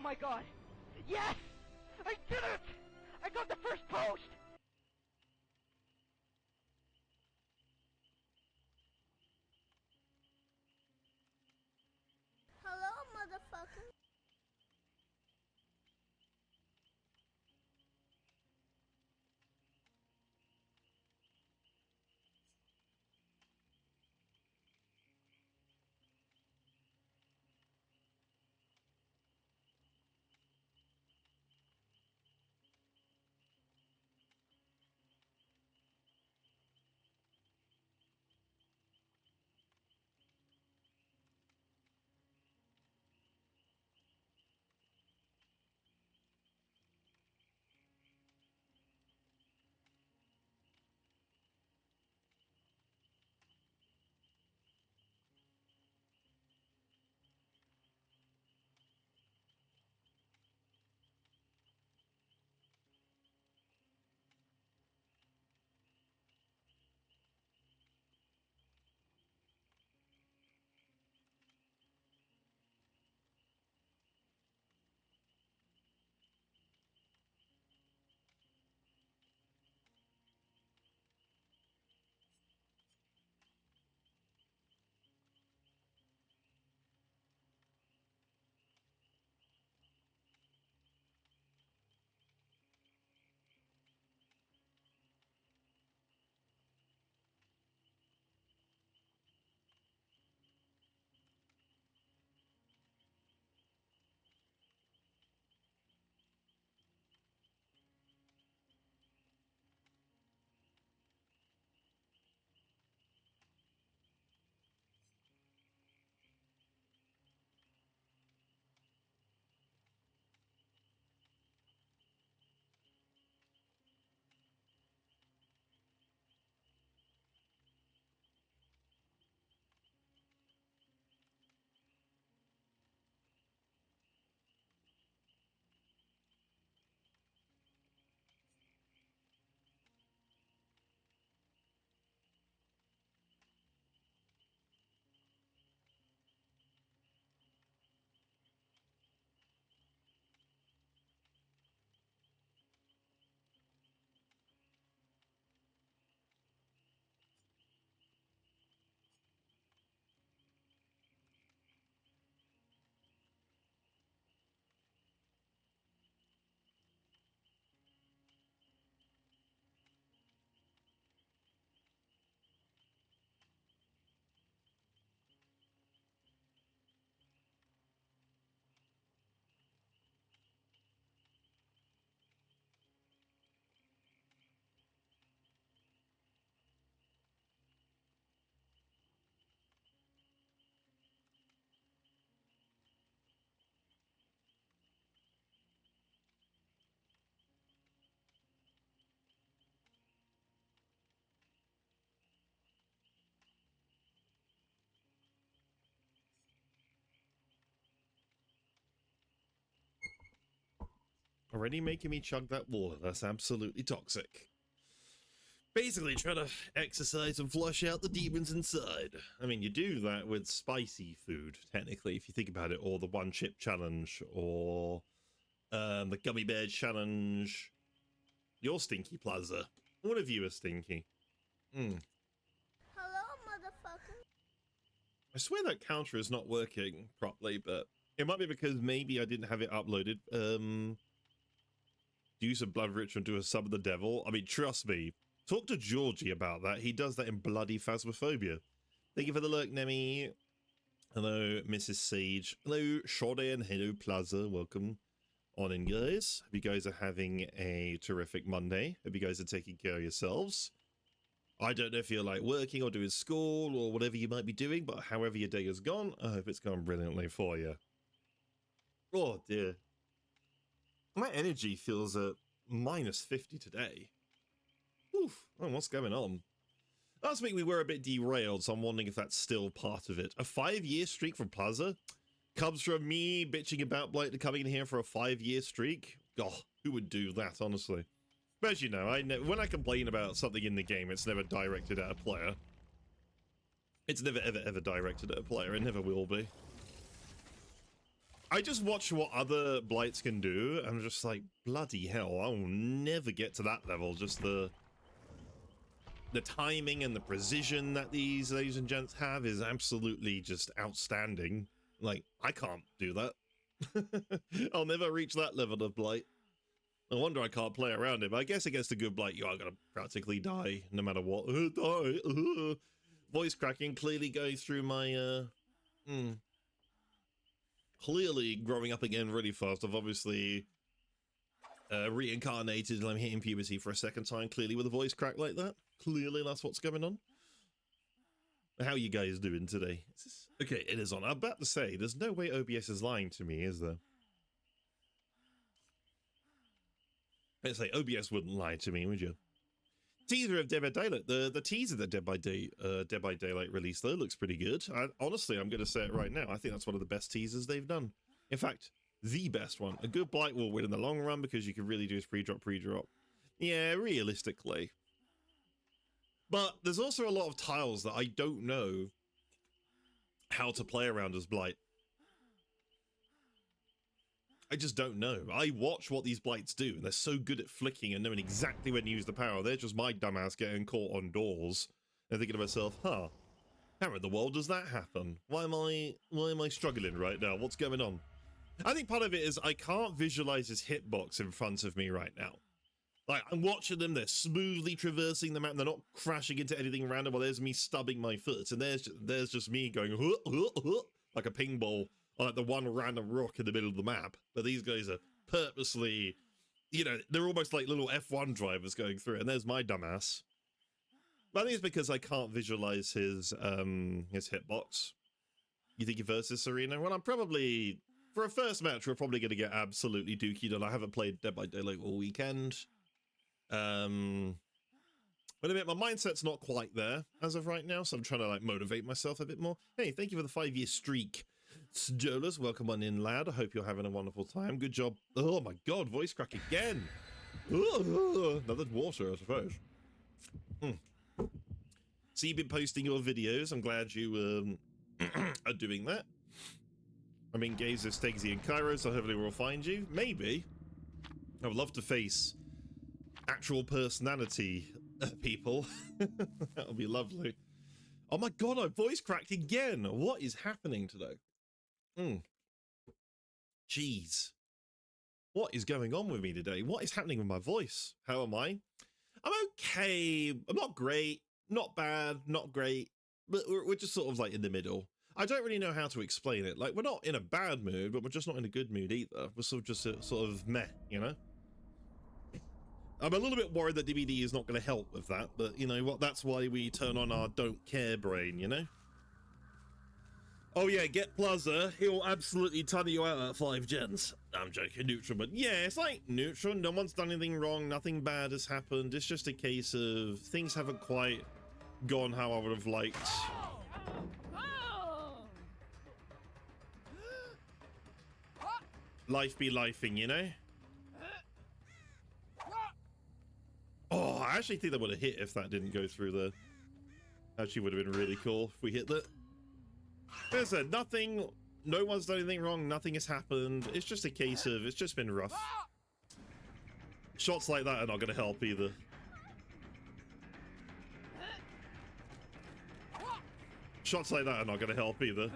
my god! Yes! I did it! I got the first post! Hello, motherfucker. Already making me chug that water. That's absolutely toxic. Basically trying to exercise and flush out the demons inside. I mean, you do that with spicy food, technically, if you think about it, or the one chip challenge, or the gummy bear challenge. You're stinky, Plaza. All of you are stinky. Hello, motherfucker. I swear that counter is not working properly, but it might be because maybe I didn't have it uploaded. Use of blood ritual to a sub of the devil. I mean, trust me. Talk to Georgie about that. He does that in bloody Phasmophobia. Thank you for the lurk, Nemi. Hello, Mrs. Sage. Hello, Shoddy, and hello, Plaza. Welcome on in, guys. Hope you guys are having a terrific Monday. Hope you guys are taking care of yourselves. I don't know if you're like working or doing school or whatever you might be doing, but however your day has gone, I hope it's gone brilliantly for you. Oh, dear. My energy feels at minus 50 today. Oof, oh, what's going on? Last week we were a bit derailed, so I'm wondering if that's still part of it. A 5-year streak from Plaza comes from me bitching about Blight coming in here for a 5-year streak. God, who would do that, honestly? But as you know, when I complain about something in the game, it's never directed at a player. It's never, ever, ever directed at a player. It never will be. I just watch what other blights can do, and I'm just like, bloody hell, I will never get to that level. Just the timing and the precision that these ladies and gents have is absolutely just outstanding. Like, I can't do that. I'll never reach that level of blight. No wonder I can't play around it, but I guess against a good blight, you are going to practically die no matter what. Die. Voice cracking, clearly going through my, clearly growing up again really fast. I've obviously reincarnated and I'm hitting puberty for a second time, clearly with a voice crack like that. Clearly that's what's going on. How are you guys doing today? Okay, it is on. I'm about to say, there's no way OBS is lying to me, is there? Let's say OBS wouldn't lie to me, would you? Teaser of Dead by Daylight. The teaser that Dead by Daylight released though looks pretty good. Honestly, I'm going to say it right now. I think that's one of the best teasers they've done. In fact, the best one. A good blight will win in the long run because you can really do is pre-drop. Yeah, realistically. But there's also a lot of tiles that I don't know how to play around as blight. I just don't know. I watch what these blights do, and they're so good at flicking and knowing exactly when to use the power. They're just my dumbass getting caught on doors and thinking to myself, huh, how in the world does that happen? Why am I struggling right now? What's going on? I think part of it is I can't visualize his hitbox in front of me right now. Like, I'm watching them, they're smoothly traversing the map, they're not crashing into anything random, while there's me stubbing my foot, and there's just me going, like a ping ball, on like the one random rock in the middle of the map. But these guys are purposely, you know, they're almost like little F1 drivers going through, and there's my dumbass. But I think it's because I can't visualize his hitbox. You think he versus Serena? Well, I'm probably, for a first match, we're probably going to get absolutely dookied, and I haven't played Dead by Daylight all weekend. But a bit, my mindset's not quite there as of right now, so I'm trying to like motivate myself a bit more. Hey, thank you for the 5-year streak. Jolas, welcome on in, lad. I hope you're having a wonderful time. Good job. Oh my god, voice crack again. Another water, I suppose. So you've been posting your videos. I'm glad you are doing that. I'm engaged with Stegsy and Cairo, so hopefully we'll find you. Maybe. I would love to face actual personality people. That would be lovely. Oh my god, I voice cracked again. What is happening today? Jeez. What is going on with me today? What is happening with my voice? How am I? I'm okay. I'm not great. Not bad. Not great. But we're just sort of like in the middle. I don't really know how to explain it. Like, we're not in a bad mood, but we're just not in a good mood either. We're sort of just sort of meh, you know? I'm a little bit worried that DVD is not going to help with that, but you know what? That's why we turn on our don't care brain, you know? Oh yeah, get Plaza. He'll absolutely ton you out at 5 gens. I'm joking, neutral, but yeah, it's like neutral. No one's done anything wrong. Nothing bad has happened. It's just a case of things haven't quite gone how I would have liked. Life be lifing, you know? Oh, I actually think that would have hit if that didn't go through there. Actually would have been really cool if we hit that. As I said, nothing, no one's done anything wrong, nothing has happened. It's just a case of, it's just been rough. Shots like that are not going to help either. Shots like that are not going to help either.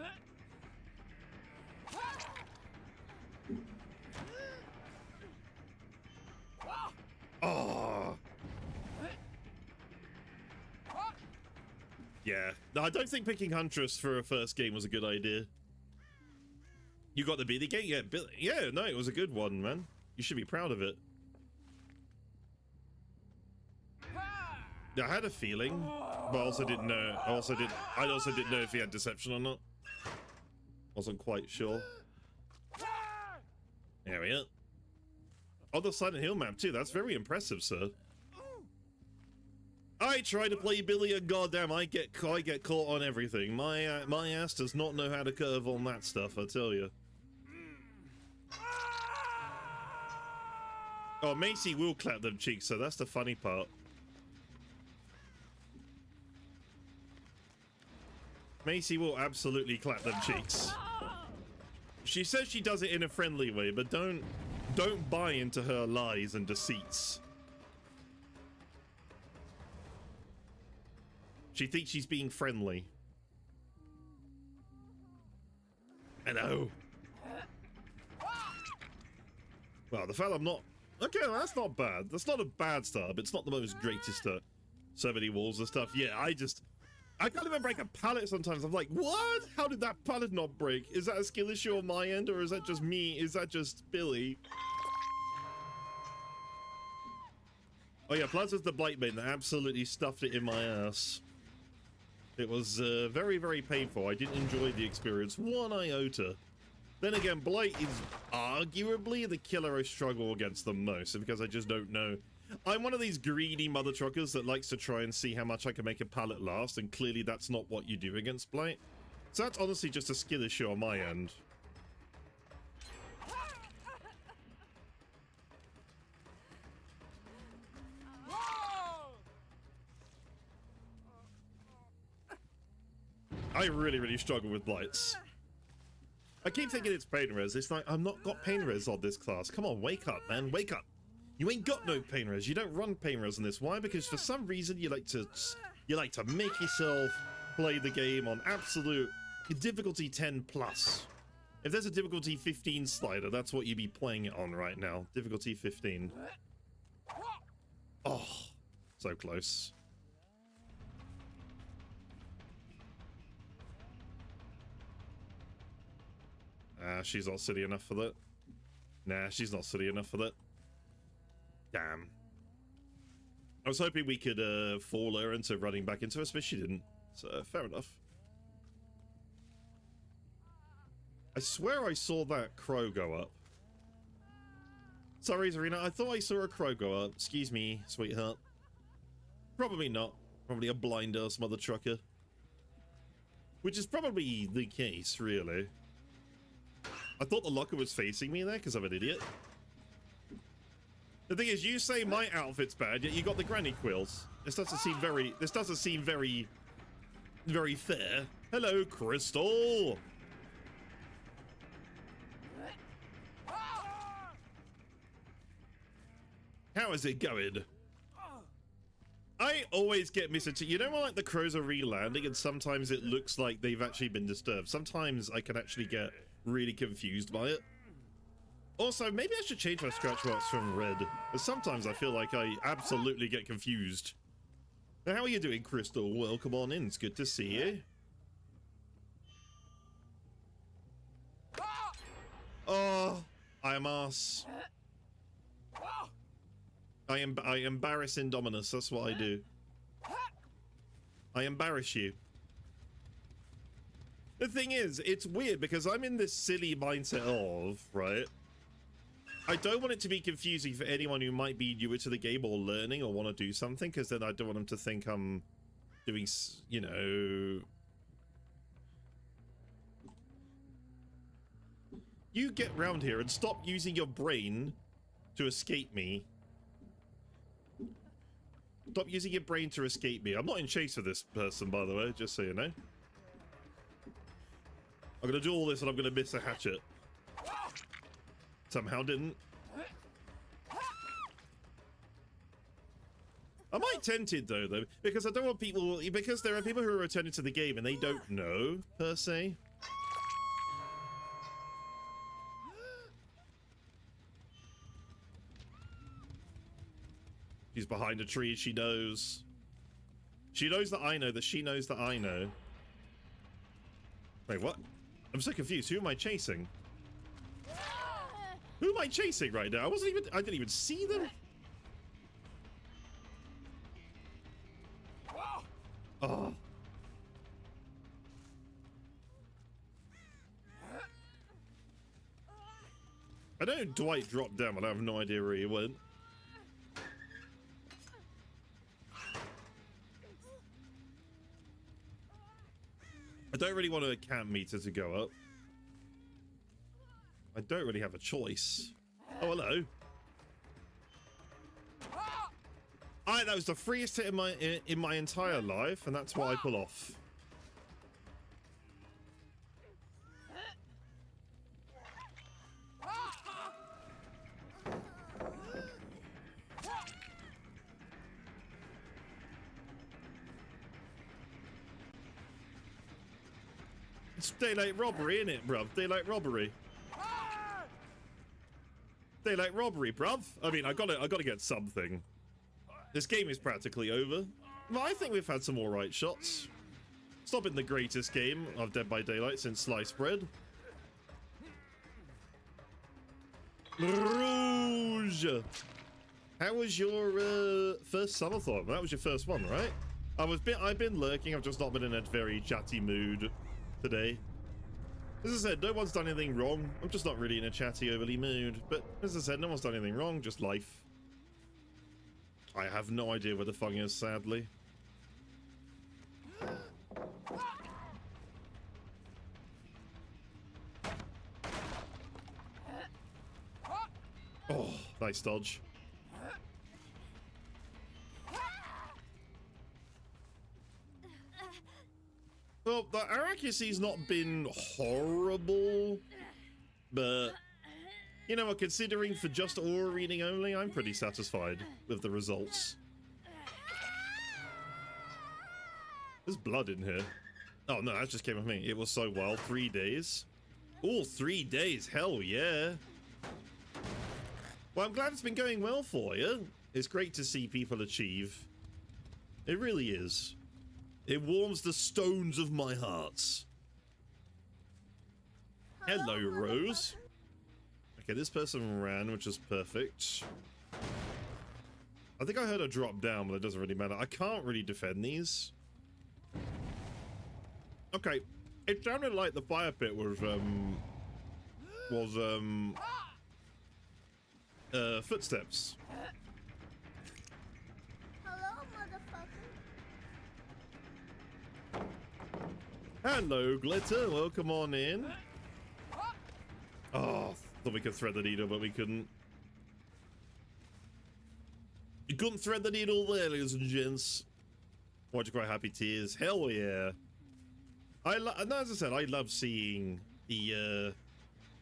Oh. Yeah. No, I don't think picking Huntress for a first game was a good idea. You got the BD game? Yeah, yeah, no, it was a good one, man. You should be proud of it. Yeah, I had a feeling, but I also didn't know. I also didn't know if he had deception or not. Wasn't quite sure. There we are. Oh, the Silent Hill map too. That's very impressive, sir. I try to play Billy and goddamn, I get caught on everything. My ass does not know how to curve on that stuff, I tell you. Oh, Macy will clap them cheeks, so that's the funny part. Macy will absolutely clap them cheeks. She says she does it in a friendly way, but don't buy into her lies and deceits. She thinks she's being friendly. I know. Well, the fact I'm not... Okay, that's not bad. That's not a bad start, but it's not the most greatest start. So many walls and stuff. Yeah, I can't even break a pallet sometimes. I'm like, what? How did that pallet not break? Is that a skill issue on my end, or is that just me? Is that just Billy? Oh yeah, plus there's the blight main that absolutely stuffed it in my ass. It was very, very painful. I didn't enjoy the experience one iota. Then again, blight is arguably the killer I struggle against the most, because I just don't know. I'm one of these greedy mother truckers that likes to try and see how much I can make a pallet last, and clearly that's not what you do against blight. So that's honestly just a skill issue on my end. I really, really struggle with blights. I keep thinking it's pain res. It's like, I've not got pain res on this class. Come on, wake up, man, wake up. You ain't got no pain res. You don't run pain res on this. Why? Because for some reason you like to make yourself play the game on absolute difficulty 10 plus. If there's a difficulty 15 slider, that's what you'd be playing it on right now. Difficulty 15. Oh, so close. She's not silly enough for that. Nah, she's not silly enough for that. Damn. I was hoping we could fool her into running back into us, but she didn't. So, fair enough. I swear I saw that crow go up. Sorry, Zarina, I thought I saw a crow go up. Excuse me, sweetheart. Probably not. Probably a blind ass mother trucker. Which is probably the case, really. I thought the locker was facing me there because I'm an idiot. The thing is, you say my outfit's bad, yet you got the granny quills. This doesn't seem very fair. Hello, Crystal. How is it going? I always get misinterpreted. You know when like the crows are re-landing and sometimes it looks like they've actually been disturbed? Sometimes I can actually get really confused by it. Also, maybe I should change my scratch marks from red, but sometimes I feel like I absolutely get confused. Now, how are you doing, Crystal? Welcome on in. It's good to see you. Oh, I am ass. I embarrass Indominus. That's what I do. I embarrass you. The thing is, it's weird because I'm in this silly mindset of, right? I don't want it to be confusing for anyone who might be newer to the game or learning or want to do something, because then I don't want them to think I'm doing, you know... You get round here and stop using your brain to escape me. Stop using your brain to escape me. I'm not in chase of this person, by the way, just so you know. I'm gonna do all this and I'm gonna miss a hatchet. Somehow didn't. I might tempted though, because I don't want people, because there are people who are returning to the game and they don't know, per se. She's behind a tree, she knows. She knows that I know that she knows that I know. Wait, what? I'm so confused. Who am I chasing? Who am I chasing right now? I didn't even see them. Oh. I know Dwight dropped down, but I have no idea where he went. I don't really want a camp meter to go up. I don't really have a choice. Oh, hello. That was the freest hit in my entire life, and that's what I pull off. It's daylight robbery, innit, bruv? Daylight robbery. Daylight robbery, bruv. I mean, I gotta get something. This game is practically over. Well, I think we've had some alright shots. It's not been the greatest game of Dead by Daylight since Sliced Bread. Rouge! How was your first subathon? That was your first one, right? I've been lurking. I've just not been in a very chatty mood today. As I said, no one's done anything wrong. I'm just not really in a chatty, overly mood. But as I said, no one's done anything wrong. Just life. I have no idea where the fung is, sadly. Oh, nice dodge. Well, our accuracy's not been horrible, but you know what, considering for just aura reading only, I'm pretty satisfied with the results. There's blood in here. Oh no, that just came with me. It was so wild. 3 days. Oh, 3 days. Hell yeah. Well, I'm glad it's been going well for you. It's great to see people achieve. It really is. It warms the stones of my heart. Hello, Rose. Okay, this person ran, which is perfect. I think I heard her drop down, but it doesn't really matter. I can't really defend these. Okay, it sounded like the fire pit was footsteps. Hello, motherfucker. Hello, Glitter. Welcome on in. Oh, thought we could thread the needle, but we couldn't. You couldn't thread the needle there, ladies and gents. Why'd you cry happy tears? Hell yeah. And as I said, I love seeing the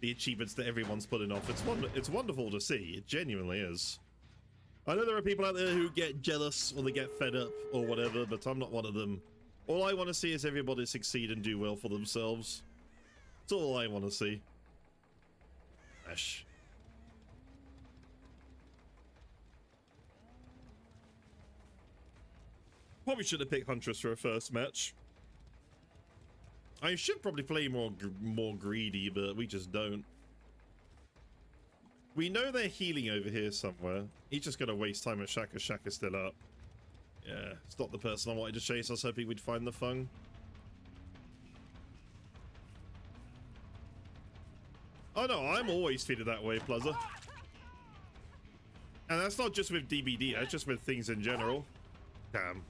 achievements that everyone's putting off. It's wonderful to see. It genuinely is. I know there are people out there who get jealous or they get fed up or whatever, but I'm not one of them. All I want to see is everybody succeed and do well for themselves. That's all I want to see. Ash. Probably should have picked Huntress for a first match. I should probably play more greedy, but we just don't. We know they're healing over here somewhere. He's just gonna waste time at Shaka. Shaka's still up. Yeah, it's not the person I wanted to chase. I was hoping we'd find the Fung. Oh no, I'm always feeling that way, Plaza. And that's not just with DBD, that's just with things in general. Damn.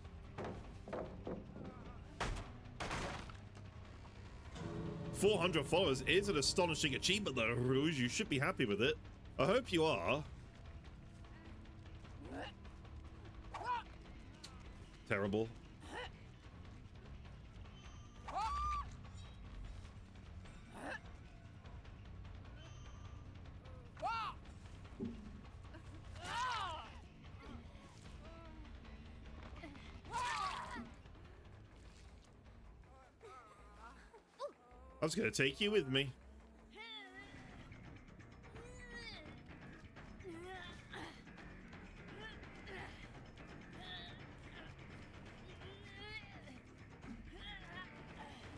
$400 followers is an astonishing achievement though, Rouge. You should be happy with it. I hope you are. Terrible. I was gonna take you with me.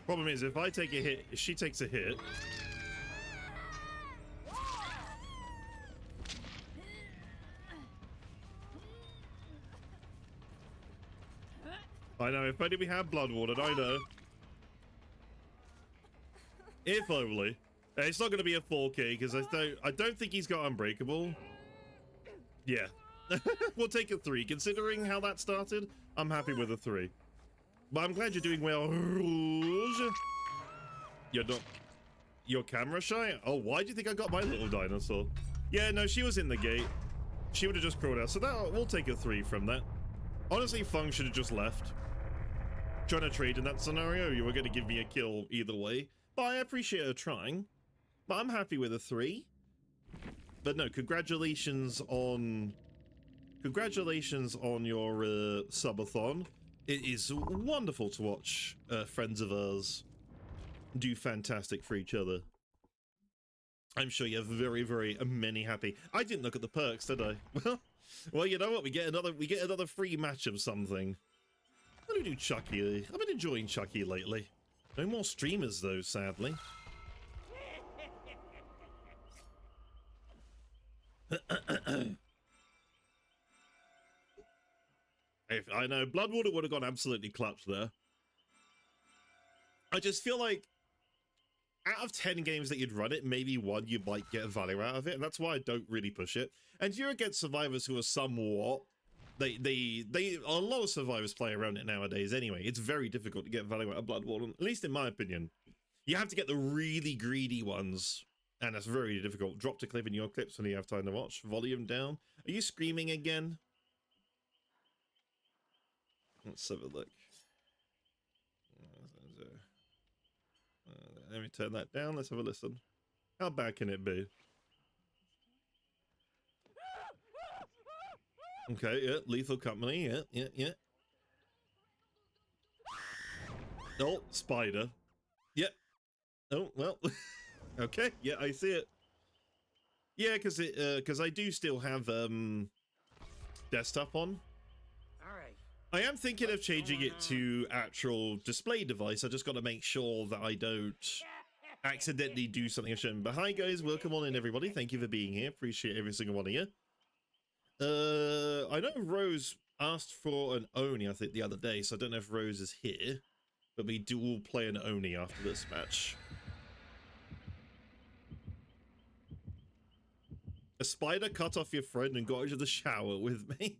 Problem is, if I take a hit, if she takes a hit. I know, if only we had blood water, I know. If only. It's not going to be a 4K because I don't think he's got Unbreakable. Yeah. We'll take a 3. Considering how that started, I'm happy with a 3. But I'm glad you're doing well, Rouge. You're not... You're camera shy? Oh, why do you think I got my little dinosaur? Yeah, no, she was in the gate. She would have just crawled out. So that we'll take a 3 from that. Honestly, Fung should have just left. Trying to trade in that scenario, you were going to give me a kill either way. But I appreciate her trying. But I'm happy with a 3. But no, congratulations on your subathon. It is wonderful to watch friends of ours do fantastic for each other. I'm sure you have very, very many happy. I didn't look at the perks, did I? Well, you know what? We get another free match of something. What do we do, Chucky? I've been enjoying Chucky lately. No more streamers, though, sadly. If I know, Bloodwater would have gone absolutely clutch there. I just feel like out of 10 games that you'd run it, maybe one you might get value out of it, and that's why I don't really push it. And you're against survivors who are somewhat... They a lot of survivors play around it nowadays anyway. It's very difficult to get value out of Bloodwater, at least in my opinion. You have to get the really greedy ones, and that's very difficult. Drop to clip in your clips when you have time to watch. Volume down. Are you screaming again? Let's have a look. Let me turn that down. Let's have a listen. How bad can it be? Okay, yeah, Lethal Company, yeah. Oh, spider. Yep. Oh, well. Okay, yeah, I see it. Yeah, because I do still have desktop on. I am thinking of changing it to actual display device. I just got to make sure that I don't accidentally do something I shouldn't. But hi guys, welcome on in everybody. Thank you for being here. Appreciate every single one of you. I know Rose asked for an Oni, I think, the other day, so I don't know if Rose is here. But we do all play an Oni after this match. A spider cut off your friend and got into the shower with me.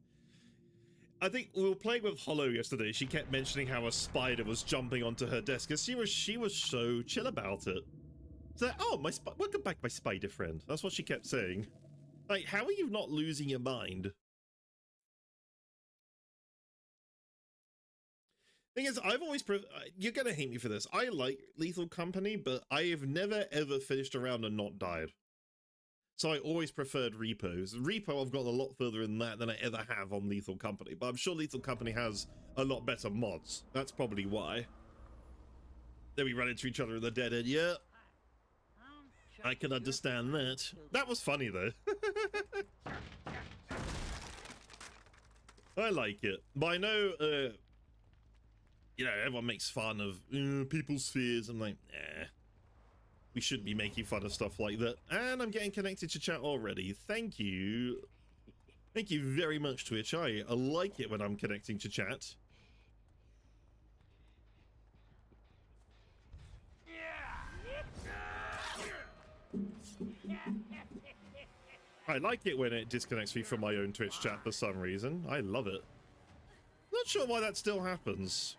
I think we were playing with Hollow yesterday. She kept mentioning how a spider was jumping onto her desk, because she was so chill about it. So, oh, welcome back, my spider friend. That's what she kept saying. Like, how are you not losing your mind? Thing is, I've always... You're gonna hate me for this. I like Lethal Company, but I have never ever finished a round and not died. So I always preferred Repos. Repo, I've got a lot further in that than I ever have on Lethal Company, but I'm sure Lethal Company has a lot better mods. That's probably why. Then we run into each other in the dead end. Yeah, I can understand that. That was funny, though. I like it. But I know, you know, everyone makes fun of people's fears. I'm like, nah. We shouldn't be making fun of stuff like that. And I'm getting connected to chat already. Thank you. Thank you very much, Twitch. I like it when I'm connecting to chat. I like it when it disconnects me from my own Twitch chat for some reason. I love it. Not sure why that still happens.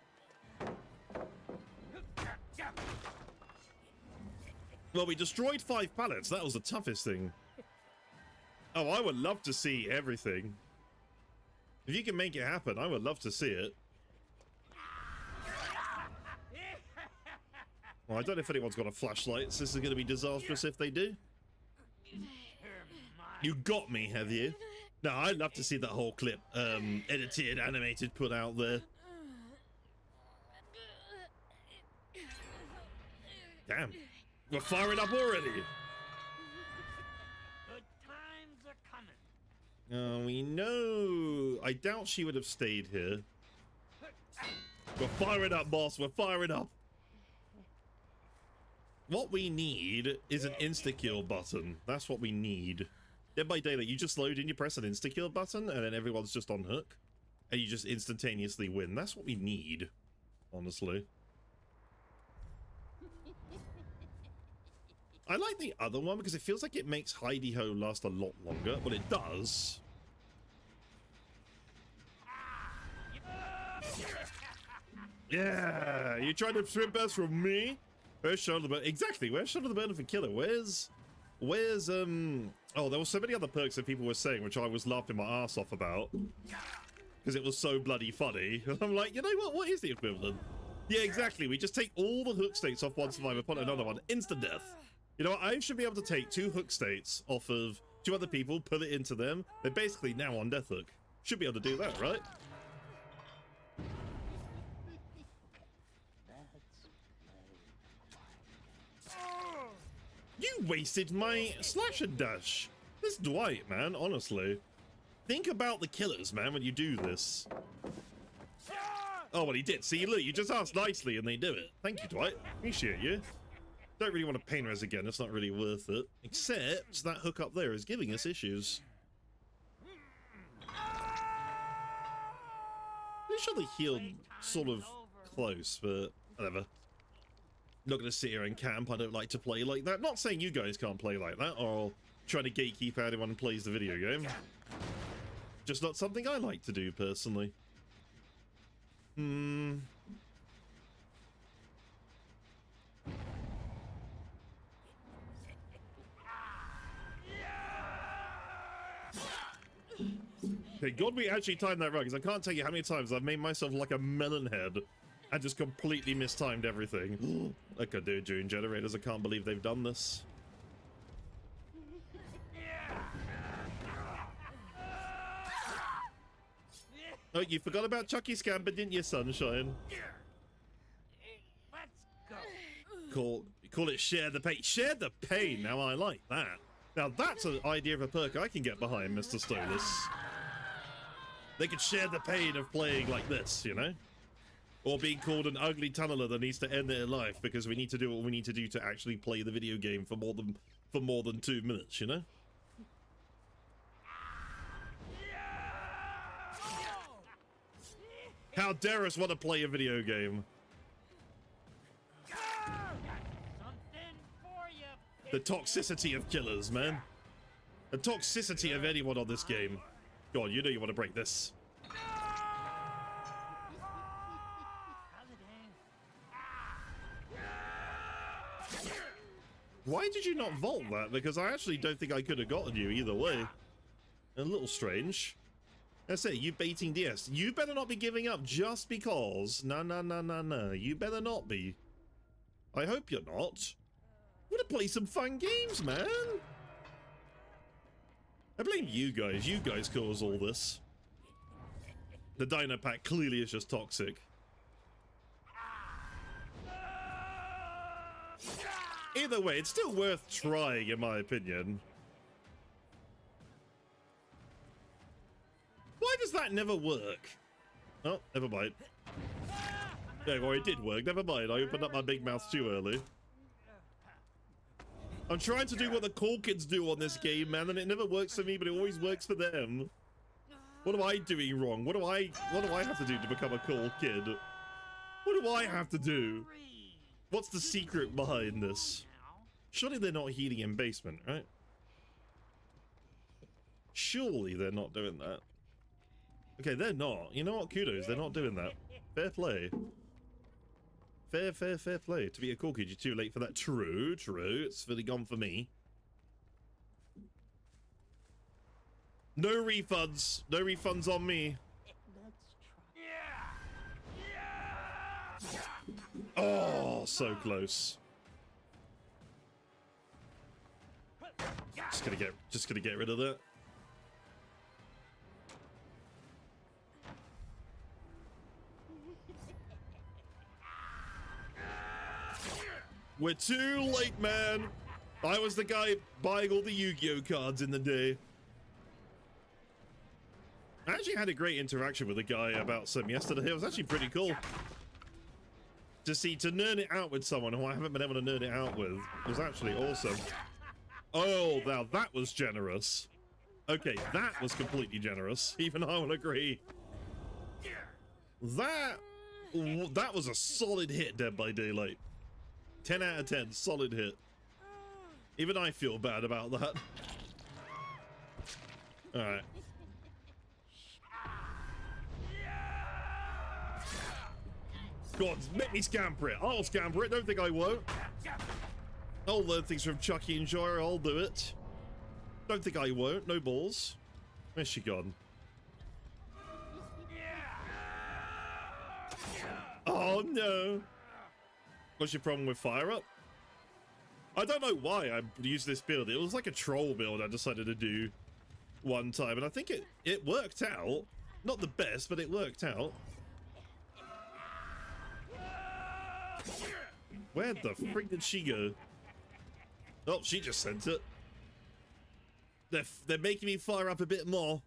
Well, we destroyed 5 pallets. That was the toughest thing. Oh, I would love to see everything. If you can make it happen, I would love to see it. Well, I don't know if anyone's got a flashlight, so this is going to be disastrous if they do. You got me, have you? No, I'd love to see that whole clip edited, animated, put out there. Damn. We're firing up already. Good times are coming. We know. I doubt she would have stayed here. We're firing up, boss. We're firing up. What we need is an insta-kill button. That's what we need. Dead by Daylight, you just load in, you press an insta-kill button, and then everyone's just on hook. And you just instantaneously win. That's what we need, honestly. I like the other one because it feels like it makes Hidey-Ho last a lot longer. Well, it does. Yeah, you trying to strip us from me? Where's Shadow the Burn? Exactly, where's Shadow the Burn for Killer? Where's oh, there were so many other perks that people were saying, which I was laughing my ass off about. Because it was so bloody funny. I'm like, you know what is the equivalent? Yeah, exactly, we just take all the hook states off one survivor, put another one, instant death. You know what, I should be able to take 2 hook states off of 2 other people, put it into them. They're basically now on death hook. Should be able to do that, right? You wasted my slash and dash. This Dwight, man, honestly. Think about the killers, man, when you do this. Oh, well, he did. See, look, you just asked nicely and they do it. Thank you, Dwight. Appreciate you. Don't really want to pain res again. It's not really worth it. Except that hook up there is giving us issues. Pretty sure they healed sort of close, but whatever. Not going to sit here and camp. I don't like to play like that. Not saying you guys can't play like that or trying to gatekeep anyone who plays the video game. Just not something I like to do personally. Okay, God, we actually timed that right, because I can't tell you how many times I've made myself like a melon head and just completely mistimed everything. I could do June generators. I can't believe they've done this. Oh, you forgot about Chucky Scamper, didn't you, Sunshine? Let's go. Call it share the pain. Share the pain. Now I like that. Now that's an idea of a perk I can get behind, Mr. Stolas. They could share the pain of playing like this, you know? Or being called an ugly tunneler that needs to end their life because we need to do what we need to do to actually play the video game for more than 2 minutes, you know? How dare us want to play a video game? The toxicity of killers, man. The toxicity of anyone on this game. God, you know you want to break this. Why did you not vault that? Because I actually don't think I could have gotten you either way. A little strange. That's it, you baiting DS. You better not be giving up just because. No, no, no, no, no. You better not be. I hope you're not. Want to play some fun games, man. I blame you guys. You guys cause all this. The Dino Pack clearly is just toxic. Either way, it's still worth trying, in my opinion. Why does that never work? Oh, never mind. Yeah, well, it did work. Never mind. I opened up my big mouth too early. I'm trying to do what the cool kids do on this game, man, and it never works for me, but it always works for them. What am I doing wrong? What do I have to do to become a cool kid? What do I have to do? What's the secret behind this? Surely they're not healing in basement, right? Surely they're not doing that. Okay, they're not. You know what? Kudos, they're not doing that. Fair play. Fair play. To be a cool kid, you're too late for that. True. It's fully gone for me. No refunds. No refunds on me. Oh, so close. Just gonna get rid of that. We're too late, man. I was the guy buying all the Yu-Gi-Oh cards in the day. I actually had a great interaction with a guy about some yesterday. It was actually pretty cool. To nerd it out with someone who I haven't been able to nerd it out with was actually awesome. Oh, now that was generous. Okay, that was completely generous. Even I will agree. That was a solid hit, Dead by Daylight. 10 out of 10, solid hit. Even I feel bad about that. Alright. God, make me scamper it. I'll scamper it, don't think I won't. I'll learn things from Chucky and Joy, I'll do it. Don't think I won't, no balls. Where's she gone? Oh no. What's your problem with fire up? I don't know why I used this build. It was like a troll build I decided to do one time, and I think it worked out. Not the best, but it worked out. Where the freak did she go? Oh, she just sent it. They're making me fire up a bit more.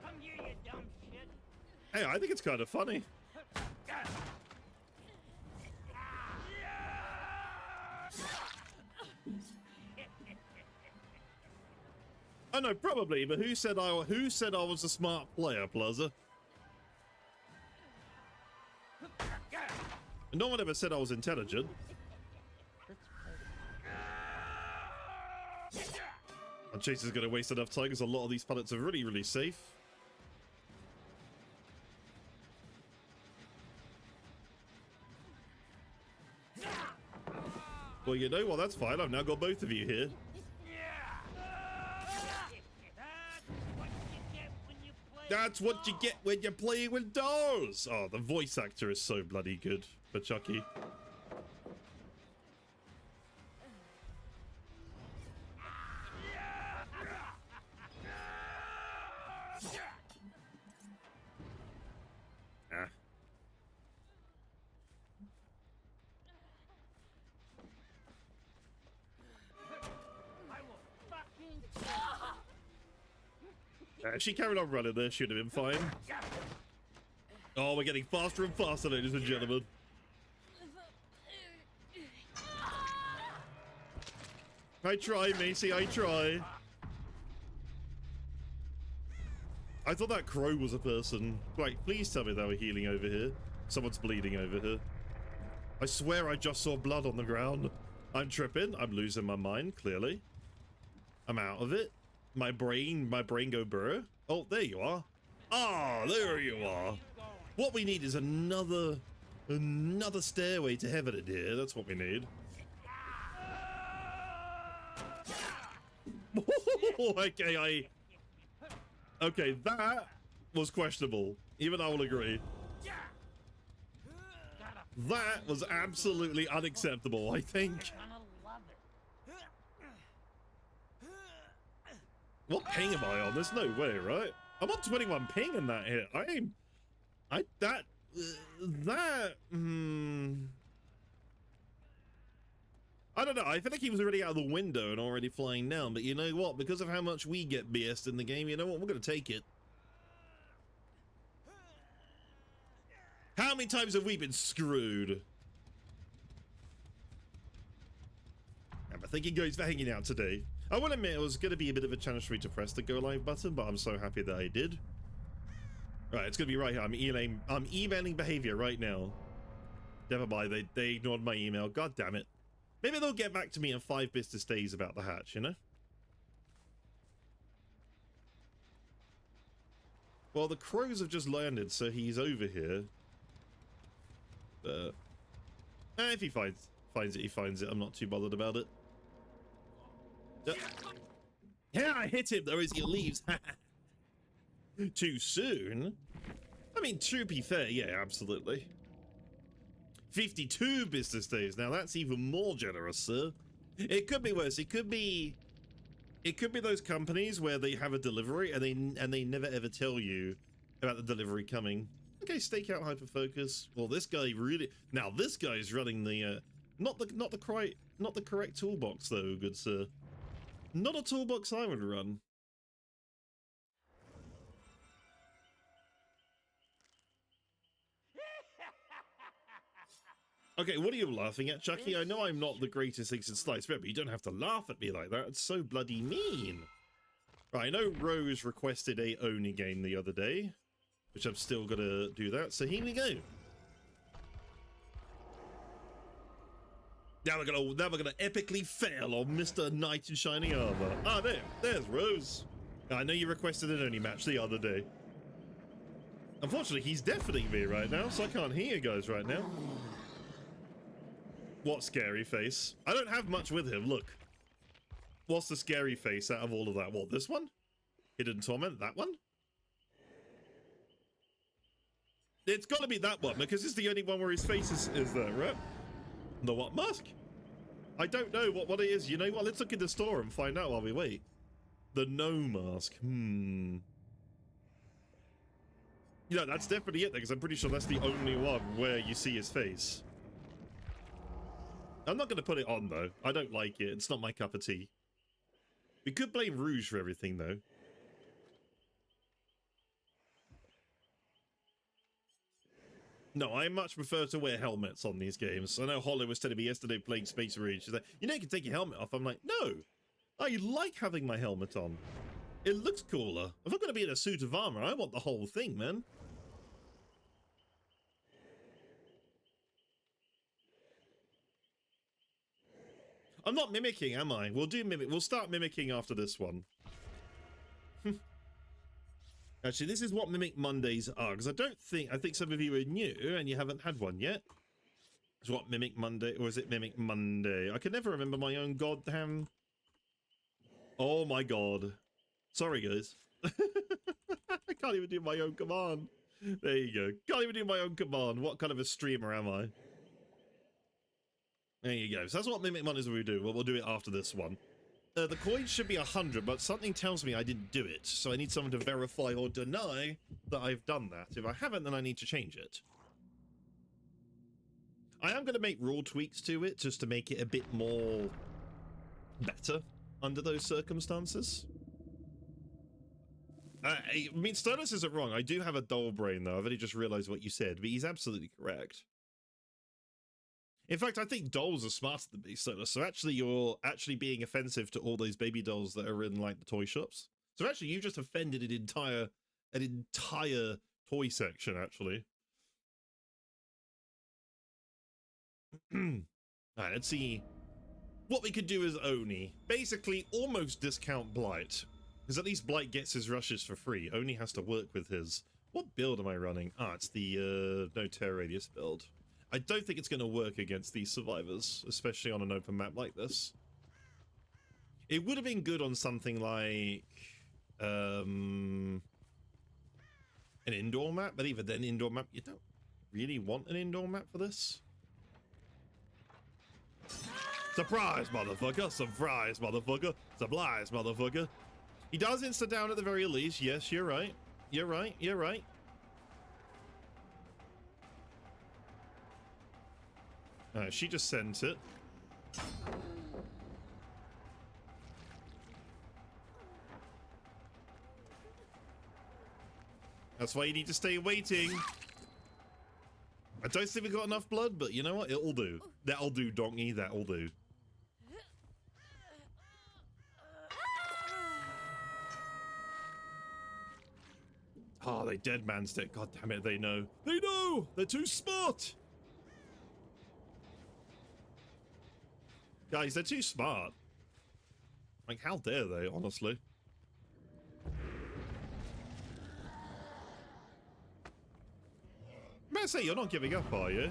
Come here, you dumb shit. Hey, I think it's kind of funny. I know, probably, but who said I was a smart player, Plaza? No one ever said I was intelligent. And Chase is going to waste enough time because a lot of these pallets are really, really safe. Well, you know what? That's fine. I've now got both of you here. That's what you get when you're playing with dolls. Oh, the voice actor is so bloody good for Chucky. Ah. If she carried on running there, she'd have been fine. Oh, we're getting faster and faster, ladies and gentlemen. I try, Macy, I try. I thought that crow was a person. Right, please tell me they were healing over here. Someone's bleeding over here. I swear I just saw blood on the ground. I'm tripping. I'm losing my mind, clearly. I'm out of it. My brain go burr. Oh, there you are. Ah, there you are. What we need is another stairway to heaven in here. That's what we need. Okay, that was questionable. Even I will agree. That was absolutely unacceptable, I think. What ping am I on? There's no way, right? I'm on 21 ping in that hit. I don't know. I feel like he was already out of the window and already flying down. But you know what? Because of how much we get BS'd in the game, you know what? We're going to take it. How many times have we been screwed? And I think it goes for hanging out today. I will admit it was going to be a bit of a challenge for me to press the go live button, but I'm so happy that I did. Right, it's going to be right here. I'm emailing behavior right now. Never mind, they ignored my email. God damn it. Maybe they'll get back to me in 5 business days about the hatch, you know? Well, the crows have just landed, so he's over here. But if he finds it, he finds it. I'm not too bothered about it. Yeah, I hit him though as he leaves. Too soon? I mean, to be fair, yeah, absolutely. 52 business days. Now that's even more generous, sir. It could be worse. It could be those companies where they have a delivery and they never ever tell you about the delivery coming. Okay, stakeout hyperfocus. Well, this guy really. Now this guy's running the not the correct toolbox though, good sir. Not a toolbox I would run. Okay, what are you laughing at, Chucky? I know I'm not the greatest thing since sliced bread, but you don't have to laugh at me like that. It's so bloody mean. Right, I know Rose requested a Oni game the other day, which I'm still gonna do that. So here we go. Now we're gonna epically fail on Mr. Knight in Shining Armor. Ah, there's Rose. I know you requested an Oni match the other day. Unfortunately, he's deafening me right now, so I can't hear you guys right now. What scary face? I don't have much with him, look. What's the scary face out of all of that? What, this one? Hidden Torment, that one? It's gotta be that one, because it's the only one where his face is there, right? The what mask? I don't know what it is. You know what? Let's look in the store and find out while we wait. The no mask. Yeah, that's definitely it, because I'm pretty sure that's the only one where you see his face. I'm not going to put it on, though. I don't like it. It's not my cup of tea. We could blame Rouge for everything, though. No, I much prefer to wear helmets on these games. I know Hollow was telling me yesterday playing Space Marine. She's like, you know, you can take your helmet off. I'm like, no. I like having my helmet on. It looks cooler. If I'm going to be in a suit of armor, I want the whole thing, man. I'm not mimicking, am I? We'll do mimic. We'll start mimicking after this one. Actually, this is what Mimic Mondays are, because I think some of you are new and you haven't had one yet. It's what Mimic Monday, or is it Mimic Monday? I can never remember my own goddamn... Oh my god. Sorry, guys. I can't even do my own command. There you go. Can't even do my own command. What kind of a streamer am I? There you go. So that's what Mimic Mondays we do. Well, we'll do it after this one. The coin should be 100, but something tells me I didn't do it. So I need someone to verify or deny that I've done that. If I haven't, then I need to change it. I am going to make rule tweaks to it just to make it a bit more better under those circumstances. I mean, Sternus isn't wrong. I do have a dull brain, though. I've only just realized what you said, but he's absolutely correct. In fact, I think dolls are smarter than me, so actually you're actually being offensive to all those baby dolls that are in, like, the toy shops. So actually you just offended an entire toy section, actually. Alright, let's see what we could do as Oni. Basically, almost discount Blight. Because at least Blight gets his rushes for free. Oni has to work with his... What build am I running? Ah, it's the no terror radius build. I don't think it's going to work against these survivors, especially on an open map like this. It would have been good on something like an indoor map, but even then, indoor map, you don't really want an indoor map for this. Surprise, motherfucker! Surprise, motherfucker! Surprise, motherfucker! He does insta down at the very least. Yes, you're right. You're right. You're right. She just sent it. That's why you need to stay waiting. I don't think we got enough blood, but you know what? It'll do. That'll do, donkey. That'll do. Oh, they dead man's it. God damn it, they know. They know! They're too smart! Guys, they're too smart. Like, how dare they, honestly? I'm gonna say, you're not giving up, are you?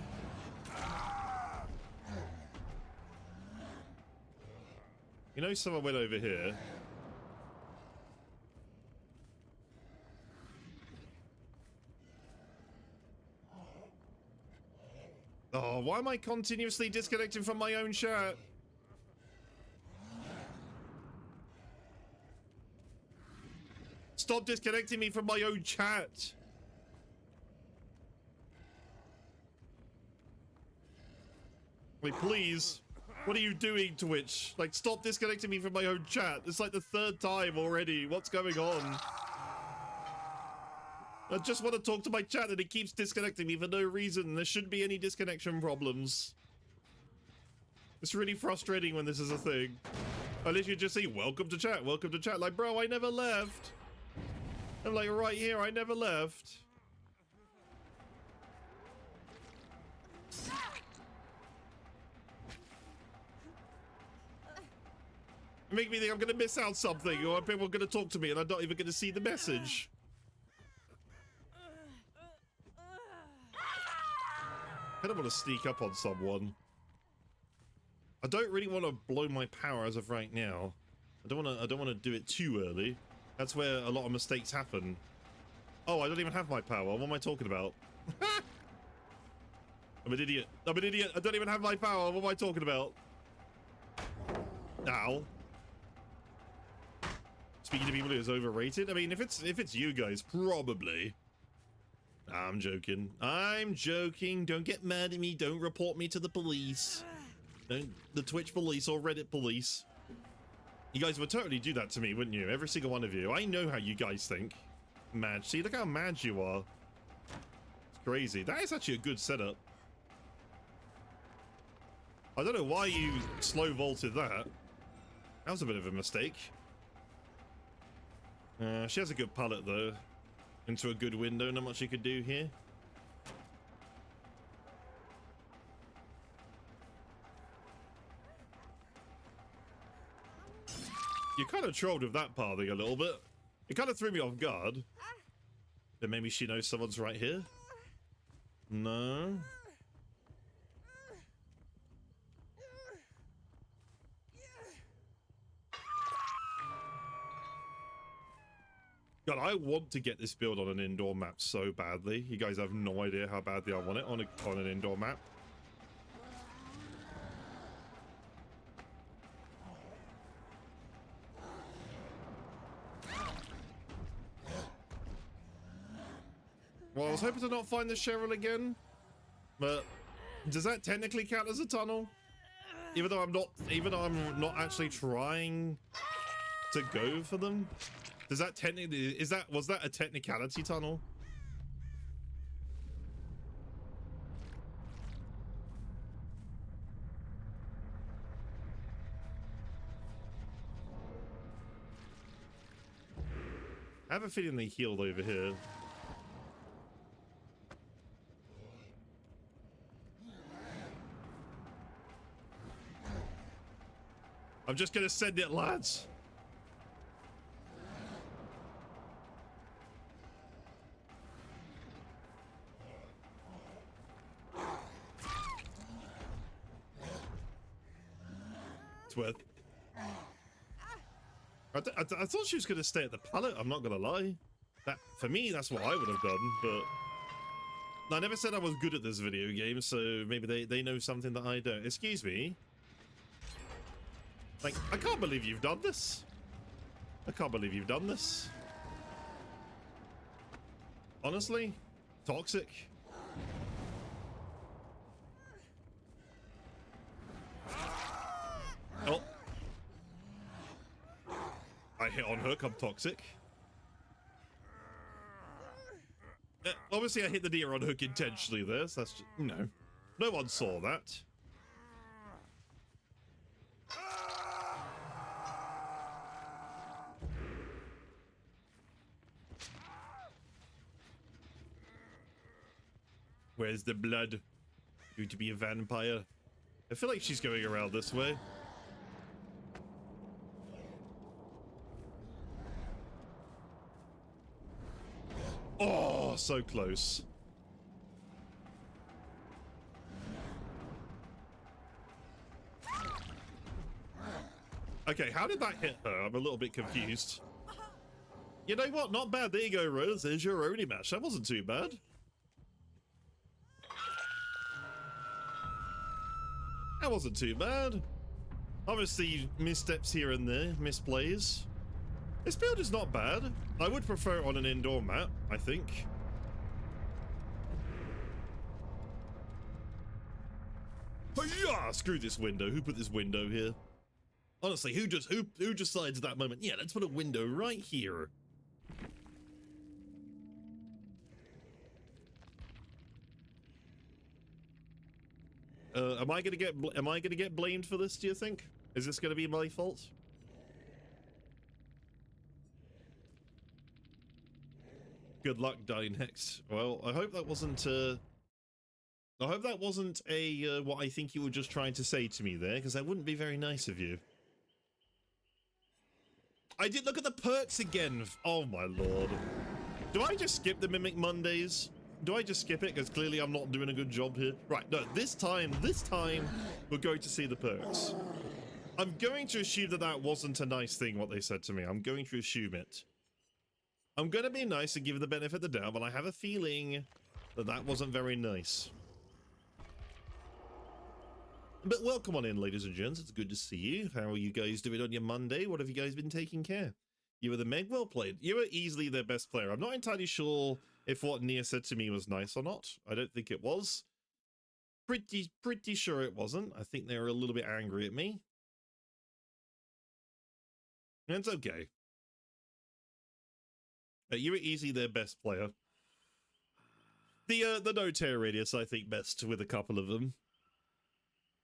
You know someone went over here. Oh, why am I continuously disconnecting from my own chat? Stop disconnecting me from my own chat. Wait, please. What are you doing, Twitch? Like, stop disconnecting me from my own chat. It's like the third time already. What's going on? I just want to talk to my chat and it keeps disconnecting me for no reason. There shouldn't be any disconnection problems. It's really frustrating when this is a thing. I literally just say, welcome to chat, welcome to chat. Like, bro, I never left. I'm like, right here, I never left. Make me think I'm going to miss out something, or people are going to talk to me and I'm not even going to see the message. I don't want to sneak up on someone. I don't really want to blow my power as of right now. I don't want to do it too early. That's where a lot of mistakes happen. Oh, I don't even have my power. What am I talking about? I'm an idiot. I'm an idiot. I don't even have my power. What am I talking about? Ow. Speaking to people who is overrated. I mean, if it's you guys, probably. I'm joking. I'm joking. Don't get mad at me. Don't report me to the police. The Twitch police or Reddit police. You guys would totally do that to me, wouldn't you? Every single one of you. I know how you guys think. Mad. See, look how mad you are. It's crazy. That is actually a good setup. I don't know why you slow vaulted that. That was a bit of a mistake. She has a good pallet though. Into a good window, not much you could do here. You kind of trolled with that pathing a little bit. It kind of threw me off guard. Then maybe she knows someone's right here. No. God, I want to get this build on an indoor map so badly. You guys have no idea how badly I want it on an indoor map. Well, I was hoping to not find the Cheryl again, but does that technically count as a tunnel? Even though I'm not actually trying to go for them? Does that technically, was that a technicality tunnel? I have a feeling they healed over here. I'm just gonna send it, lads. It's worth. I thought she was gonna stay at the pallet. I'm not gonna lie. That for me, that's what I would have done. But I never said I was good at this video game, so maybe they know something that I don't. Excuse me. Like, I can't believe you've done this. I can't believe you've done this. Honestly, toxic. Oh. I hit on hook, I'm toxic. Obviously I hit the deer on hook intentionally there, so that's just, no one saw that. Where's the blood? Due to be a vampire. I feel like she's going around this way. Oh, so close. Okay, how did that hit her? I'm a little bit confused. You know what? Not bad. There you go, Rose. There's your only match. That wasn't too bad. That wasn't too bad. Obviously, missteps here and there, misplays. This build is not bad. I would prefer it on an indoor map, I think. Hi-ya! Screw this window. Who put this window here? Honestly, who decides at that moment? Yeah, let's put a window right here. Am I gonna get blamed for this, do you think? Is this gonna be my fault? Good luck, dying next. Well, I hope that wasn't what I think you were just trying to say to me there, because that wouldn't be very nice of you. I did look at the perks again. Oh my lord. Do I just skip the Mimic Mondays? Do I just skip it? Because clearly I'm not doing a good job here. Right, no, this time, we're going to see the perks. I'm going to assume that that wasn't a nice thing, what they said to me. I'm going to assume it. I'm going to be nice and give the benefit of the doubt, but I have a feeling that that wasn't very nice. But welcome on in, ladies and gents. It's good to see you. How are you guys doing on your Monday? What have you guys been taking care? You were the Meg, well played. You were easily their best player. I'm not entirely sure if what Nia said to me was nice or not. I don't think it was. Pretty sure it wasn't. I think they were a little bit angry at me. And it's okay. You were easily their best player. The no tear radius, I think, best with a couple of them.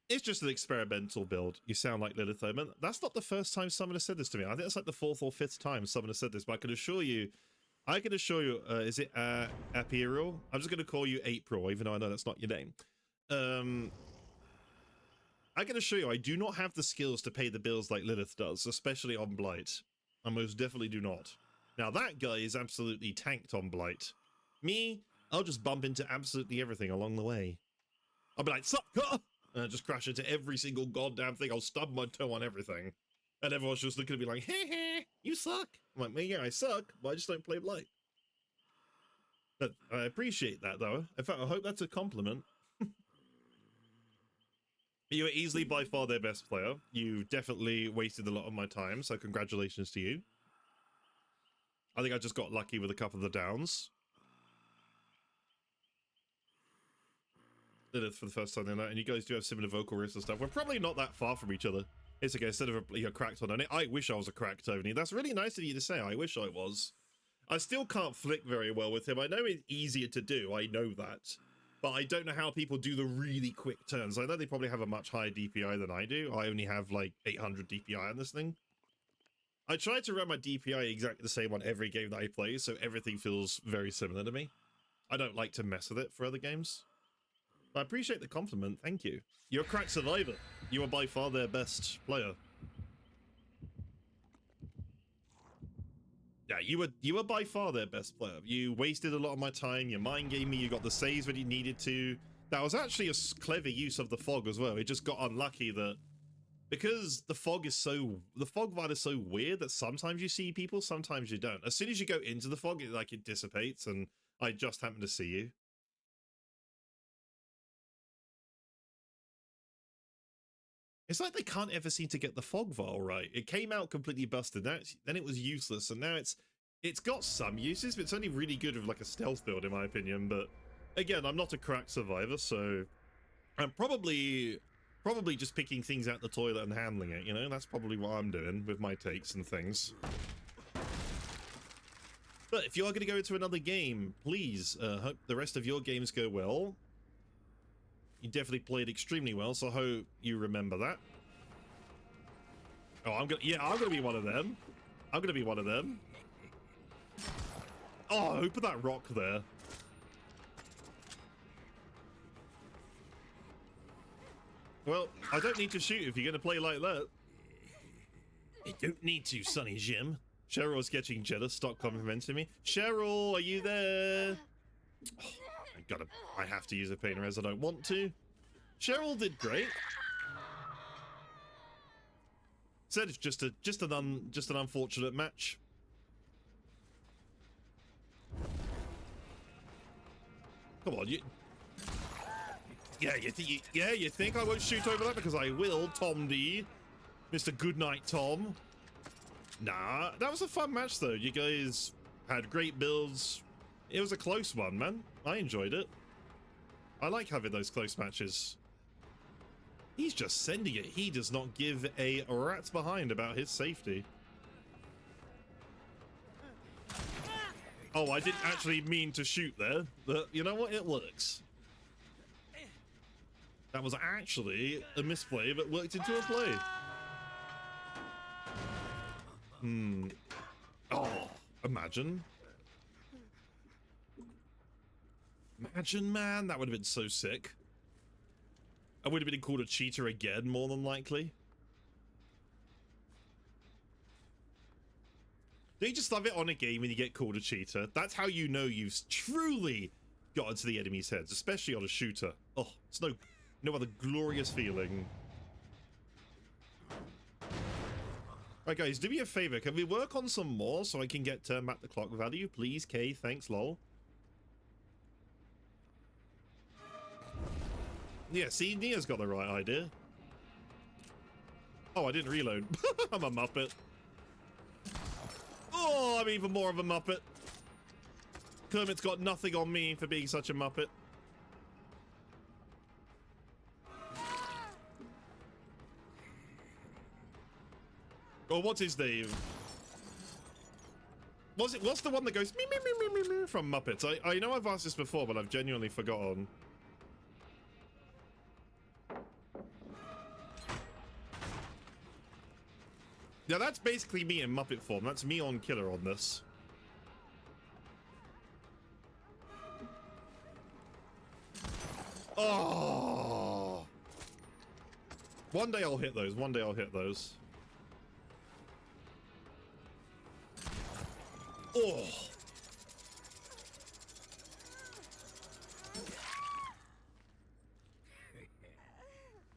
It's just an experimental build. You sound like Lilith Omen. That's not the first time someone has said this to me. I think it's like the 4th or 5th time someone has said this, but I can assure you, is it April? I'm just going to call you April, even though I know that's not your name. I can assure you, I do not have the skills to pay the bills like Lilith does, especially on Blight. I most definitely do not. Now, that guy is absolutely tanked on Blight. Me, I'll just bump into absolutely everything along the way. I'll be like, suck, car! And I just crash into every single goddamn thing. I'll stub my toe on everything. And everyone's just looking at me like, hey, hey, you suck. I'm like, well, yeah, I suck, but I just don't play Blight. But I appreciate that, though. In fact, I hope that's a compliment. You were easily by far their best player. You definitely wasted a lot of my time, so congratulations to you. I think I just got lucky with a couple of the downs. Did it for the first time in that, and you guys do have similar vocal risks and stuff. We're probably not that far from each other. It's okay, instead of a cracked on it. I wish I was a cracked Tony. That's really nice of you to say. I wish I was. I still can't flick very well with him. I know it's easier to do. I know that. But I don't know how people do the really quick turns. I know they probably have a much higher DPI than I do. I only have like 800 DPI on this thing. I try to run my DPI exactly the same on every game that I play, so everything feels very similar to me. I don't like to mess with it for other games. But I appreciate the compliment. Thank you. You're a crack survivor. You are by far their best player. Yeah, you were by far their best player. You wasted a lot of my time. You mind gave me. You got the saves when you needed to. That was actually a clever use of the fog as well. It just got unlucky that because the fog VOD is so weird that sometimes you see people, sometimes you don't. As soon as you go into the fog, it dissipates, and I just happen to see you. It's like they can't ever seem to get the fog vial right. It came out completely busted. Then it was useless, and now it's got some uses, but it's only really good with like a stealth build in my opinion. But again, I'm not a crack survivor, so I'm probably just picking things out the toilet and handling it, you know? That's probably what I'm doing with my takes and things. But if you are going to go into another game, please hope the rest of your games go well. You definitely played extremely well, so I hope you remember that. Oh, I'm gonna be one of them. I'm gonna be one of them. Oh, who put that rock there? Well, I don't need to shoot if you're gonna play like that. You don't need to, Sonny Jim. Cheryl's getting jealous. Stop complimenting me. Cheryl, are you there? Oh, I have to use a pain res. I don't want to. Cheryl did great. Said it's just an unfortunate match. Come on, you think I won't shoot over that? Because I will, Tom D. Mr. Goodnight Tom. Nah, that was a fun match though. You guys had great builds. It was a close one, man. I enjoyed it. I like having those close matches. He's just sending it. He does not give a rat's behind about his safety. Oh, I didn't actually mean to shoot there, but you know what? It works. That was actually a misplay, but worked into a play. Oh, imagine. Imagine, man. That would have been so sick. I would have been called a cheater again, more than likely. Don't you just love it on a game when you get called a cheater? That's how you know you've truly got into the enemy's heads, especially on a shooter. Oh, it's no other glorious feeling. Right, guys, do me a favor. Can we work on some more so I can get turn back the clock value? Please, Kay. Thanks, lol. Yeah, see, Nia's got the right idea. Oh, I didn't reload. I'm a muppet. Oh, I'm even more of a muppet. Kermit's got nothing on me for being such a muppet. Or what's his name? What's the one that goes me me me me me me from Muppets? I know I've asked this before, but I've genuinely forgotten. Yeah, that's basically me in Muppet form. That's me on killer on this. Oh! One day I'll hit those. One day I'll hit those. Oh!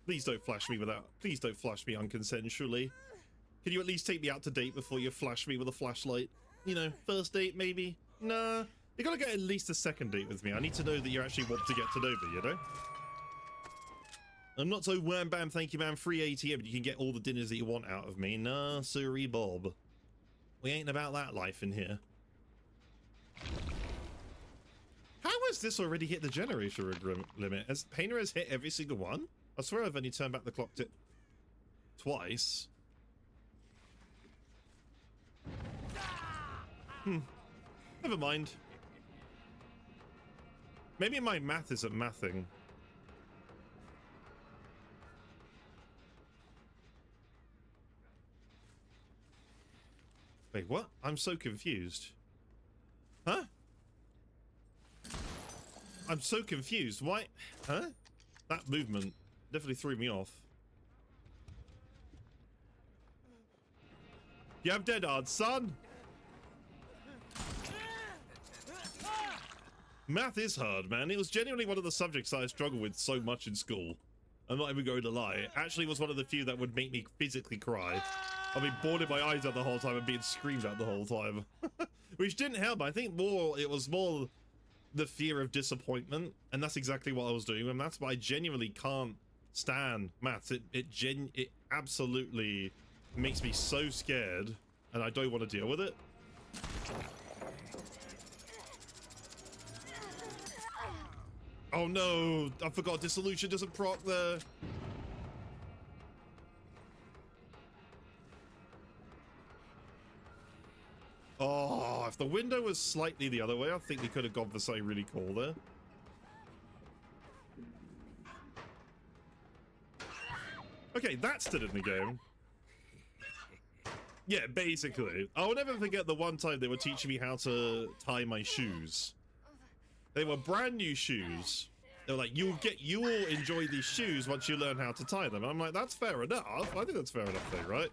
Please don't flash me without. Please don't flash me unconsensually. Can you at least take me out to date before you flash me with a flashlight? You know, first date maybe? Nah. You gotta get at least a second date with me. I need to know that you actually want to get to know me, you know? I'm not so wham bam, thank you, man. Free ATM, but you can get all the dinners that you want out of me. Nah, sorry, Bob. We ain't about that life in here. How has this already hit the generation limit? Has Painter has hit every single one? I swear I've only turned back the clock to twice. Never mind. Maybe my math isn't mathing. Wait, what? I'm so confused. Huh? I'm so confused. Why? Huh? That movement definitely threw me off. You have dead hard, son. Math is hard, man. It was genuinely one of the subjects I struggled with so much in school. I'm not even going to lie. It actually was one of the few that would make me physically cry. I've been bawling my eyes out the whole time and being screamed at the whole time. Which didn't help. I think it was more the fear of disappointment. And that's exactly what I was doing. And that's why I genuinely can't stand maths. It absolutely makes me so scared. And I don't want to deal with it. Oh no, I forgot dissolution doesn't proc there. Oh, if the window was slightly the other way, I think we could have gone for something really cool there. Okay, that's still in the game. Yeah, basically. I'll never forget the one time they were teaching me how to tie my shoes. They were brand new shoes. They were like, you will enjoy these shoes once you learn how to tie them. And I'm like, that's fair enough. I think that's fair enough thing, right?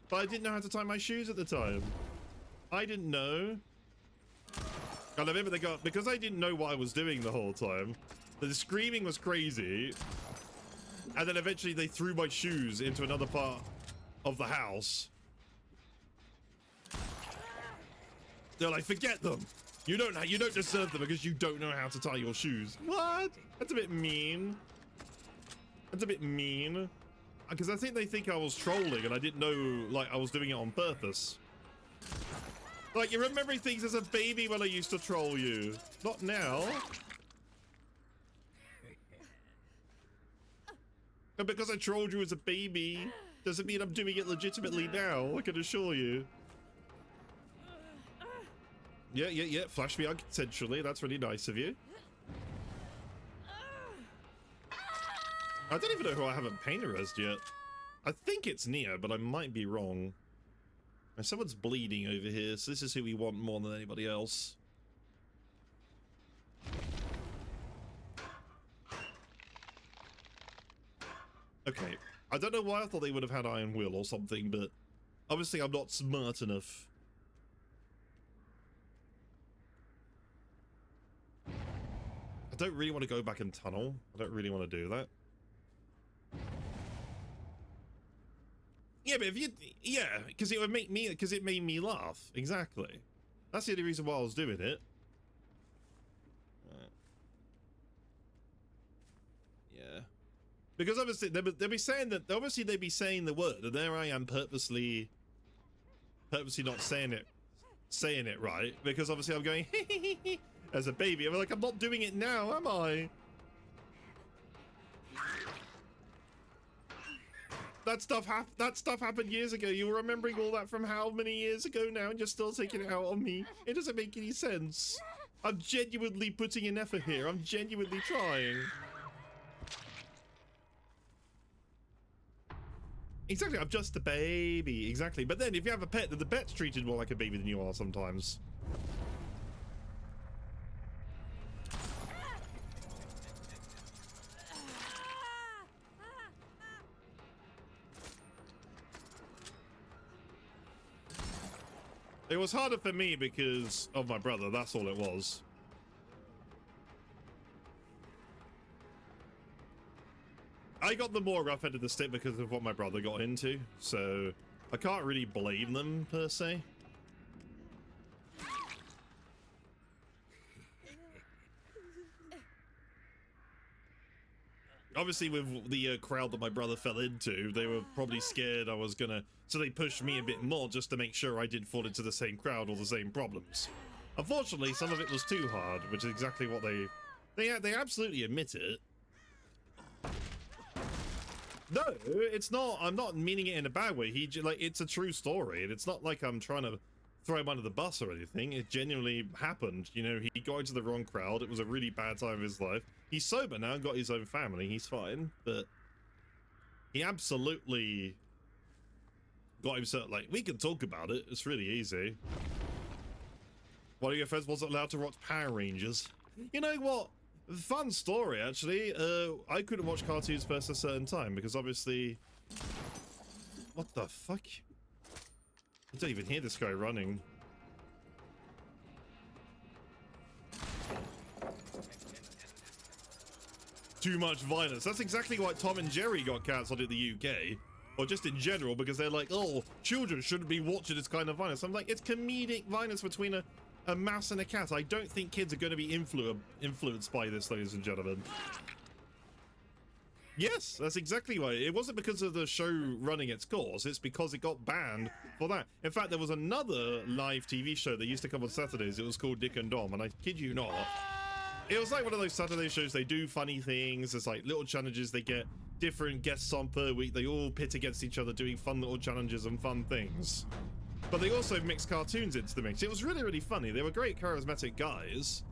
But I didn't know how to tie my shoes at the time. I didn't know. And I remember they got, because I didn't know what I was doing the whole time, the screaming was crazy. And then eventually they threw my shoes into another part of the house. They're like, forget them. You don't deserve them because you don't know how to tie your shoes. What? That's a bit mean. That's a bit mean. Because I think they think I was trolling and I didn't know, like, I was doing it on purpose. Like, you're remembering things as a baby when I used to troll you. Not now. And because I trolled you as a baby, doesn't mean I'm doing it legitimately now, I can assure you. Yeah. Flash me unconsensually. That's really nice of you. I don't even know who I haven't painterized yet. I think it's Nia, but I might be wrong. And someone's bleeding over here, so this is who we want more than anybody else. Okay. I don't know why I thought they would have had Iron Will or something, but obviously I'm not smart enough. I don't really want to go back and tunnel. I don't really want to do that. Yeah, but if you... Yeah, because it would make me... Because it made me laugh. Exactly. That's the only reason why I was doing it. Yeah. Because obviously they'll be saying that... Obviously they'd be saying the word, and there I am purposely not saying it right. Because obviously I'm going... as a baby. I'm like, I'm not doing it now, am I? That stuff happened years ago. You're remembering all that from how many years ago now, and you're still taking it out on me. It doesn't make any sense. I'm genuinely putting in effort here. I'm genuinely trying. Exactly, I'm just a baby. Exactly. But then if you have a pet, then the pet's treated more like a baby than you are sometimes. It was harder for me because of my brother, that's all it was. I got the more rough end of the stick because of what my brother got into, so I can't really blame them per se. Obviously, with the crowd that my brother fell into, they were probably scared I was gonna... So they pushed me a bit more just to make sure I didn't fall into the same crowd or the same problems. Unfortunately, some of it was too hard, which is exactly what they absolutely admit it. No, it's not. I'm not meaning it in a bad way. It's a true story, and it's not like I'm trying to throw him under the bus or anything. It genuinely happened. You know, he got into the wrong crowd. It was a really bad time of his life. He's sober now, got his own family. He's fine, but he absolutely got himself, like, we can talk about it. It's really easy. One of your friends wasn't allowed to watch Power Rangers. You know what? Fun story, actually. I couldn't watch cartoons past a certain time because obviously... What the fuck? I don't even hear this guy running. Too much violence. That's exactly why Tom and Jerry got cancelled in the UK. Or just in general, because they're like, oh, children shouldn't be watching this kind of violence. I'm like, it's comedic violence between a mouse and a cat. I don't think kids are going to be influenced by this, ladies and gentlemen. Yes, that's exactly why. It wasn't because of the show running its course. It's because it got banned for that. In fact, there was another live TV show that used to come on Saturdays. It was called Dick and Dom, and I kid you not, it was like one of those Saturday shows. They do funny things. There's like little challenges. They get different guests on per week. They all pit against each other doing fun little challenges and fun things. But they also mixed cartoons into the mix. It was really, really funny. They were great charismatic guys.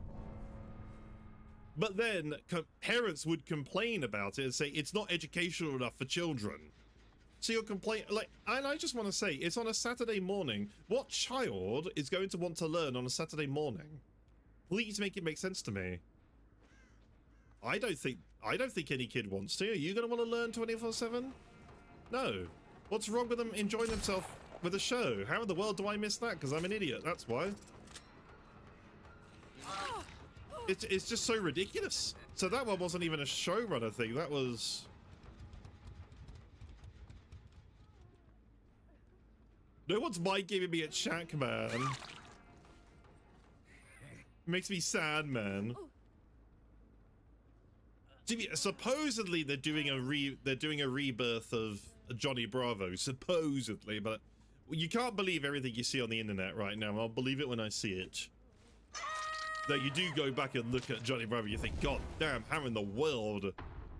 But then parents would complain about it and say it's not educational enough for children. So you'll complain, like, and I just want to say, it's on a Saturday morning. What child is going to want to learn on a Saturday morning? Please make it make sense to me. I don't think any kid wants to. Are you going to want to learn 24/7? No. What's wrong with them enjoying themselves with a show? How in the world do I miss that? Because I'm an idiot, that's why. It's just so ridiculous. So that one wasn't even a showrunner thing. That was... No one's mind giving me a check, man. Makes me sad, man. Supposedly they're doing a rebirth of Johnny Bravo, supposedly, but you can't believe everything you see on the internet right now. I'll believe it when I see it. Though you do go back and look at Johnny Bravo, you think, God damn, how in the world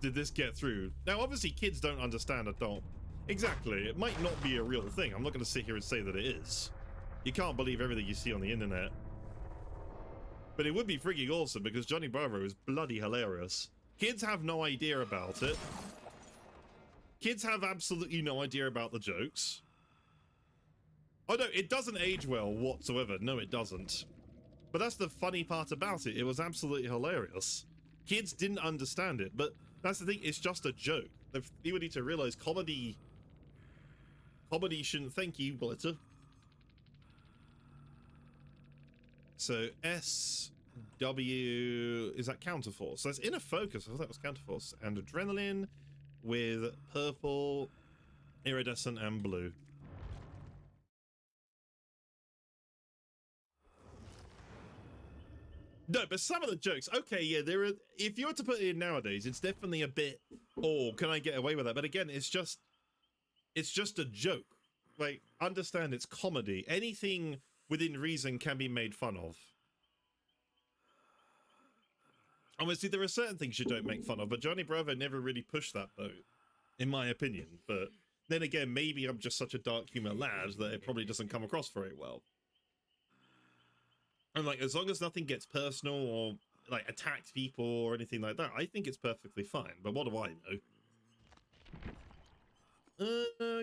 did this get through? Now, obviously, kids don't understand adult. Exactly, it might not be a real thing. I'm not going to sit here and say that it is. You can't believe everything you see on the internet. But it would be freaking awesome because Johnny Bravo is bloody hilarious. Kids have no idea about it. Kids have absolutely no idea about the jokes. Oh no, it doesn't age well whatsoever. No, it doesn't. But that's the funny part about it. It was absolutely hilarious. Kids didn't understand it, but that's the thing. It's just a joke. You need to realize comedy shouldn't... Thank you, Blitter. So SW is that counterforce? So that's inner focus. I thought that was counterforce. And adrenaline with purple, iridescent, and blue. No, but some of the jokes, okay, yeah, there are. If you were to put it in nowadays, it's definitely a bit. Oh, can I get away with that? But again, it's just a joke. Like, understand, it's comedy. Anything within reason can be made fun of. Obviously, there are certain things you don't make fun of, but Johnny Bravo never really pushed that boat, in my opinion. But Then again, maybe I'm just such a dark humor lad that it probably doesn't come across very well. And like, as long as nothing gets personal or like attacks people or anything like that, I think it's perfectly fine. But what do I know?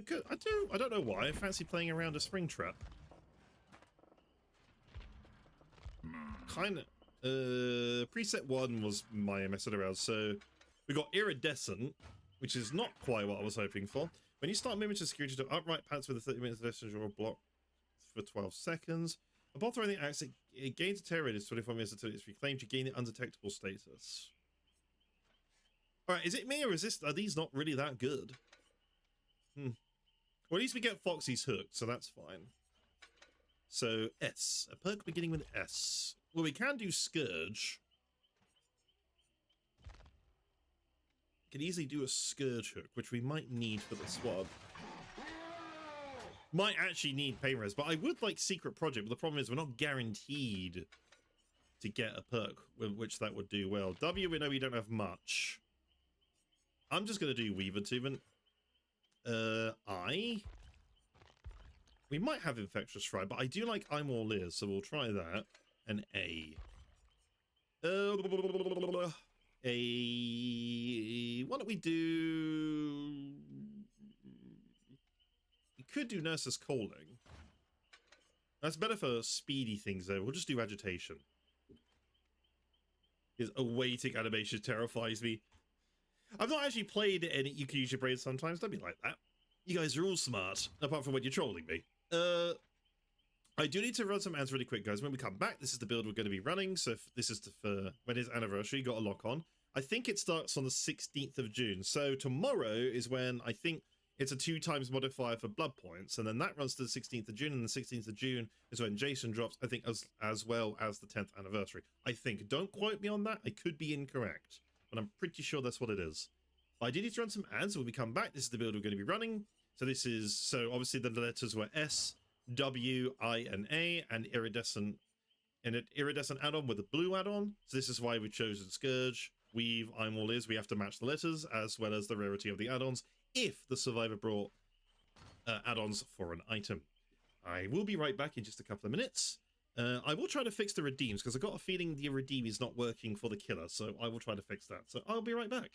Good. I don't know why. I fancy playing around a spring trap. Kind of. Preset 1 was my messing around. So we got iridescent, which is not quite what I was hoping for. When you start moving to security to upright pants with a 30 minutes distance or block for 12 seconds. Upon throwing the axe, it gains a terror radius 24 minutes until it's reclaimed. You gain the undetectable status. Alright, is it me or are these not really that good? Well, at least we get Foxy's hook, so that's fine. So, S. A perk beginning with S. Well, we can do Scourge. We can easily do a Scourge hook, which we might need for this one. Might actually need pain res, but I would like Secret Project, but the problem is we're not guaranteed to get a perk with which that would do well. W, we know we don't have much. I'm just going to do Weaver Tubman. I. We might have Infectious Fry, but I do like I'm All Ears, so we'll try that. And A. Why don't we do... We could do Nurse's Calling. That's better for speedy things, though. We'll just do Agitation. Because awaiting animation terrifies me. I've not actually played any You Can Use Your Brain Sometimes. Don't be like that. You guys are all smart, apart from when you're trolling me. I do need to run some ads really quick, guys. When we come back, this is the build we're going to be running. So if this is for when his anniversary, got a lock on. I think it starts on the 16th of June. So tomorrow is when I think it's a 2x modifier for blood points. And then that runs to the 16th of June. And the 16th of June is when Jason drops, I think, as well as the 10th anniversary. I think. Don't quote me on that. I could be incorrect, but I'm pretty sure that's what it is. I did need to run some ads. When we come back, this is the build we're going to be running. So this is, so obviously the letters were S, W, I, and A, and iridescent, and an iridescent add-on with a blue add-on. So this is why we've chosen Scourge, Weave, I'm All Ears. We have to match the letters as well as the rarity of the add-ons if the survivor brought add-ons for an item. I will be right back in just a couple of minutes. I will try to fix the redeems because I got a feeling the redeem is not working for the killer, so I will try to fix that. So I'll be right back.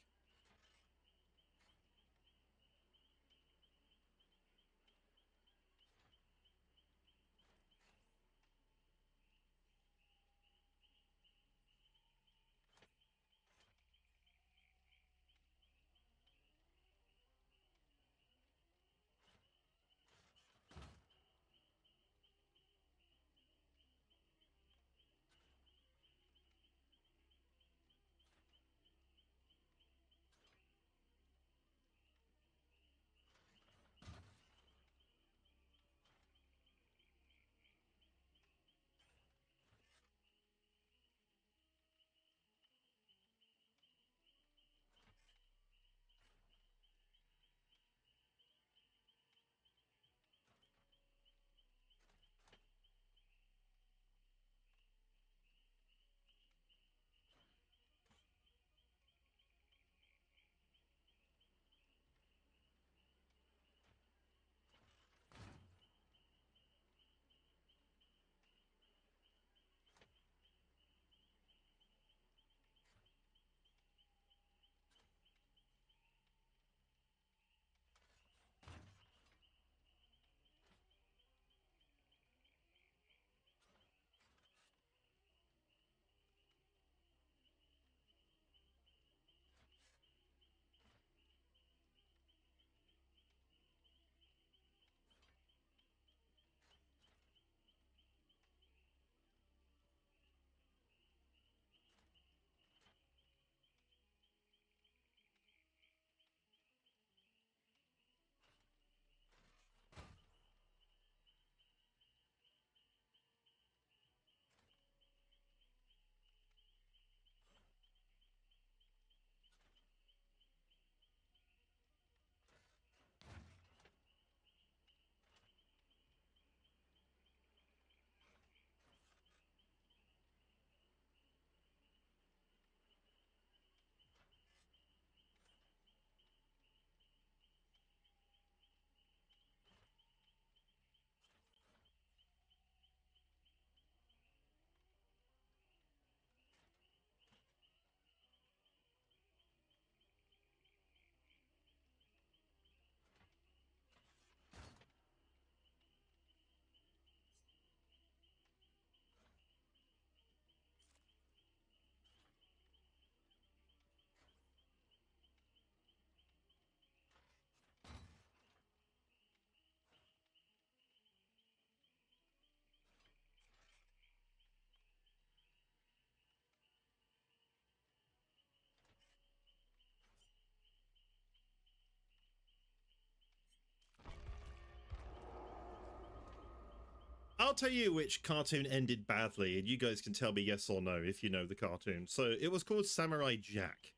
I'll tell you which cartoon ended badly, and you guys can tell me yes or no if you know the cartoon. So it was called Samurai Jack.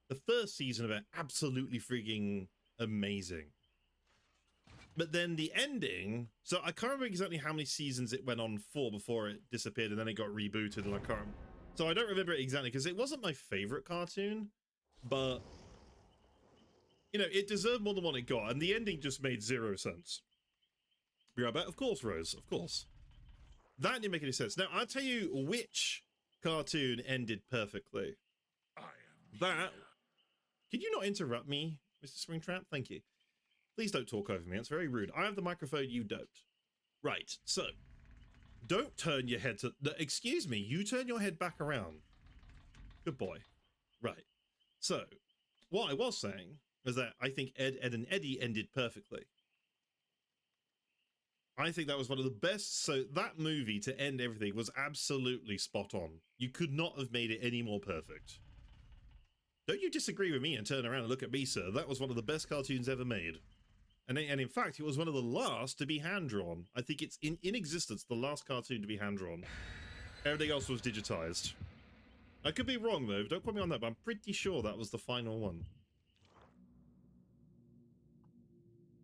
The first season of it, absolutely freaking amazing. But then the ending, so I can't remember exactly how many seasons it went on for before it disappeared, and then it got rebooted, and I can't. So I don't remember it exactly because it wasn't my favorite cartoon, but you know, it deserved more than what it got, and the ending just made zero sense. Be right back. Of course, Rose. Of course. That didn't make any sense. Now I'll tell you which cartoon ended perfectly. That. Could you not interrupt me, Mr. Springtrap? Thank you. Please don't talk over me. That's very rude. I have the microphone, you don't. Right, so don't turn your head to... Excuse me, you turn your head back around. Good boy. Right. So, what I was saying is that I think Ed, Edd and Eddy ended perfectly. I think that was one of the best... So, that movie to end everything was absolutely spot on. You could not have made it any more perfect. Don't you disagree with me and turn around and look at me, sir? That was one of the best cartoons ever made. And in fact, it was one of the last to be hand-drawn. I think it's in existence, the last cartoon to be hand-drawn. Everything else was digitized. I could be wrong, though. Don't quote me on that, but I'm pretty sure that was the final one.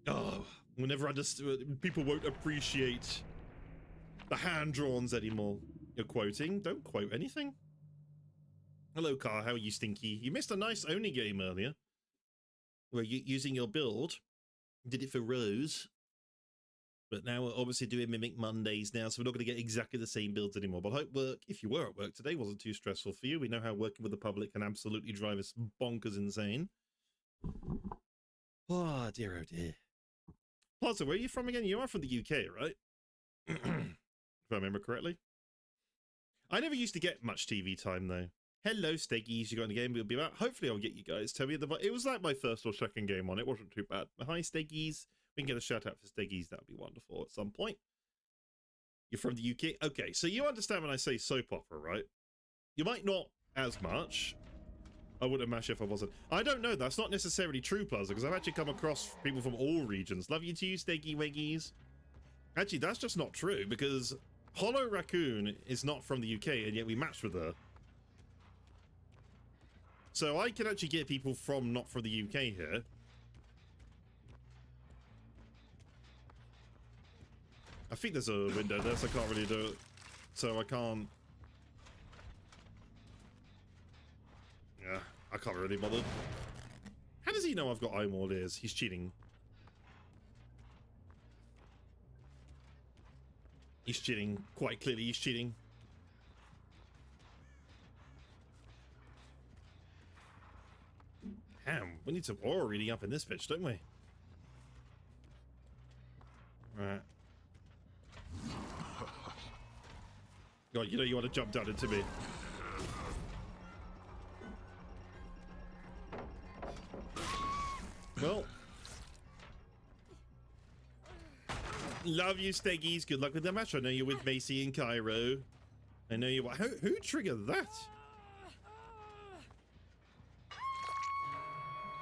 Oh, we'll never understand. People won't appreciate the hand-drawns anymore. You're quoting? Don't quote anything. Hello, Car. How are you, Stinky? You missed a nice Oni game earlier, where you using your build. Did it for Rose, but now we're obviously doing Mimic Mondays now, so we're not going to get exactly the same builds anymore. But I hope work, if you were at work today, wasn't too stressful for you. We know how working with the public can absolutely drive us bonkers insane. Oh, dear, oh dear. Plaza, where are you from again? You are from the UK, right? If I remember correctly. I never used to get much TV time, though. Hello, Steggies. You got in the game? We'll be back. Hopefully, I'll get you guys. Tell me it was like my first or second game on. It wasn't too bad. Hi, Steggies. We can get a shout out for Steggies. That would be wonderful at some point. You're from the UK? Okay, so you understand when I say soap opera, right? You might not as much. I wouldn't mash if I wasn't. I don't know. That's not necessarily true, Plaza, because I've actually come across people from all regions. Love you too, Steggy Weggies. Actually, that's just not true, because Hollow Raccoon is not from the UK, and yet we matched with her. So I can actually get people from not from the UK here. I think there's a window there, so I can't really do it. So I can't... Yeah, I can't really bother. How does he know I've got eye wall ears? He's cheating. He's cheating. Quite clearly, he's cheating. Damn, we need some aura reading up in this bitch, don't we? Right. God, you know you want to jump down into me. Well. Love you, Steggies. Good luck with the match. I know you're with Macy and Cairo. I know you... Who triggered that?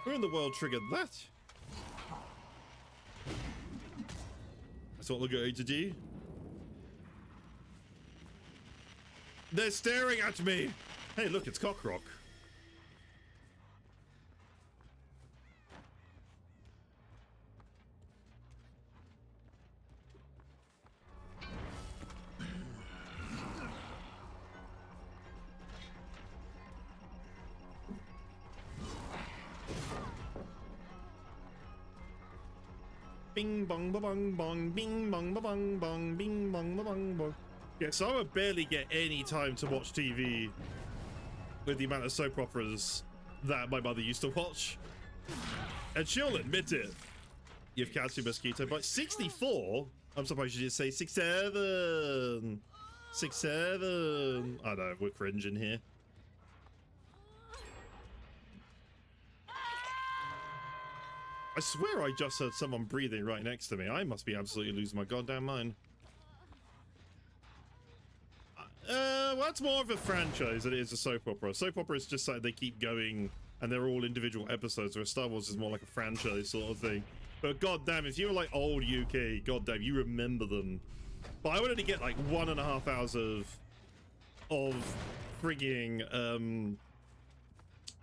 Who in the world triggered that? That's what we're going to do. They're staring at me! Hey, look, it's Cockrock. Bing bong ba bong bong, bing bong ba bong bong, bing bong ba bong bong. Yeah, so I would barely get any time to watch TV with the amount of soap operas that my mother used to watch. And she'll admit it. You've Katsu Mosquito, but 64? I'm surprised you didn't say 67. 67. I know, we're cringing here. I swear I just heard someone breathing right next to me. I must be absolutely losing my goddamn mind. Well, that's more of a franchise than it is a soap opera. Soap opera is just like they keep going and they're all individual episodes, whereas Star Wars is more like a franchise sort of thing. But goddamn, if you were like old UK, goddamn, you remember them. But I would only get like 1.5 hours of frigging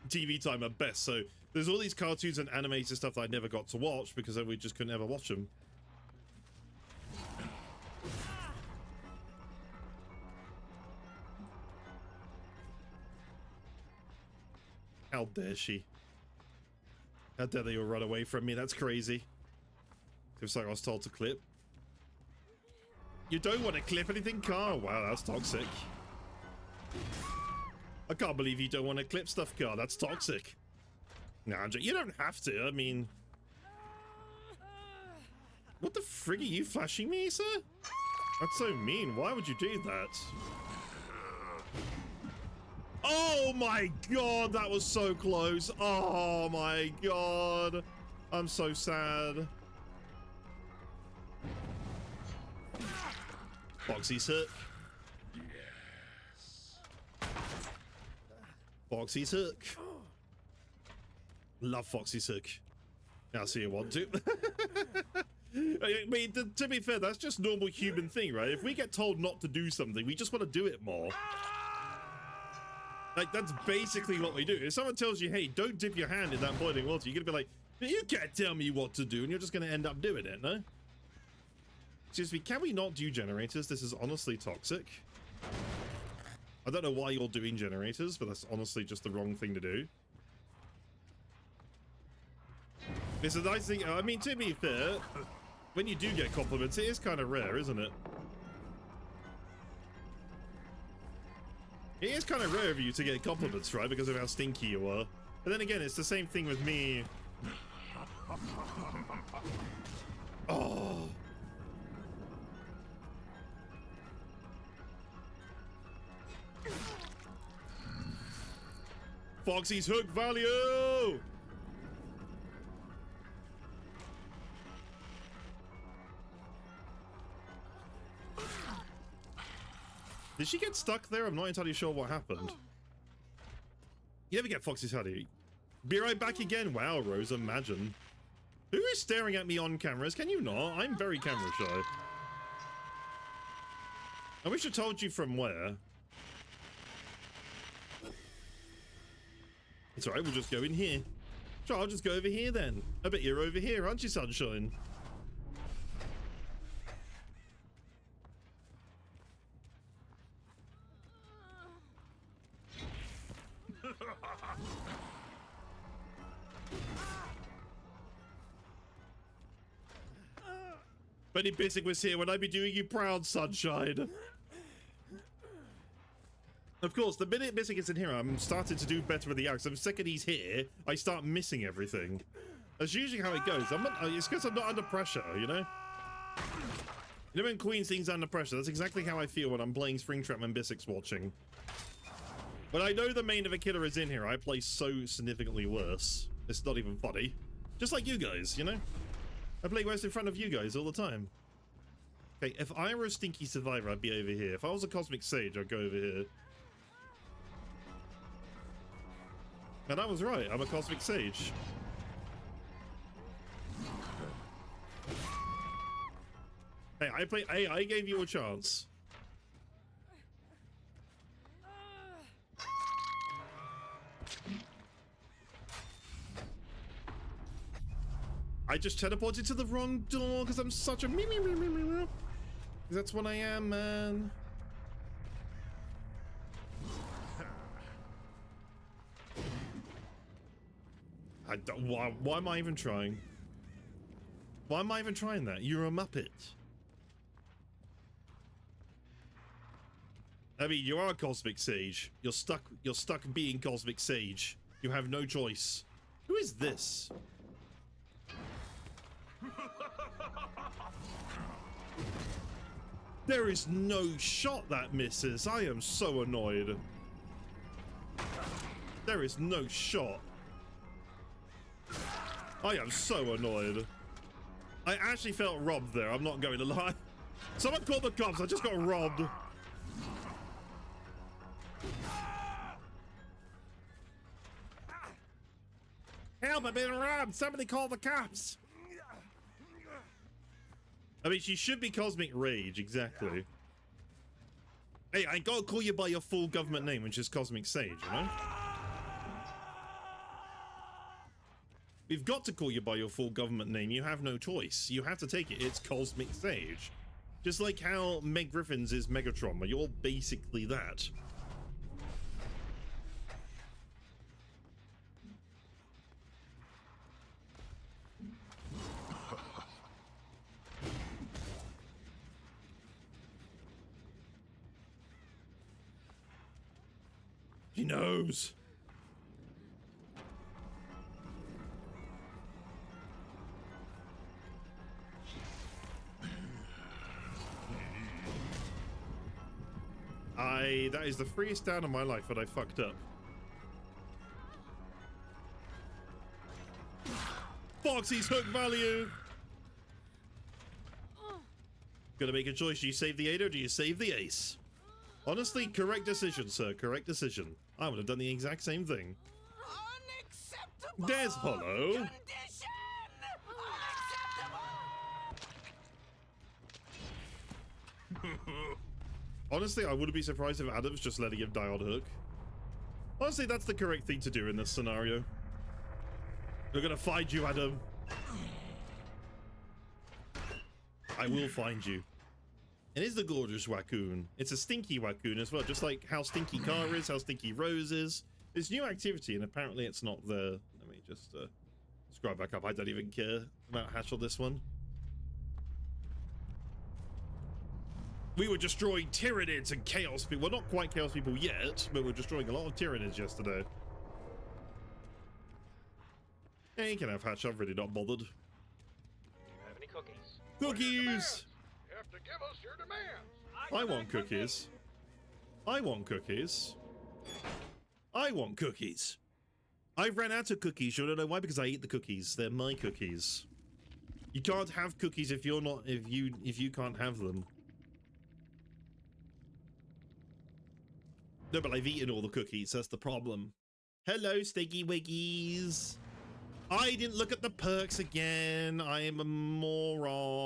TV time at best. So there's all these cartoons and animated stuff that I never got to watch because then we just couldn't ever watch them. How dare she? How dare they all run away from me? That's crazy. Seems like I was told to clip. You don't want to clip anything, Carl? Wow, that's toxic. I can't believe you don't want to clip stuff, Carl. That's toxic. Nah, you don't have to. I mean... What the frig are you flashing me, sir? That's so mean. Why would you do that? Oh my god, that was so close. Oh my god. I'm so sad. Foxy's hook. Yes. Foxy's hook. Love Foxy's hook. Now see you want to. I mean, to be fair, that's just normal human thing, right? If we get told not to do something, we just want to do it more. Like, that's basically what we do. If someone tells you, hey, don't dip your hand in that boiling water, you're gonna be like, you can't tell me what to do, and you're just gonna end up doing it, no? Excuse me, can we not do generators? This is honestly toxic. I don't know why you're doing generators, but that's honestly just the wrong thing to do. It's a nice thing. I mean, to be fair, when you do get compliments, it is kind of rare, isn't it? It is kind of rare of you to get compliments, right? Because of how stinky you are. But then again, it's the same thing with me. Oh. Foxy's hook value! Did she get stuck there? I'm not entirely sure what happened. You never get Foxy's hoodie. Be right back again. Wow, Rose, imagine. Who is staring at me on cameras? Can you not? I'm very camera shy. I wish I told you from where. It's alright, we'll just go in here. Sure, I'll just go over here then. I bet you're over here, aren't you, Sunshine? Benny Basic was here when I'd be doing you proud, Sunshine. Of course, the minute Basic is in here, I'm starting to do better with the axe. The second he's here, I start missing everything. That's usually how it goes. It's because I'm not under pressure, you know? You know when Queen sings under pressure? That's exactly how I feel when I'm playing Springtrap and Bisic's watching. When I know the main of a killer is in here, I play so significantly worse. It's not even funny. Just like you guys, you know? I play worse in front of you guys all the time. Okay, if I were a stinky survivor, I'd be over here. If I was a cosmic sage, I'd go over here. And I was right, I'm a cosmic sage. Hey, I gave you a chance. I just teleported to the wrong door because I'm such a me. That's what I am, man. I don't, why am I even trying? Why am I even trying that? You're a Muppet. I mean, you are a Cosmic Sage. You're stuck being Cosmic Sage. You have no choice. Who is this? There is no shot that misses. I am so annoyed. There is no shot. I am so annoyed. I actually felt robbed there. I'm not going to lie. Someone called the cops. I just got robbed. Help, I've been robbed. Somebody call the cops. I mean, she should be Cosmic Rage, exactly. Hey, I gotta call you by your full government name, which is Cosmic Sage, you know? We've got to call you by your full government name. You have no choice. You have to take it. It's Cosmic Sage. Just like how Meg Griffins is Megatron, but you're basically that. He knows. That is the freest down of my life that I fucked up. Foxy's hook value. Gotta make a choice. Do you save the 8 or do you save the ace? Honestly, correct decision, sir. Correct decision. I would have done the exact same thing. Unacceptable. There's Hollow. Condition. Unacceptable. Honestly, I wouldn't be surprised if Adam's just letting him die on hook. Honestly, that's the correct thing to do in this scenario. We're gonna find you, Adam. I will find you. It is the gorgeous raccoon. It's a stinky raccoon as well, just like how Stinky Car is, how Stinky Rose is. There's new activity, and apparently it's not there. Let me just scroll back up. I don't even care about Hatch on this one. We were destroying Tyranids and Chaos people. Well, not quite Chaos people yet, but we're destroying a lot of Tyranids yesterday. Yeah, you can have Hatch. I'm really not bothered. Do you have any cookies? Cookies! You have to give us your demands. I want cookies. I want cookies. I want cookies. I ran out of cookies. You wanna know why? Because I eat the cookies. They're my cookies. You can't have cookies if you're not if you can't have them. No, but I've eaten all the cookies. That's the problem. Hello, Stiggy Wiggies. I didn't look at the perks again. I am a moron.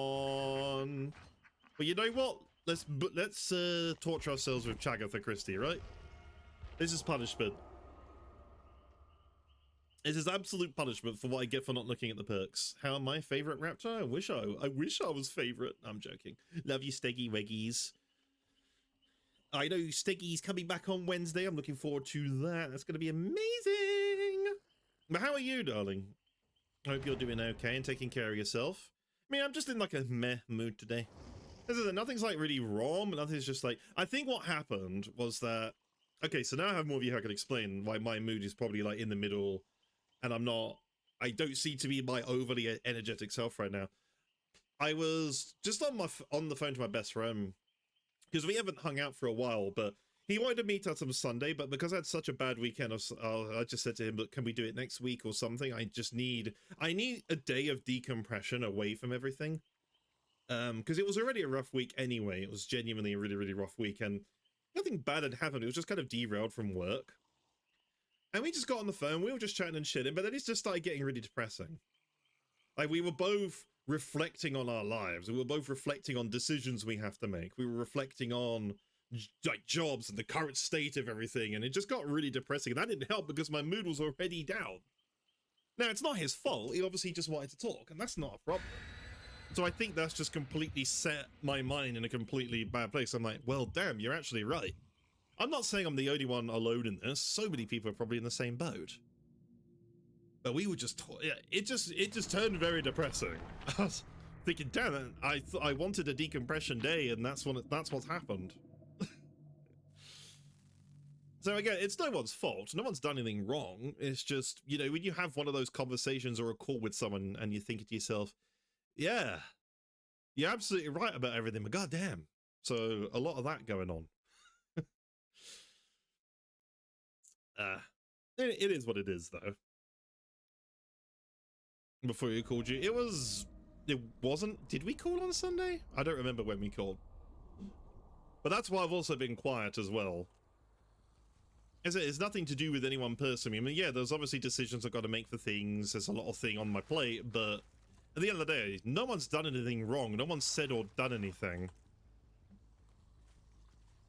But you know what? Let's torture ourselves with Chagatha Christie, right? This is punishment. This is absolute punishment for what I get for not looking at the perks. How am I favorite raptor? I wish I was favorite. I'm joking. Love you, Stiggy Wiggies. I know Stiggy's coming back on Wednesday. I'm looking forward to that. That's going to be amazing. But how are you, darling? I hope you're doing okay and taking care of yourself. I mean, I'm just in like a meh mood today. Nothing's like really wrong, but nothing's just like... I think what happened was that... Okay, so now I have more of you who I can explain why my mood is probably like in the middle and I'm not... I don't seem to be my overly energetic self right now. I was just on the phone to my best friend because we haven't hung out for a while, but he wanted to meet us on Sunday, but because I had such a bad weekend, I just said to him, "Look, can we do it next week or something? I need a day of decompression away from everything." Because it was already a rough week anyway. It was genuinely a really, really rough week, and nothing bad had happened. It was just kind of derailed from work. And we just got on the phone, we were just chatting and shitting, but then it just started getting really depressing. Like, we were both reflecting on our lives. We were both reflecting on decisions we have to make. We were reflecting on like jobs and the current state of everything, and it just got really depressing. And that didn't help because my mood was already down. Now, it's not his fault. He obviously just wanted to talk, and that's not a problem. So I think that's just completely set my mind in a completely bad place. I'm like, well, damn, you're actually right. I'm not saying I'm the only one alone in this. So many people are probably in the same boat. But we were just, yeah, it just turned very depressing. I was thinking, damn it, I wanted a decompression day, and that's what's happened. So again, it's no one's fault. No one's done anything wrong. It's just, you know, when you have one of those conversations or a call with someone and you think to yourself, yeah, you're absolutely right about everything, but goddamn. So a lot of that going on. It is what it is, though. Before you called you, it wasn't, did we call on Sunday? I don't remember when we called. But that's why I've also been quiet as well. It's nothing to do with any one person. I mean, yeah, there's obviously decisions I've got to make for things. There's a lot of thing on my plate, but At the end of the day, no one's done anything wrong. No one's said or done anything.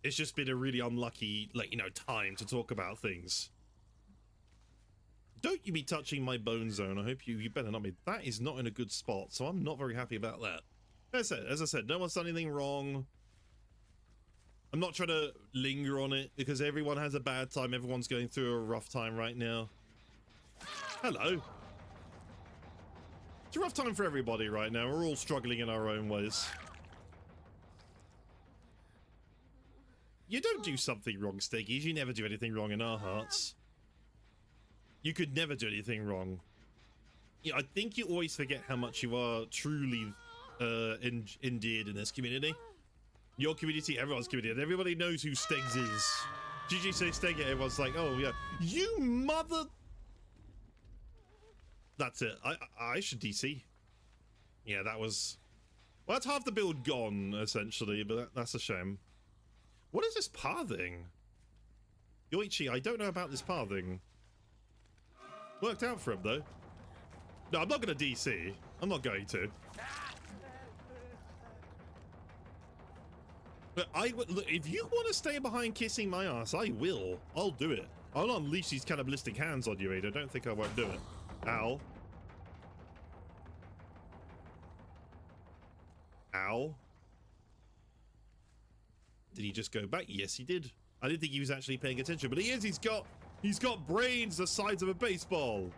It's just been a really unlucky, like, you know, time to talk about things. Don't you be touching my bone zone. I hope you better not be. That is not in a good spot, so I'm not very happy about that. As I said, no one's done anything wrong. I'm not trying to linger on it because everyone has a bad time. Everyone's going through a rough time right now. Hello. It's a rough time for everybody right now. We're all struggling in our own ways. You don't do something wrong, Stiggies. You never do anything wrong in our hearts. You could never do anything wrong. Yeah, I think you always forget how much you are truly endeared in this community. Your community, everyone's community. Everybody knows who Stegs is. GG say Steg, everyone's like, oh yeah. You mother... That's it. I should DC. Yeah, that was... Well, that's half the build gone, essentially, but that's a shame. What is this pathing? Yoichi, I don't know about this pathing. Worked out for him, though. No, I'm not going to DC. I'm not going to. But look, if you want to stay behind kissing my ass, I will. I'll do it. I'll unleash these cannibalistic hands on you, Ada. Don't think I won't do it. Ow. Ow. Did he just go back? Yes, he did. I didn't think he was actually paying attention, but he is. He's got brains the size of a baseball.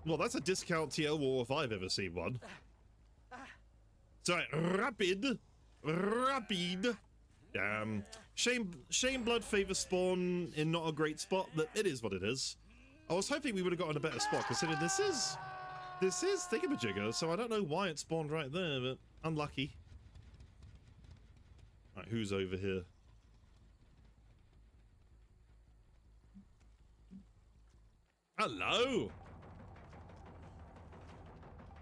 Well, that's a discount TL war if I've ever seen one. So, rapid. Shame Blood favor spawn in not a great spot, but it is what it is. I was hoping we would have gotten a better spot, considering this is thingamajigger, so I don't know why it spawned right there, but unlucky. Right, who's over here? Hello!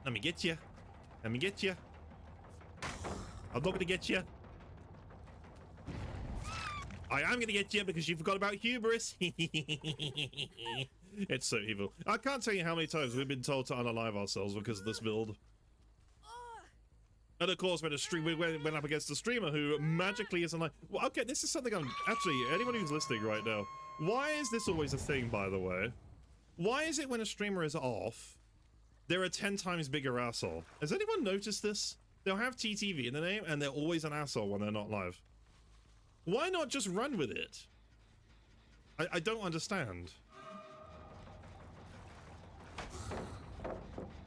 Let me get you. Let me get you. I'm not gonna get you. I am gonna get you because you forgot about hubris. It's so evil. I can't tell you how many times we've been told to unalive ourselves because of this build. And of course, we went up against a streamer who magically is alive. Well, okay, this is something I'm actually, anyone who's listening right now, why is this always a thing, by the way? Why is it when a streamer is off, they're a 10 times bigger asshole? Has anyone noticed this? They'll have TTV in the name and they're always an asshole when they're not live. Why not just run with it? I don't understand.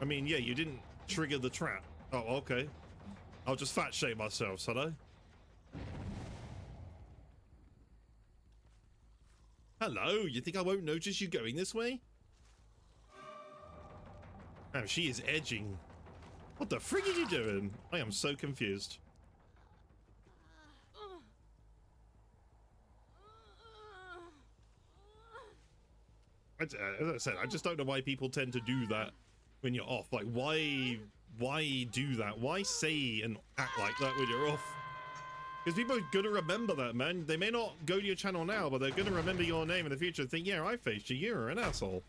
I mean, yeah, you didn't trigger the trap. Oh, okay. I'll just fat shame myself, shall I? Hello, you think I won't notice you going this way? Oh, she is edging. What the frig are you doing? I am so confused. As I said, I just don't know why people tend to do that when you're off. Like, why do that? Why say and act like that when you're off? Because people are gonna remember that, man. They may not go to your channel now, but they're gonna remember your name in the future and think, yeah, I faced you. You're an asshole.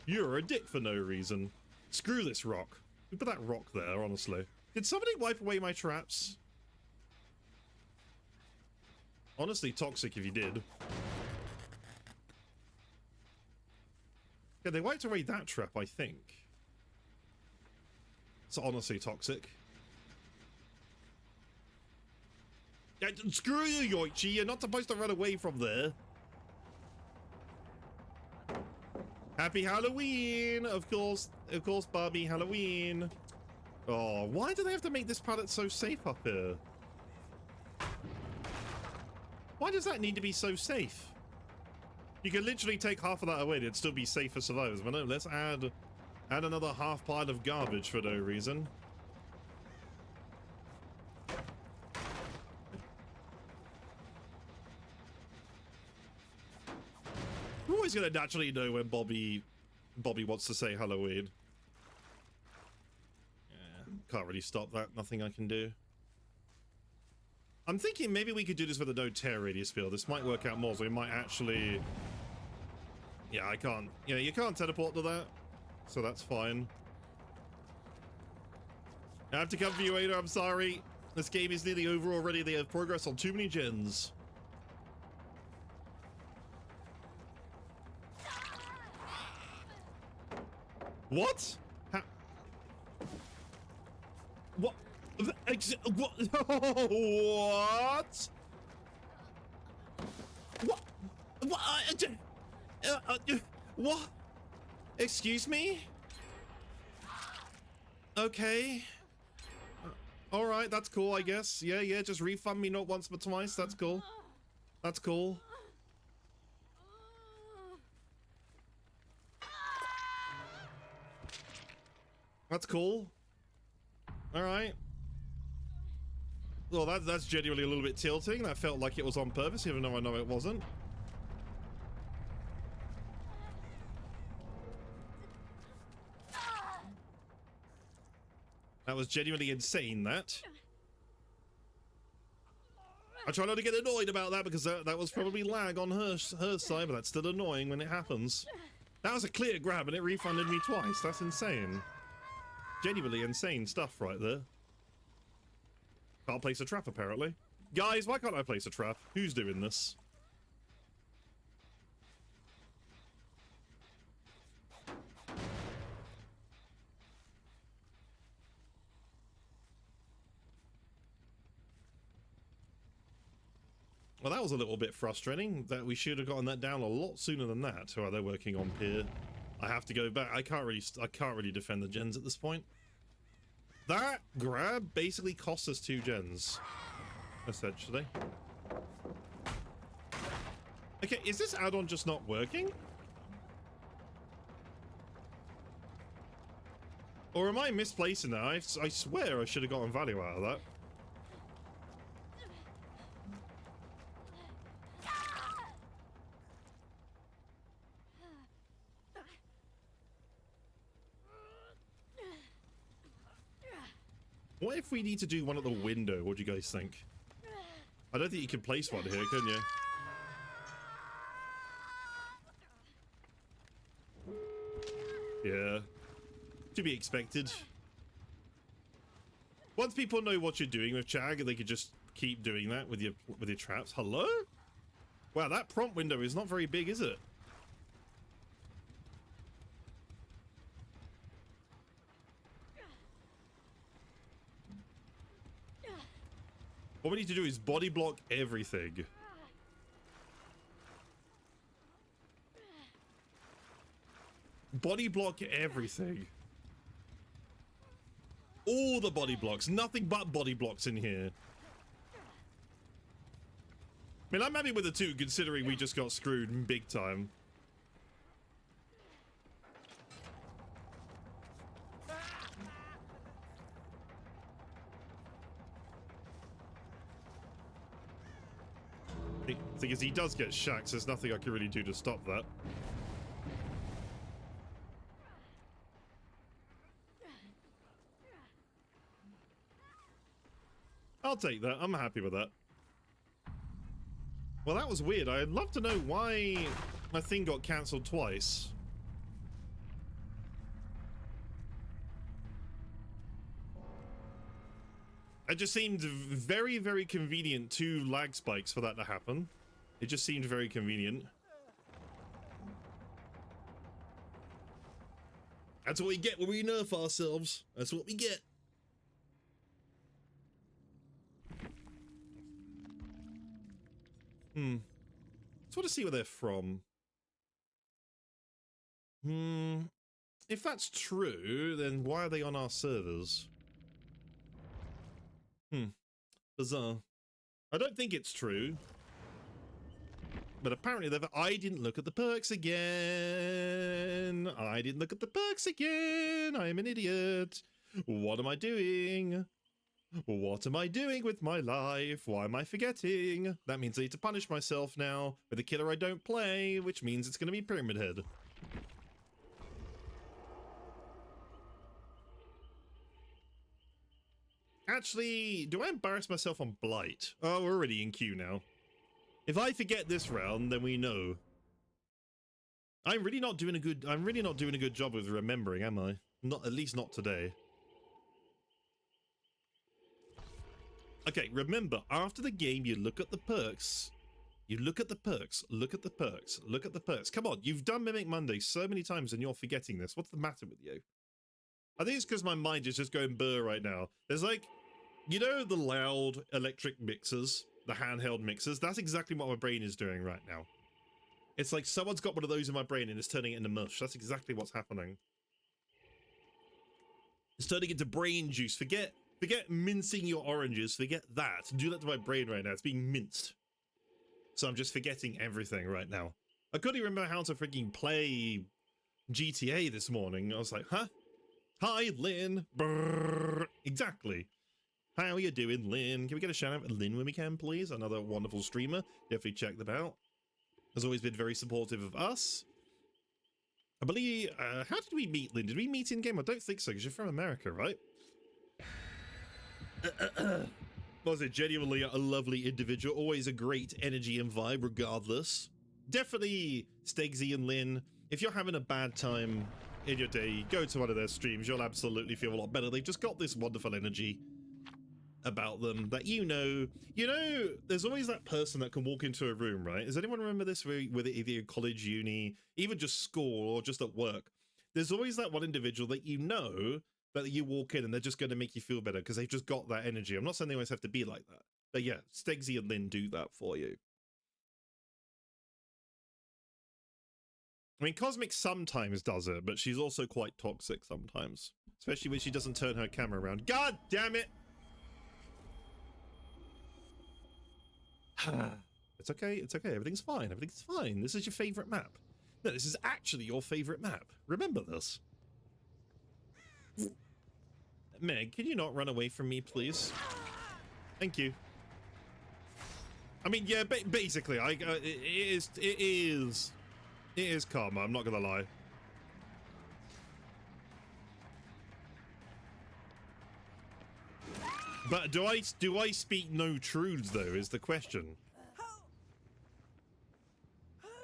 You're a dick for no reason. Screw this rock. Who put that rock there, honestly? Did somebody wipe away my traps? Honestly, toxic if you did. Yeah, they wiped away that trap, I think. It's honestly toxic. Yeah, screw you, Yoichi. You're not supposed to run away from there. Happy Halloween! Of course, Barbie, Halloween. Oh, why do they have to make this palette so safe up here? Why does that need to be so safe? You can literally take half of that away and it'd still be safe for survivors. But no, let's add another half pile of garbage for no reason. We're always gonna naturally know when Bobby wants to say Halloween. Yeah, can't really stop that. Nothing I can do. I'm thinking maybe we could do this with a no tear radius field. This might work out more, so we might actually... Yeah, I can't. Yeah, you can't teleport to that, so that's fine. I have to come for you, Ada. I'm sorry. This game is nearly over already. They have progress on too many gens. What? What? What? What? What? Excuse me? Okay. All right, that's cool, I guess. Yeah, just refund me not once but twice. That's cool. That's cool. That's cool. All right. Well, that's genuinely a little bit tilting. That felt like it was on purpose, even though I know it wasn't. That was genuinely insane, that. I try not to get annoyed about that because that was probably lag on her side, but that's still annoying when it happens. That was a clear grab and it refunded me twice. That's insane. Genuinely insane stuff right there. Can't place a trap, apparently. Guys, why can't I place a trap? Who's doing this? Well, that was a little bit frustrating. That we should have gotten that down a lot sooner than that. Who are they working on pier? I have to go back. I can't really defend the gens at this point. That grab basically cost us 2 gens, essentially. Okay, is this add-on just not working? Or am I misplacing that? I swear I should have gotten value out of that. What if we need to do one at the window? What do you guys think? I don't think you can place one here, can you? Yeah. To be expected. Once people know what you're doing with Chag, they could just keep doing that with your traps. Hello? Wow, that prompt window is not very big, is it? What we need to do is body block everything. Body block everything. All the body blocks. Nothing but body blocks in here. I mean, I'm happy with the 2 considering we just got screwed big time. The thing is, he does get shacked, so there's nothing I can really do to stop that. I'll take that. I'm happy with that. Well, that was weird. I'd love to know why my thing got cancelled twice. It just seemed very, very convenient. 2 lag spikes for that to happen. It just seemed very convenient. That's what we get when we nerf ourselves. That's what we get. Just want to see where they're from. If that's true, then why are they on our servers? Bizarre. I don't think it's true. But apparently they've... I didn't look at the perks again. I didn't look at the perks again. I am an idiot. What am I doing? What am I doing with my life? Why am I forgetting? That means I need to punish myself now with a killer I don't play, which means it's going to be Pyramid Head. Actually, do I embarrass myself on Blight? Oh, we're already in queue now. If I forget this round, then we know. I'm really not doing a good job with remembering, am I? Not, at least not today. Okay, remember, after the game, you look at the perks. You look at the perks, look at the perks, look at the perks. Come on, you've done Mimic Monday so many times and you're forgetting this. What's the matter with you? I think it's because my mind is just going burr right now. There's like, you know, the loud electric mixers, the handheld mixers? That's exactly what my brain is doing right now. It's like someone's got one of those in my brain and it's turning it into mush. That's exactly what's happening. It's turning into brain juice. Forget mincing your oranges. Forget that. Do that to my brain right now. It's being minced. So I'm just forgetting everything right now. I couldn't even remember how to freaking play GTA this morning. I was like, huh? Hi, Lynn. Brrr. Exactly. How are you doing, Lynn? Can we get a shout out to Lynn when we can, please? Another wonderful streamer. Definitely check them out. Has always been very supportive of us. I believe, how did we meet, Lynn? Did we meet in game? I don't think so, because you're from America, right? Was it genuinely a lovely individual? Always a great energy and vibe, regardless. Definitely, Stegsy and Lynn, if you're having a bad time in your day, go to one of their streams. You'll absolutely feel a lot better. They've just got this wonderful energy about them that you know, there's always that person that can walk into a room, right? Does anyone remember this with either college, uni, even just school or just at work? There's always that one individual that you know that you walk in and they're just going to make you feel better because they've just got that energy. I'm not saying they always have to be like that, but yeah, Stegsy and Lynn do that for you. I mean, Cosmic sometimes does it, but she's also quite toxic sometimes, especially when she doesn't turn her camera around. God damn it! It's okay, it's okay, everything's fine, everything's fine. This is your favorite map. No, this is actually your favorite map. Remember this. Meg, can you not run away from me, please? Thank you. I mean, yeah, basically, it is karma, I'm not gonna lie. But do I speak no truths though, is the question.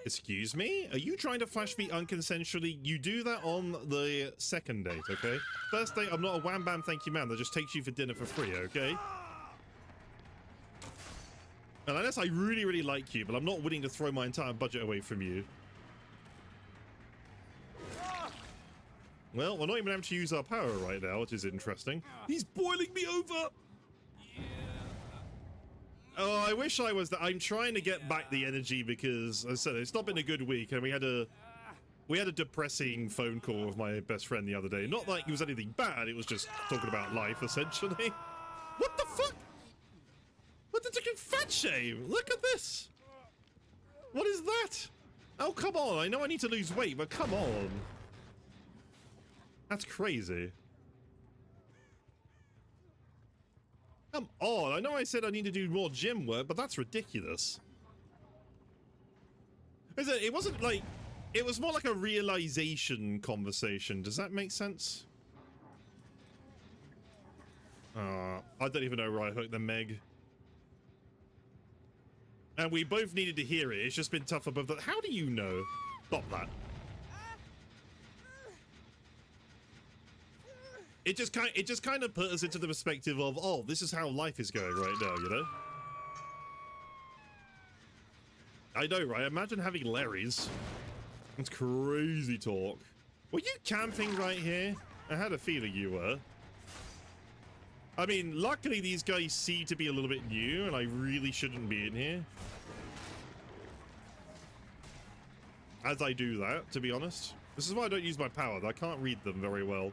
Excuse me? Are you trying to flash me unconsensually? You do that on the second date, okay? First date, I'm not a wham bam thank you man that just takes you for dinner for free, okay? And unless I really, really like you, but I'm not willing to throw my entire budget away from you. Well, we're not even able to use our power right now, which is interesting. He's boiling me over! Oh, I wish I was that. I'm trying to get back the energy because, as I said, it's not been a good week, and we had a depressing phone call with my best friend the other day. Not like it was anything bad, it was just talking about life, essentially. What the fuck? What the chicken fat shame? Look at this! What is that? Oh, come on, I know I need to lose weight, but come on. That's crazy. Come on, I know I said I need to do more gym work, but that's ridiculous. It wasn't like, it was more like a realization conversation. Does that make sense? I don't even know where I hooked the Meg. And we both needed to hear it. It's just been tough above that. How do you know? Stop that. It just kind of put us into the perspective of, oh, this is how life is going right now, you know? I know, right? Imagine having Larry's. That's crazy talk. Were you camping right here? I had a feeling you were. I mean, luckily these guys seem to be a little bit new, and I really shouldn't be in here. As I do that, to be honest. This is why I don't use my power. I can't read them very well.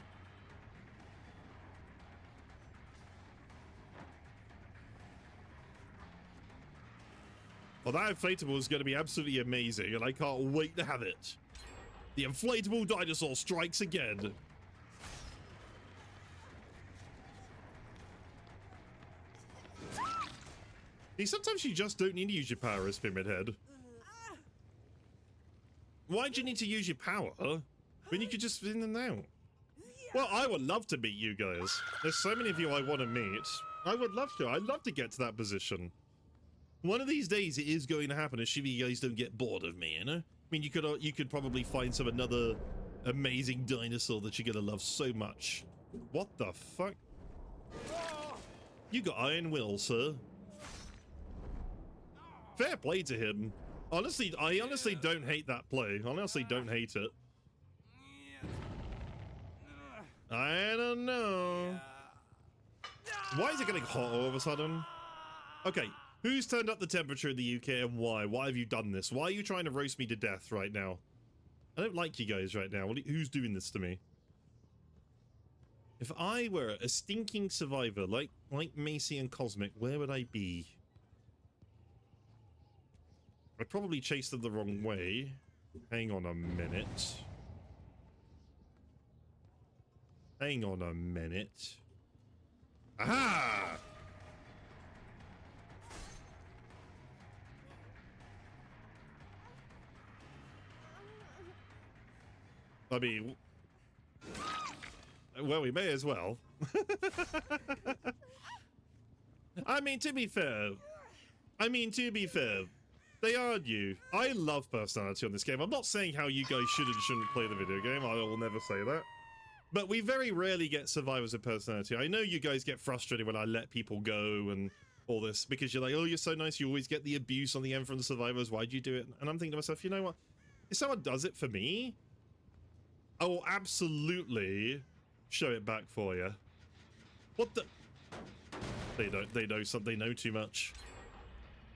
Well, that inflatable is going to be absolutely amazing, and I can't wait to have it. The inflatable dinosaur strikes again. See, sometimes you just don't need to use your power as Pyramid Head. Why'd you need to use your power when you could just in and out? Well, I would love to meet you guys. There's so many of you I want to meet. I would love to. I'd love to get to that position. One of these days it is going to happen, assuming you guys don't get bored of me, you know? I mean, you could probably find another amazing dinosaur that you're gonna love so much. What the fuck? You got iron will, sir. Fair play to him. Honestly, I honestly don't hate that play. I honestly don't hate it. I don't know. Why is it getting hot all of a sudden? Okay, who's turned up the temperature in the UK and why? Why have you done this? Why are you trying to roast me to death right now? I don't like you guys right now. Who's doing this to me? If I were a stinking survivor like Macy and Cosmic, where would I be? I'd probably chase them the wrong way. Hang on a minute. Hang on a minute. Aha! I mean, well, we may as well. I mean, to be fair, they argue. I love personality on this game. I'm not saying how you guys should and shouldn't play the video game. I will never say that. But we very rarely get survivors of personality. I know you guys get frustrated when I let people go and all this because you're like, oh, you're so nice. You always get the abuse on the end from the survivors. Why'd you do it? And I'm thinking to myself, you know what? If someone does it for me, I will absolutely show it back for you. What the? They know something. They know too much.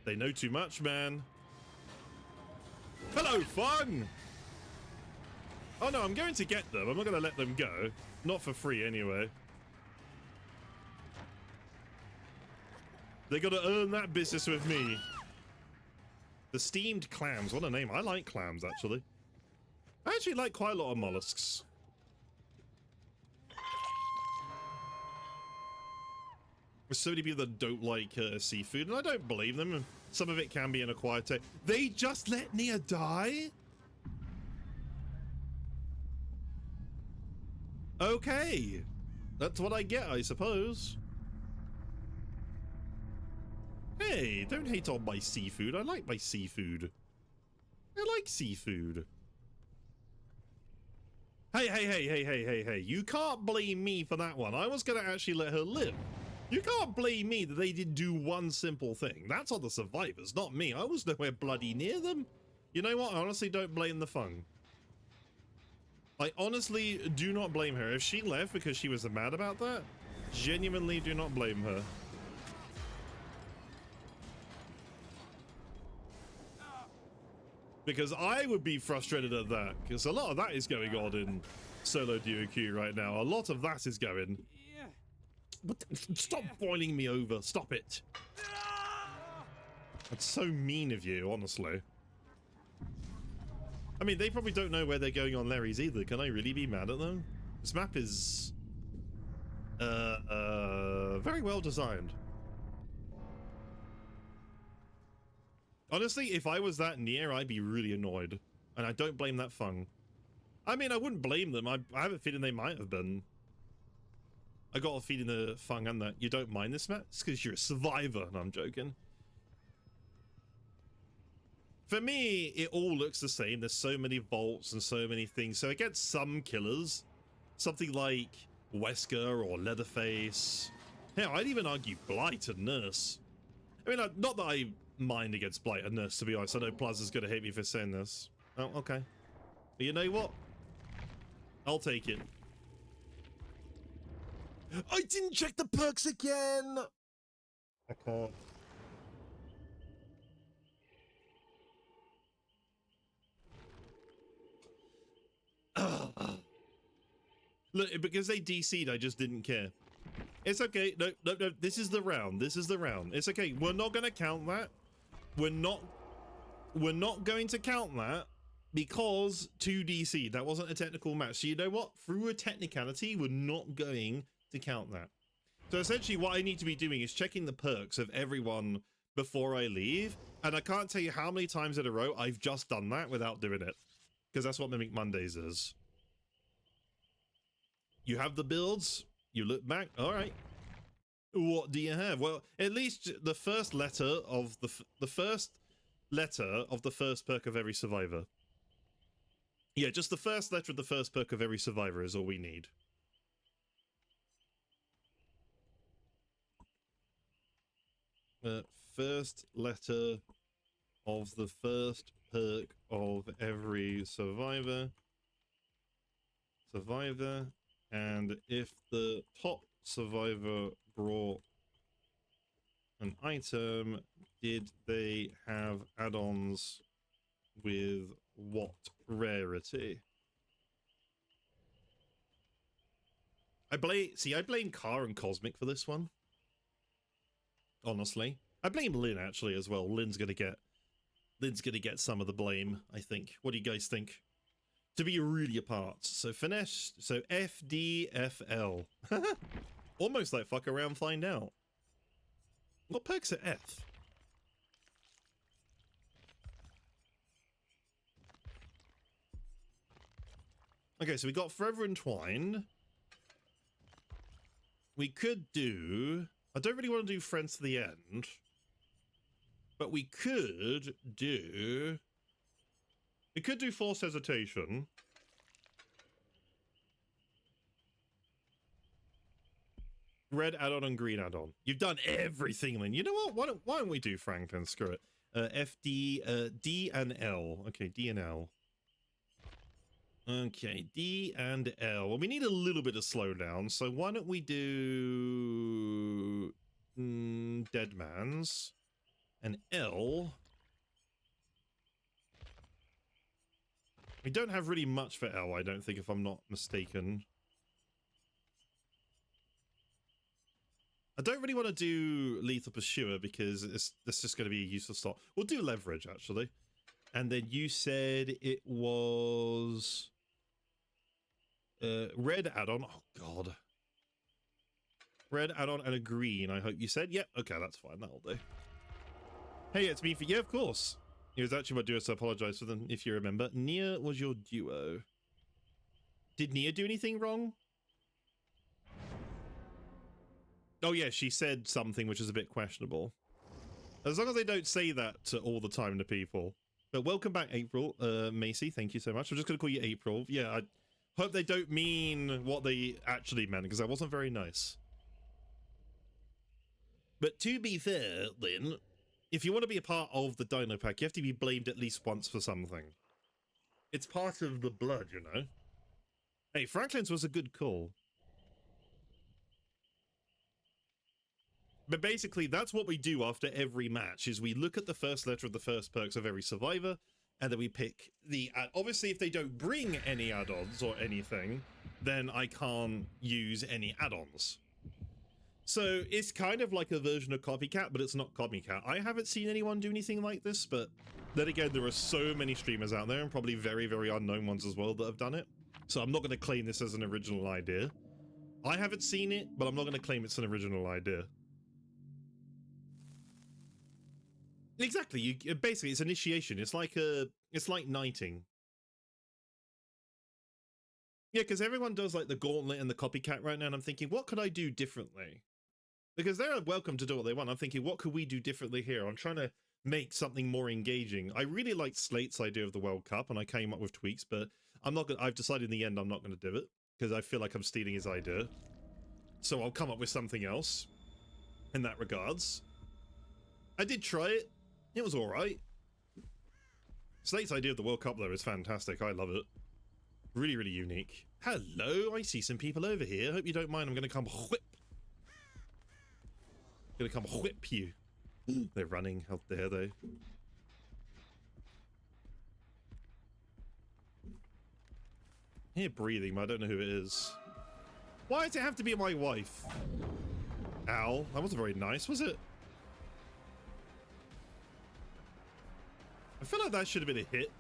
They know too much, man. Hello, fun! Oh no, I'm going to get them. I'm not going to let them go. Not for free, anyway. They got to earn that business with me. The steamed clams. What a name. I like clams, actually. I actually like quite a lot of mollusks. There's so many people that don't like seafood, and I don't blame them. Some of it can be an acquired taste. They just let Nia die? Okay. That's what I get, I suppose. Hey, don't hate on my seafood. I like my seafood. I like seafood. Hey. You can't blame me for that one. I was going to actually let her live. You can't blame me that they didn't do one simple thing. That's on the survivors, not me. I was nowhere bloody near them. You know what? I honestly don't blame the Fung. I honestly do not blame her. If she left because she was mad about that, genuinely do not blame her. Because I would be frustrated at that, because a lot of that is going on in solo duo queue right now. A lot of that is going. But stop boiling me over. Stop it. That's so mean of you, honestly. I mean, they probably don't know where they're going on Larry's either. Can I really be mad at them? This map is very well designed. Honestly, if I was that near, I'd be really annoyed. And I don't blame that Fung. I mean, I wouldn't blame them. I have a feeling they might have been. I got a feeling the Fung and that you don't mind this map. It's because you're a survivor. No, I'm joking. For me, it all looks the same. There's so many vaults and so many things. So against some killers, something like Wesker or Leatherface. Hell, I'd even argue Blight and Nurse. I mean, not that I mind against Blight and Nurse, to be honest. I know Plaza's gonna hate me for saying this. Oh, okay. But you know what? I'll take it. I didn't check the perks again! I can't. Look, because they DC'd, I just didn't care. It's okay. No. This is the round. This is the round. It's okay. We're not going to count that. We're not going to count that because 2 DC. That wasn't a technical match. So you know what? Through a technicality, we're not going to count that. So essentially what I need to be doing is checking the perks of everyone before I leave. And I can't tell you how many times in a row I've just done that without doing it. Because that's what Mimic Mondays is. You have the builds. You look back. All right. What do you have? Well, at least the first letter of the first letter of the first perk of every survivor. Yeah, just the first letter of the first perk of every survivor is all we need. First letter of the first perk of every survivor. And if the top survivor brought an item, did they have add-ons with what rarity? I blame Car and Cosmic for this one. Honestly, I blame Lynn actually as well. Lynn's gonna get some of the blame, I think. What do you guys think? To be really apart. So finesse, so FDFL. Almost like fuck around, find out. What perks are F? Okay, so we got Forever Entwined. We could do... I don't really want to do Friends to the End. But we could do... We could do Forced Hesitation. Red add-on and green add-on. You've done everything, Lynn. You know what? Why don't we do Franklin? Screw it. D and L. Okay, D and L. Okay, D and L. Well, we need a little bit of slowdown, so why don't we do Dead Man's and L. We don't have really much for L, I don't think, if I'm not mistaken. I don't really want to do Lethal Pursuer because it's just going to be a useless slot. We'll do Leverage, actually. And then you said it was... red add-on. Oh, God. Red add-on and a green, I hope you said. Yep, okay, that's fine. That'll do. Hey, it's me for... Yeah, of course. It was actually my duo, so I apologize for them if you remember. Nia was your duo. Did Nia do anything wrong? Oh, yeah, she said something which is a bit questionable. As long as they don't say that all the time to people. But welcome back, April. Macy, thank you so much. I'm just going to call you April. Yeah, I hope they don't mean what they actually meant, because that wasn't very nice. But to be fair, Lynn, if you want to be a part of the Dino Pack, you have to be blamed at least once for something. It's part of the blood, you know? Hey, Franklin's was a good call. But basically, that's what we do after every match, is we look at the first letter of the first perks of every survivor, and then we pick the... obviously, if they don't bring any add-ons or anything, then I can't use any add-ons. So it's kind of like a version of Copycat, but it's not Copycat. I haven't seen anyone do anything like this, but then again, there are so many streamers out there, and probably very, very unknown ones as well, that have done it. So I'm not going to claim this as an original idea. I haven't seen it, but I'm not going to claim it's an original idea. Exactly. Basically, it's initiation. It's like knighting. Yeah, because everyone does like the gauntlet and the copycat right now, and I'm thinking, what could I do differently? Because they're welcome to do what they want. I'm thinking, what could we do differently here? I'm trying to make something more engaging. I really liked Slate's idea of the World Cup, and I came up with tweaks, but I'm not gonna. I've decided in the end I'm not going to do it because I feel like I'm stealing his idea. So I'll come up with something else in that regards. I did try it. It was alright. Slate's idea of the World Cup, though, is fantastic. I love it. Really, really unique. Hello, I see some people over here. Hope you don't mind. I'm going to come whip. Going to come whip you. They're running. How dare they? I hear breathing, but I don't know who it is. Why does it have to be my wife? Ow. That wasn't very nice, was it? I feel like that should have been a hit.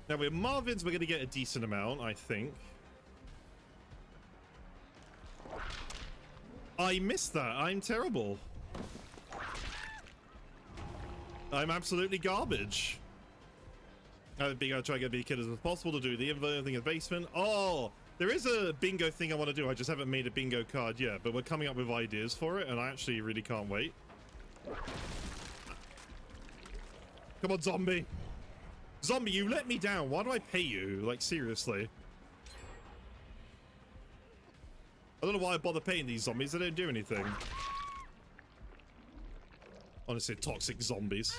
Now with Marvin's, we're going to get a decent amount, I think. I missed that. I'm terrible. I'm absolutely garbage. I'll try to get as kid as possible to do the info thing in the basement. Oh, there is a bingo thing I want to do. I just haven't made a bingo card yet, but we're coming up with ideas for it, and I actually really can't wait. Come on, zombie. Zombie, you let me down. Why do I pay you? Like, seriously. I don't know why I bother paying these zombies. They don't do anything. Honestly, toxic zombies.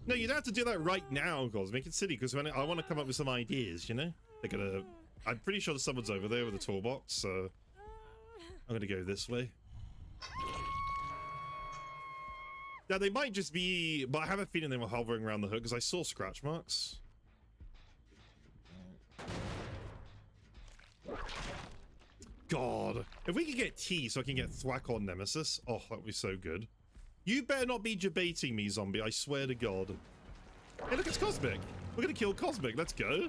No, you don't have to do that right now, Cosmic. It's silly, because when I want to come up with some ideas, you know? They're gonna... I'm pretty sure someone's over there with a toolbox, so... I'm gonna go this way. Now, they might just be... But I have a feeling they were hovering around the hook, because I saw scratch marks. God. If we could get T so I can get thwack on Nemesis, oh, that would be so good. You better not be debating me, zombie. I swear to God. Hey, look, it's Cosmic. We're gonna kill Cosmic. Let's go.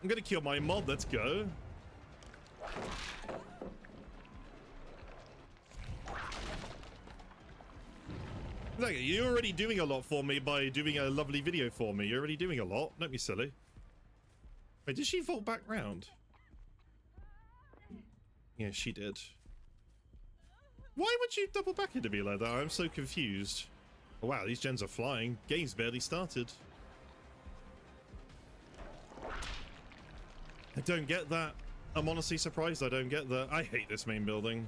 I'm gonna kill my mod. Let's go. Look, you're already doing a lot for me by doing a lovely video for me. You're already doing a lot. Don't be silly. Wait, did she vault back round? Yeah, she did. Why would you double back into me like that? I'm so confused. Oh, wow, these gens are flying. Game's barely started. I don't get that. I'm honestly surprised I don't get that. I hate this main building.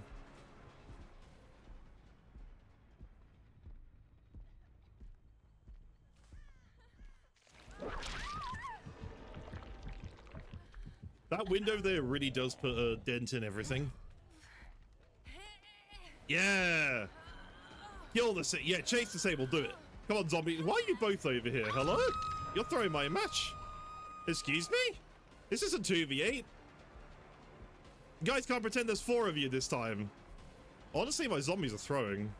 That window there really does put a dent in everything. Yeah! Kill the... Yeah, chase disable, do it. Come on, zombie. Why are you both over here? Hello? You're throwing my match. Excuse me? This isn't 2v8. You guys can't pretend there's 4 of you this time. Honestly, my zombies are throwing.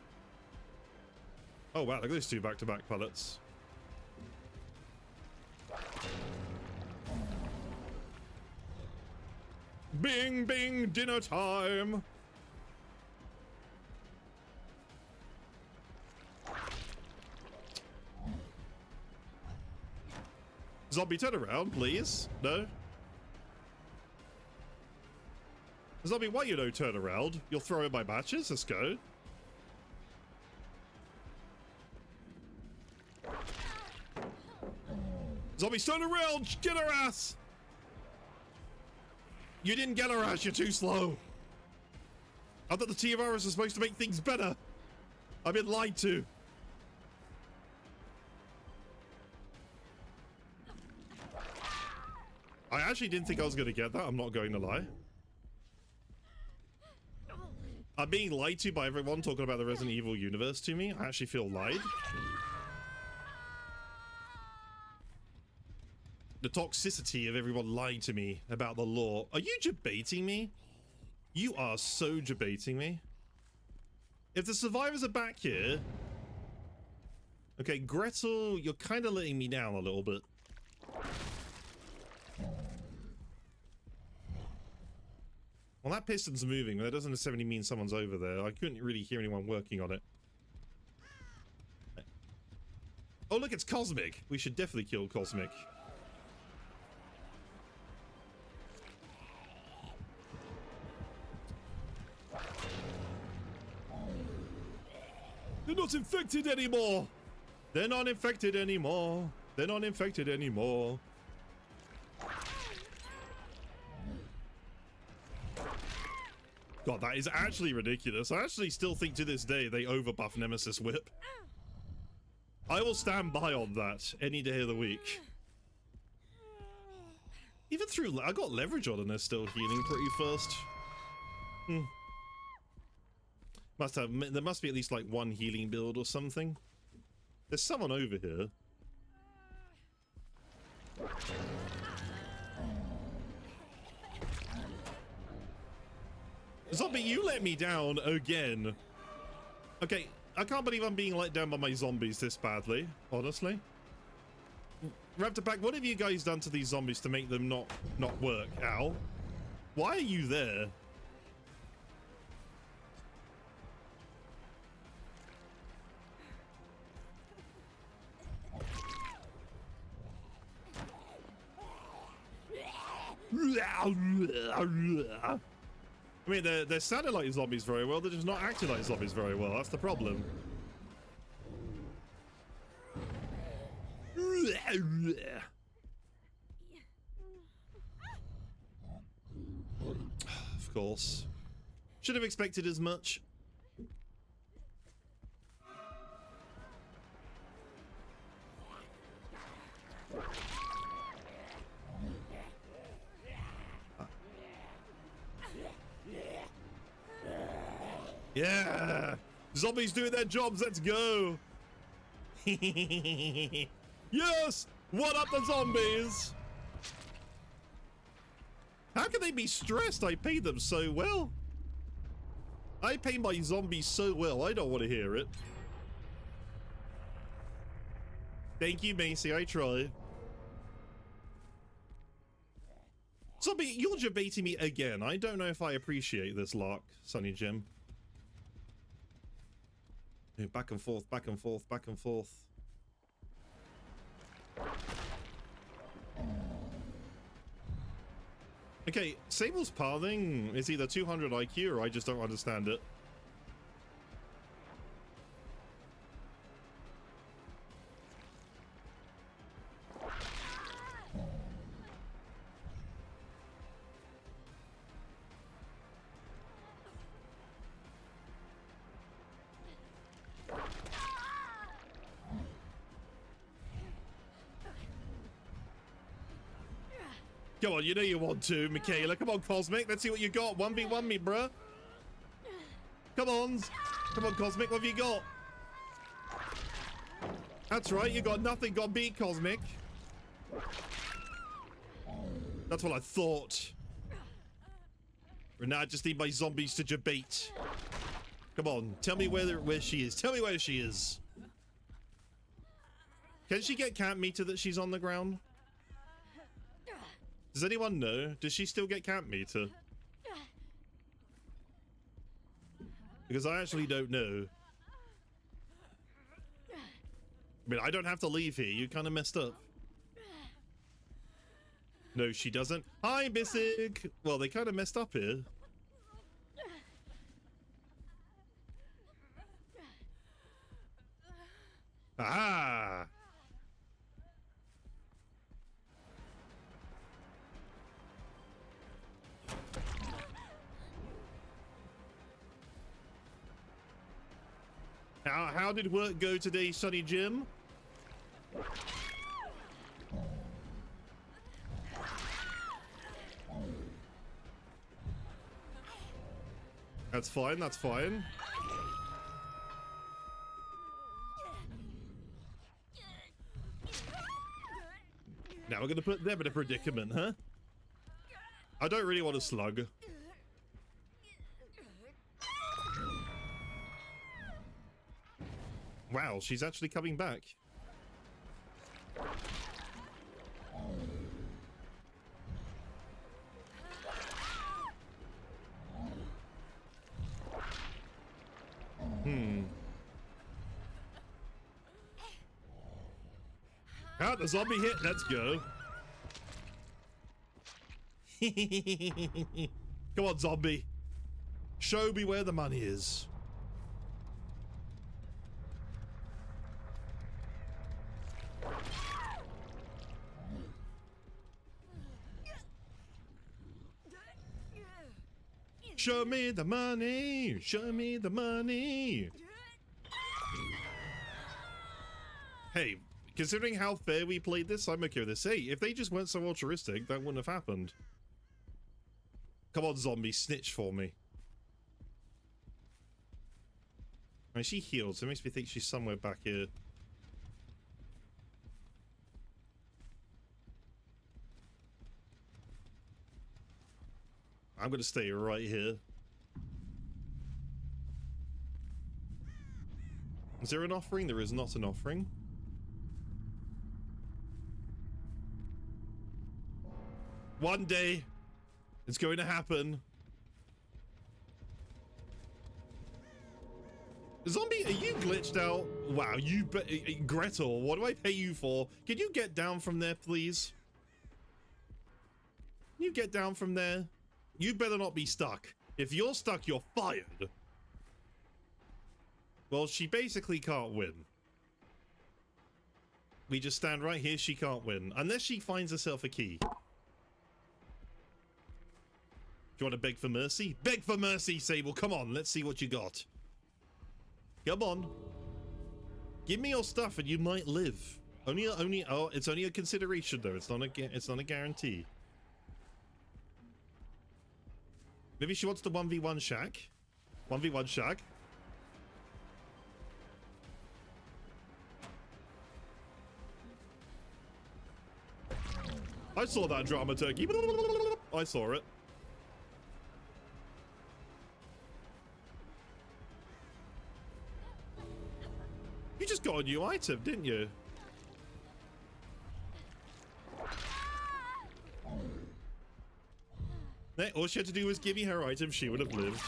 Oh, wow. Look at those 2 back-to-back pellets. Bing, bing, dinner time. Zombie, turn around, please. No? Zombie, why you don't turn around? You'll throw in my matches? Let's go. Zombie, turn around! Get her ass! You didn't get her ass, you're too slow. I thought the TMRs are supposed to make things better. I've been lied to. I actually didn't think I was going to get that, I'm not going to lie. I'm being lied to by everyone talking about the Resident Evil universe to me. I actually feel lied. The toxicity of everyone lying to me about the lore. Are you debating me? You are so debating me. If the survivors are back here... Okay, Gretel, you're kind of letting me down a little bit. Well, that piston's moving, but that doesn't necessarily mean someone's over there. I couldn't really hear anyone working on it. Oh, look, it's Cosmic. We should definitely kill Cosmic. They're not infected anymore. They're not infected anymore. They're not infected anymore. God, that is actually ridiculous. I actually still think to this day they overbuff Nemesis Whip. I will stand by on that any day of the week. Even through... I got leverage on and they're still healing pretty fast. There must be at least like one healing build or something. There's someone over here. Zombie, you let me down again. Okay, I can't believe I'm being let down by my zombies this badly, honestly. Raptor Pack, what have you guys done to these zombies to make them not work? Ow. Why are you there? mean, they're sounding like zombies very well. They're just not acting like zombies very well. That's the problem. Of course. Should have expected as much. Yeah! Zombies doing their jobs, let's go! Yes! What up the zombies? How can they be stressed? I pay them so well. I pay my zombies so well, I don't want to hear it. Thank you, Macy, I try. Zombie, you're debating me again. I don't know if I appreciate this lark, Sonny Jim. Back and forth, back and forth, back and forth. Okay, Sable's pathing is either 200 IQ or I just don't understand it. Come on, you know you want to, Michaela. Come on, Cosmic. Let's see what you got. 1v1 me, bruh. Come on. Come on, Cosmic. What have you got? That's right. You got nothing. Got beat, Cosmic. That's what I thought. Now I just need my zombies to debate. Come on. Tell me where she is. Tell me where she is. Can she get camp meter that she's on the ground? Does anyone know? Does she still get camp meter? Because I actually don't know. I mean, I don't have to leave here. You kind of messed up. No, she doesn't. Hi, Bissig. Well, they kind of messed up here. Ah! How did work go today, Sonny Jim? That's fine, that's fine. Now we're gonna put them in a predicament, huh? I don't really want a slug. Wow, she's actually coming back. Ah, the zombie hit. Let's go. Come on, zombie. Show me where the money is. Show me the money. Show me the money. Hey, considering how fair we played this, I'm okay with this. Hey, if they just weren't so altruistic, that wouldn't have happened. Come on, zombie, snitch for me. I mean, she healed, so it makes me think she's somewhere back here. I'm gonna stay right here. Is there an offering? There is not an offering. One day, it's going to happen. Zombie, are you glitched out? Wow, you Gretel, what do I pay you for? Can you get down from there, please? You get down from there. You better not be stuck. If you're stuck, you're fired. Well, she basically can't win. We just stand right here, she can't win. Unless she finds herself a key. Do you want to beg for mercy? Beg for mercy, Sable. Come on, let's see what you got. Come on. Give me your stuff and you might live. Oh, it's only a consideration though. It's not a guarantee. Maybe she wants the 1v1 shack. 1v1 shack. I saw that drama turkey. I saw it. You just got a new item, didn't you? All she had to do was give me her item, she would have lived.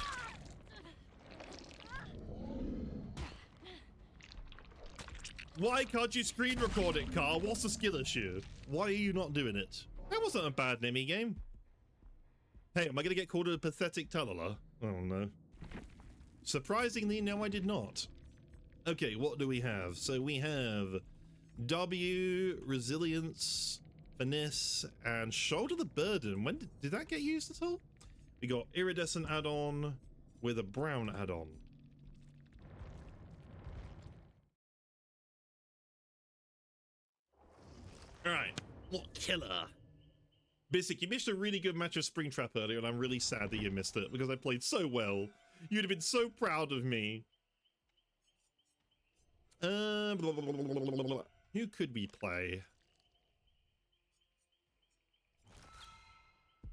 Why can't you screen record it, Carl? What's the skill issue? Why are you not doing it? That wasn't a bad Nemi game. Hey, am I gonna get called a pathetic Talala? Oh no. Surprisingly, no, I did not. Okay, what do we have? So we have W, Resilience, Finesse, and Shoulder the Burden. When did that get used at all? We got Iridescent add-on with a brown add-on. Alright, what killer? Bisik, you missed a really good match of Springtrap earlier, and I'm really sad that you missed it, because I played so well. You'd have been so proud of me. Blah, blah, blah, blah, blah. Who could we play?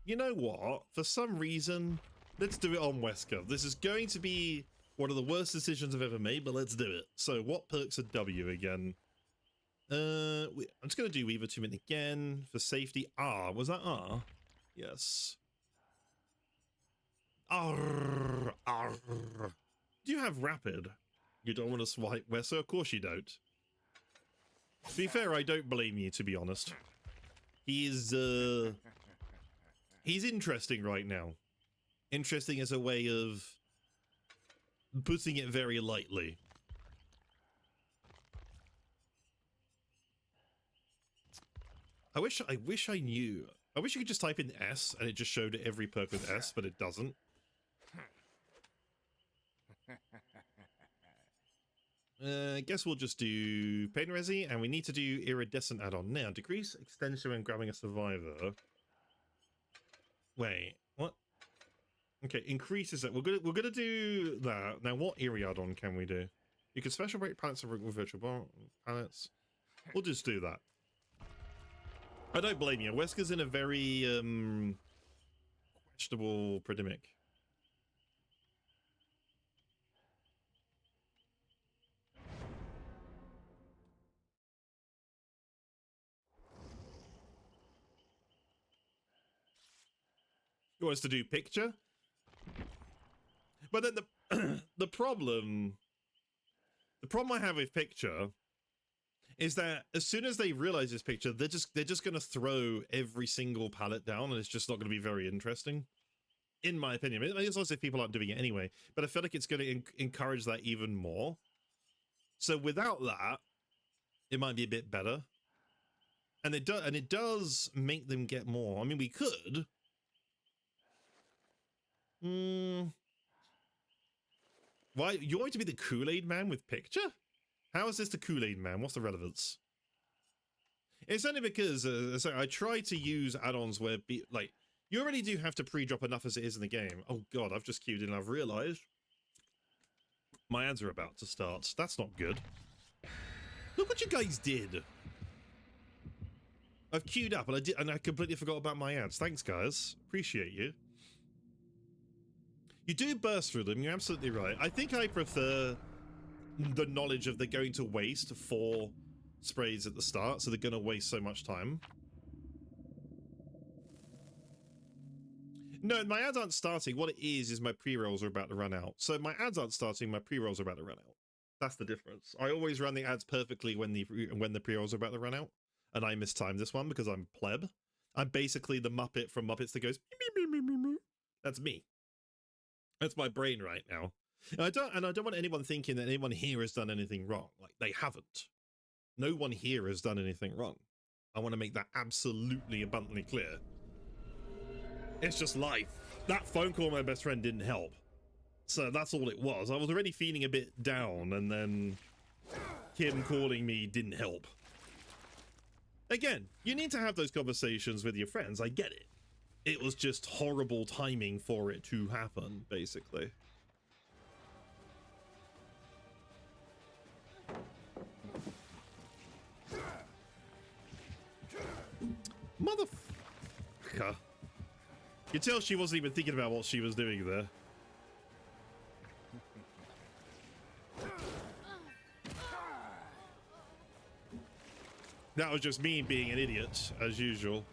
You know what? For some reason, let's do it on Wesker. This is going to be one of the worst decisions I've ever made, but let's do it. So what perks are W again? I'm just going to do Weaver 2 Min again for safety. R, was that R? Yes. R, R. Do you have Rapid? You don't want to swipe Wesker? Of course you don't. To be fair, I don't blame you, to be honest. He's interesting right now. Interesting as a way of putting it very lightly. I wish I knew. I wish you could just type in S and it just showed every perk with S, but it doesn't. I guess we'll just do Pain Resi, and we need to do Iridescent add-on now. Decrease extension when grabbing a survivor. Wait, what? Okay, increases it. We're gonna do that. Now, what Iri add-on can we do? You can special break pallets with virtual bar pallets. We'll just do that. I don't blame you. Wesker's in a very questionable predicament. He wants to do picture, but then the problem I have with picture is that as soon as they realize this picture, they're just going to throw every single pallet down, and it's just not going to be very interesting, in my opinion. It's also if people aren't doing it anyway, but I feel like it's going to encourage that even more. So without that, it might be a bit better, and it does make them get more. I mean, we could. Why you want to be the Kool-Aid man with picture? How is this the Kool-Aid man? What's the relevance? It's only because I try to use add-ons where you already do have to pre-drop enough as it is in the game. Oh god, I've just queued in and I've realized my ads are about to start. That's not good. Look what you guys did. I've queued up and I completely forgot about my ads. Thanks guys, appreciate you. You do burst through them, you're absolutely right. I think I prefer the knowledge of they're going to waste 4 sprays at the start, so they're going to waste so much time. No, my ads aren't starting. What it is my pre-rolls are about to run out. So my ads aren't starting, my pre-rolls are about to run out. That's the difference. I always run the ads perfectly when the pre-rolls are about to run out, and I mistime this one because I'm pleb. I'm basically the Muppet from Muppets that goes, "Meep, meep, meep, meep, meep." That's me. That's my brain right now. And I don't want anyone thinking that anyone here has done anything wrong. Like, they haven't. No one here has done anything wrong. I want to make that absolutely abundantly clear. It's just life. That phone call with my best friend didn't help. So that's all it was. I was already feeling a bit down, and then him calling me didn't help. Again, you need to have those conversations with your friends. I get it. It was just horrible timing for it to happen, basically. Motherfucker. You tell she wasn't even thinking about what she was doing there. That was just me being an idiot, as usual.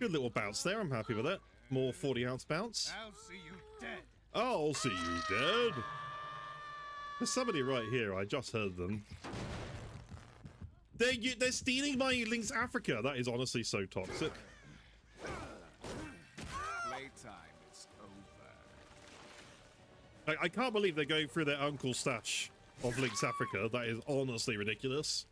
Good little bounce there, I'm happy with that. More 40-ounce bounce. I'll see you dead. I'll see you dead. There's somebody right here, I just heard them. They're stealing my Link's Africa. That is honestly so toxic. Playtime is over. I can't believe they're going through their uncle's stash of Link's Africa. That is honestly ridiculous.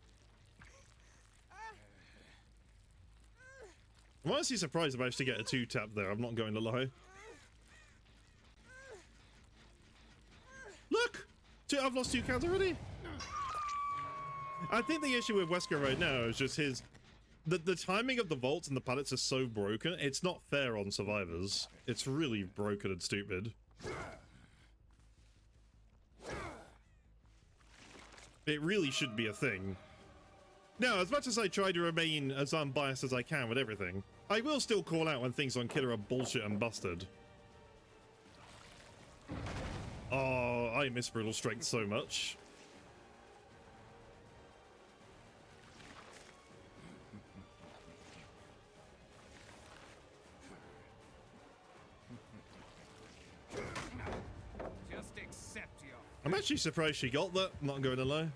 I'm honestly surprised I managed to get a 2-tap there, I'm not going to lie. Look! I've lost 2 counts already. I think the issue with Wesker right now is just the timing of the vaults and the pallets is so broken. It's not fair on survivors. It's really broken and stupid. It really should be a thing. Now, as much as I try to remain as unbiased as I can with everything, I will still call out when things on Killer are bullshit and busted. Oh, I miss Brutal Strength so much. Just accept your... I'm actually surprised she got that, not going to lie.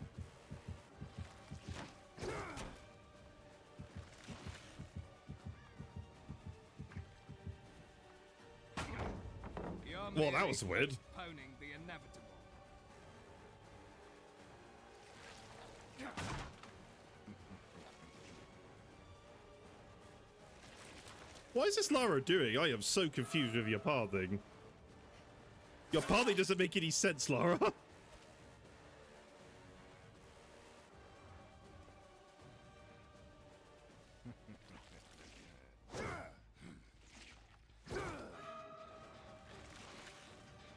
Well, that was weird. Postponing the inevitable. What is this Lara doing? I am so confused with your pathing. Your pathing doesn't make any sense, Lara.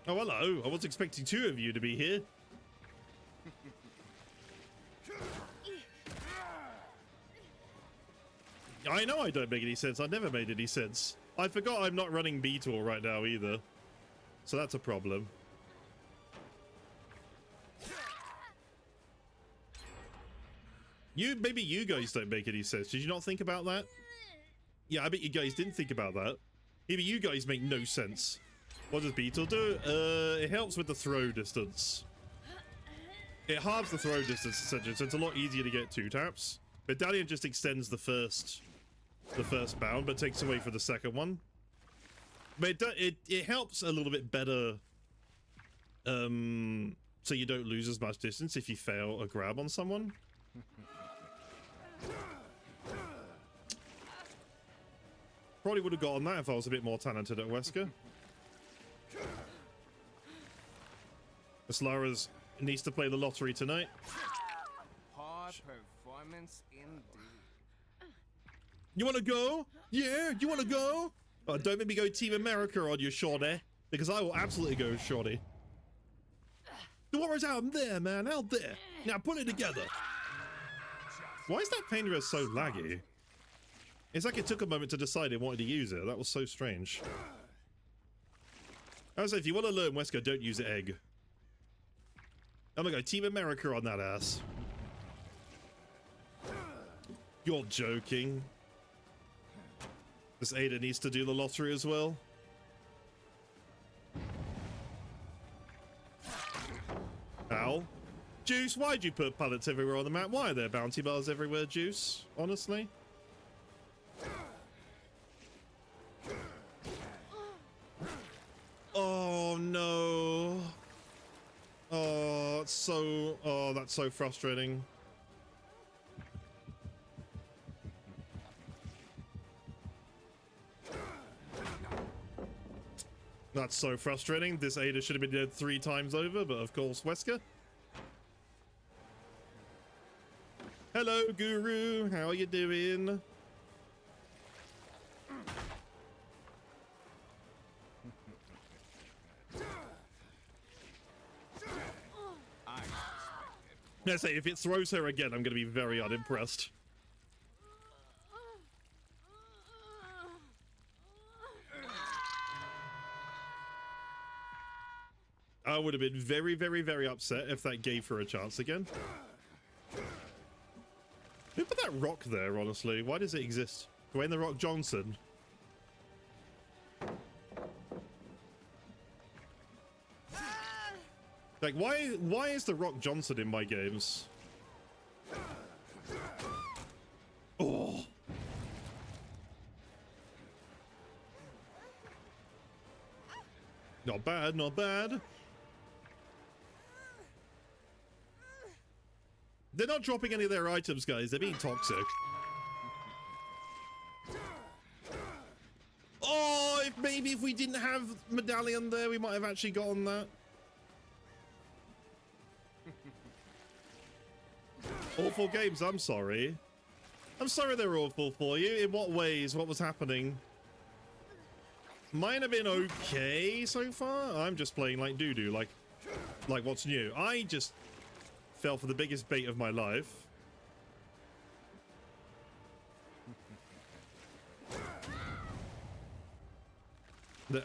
Oh, hello. I was expecting 2 of you to be here. I know I don't make any sense. I never made any sense. I forgot I'm not running Beetle right now either. So that's a problem. Maybe you guys don't make any sense. Did you not think about that? Yeah, I bet you guys didn't think about that. Maybe you guys make no sense. What does Beetle do? It helps with the throw distance. It halves the throw distance essentially, so it's a lot easier to get 2 taps. Medallion just extends the first bound, but takes away for the second one. But it helps a little bit better, so you don't lose as much distance if you fail a grab on someone. Probably would have gotten that if I was a bit more talented at Wesker. Miss Lara's needs to play the lottery tonight. High performance indeed. You want to go? Yeah, you want to go? Oh, don't make me go Team America on you, shorty, because I will absolutely go shorty. The warrior's out there, man, out there. Now put it together. Why is that painter so laggy? It's like it took a moment to decide it wanted to use it. That was so strange. I was like, if you want to learn Wesker, don't use egg. I'm gonna go Team America on that ass. You're joking. This Ada needs to do the lottery as well. Ow. Juice, why'd you put pallets everywhere on the map? Why are there bounty bars everywhere, Juice? Honestly? Oh, no. Oh, it's so... Oh, that's so frustrating. That's so frustrating. This Ada should have been dead 3 times over, but of course, Wesker. Hello, Guru. How are you doing? I say, if it throws her again, I'm going to be very unimpressed. I would have been very, very, very upset if that gave her a chance again. Who put that rock there, honestly? Why does it exist? Dwayne The Rock Johnson. Like, why is The Rock Johnson in my games? Oh. Not bad, not bad. They're not dropping any of their items, guys. They're being toxic. Oh, maybe if we didn't have Medallion there, we might have actually gotten that. Awful games, I'm sorry. I'm sorry they're awful for you. In what ways? What was happening? Mine have been okay so far. I'm just playing like doo-doo, like what's new? I just fell for the biggest bait of my life.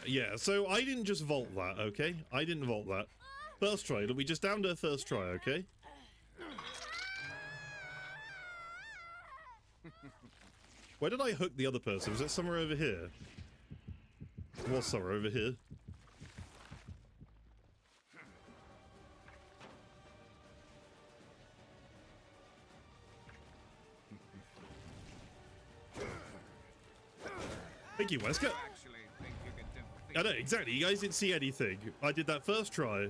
Yeah, so I didn't just vault that, okay? I didn't vault that. First try. We just downed her first try, okay? Where did I hook the other person? Was it somewhere over here? It was somewhere over here. Thank you, Wesker. I know, exactly. You guys didn't see anything. I did that first try.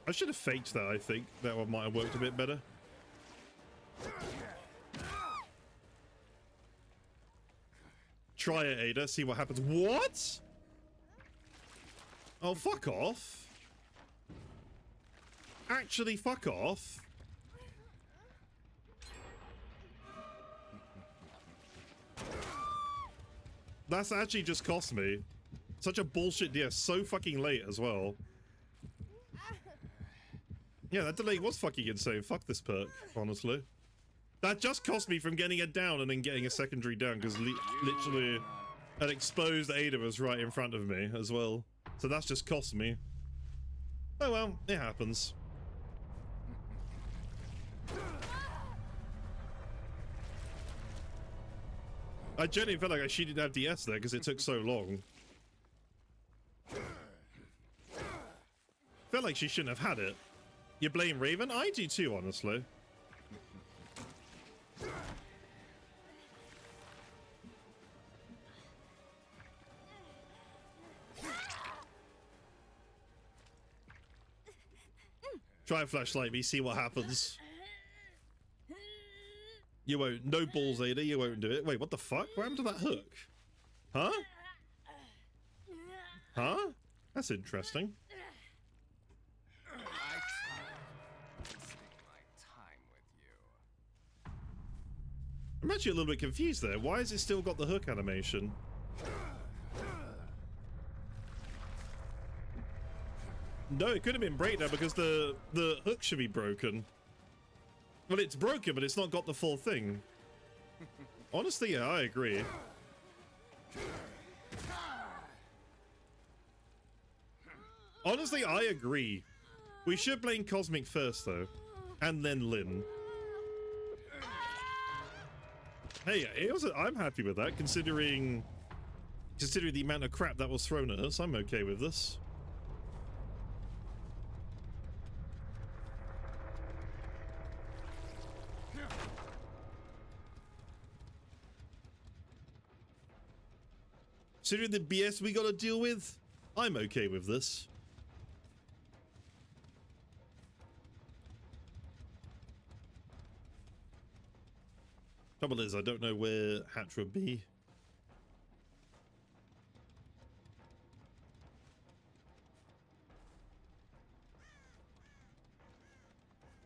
I should have faked that, I think. That one might have worked a bit better. Try it, Ada. See what happens. What? Oh, fuck off. Actually, fuck off. That's actually just cost me. Such a bullshit DS. So fucking late as well. Yeah, that delay was fucking insane. Fuck this perk, honestly. That just cost me from getting it down and then getting a secondary down, because literally an exposed Ada was right in front of me as well. So that's just cost me. Oh well, it happens. I genuinely felt like she didn't have DS there because it took so long. Felt like she shouldn't have had it. You blame Raven? I do too, honestly. Try and flashlight me, see what happens. You won't. No balls, Ada. You won't do it. Wait, what the fuck? What happened to that hook? Huh? Huh? That's interesting. I'm actually a little bit confused there. Why has it still got the hook animation? No, it could have been breakdown because the hook should be broken. Well, it's broken, but it's not got the full thing. Honestly, yeah, I agree. Honestly, I agree. We should blame Cosmic first, though. And then Lynn. Hey, I'm happy with that, considering Considering the amount of crap that was thrown at us, I'm okay with this. Considering the BS we gotta deal with, I'm okay with this. Trouble is, I don't know where Hatch would be.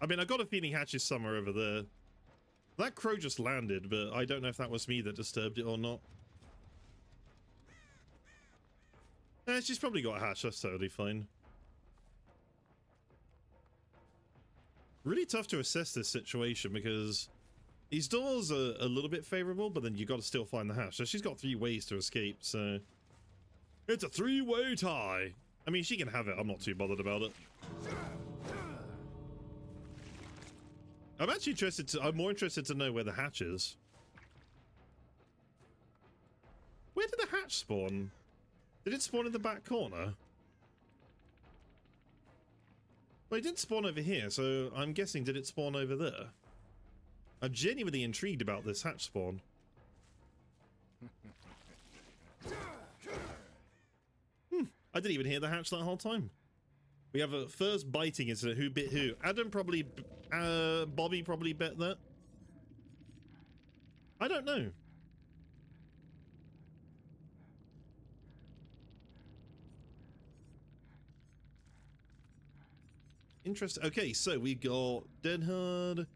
I mean, I got a feeling Hatch is somewhere over there. That crow just landed, but I don't know if that was me that disturbed it or not. She's probably got a Hatch, that's totally fine. Really tough to assess this situation because these doors are a little bit favorable, but then you got to still find the hatch. So she's got 3 ways to escape, so it's a 3-way tie. I mean, she can have it. I'm not too bothered about it. I'm actually interested to. I'm more interested to know where the hatch is. Where did the hatch spawn? Did it spawn in the back corner? Well, it didn't spawn over here, so I'm guessing did it spawn over there? I'm genuinely intrigued about this hatch spawn. I didn't even hear the hatch that whole time. We have a first biting incident. Who bit who? Adam probably, Bobby probably bet that. I don't know. Interesting. Okay, so we've got Dead Hard.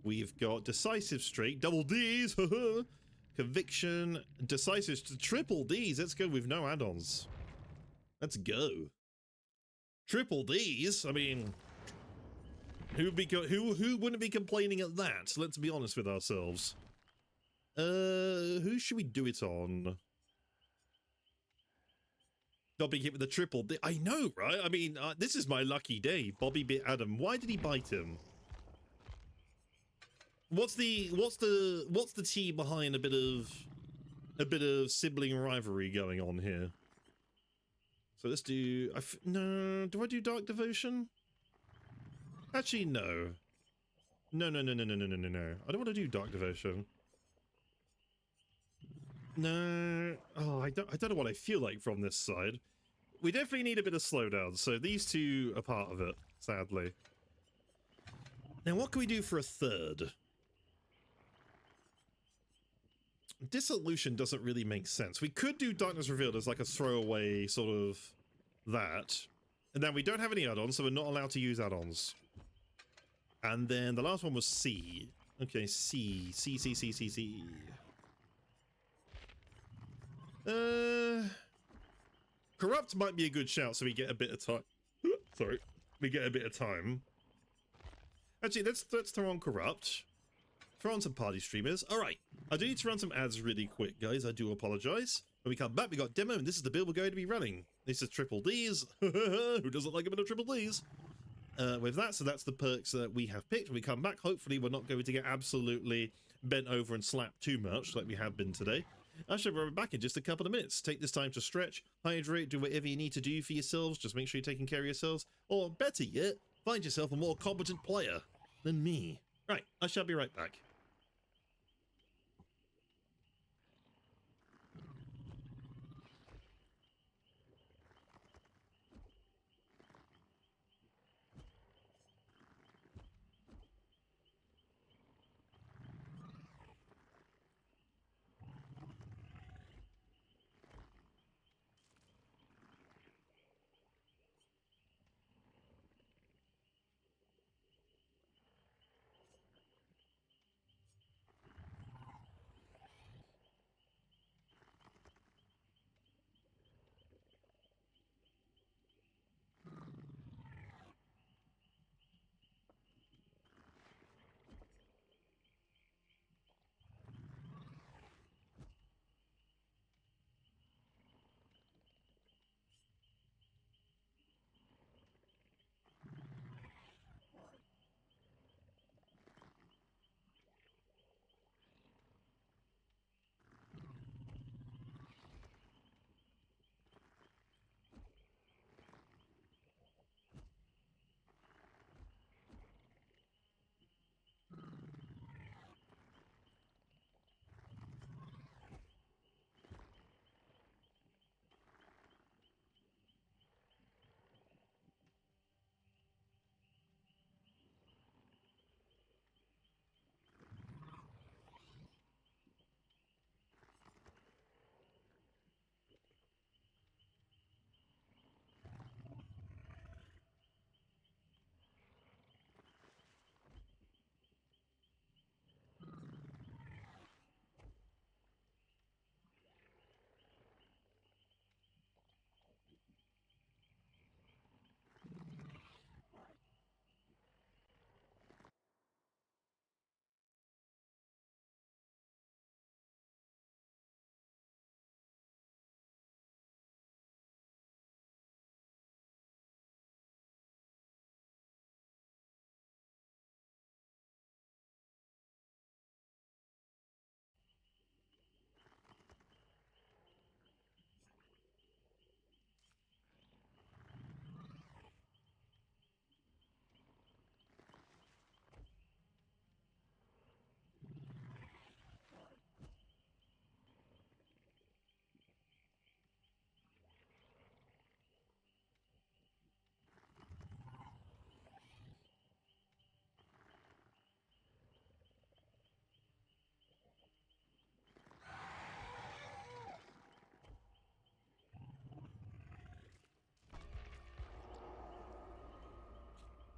We've got Decisive Streak, double Ds, Conviction, Decisive, triple Ds. Let's go with no add-ons. Let's go. Triple Ds. I mean, who wouldn't be complaining at that? Let's be honest with ourselves. Who should we do it on? Bobby hit with the triple D. I know, right? I mean, this is my lucky day. Bobby bit Adam. Why did he bite him? What's the tea behind a bit of sibling rivalry going on here? So let's do. No, do I do Dark Devotion? Actually, no. No. I don't want to do Dark Devotion. No. Oh, I don't know what I feel like from this side. We definitely need a bit of slowdown. So these two are part of it, sadly. Now, what can we do for a third? Dissolution doesn't really make sense. We could do Darkness Revealed as like a throwaway sort of that. And then we don't have any add-ons, so we're not allowed to use add-ons. And then the last one was C. Okay, C. Corrupt might be a good shout, so we get a bit of time. Sorry. We get a bit of time. Actually, let's throw on Corrupt. Throw on some party streamers. Alright, I do need to run some ads really quick, guys. I do apologize. When we come back, we got demo, and this is the build we're going to be running. This is triple Ds. Who doesn't like a bit of triple Ds? With that, so that's the perks that we have picked. When we come back, hopefully we're not going to get absolutely bent over and slapped too much like we have been today. I shall be back in just a couple of minutes. Take this time to stretch, hydrate, do whatever you need to do for yourselves. Just make sure you're taking care of yourselves. Or better yet, find yourself a more competent player than me. Right, I shall be right back.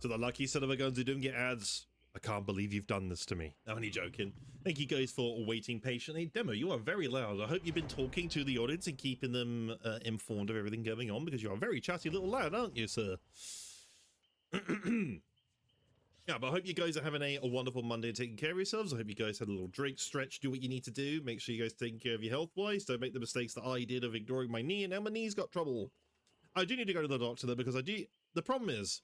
To the lucky son of a guns who don't get ads, I can't believe you've done this to me. I'm only joking. Thank you guys for waiting patiently. Demo, you are very loud. I hope you've been talking to the audience and keeping them informed of everything going on, because you are a very chatty little lad, aren't you, sir? Yeah, but I hope you guys are having a wonderful Monday and taking care of yourselves. I hope you guys had a little drink, stretch, do what you need to do. Make sure you guys are taking care of your health-wise. Don't make the mistakes that I did of ignoring my knee, and now my knee's got trouble. I do need to go to the doctor, though, because the problem is,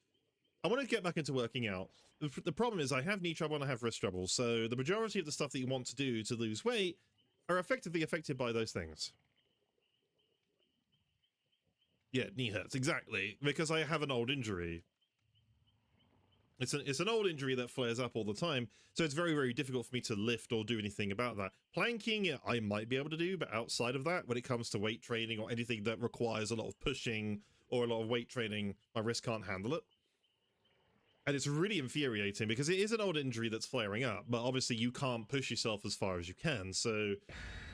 I want to get back into working out. The problem is I have knee trouble and I have wrist trouble, so the majority of the stuff that you want to do to lose weight are effectively affected by those things. Yeah, knee hurts, exactly, because I have an old injury. It's an old injury that flares up all the time, so it's very, very difficult for me to lift or do anything about that. Planking, I might be able to do, but outside of that, when it comes to weight training or anything that requires a lot of pushing or a lot of weight training, my wrist can't handle it. And it's really infuriating because it is an old injury that's flaring up, but obviously you can't push yourself as far as you can. So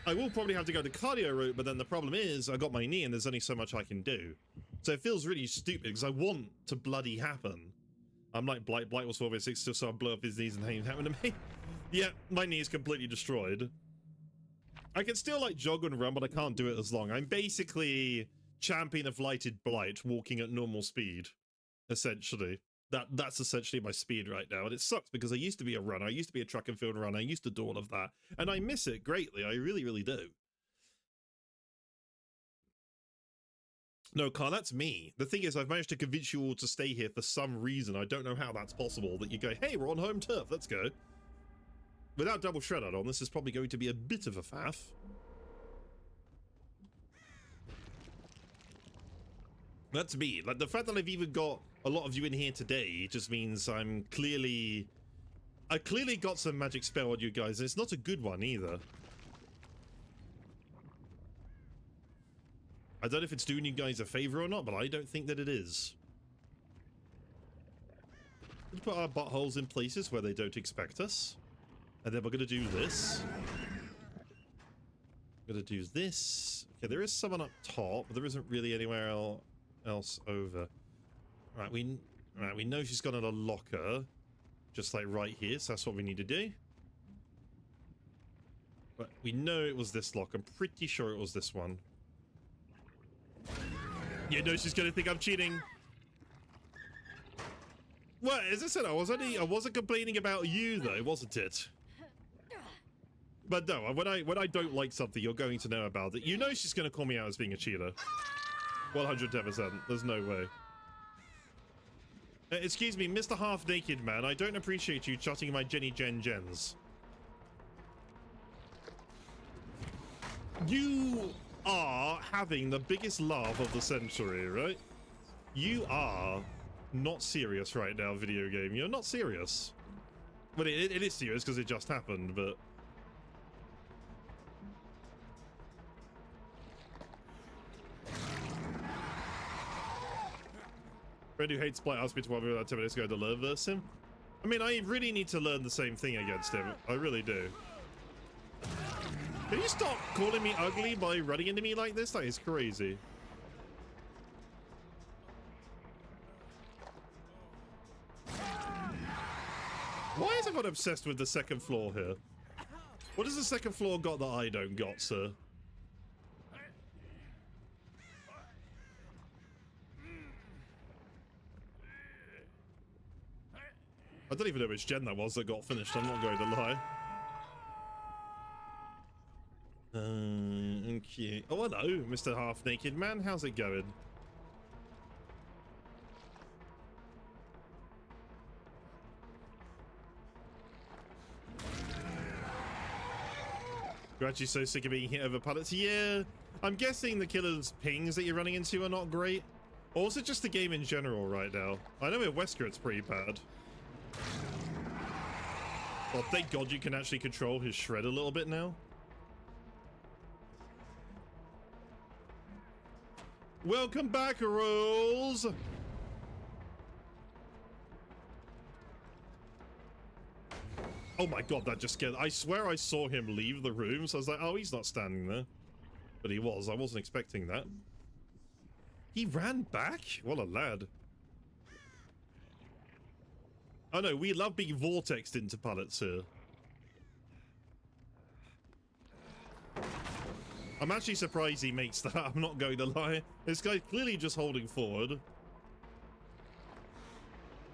I will probably have to go the cardio route, but then the problem is I got my knee and there's only so much I can do. So it feels really stupid because I want to bloody happen. I'm like Blight was 4v6, still saw him blow up his knees and hang happen to me. Yeah, my knee is completely destroyed. I can still like jog and run, but I can't do it as long. I'm basically champion of lighted Blight walking at normal speed, essentially. That's essentially my speed right now, and it sucks because I used to be a runner, I used to be a track and field runner, I used to do all of that, and I miss it greatly, I really, really do. No, Carl, that's me. The thing is, I've managed to convince you all to stay here for some reason. I don't know how that's possible, that you go, hey, we're on home turf, let's go. Without double shredded on, this is probably going to be a bit of a faff. That's me. Like, the fact that I've even got a lot of you in here today just means I clearly got some magic spell on you guys, and it's not a good one either. I don't know if it's doing you guys a favor or not, but I don't think that it is. Let's put our buttholes in places where they don't expect us. And then we're going to do this. We're going to do this. Okay, there is someone up top, but there isn't really anywhere else over. Right, we know she's got in a locker, just like right here, so that's what we need to do. But we know it was this lock. I'm pretty sure it was this one. You know she's gonna think I'm cheating. What? As I said, I wasn't complaining about you though, wasn't it? But no, when I don't like something, you're going to know about it. You know she's gonna call me out as being a cheater. 110%. There's no way. Excuse me, Mr. Half-Naked Man. I don't appreciate you chatting my Jenny Jens. You are having the biggest laugh of the century, right? You are not serious right now, video game. You're not serious. But it is serious because it just happened, but... Friend who hates Blight asked me to about 10 minutes ago to learn verse him. I mean, I really need to learn the same thing against him. I really do. Can you stop calling me ugly by running into me like this? That is crazy. Why is everyone obsessed with the second floor here? What has the second floor got that I don't got, sir? I don't even know which gen that was that got finished, I'm not going to lie. Okay. Oh, hello, Mr. Half-Naked Man. How's it going? You're actually so sick of being hit over pallets? Yeah, I'm guessing the killer's pings that you're running into are not great. Or is it just the game in general right now? I know in Wesker it's pretty bad. Well, thank God you can actually control his shred a little bit now. Welcome back, Rolls! Oh my God, that just scared... I swear I saw him leave the room, so I was like, oh, he's not standing there. But he was. I wasn't expecting that. He ran back? What a lad. Oh no, we love being vortexed into pallets here. I'm actually surprised he makes that, I'm not going to lie. This guy's clearly just holding forward.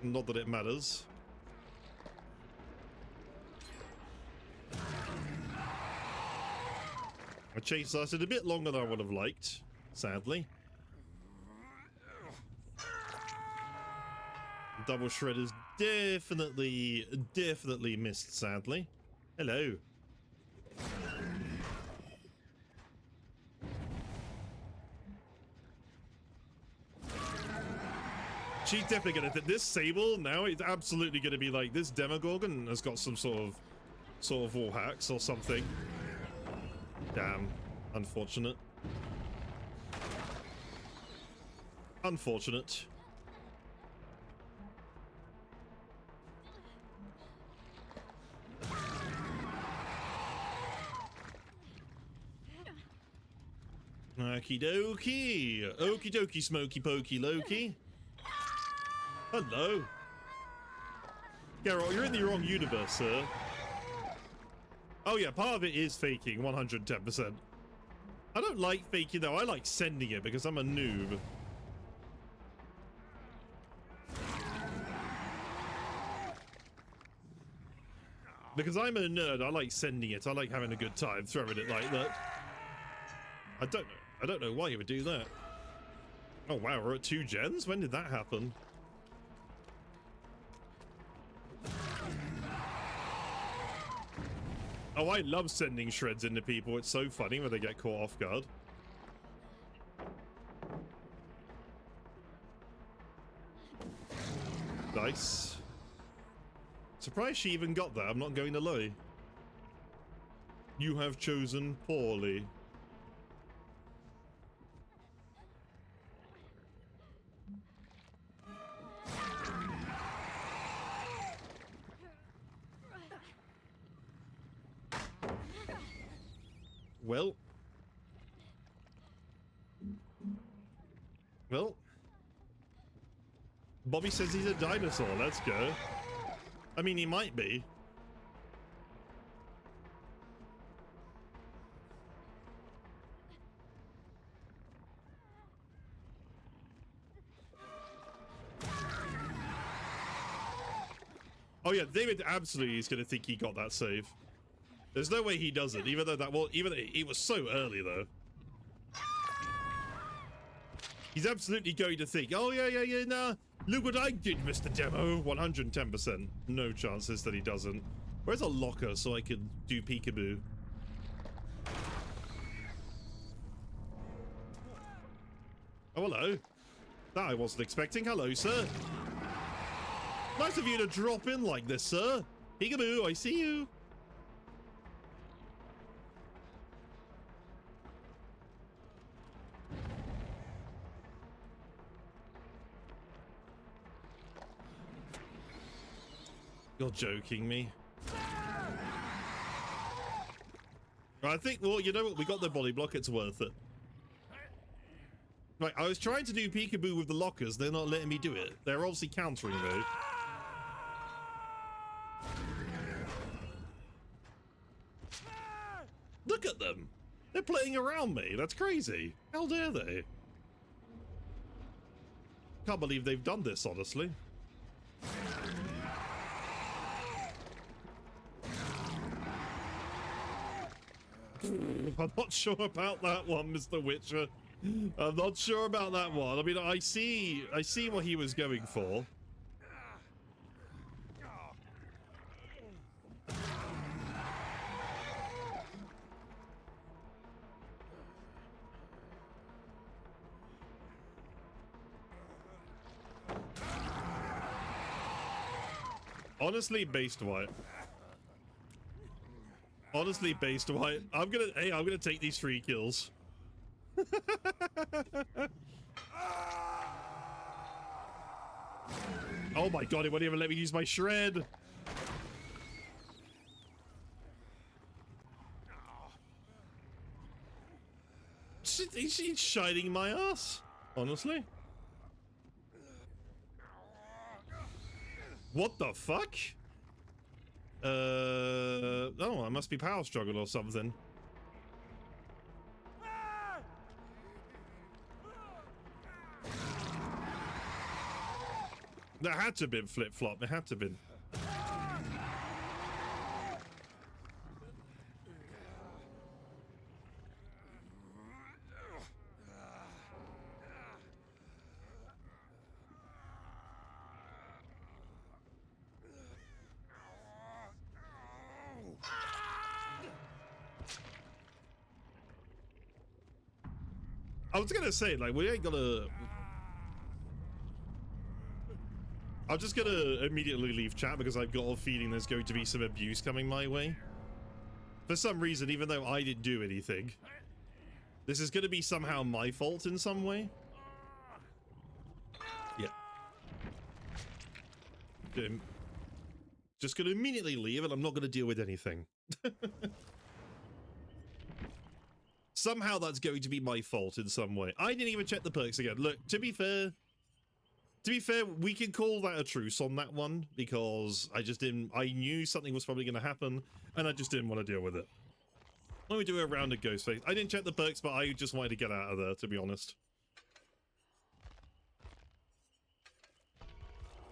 Not that it matters. My chase lasted a bit longer than I would have liked, sadly. Double shredders definitely missed, sadly. Hello. She's definitely gonna this Sable now, it's absolutely gonna be like this Demogorgon has got some sort of wall hacks or something. Damn. Unfortunate. Unfortunate. Okie dokie. Okie dokie, smoky pokey Loki. Hello. Geralt, you're in the wrong universe, sir. Oh yeah, part of it is faking, 110%. I don't like faking though, I like sending it because I'm a noob. Because I'm a nerd, I like sending it, I like having a good time throwing it like that. I don't know why you would do that. Oh wow, we're at 2 gens? When did that happen? Oh, I love sending shreds into people. It's so funny when they get caught off guard. Nice. Surprised she even got that, I'm not going to lie. You have chosen poorly. Well, Bobby says he's a dinosaur. Let's go. I mean, he might be. Oh yeah, David absolutely is going to think he got that save. There's no way he doesn't, even though it was so early though. He's absolutely going to think, oh yeah, nah, look what I did, Mr. Demo. 110%. No chances that he doesn't. Where's a locker so I can do peekaboo? Oh, hello. That I wasn't expecting. Hello, sir. Nice of you to drop in like this, sir. Peekaboo, I see you. You're joking me. I think, well, you know what? We got the body block. It's worth it. Right, I was trying to do peekaboo with the lockers. They're not letting me do it. They're obviously countering though. Look at them. They're playing around me. That's crazy. How dare they? Can't believe they've done this, honestly. I'm not sure about that one, Mr. Witcher. I'm not sure about that one. I mean, I see what he was going for. Honestly, based white. Honestly, based white. I'm gonna take these 3 kills. Oh my god, it won't even let me use my shred. She's shining my ass, honestly. What the fuck? Oh, I must be power struggle or something. That had to have been flip-flop. It had to have been. I was gonna say, like, we ain't gonna... I'm just gonna immediately leave chat because I've got a feeling there's going to be some abuse coming my way. For some reason, even though I didn't do anything. This is gonna be somehow my fault in some way. Yeah. Just gonna immediately leave and I'm not gonna deal with anything. Somehow that's going to be my fault in some way. I didn't even check the perks again. Look, to be fair, we can call that a truce on that one because I knew something was probably going to happen and I just didn't want to deal with it. Let me do a round of Ghostface. I didn't check the perks, but I just wanted to get out of there, to be honest.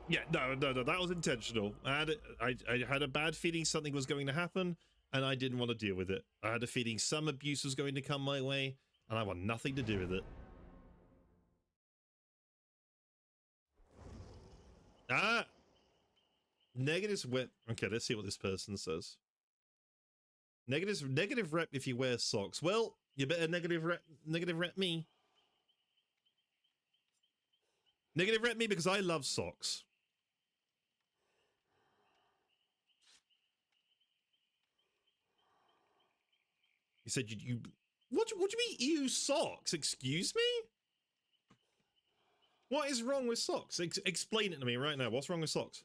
Yeah, no, that was intentional. I had a bad feeling something was going to happen. And I didn't want to deal with it. I had a feeling some abuse was going to come my way, and I want nothing to do with it. Ah! Negative rep. Okay, let's see what this person says. Negative rep if you wear socks. Well, you better negative rep me. Negative rep me because I love socks. He said, what do you mean, ew, socks? Excuse me? What is wrong with socks? Explain it to me right now. What's wrong with socks?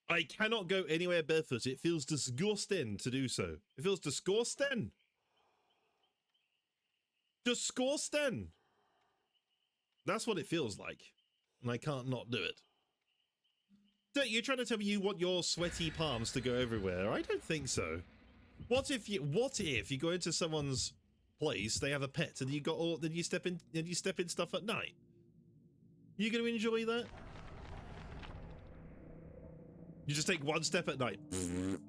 I cannot go anywhere barefoot. It feels disgusting to do so. It feels disgusting. Disgusting. That's what it feels like. And I can't not do it. You're trying to tell me you want your sweaty palms to go everywhere? I don't think so. What if you go into someone's place, they have a pet, and then you step in stuff at night? You gonna enjoy that? You just take one step at night.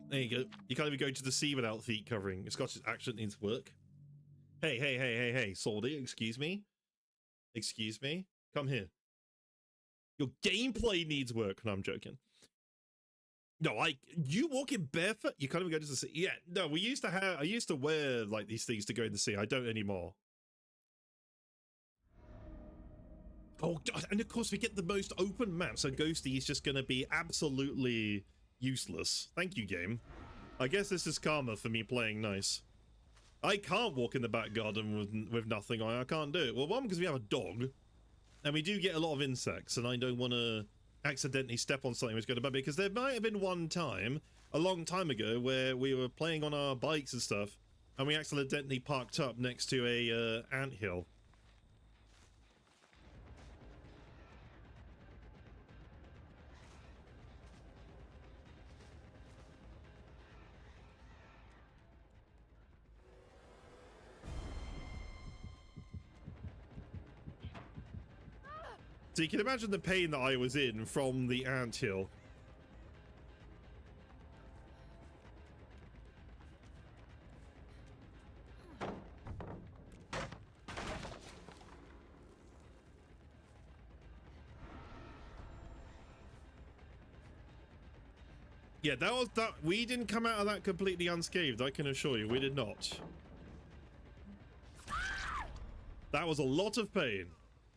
There you go. You can't even go to the sea without feet covering. Scott's accent needs work. Hey, Salty, excuse me. Excuse me. Come here. Your gameplay needs work. No, I'm joking. No, you walking barefoot? You can't even go to the sea. Yeah, no, I used to wear like these things to go in the sea. I don't anymore. Oh, and of course we get the most open map, so Ghosty is just going to be absolutely useless. Thank you, game. I guess this is karma for me playing nice. I can't walk in the back garden with nothing on. I can't do it. Well, one, because we have a dog. And we do get a lot of insects, and I don't want to accidentally step on something that's going to bump me, because there might have been one time, a long time ago, where we were playing on our bikes and stuff, and we accidentally parked up next to a anthill. So you can imagine the pain that I was in from the anthill. Yeah, we didn't come out of that completely unscathed, I can assure you, we did not. That was a lot of pain.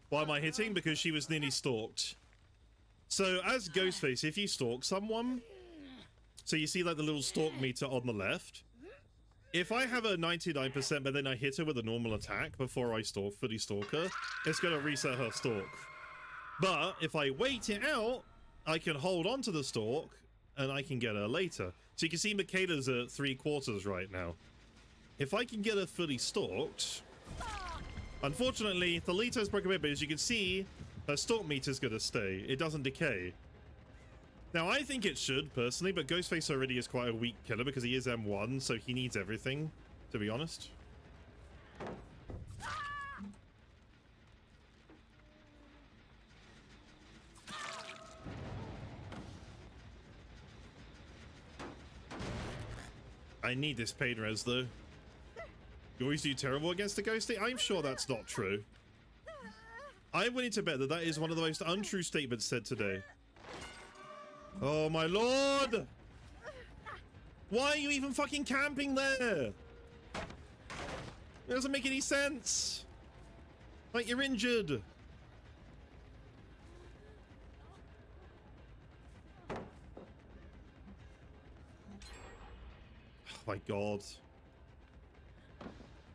Why am I hitting? Because she was nearly stalked. So as Ghostface, if you stalk someone, so you see like the little stalk meter on the left, if I have a 99% but then I hit her with a normal attack before I fully stalk her, it's going to reset her stalk. But if I wait it out, I can hold on to the stalk and I can get her later. So you can see Michaela's at 3/4 right now. if I can get her fully stalked... Unfortunately, Thalita's broken a bit, but as you can see, her stalk meter's gonna stay. It doesn't decay. Now, I think it should, personally, but Ghostface already is quite a weak killer because he is M1, so he needs everything, to be honest. I need this pain res, though. You always do terrible against the ghosty? I'm sure that's not true. I'm willing to bet that that is one of the most untrue statements said today. Oh my lord! Why are you even fucking camping there? It doesn't make any sense. Like, you're injured. Oh my god.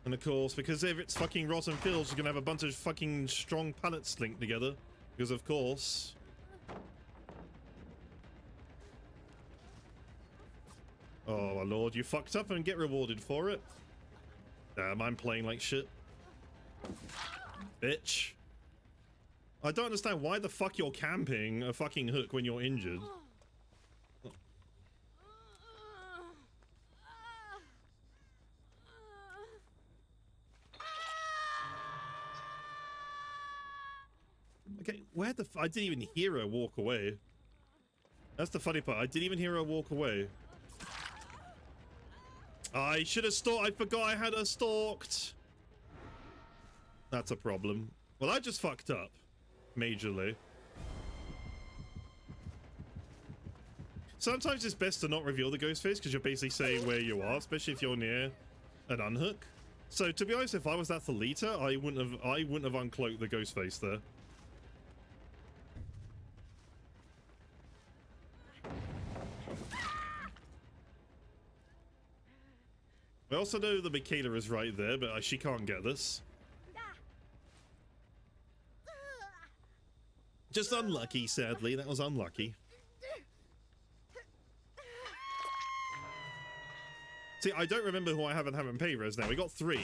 And of course, because if it's fucking rotten fields, you're gonna have a bunch of fucking strong pallets linked together. Because of course. Oh my lord, you fucked up and get rewarded for it. Damn, I'm playing like shit. Bitch. I don't understand why the fuck you're camping a fucking hook when you're injured. Okay, where the I didn't even hear her walk away. That's the funny part. I didn't even hear her walk away. I should have stalked. I forgot I had her stalked. That's a problem. Well, I just fucked up. Majorly. Sometimes it's best to not reveal the ghost face because you're basically saying where you are, especially if you're near an unhook. So to be honest, if I was that Thalita, I wouldn't have uncloaked the ghost face there. I also know that Michaela is right there, but she can't get this. Just unlucky, sadly. That was unlucky. See, I don't remember who I haven't pay res now. We got 3.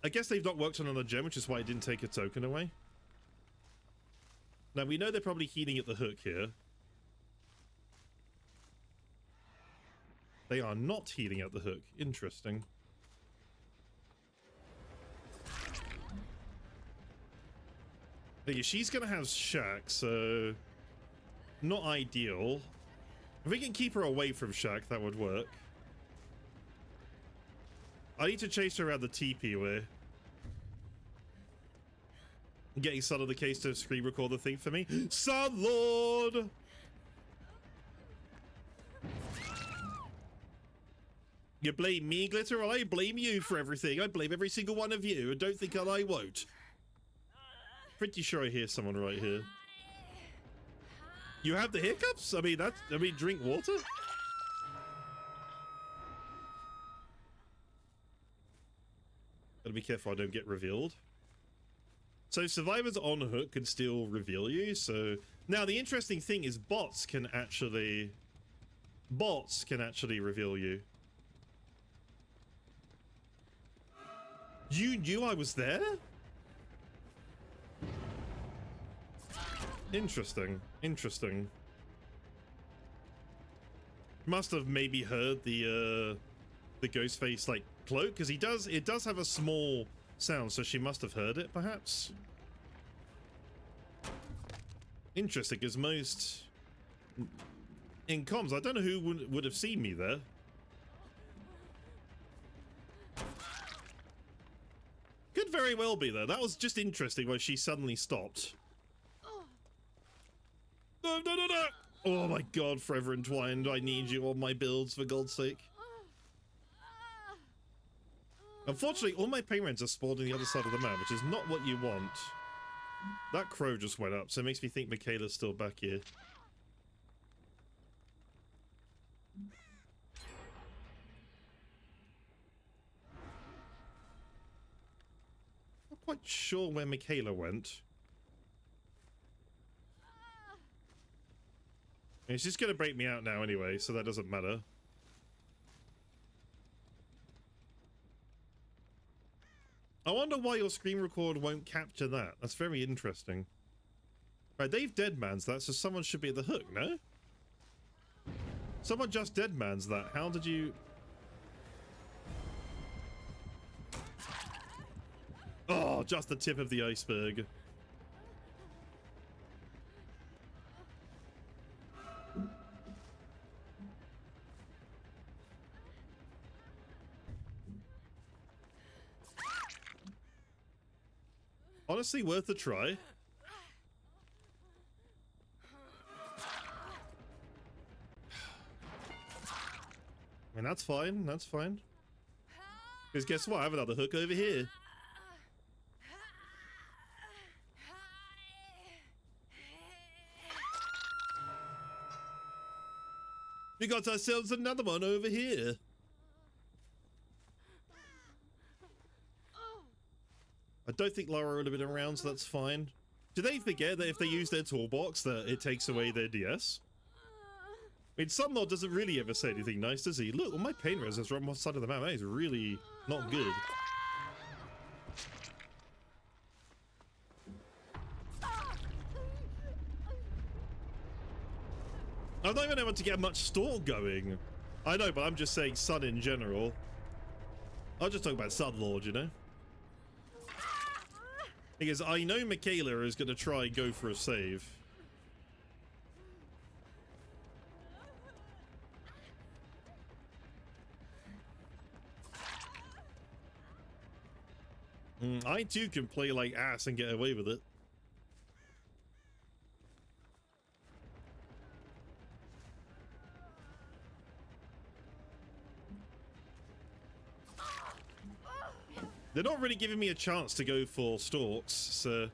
I guess they've not worked on another gem, which is why I didn't take a token away. Now, we know they're probably healing at the hook here. They are not healing at the hook. Interesting. Okay, she's gonna have Shaq, so not ideal. If we can keep her away from Shaq, that would work. I need to chase her around the TP way. I'm getting Son of the Case to screen record the thing for me. Sun Lord! You blame me, Glitter? Well, I blame you for everything. I blame every single one of you, and don't think that I won't. Pretty sure I hear someone right here. You have the hiccups? I mean, drink water? Gotta be careful I don't get revealed. So survivors on hook can still reveal you, so... Now, the interesting thing is bots can actually reveal you. You knew I was there? Interesting. Interesting. Must have maybe heard the ghost face like cloak, because it does have a small sound, so she must have heard it perhaps. Interesting, because most in comms, I don't know who would have seen me there. Could very well be there. That was just interesting where she suddenly stopped. No, no, no, no! Oh my god, Forever Entwined, I need you on my builds, for God's sake. Unfortunately, all my payrents are spawned on the other side of the map, which is not what you want. That crow just went up, so it makes me think Michaela's still back here. Not quite sure where Michaela went. It's just gonna break me out now anyway, so that doesn't matter. I wonder why your screen record won't capture that. That's very interesting. Right, they've deadmans that, so someone should be at the hook, no? Someone just deadmans that. How did you... Oh, just the tip of the iceberg. Honestly, worth a try. I mean, that's fine. That's fine. Because guess what? I have another hook over here. We got ourselves another one over here. I don't think Laura would have been around, so that's fine. Do they forget that if they use their toolbox that it takes away their DS? I mean, Sunlord doesn't really ever say anything nice, does he? Look, all my pain resistance are on one side of the map. That is really not good. I've not even able to get much store going. I know, but I'm just saying Sun in general. I'll just talk about Sunlord, you know? Because I know Michaela is going to try and go for a save. I too can play like ass and get away with it. They're not really giving me a chance to go for stalks, so...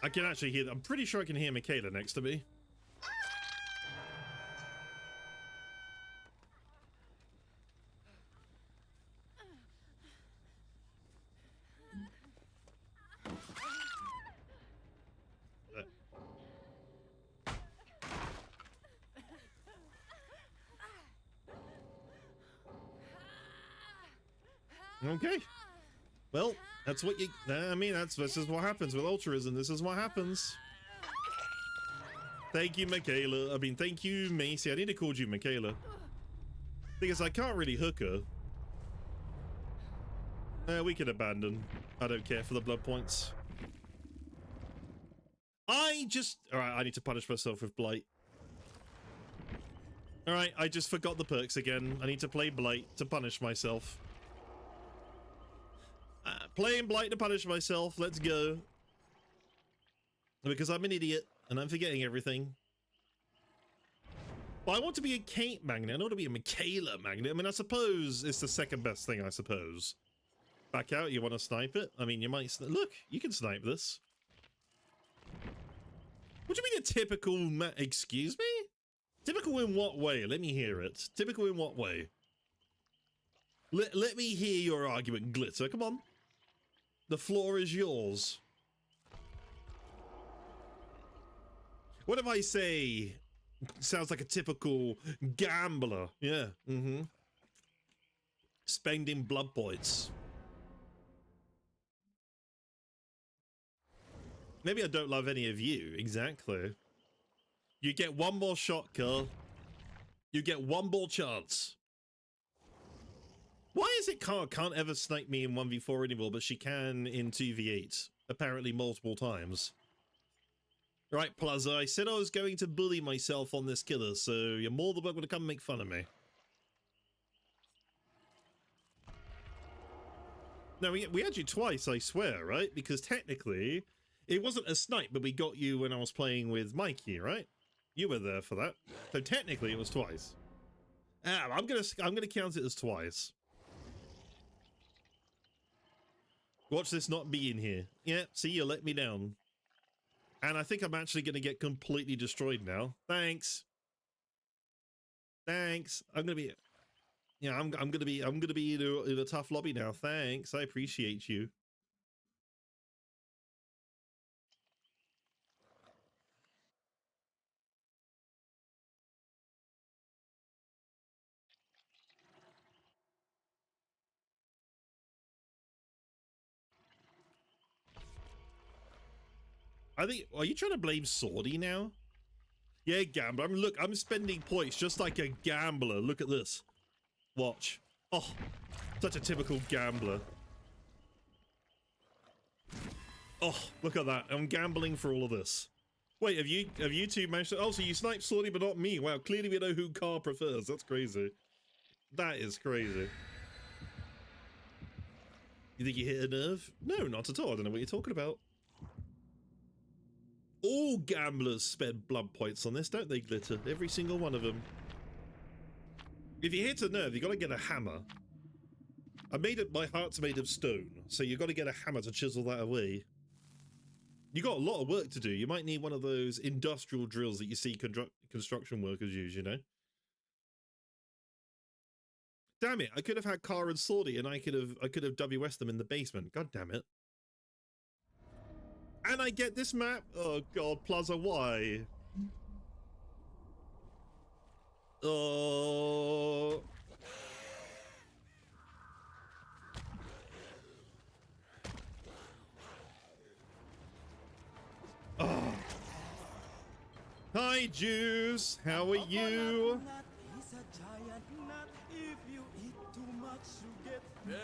I can actually hear... I'm pretty sure I can hear Michaela next to me. Okay. Well, that's what you... I mean, this is what happens with altruism. This is what happens. Thank you, Michaela. I mean, thank you, Macy. I need to call you Michaela. Because I can't really hook her. We can abandon. I don't care for the blood points. Alright, I need to punish myself with Blight. Alright, I just forgot the perks again. I need to play Blight to punish myself. Playing Blight to punish myself. Let's go. Because I'm an idiot and I'm forgetting everything. But I want to be a Kate magnet. I don't want to be a Michaela magnet. I mean, I suppose it's the second best thing, I suppose. Back out, you want to snipe it? I mean, you might... Look, you can snipe this. What do you mean a typical... Excuse me? Typical in what way? Let me hear it. Typical in what way? Let me hear your argument, Glitter. Come on. The floor is yours. What if I say... Sounds like a typical gambler. Yeah. Spending blood points. Maybe I don't love any of you. Exactly. You get one more shot, Carl. You get one more chance. Why is it Carl can't ever snipe me in 1v4 anymore, but she can in 2v8? Apparently multiple times. Right, Plaza, I said I was going to bully myself on this killer, so you're more than welcome to come make fun of me. No, we had you twice, I swear, right? Because technically, it wasn't a snipe, but we got you when I was playing with Mikey, right? You were there for that. So technically, it was twice. I'm gonna count it as twice. Watch this not be in here. Yeah, see, you let me down. And I think I'm actually going to get completely destroyed now. Thanks. Thanks. I'm going to be... Yeah, I'm going to be in a tough lobby now. Thanks. I appreciate you. I think, are you trying to blame Swordy now? Yeah, gambler. Look, I'm spending points just like a gambler. Look at this. Watch. Oh, such a typical gambler. Oh, look at that. I'm gambling for all of this. Wait, have you two managed to... Oh, so you sniped Swordy but not me. Wow, clearly we know who Car prefers. That's crazy. That is crazy. You think you hit a nerve? No, not at all. I don't know what you're talking about. All gamblers spend blood points on this, don't they, Glitter? Every single one of them. If you hit a nerve, you got to get a hammer. My heart's made of stone, so you got to get a hammer to chisel that away. You got a lot of work to do. You might need one of those industrial drills that you see construction workers use, you know? Damn it, I could have had Car and Swordy and I could have WS them in the basement. God damn it. And I get this map? Oh god, Plaza, why? Oh. Oh. Hi, Juice. How are you?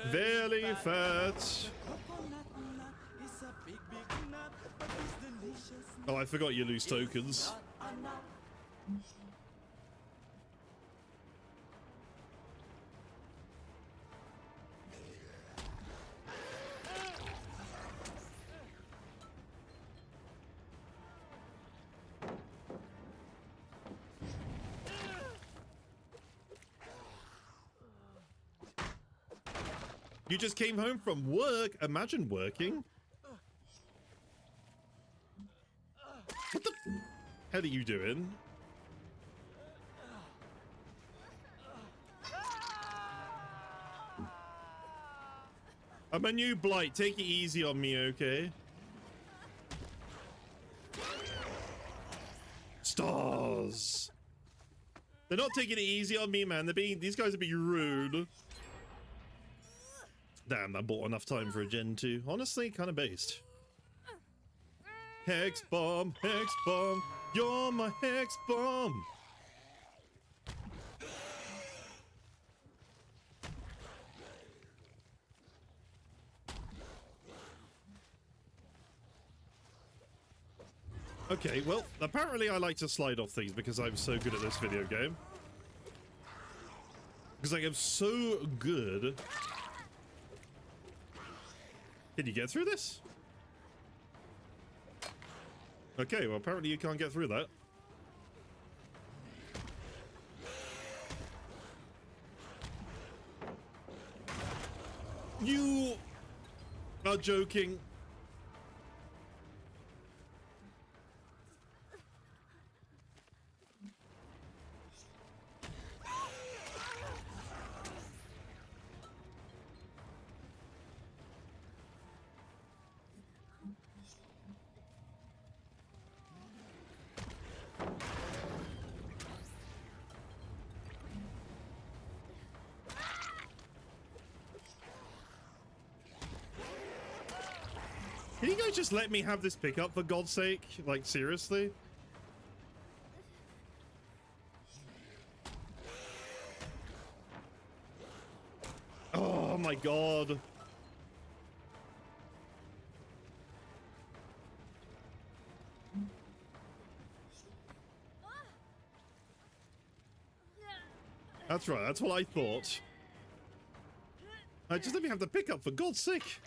Very fat. Oh, I forgot you lose tokens. You just came home from work? Imagine working. What the hell are you doing? I'm a new blight. Take it easy on me, okay? Stars. They're not taking it easy on me, man. These guys are being rude. Damn, I bought enough time for a Gen 2. Honestly, kind of based. Hex bomb, you're my hex bomb. Okay, well, apparently I like to slide off things because I'm so good at this video game. Because I am so good. Can you get through this? Okay, well, apparently you can't get through that. You are joking. Can you guys just let me have this pickup for God's sake? Like, seriously? Oh my god. That's right, that's what I thought. Just let me have the pickup for God's sake.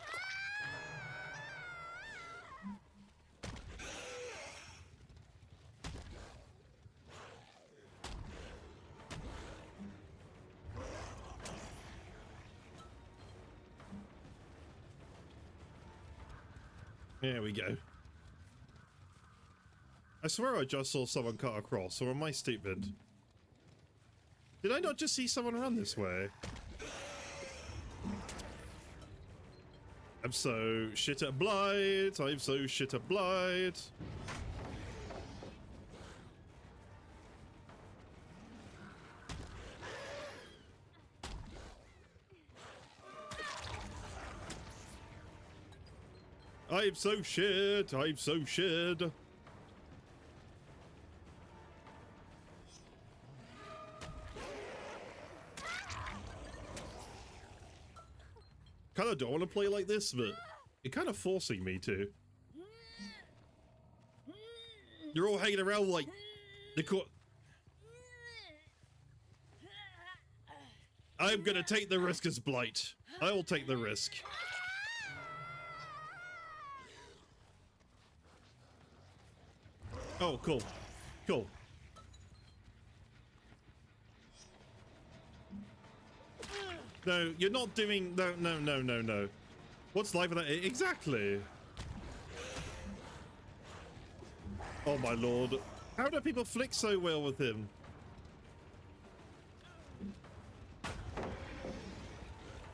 There we go. I swear I just saw someone cut across, or am I stupid? Did I not just see someone run this way? I'm so shit at blight. I'm so shit at blight. I'm so shit. I'm so shit. Kind of don't want to play like this, but you're kind of forcing me to. You're all hanging around like the court. I'm gonna take the risk as Blight. I will take the risk. Oh, cool. Cool. No, you're not doing... No, no, no, no, no. What's life with that? Exactly. Oh, my lord. How do people flick so well with him?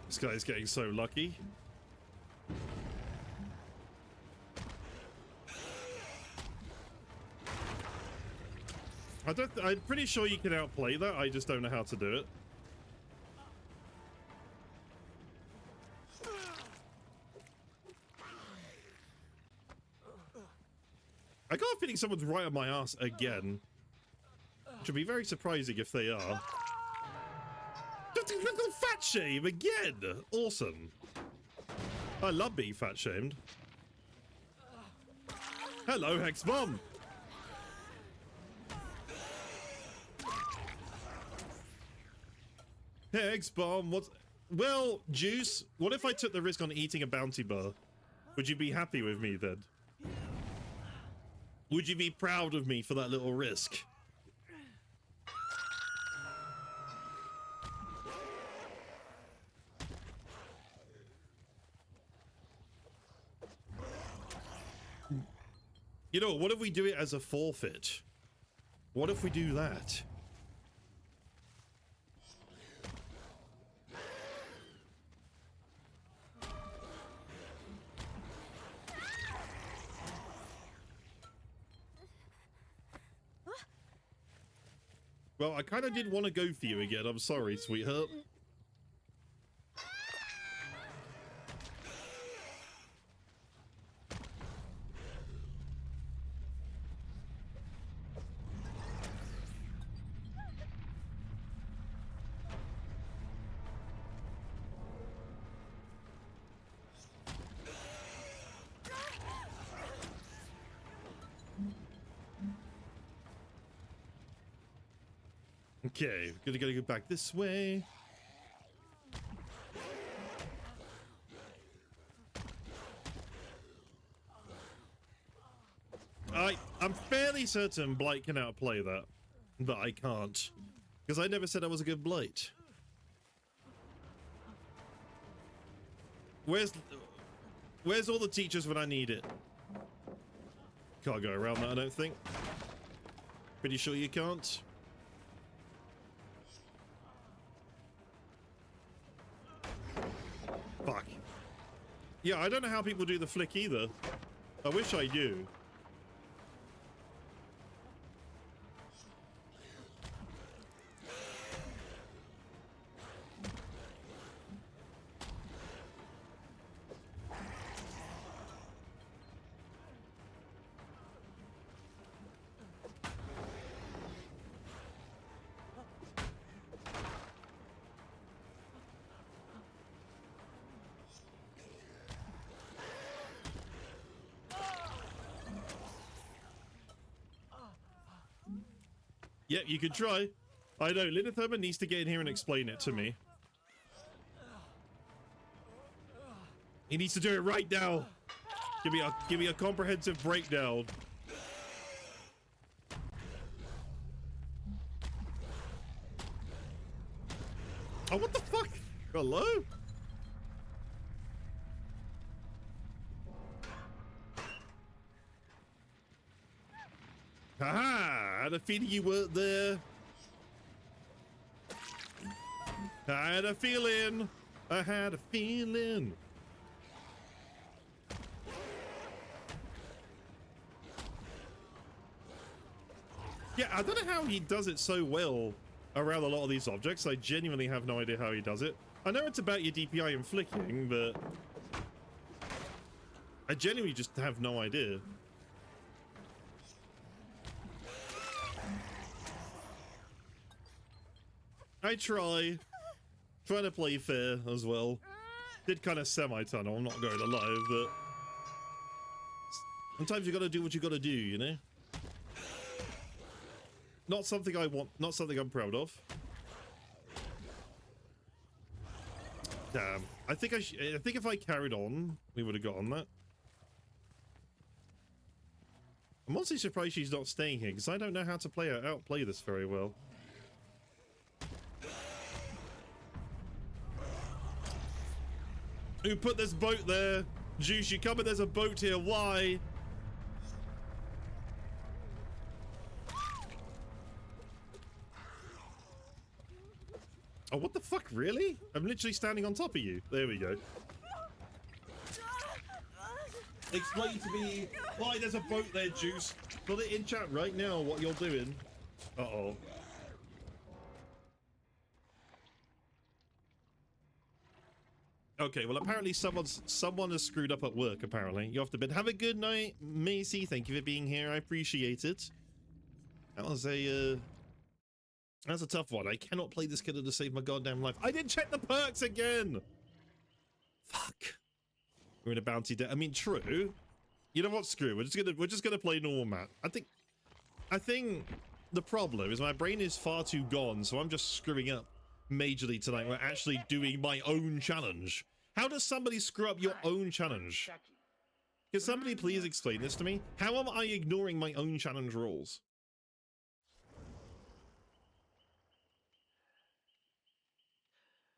This guy's getting so lucky. I'm pretty sure you can outplay that. I just don't know how to do it. I got a feeling someone's right on my ass again. Which would be very surprising if they are. Fat shame again! Awesome. I love being fat shamed. Hello, Hex Bomb! Hex Bomb, what's... Well, Juice, what if I took the risk on eating a bounty bar? Would you be happy with me then? Would you be proud of me for that little risk? You know, what if we do it as a forfeit? What if we do that? Well, I kind of did want to go for you again. I'm sorry, sweetheart. Okay, gotta go back this way. I'm fairly certain Blight can outplay that, but I can't, because I never said I was a good Blight. Where's all the teachers when I need it? Can't go around that, I don't think. Pretty sure you can't. Fuck. Yeah, I don't know how people do the flick either. I wish I knew. Yep, you could try. I know, Linotherma needs to get in here and explain it to me. He needs to do it right now. Give me a comprehensive breakdown. Oh, what the fuck? Hello? Haha! I had a feeling you weren't there. I had a feeling. I had a feeling. Yeah, I don't know how he does it so well around a lot of these objects. I genuinely have no idea how he does it. I know it's about your DPI and flicking, but... I genuinely just have no idea. I trying to play fair as well. Did kind of semi-tunnel, I'm not going to lie, but sometimes you gotta do what you gotta do, you know? Not something I want, not something I'm proud of. Damn. I think if I carried on, we would have got on that. I'm honestly surprised she's not staying here, because I don't know how to outplay this very well. Who put this boat there? Juice, you come and there's a boat here. Why? Oh, what the fuck? Really? I'm literally standing on top of you. There we go. Explain to me why there's a boat there, Juice. Put it in chat right now what you're doing. Uh-oh. Okay, well, apparently someone has screwed up at work, apparently. You have to bid. Have a good night, Macy. Thank you for being here. I appreciate it. That was that's a tough one. I cannot play this killer to save my goddamn life. I didn't check the perks again! Fuck. We're in a bounty day. I mean, true. You know what? Screw it. We're just gonna play normal map. I think the problem is my brain is far too gone, so I'm just screwing up majorly tonight. We're actually doing my own challenge. How does somebody screw up your own challenge? Can somebody please explain this to me? How am I ignoring my own challenge rules?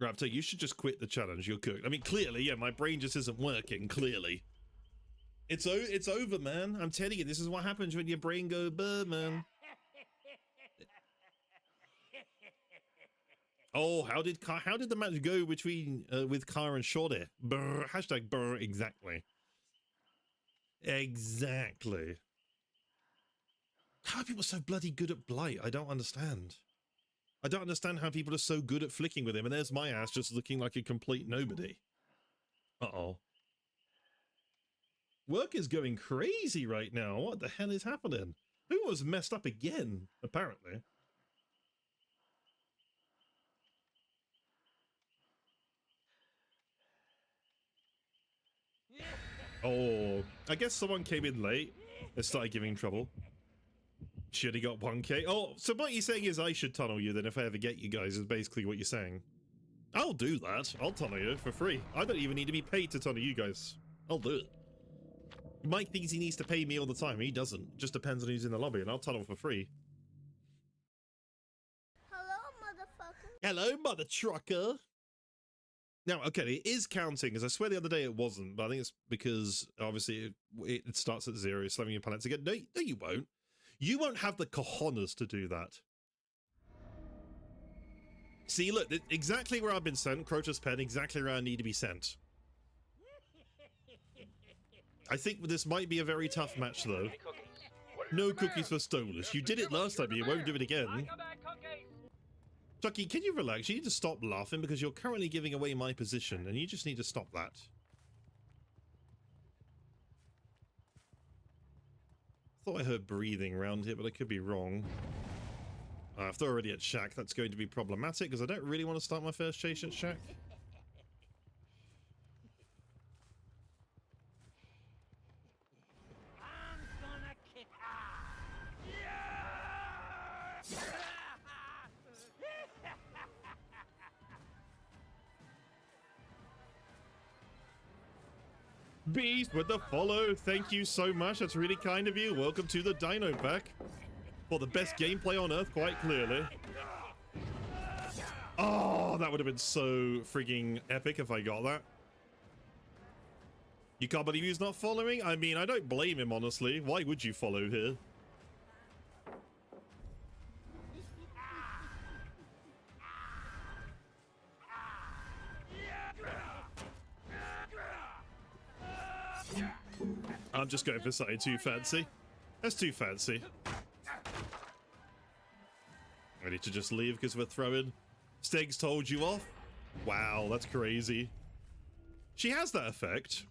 Raptor, you should just quit the challenge. You're cooked. I mean, clearly, yeah, my brain just isn't working, clearly. It's over, man. I'm telling you, this is what happens when your brain goes burr, man. Oh, how did the match go between with Car and Shorty? Brr, hashtag brr, exactly. Exactly. How are people so bloody good at Blight? I don't understand. I don't understand how people are so good at flicking with him, and there's my ass just looking like a complete nobody. Uh-oh. Work is going crazy right now. What the hell is happening? Who was messed up again, apparently? Oh, I guess someone came in late and started giving trouble. Should he got 1k? Oh, so what you're saying is I should tunnel you then if I ever get you guys, is basically what you're saying. I'll do that. I'll tunnel you for free. I don't even need to be paid to tunnel you guys. I'll do it. Mike thinks he needs to pay me all the time. He doesn't. It just depends on who's in the lobby, and I'll tunnel for free. Hello, motherfucker. Hello, mother trucker. Now, okay, it is counting, because I swear the other day it wasn't, but I think it's because, obviously, it starts at 0, slamming your planets again. No, you won't. You won't have the cojones to do that. See, look, exactly where I've been sent, Crotus Pen, exactly where I need to be sent. I think this might be a very tough match, though. No cookies for Stolus. You did it last time, but you won't do it again. Chucky, can you relax? You need to stop laughing because you're currently giving away my position, and you just need to stop that. Thought I heard breathing around here, but I could be wrong. If they're already at Shack, that's going to be problematic because I don't really want to start my first chase at Shack. I'm gonna kick ass. Beast with the follow. Thank you so much. That's really kind of you. Welcome to the Dino Pack. For the best gameplay on Earth, quite clearly. Oh, that would have been so frigging epic if I got that. You can't believe he's not following? I mean, I don't blame him, honestly. Why would you follow here? I'm just going for something too fancy. That's too fancy. Ready to just leave because we're throwing. Steg's told you off? Wow, that's crazy. She has that effect.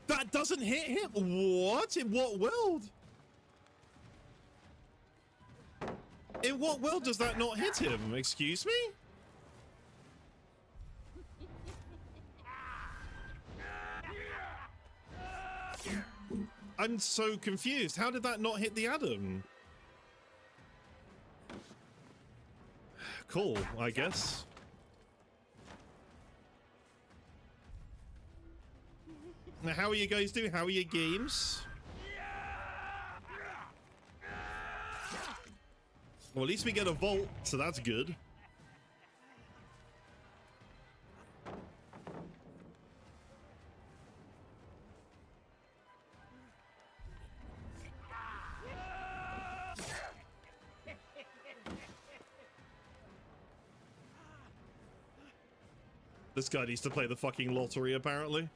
That doesn't hit him? What? In what world? In what world does that not hit him? Excuse me? I'm so confused. How did that not hit the Adam? Cool, I guess. Now, how are you guys doing? How are your games? Well, at least we get a vault, so that's good. This guy needs to play the fucking lottery, apparently.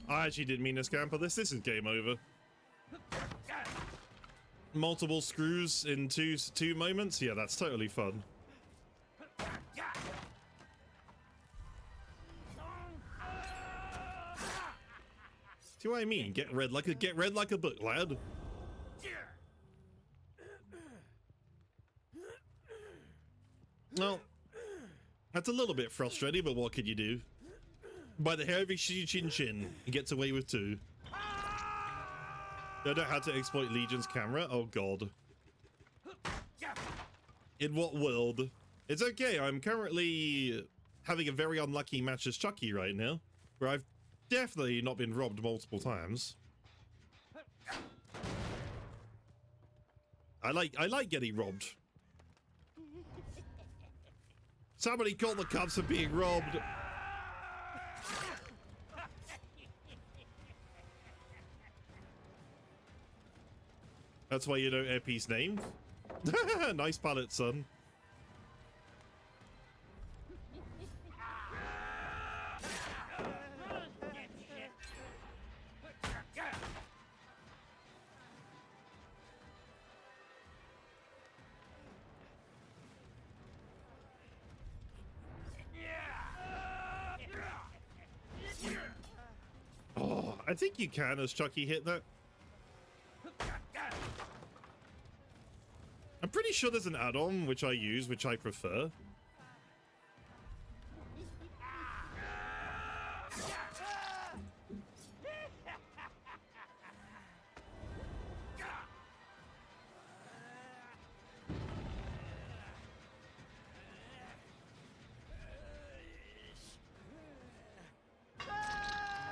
I actually didn't mean to scamper this. This is game over. Multiple screws in two moments? Yeah, that's totally fun. See what I mean? Get read like a book, lad. Well, that's a little bit frustrating, but what could you do? By the hair of his chin chin, he gets away with two. Don't know how to exploit Legion's camera. Oh god. In what world? It's okay. I'm currently having a very unlucky match as Chucky right now, where I've definitely not been robbed multiple times. I like getting robbed. Somebody call the cops for being robbed. That's why you know Epi's name. Nice palette, son. Oh, I think you can as Chucky hit that. I'm pretty sure there's an add-on which I use, which I prefer.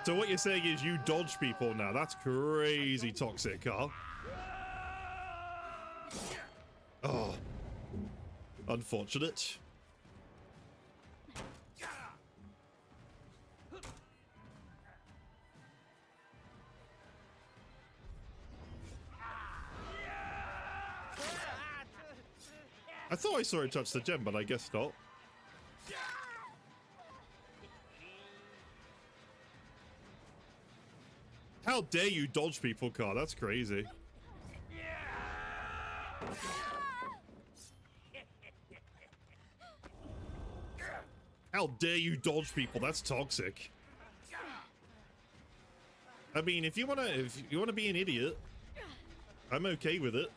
So what you're saying is you dodge people now. That's crazy toxic, Carl. Oh, unfortunate. I thought I saw it touch the gem, but I guess not. How dare you dodge people, Carl? That's crazy. How dare you dodge people? That's toxic. I mean, if you wanna be an idiot, I'm okay with it.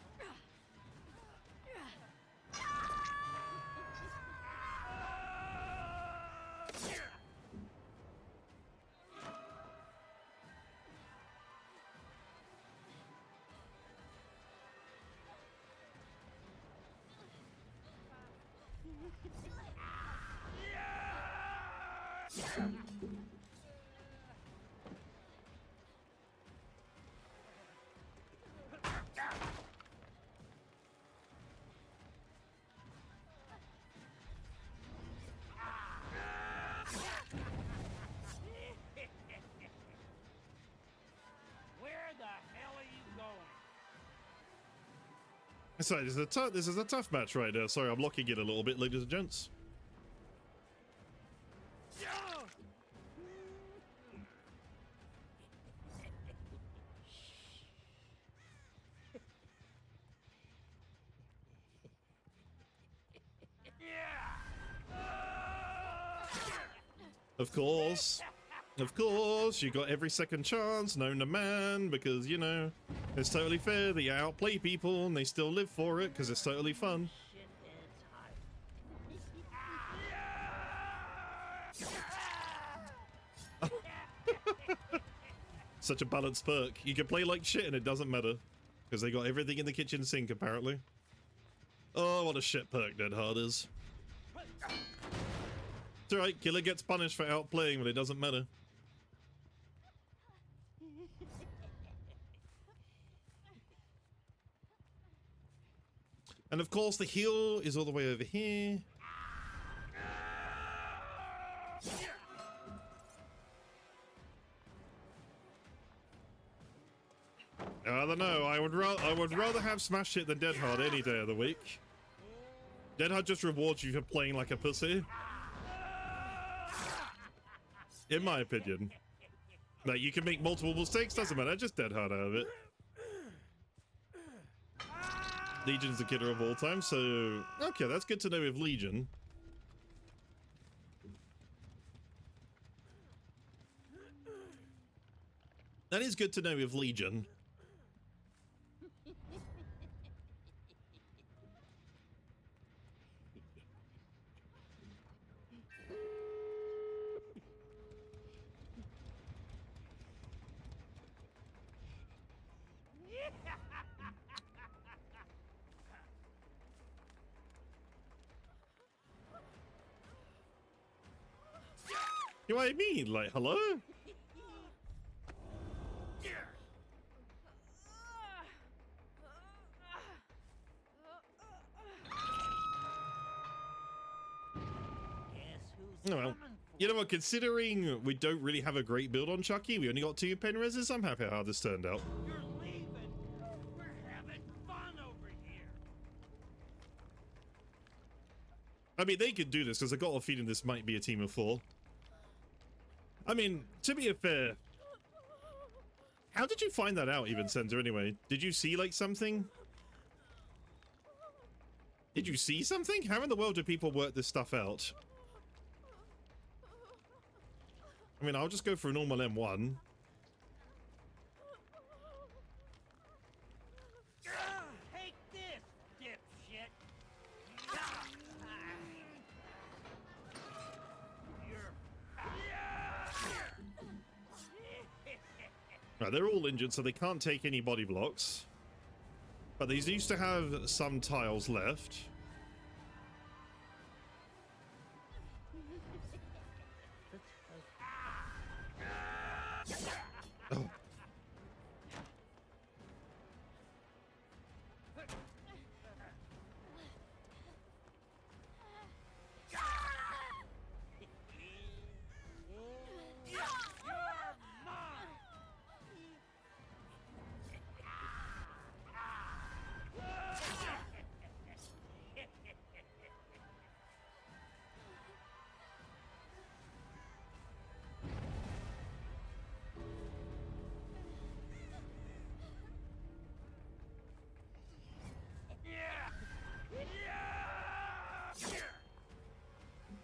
Sorry, this is a tough match right now. Sorry, I'm locking it a little bit, ladies and gents. Of course. Of course, you got every second chance known to man because, you know, it's totally fair that you outplay people and they still live for it because it's totally fun. Such a balanced perk. You can play like shit and it doesn't matter because they got everything in the kitchen sink apparently. Oh, what a shit perk Dead Hard is. It's alright, killer gets punished for outplaying, but it doesn't matter. And of course the heal is all the way over here. I don't know, I would rather have Smash Hit than Dead Hard any day of the week. Dead Hard just rewards you for playing like a pussy. In my opinion. Like, you can make multiple mistakes, doesn't matter, just Dead Hard out of it. Legion's the killer of all time, so... Okay, that's good to know with Legion. That is good to know with Legion. You know what I mean? Like, hello? Oh well. You know what, considering we don't really have a great build on Chucky, we only got 2 pen reses, I'm happy how this turned out. You're leaving. We're having fun over here. I mean, they could do this, because I got a feeling this might be a team of 4. I mean, to be fair, how did you find that out even, Center, anyway? Did you see, like, something? Did you see something? How in the world do people work this stuff out? I mean, I'll just go for a normal M1. Take this, dipshit. Right, they're all injured, so they can't take any body blocks. But these used to have some tiles left. Oh.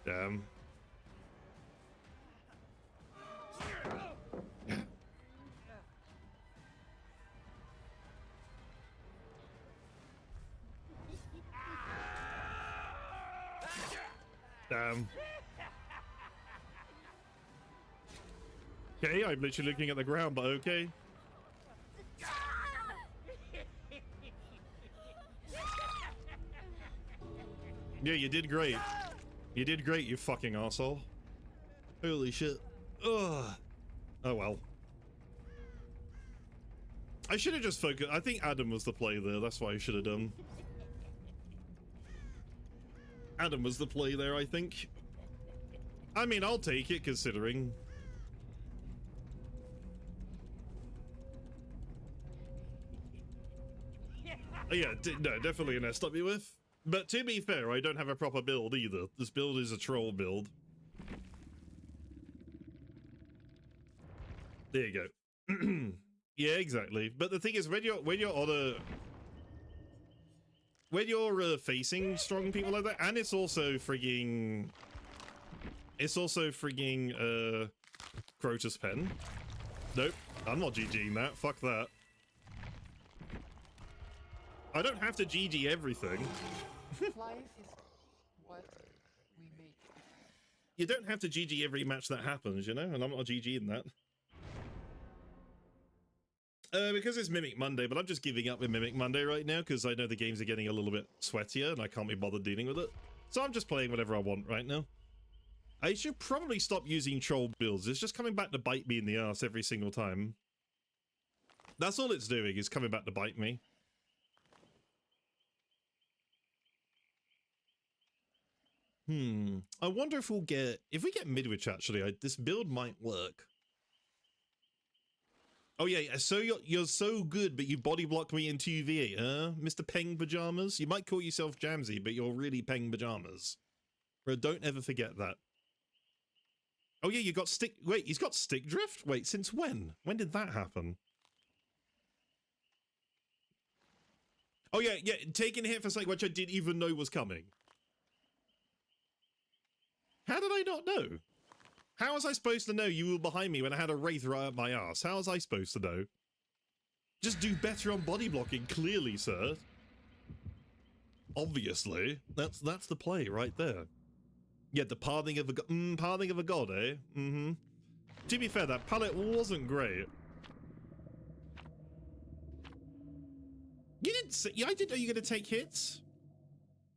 Damn. Damn. Okay, I'm literally looking at the ground, but okay. Yeah, you did great. You did great, you fucking asshole. Holy shit. Ugh. Oh well. I should have just focused. I think Adam was the play there. That's what I should have done. Adam was the play there, I think. I mean, I'll take it considering. Yeah, no, definitely an SW. But to be fair, I don't have a proper build either. This build is a troll build. There you go. Yeah, exactly. But the thing is, when you're facing strong people like that, and it's also frigging, It's also frigging Crotus Pen. Nope, I'm not GGing that. Fuck that. I don't have to GG everything. Life is what we make it. You don't have to GG every match that happens, you know, and I'm not GGing that. Because it's Mimic Monday, but I'm just giving up with Mimic Monday right now because I know the games are getting a little bit sweatier and I can't be bothered dealing with it. So I'm just playing whatever I want right now. I should probably stop using troll builds. It's just coming back to bite me in the ass every single time. That's all it's doing, is coming back to bite me. I wonder if we'll get... If we get Midwich, actually, this build might work. Oh yeah, so you're so good, but you body blocked me in 2v8, huh? Mr. Peng Pajamas? You might call yourself Jamsy, but you're really Peng Pajamas. Bro, don't ever forget that. Oh yeah, you got stick... Wait, he's got stick drift? Wait, since when? When did that happen? Oh yeah, taking a hit for something which I didn't even know was coming. How did I not know? How was I supposed to know you were behind me when I had a Wraith right up my ass? How was I supposed to know? Just do better on body blocking, clearly, sir. Obviously. That's the play right there. Yeah, the pardoning of a pardoning of a god, eh? Mm-hmm. To be fair, that palette wasn't great. You didn't say... I didn't know you were going to take hits.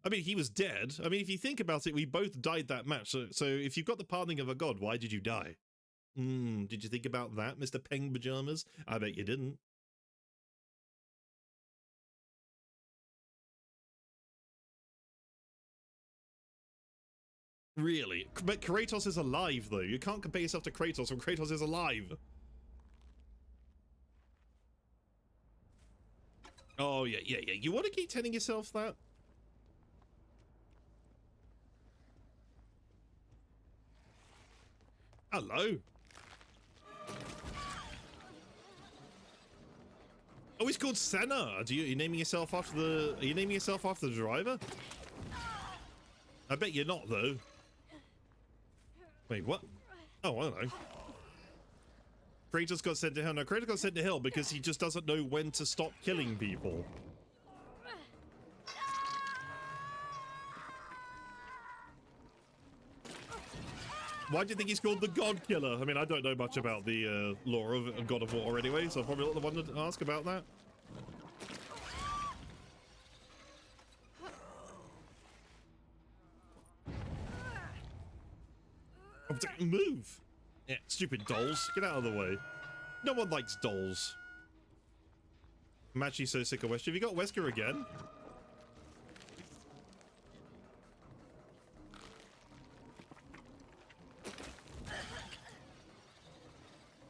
I mean, he was dead. I mean, if you think about it, we both died that match. So if you've got the pardoning of a god, why did you die? Did you think about that, Mr. Peng Pajamas? I bet you didn't. Really? But Kratos is alive, though. You can't compare yourself to Kratos when Kratos is alive. Oh, yeah. You want to keep telling yourself that? Hello. Oh, he's called Senna. Are you naming yourself after the... Are you naming yourself after the driver? I bet you're not, though. Wait, what? Oh, I don't know. Kratos got sent to hell. No, Kratos got sent to hell because he just doesn't know when to stop killing people. Why do you think he's called the God Killer? I mean, I don't know much about the lore of God of War anyway, so I'm probably not the one to ask about that. Move! Yeah, stupid dolls. Get out of the way. No one likes dolls. I'm actually so sick of Wesker. Have you got Wesker again?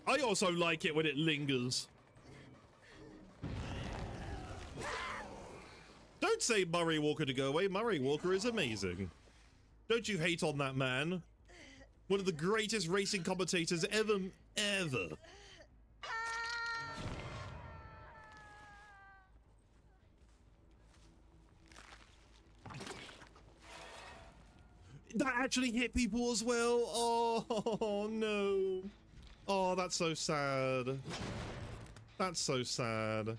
I also like it when it lingers. Don't say Murray Walker to go away. Murray Walker is amazing. Don't you hate on that man? One of the greatest racing commentators ever. That actually hit people as well. Oh no. Oh, that's so sad. That's so sad.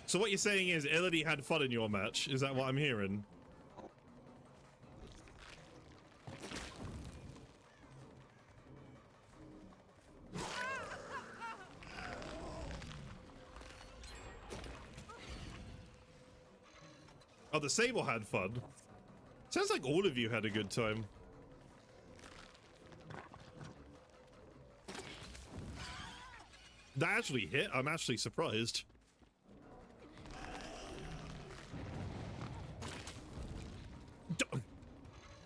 So what you're saying is Elodie had fun in your match? Is that what I'm hearing? Oh, the Sable had fun. Sounds like all of you had a good time. That actually hit. I'm actually surprised.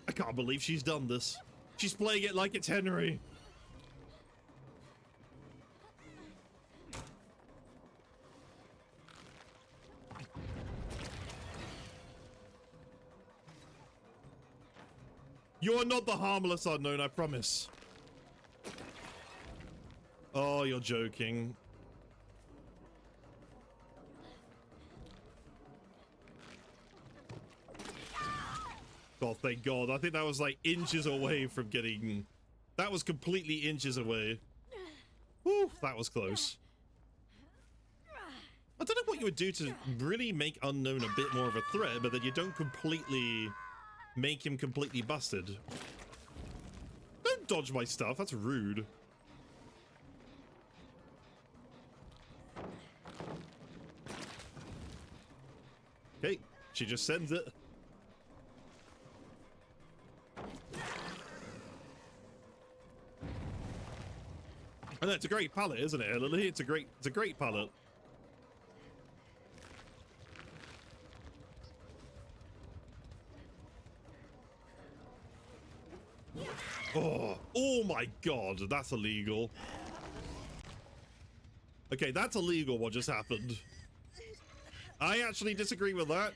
I can't believe she's done this. She's playing it like it's Henry. You're not the harmless unknown, I promise. Oh, you're joking. Oh, thank God. I think that was like inches away from getting... That was completely inches away. Whew, that was close. I don't know what you would do to really make Unknown a bit more of a threat, but then you don't completely make him completely busted. Don't dodge my stuff. That's rude. Okay, she just sends it. I know, it's a great palette, isn't it, Lily? It's a great palette. Oh my God, that's illegal. Okay, that's illegal what just happened. I actually disagree with that,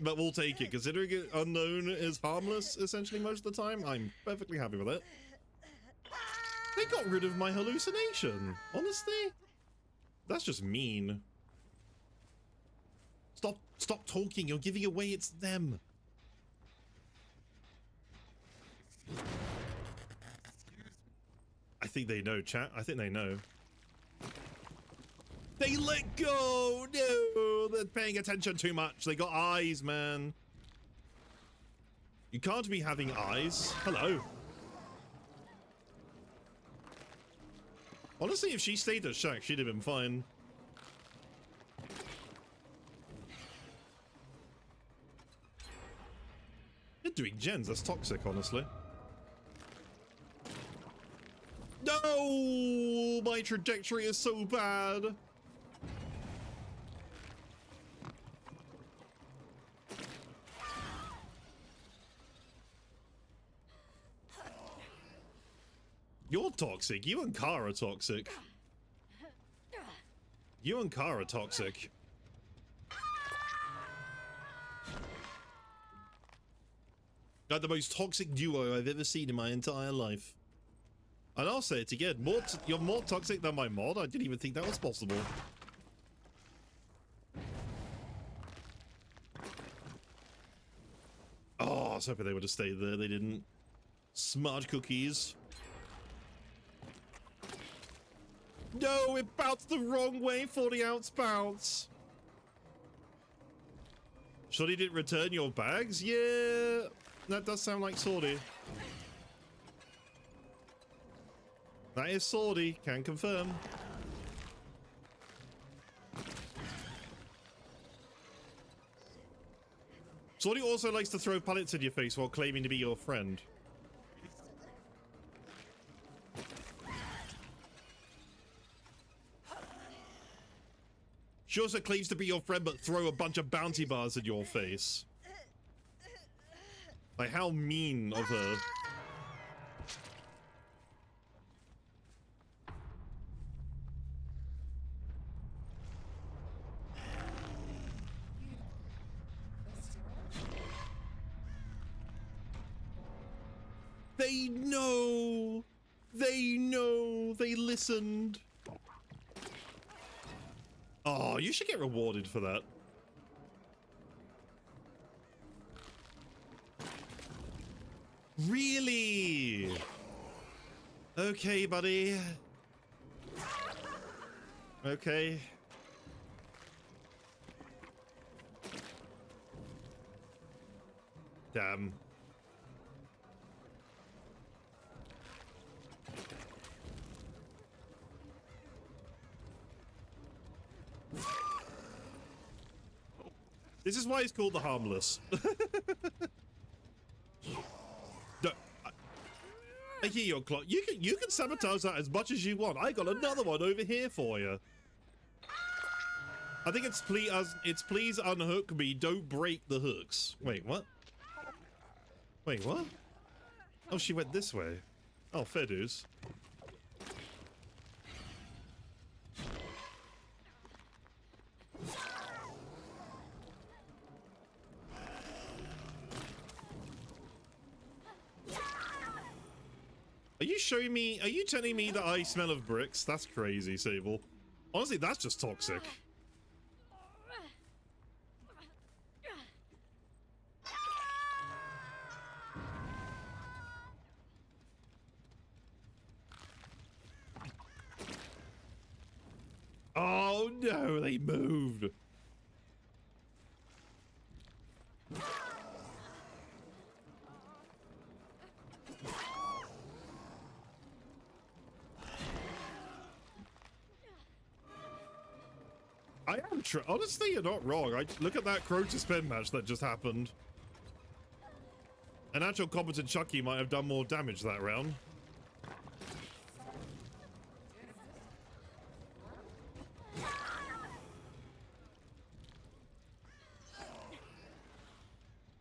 but we'll take it. Considering it Unknown is harmless essentially most of the time, I'm perfectly happy with it. They got rid of my hallucination. Honestly, that's just mean. Stop talking. You're giving away it's them. I think they know, chat. I think they know. They let go. No, they're paying attention too much. They got eyes, man. You can't be having eyes. Hello. Honestly, if she stayed at Shack, she'd have been fine. You're doing gens. That's toxic, honestly. No! My trajectory is so bad. You're toxic. You and Kara are toxic. You and Kara are toxic. Like the most toxic duo I've ever seen in my entire life. And I'll say it again. You're more toxic than my mod. I didn't even think that was possible. Oh, I was hoping they would have stayed there. They didn't. Smart cookies. No, it bounced the wrong way. 40-ounce bounce. Shoddy didn't return your bags? Yeah, that does sound like Swordy. That is Swordy, can confirm. Swordy also likes to throw pallets in your face while claiming to be your friend. She also claims to be your friend but throw a bunch of bounty bars in your face. Like, how mean of her. They know! They know! They listened! Oh, you should get rewarded for that. Really? Okay, buddy. Okay. Damn. This is why it's called the Harmless. No, I hear your clock. You can sabotage that as much as you want. I got another one over here for you. I think it's please unhook me. Don't break the hooks. Wait, what? Wait, what? Oh, she went this way. Oh, fair dues. Are you showing me, are you telling me that I smell of bricks? That's crazy, Sable. Honestly, that's just toxic. Oh no, they moved. I am honestly, you're not wrong. Look at that Crow to spin match that just happened. An actual competent Chucky might have done more damage that round.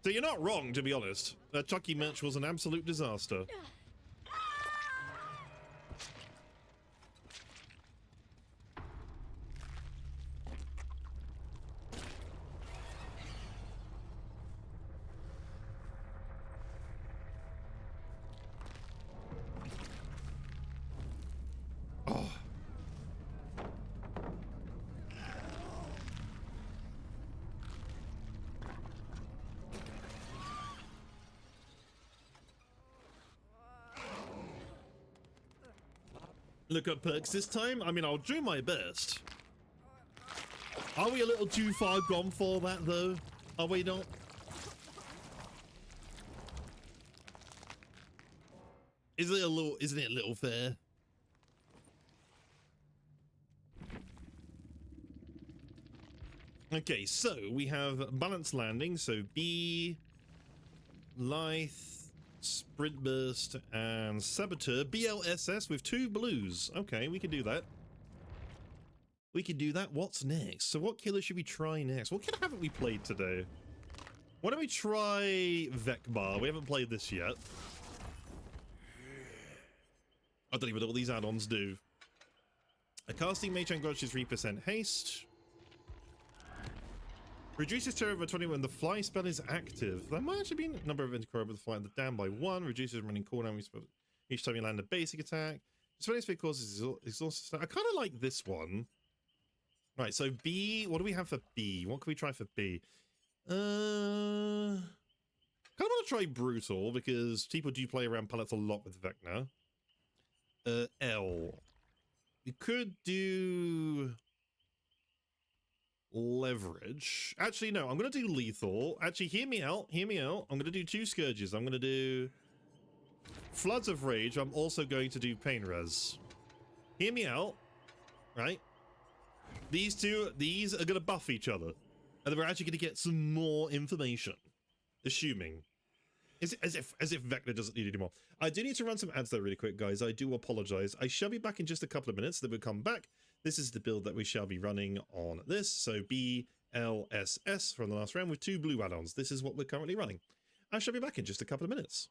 So you're not wrong, to be honest. That Chucky match was an absolute disaster. Oh. Look at perks this time? I mean, I'll do my best. Are we a little too far gone for that, though? Are we not? Isn't it a little fair? Okay, so we have balanced landing, so B, Lithe, Sprint Burst, and Saboteur. BLSS with 2 blues. Okay, we can do that. We can do that. What's next? So what killer should we try next? What killer haven't we played today? Why don't we try Vecbar? We haven't played this yet. I don't even know what these add-ons do. A casting mage grudges 3% haste. Reduces terror by 20 when the fly spell is active. That might actually be a number of events with the fly down by 1. Reduces running cooldown each time you land a basic attack. Spelling speed causes exhausted. I kind of like this one. Right, so B. What do we have for B? What can we try for B? Kind of want to try brutal because people do play around pallets a lot with Vecna. L. We could do leverage. Actually, no, I'm going to do lethal. Actually, hear me out. Hear me out. I'm going to do 2 scourges. I'm going to do floods of rage. I'm also going to do pain res. Hear me out. Right? These are going to buff each other. And then we're actually going to get some more information. Assuming. As if Vecna doesn't need any more. I do need to run some ads though really quick, guys. I do apologize. I shall be back in just a couple of minutes. Then we'll come back. This is the build that we shall be running on this. So BLSS from the last round with 2 blue add-ons. This is what we're currently running. I shall be back in just a couple of minutes.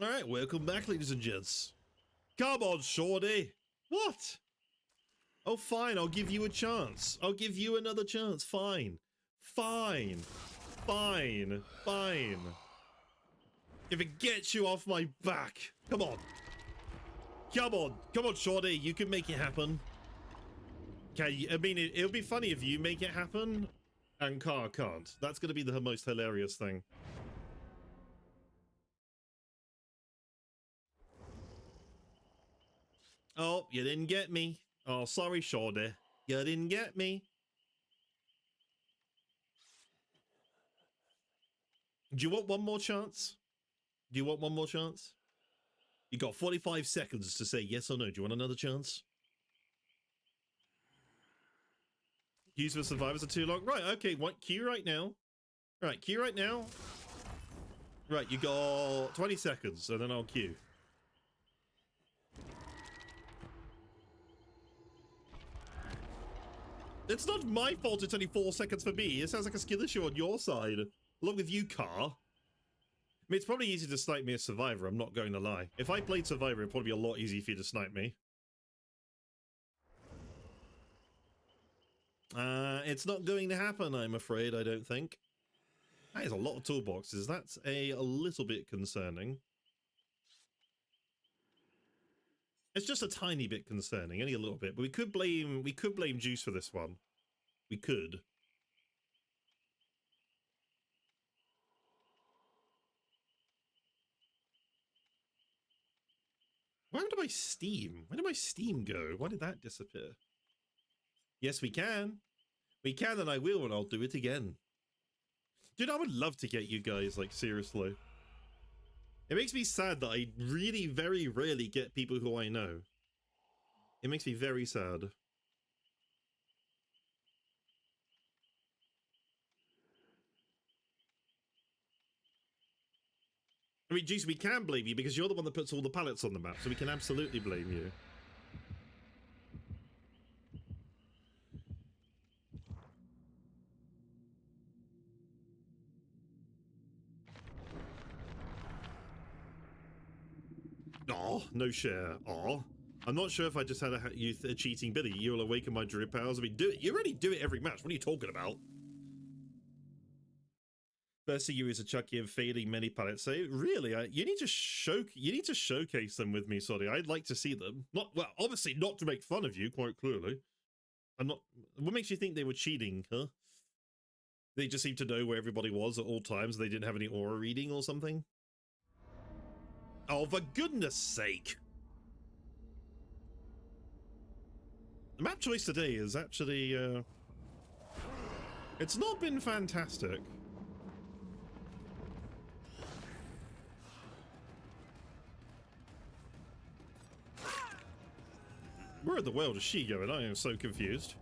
All right, welcome back, ladies and gents. Come on, Shorty. What? Oh, fine. I'll give you a chance. I'll give you another chance. Fine. Fine. Fine. Fine. If it gets you off my back. Come on. Come on. Come on, Shorty. You can make it happen. Okay, I mean, it'll be funny if you make it happen and Car can't. That's going to be the most hilarious thing. Oh, you didn't get me. Oh, sorry, Shorty. You didn't get me. Do you want one more chance? Do you want one more chance? You got 45 seconds to say yes or no. Do you want another chance? Queues for survivors are too long. Right, okay, what queue right now? Right, queue right now. Right, you got 20 seconds, and then I'll queue. It's not my fault it's only 4 seconds for me. It sounds like a skill issue on your side. Along with you, Car. I mean, it's probably easy to snipe me as Survivor, I'm not going to lie. If I played Survivor, it'd probably be a lot easier for you to snipe me. It's not going to happen, I'm afraid, I don't think. That is a lot of toolboxes. That's a little bit concerning. It's just a tiny bit concerning, only a little bit. But we could blame Juice for this one. We could. Where did my Steam? Where did my Steam go? Why did that disappear? Yes, we can. We can, and I will, and I'll do it again. Dude, I would love to get you guys, like, seriously. It makes me sad that I really very rarely get people who I know. It makes me very sad. I mean, geez, we can blame you because you're the one that puts all the pallets on the map, so we can absolutely blame you. Aw, no share. Aw. I'm not sure if I just had a cheating Billy. You'll awaken my druid powers. I mean, do it. You already do it every match. What are you talking about? First you is a Chucky and failing many pallets. So really, you need to showcase them with me. Sorry, I'd like to see them. Not well, obviously not to make fun of you. Quite clearly, I'm not. What makes you think they were cheating, huh? They just seemed to know where everybody was at all times. They didn't have any aura reading or something. Oh, for goodness sake! The map choice today is actually, it's not been fantastic. Where in the world is she going? I am so confused.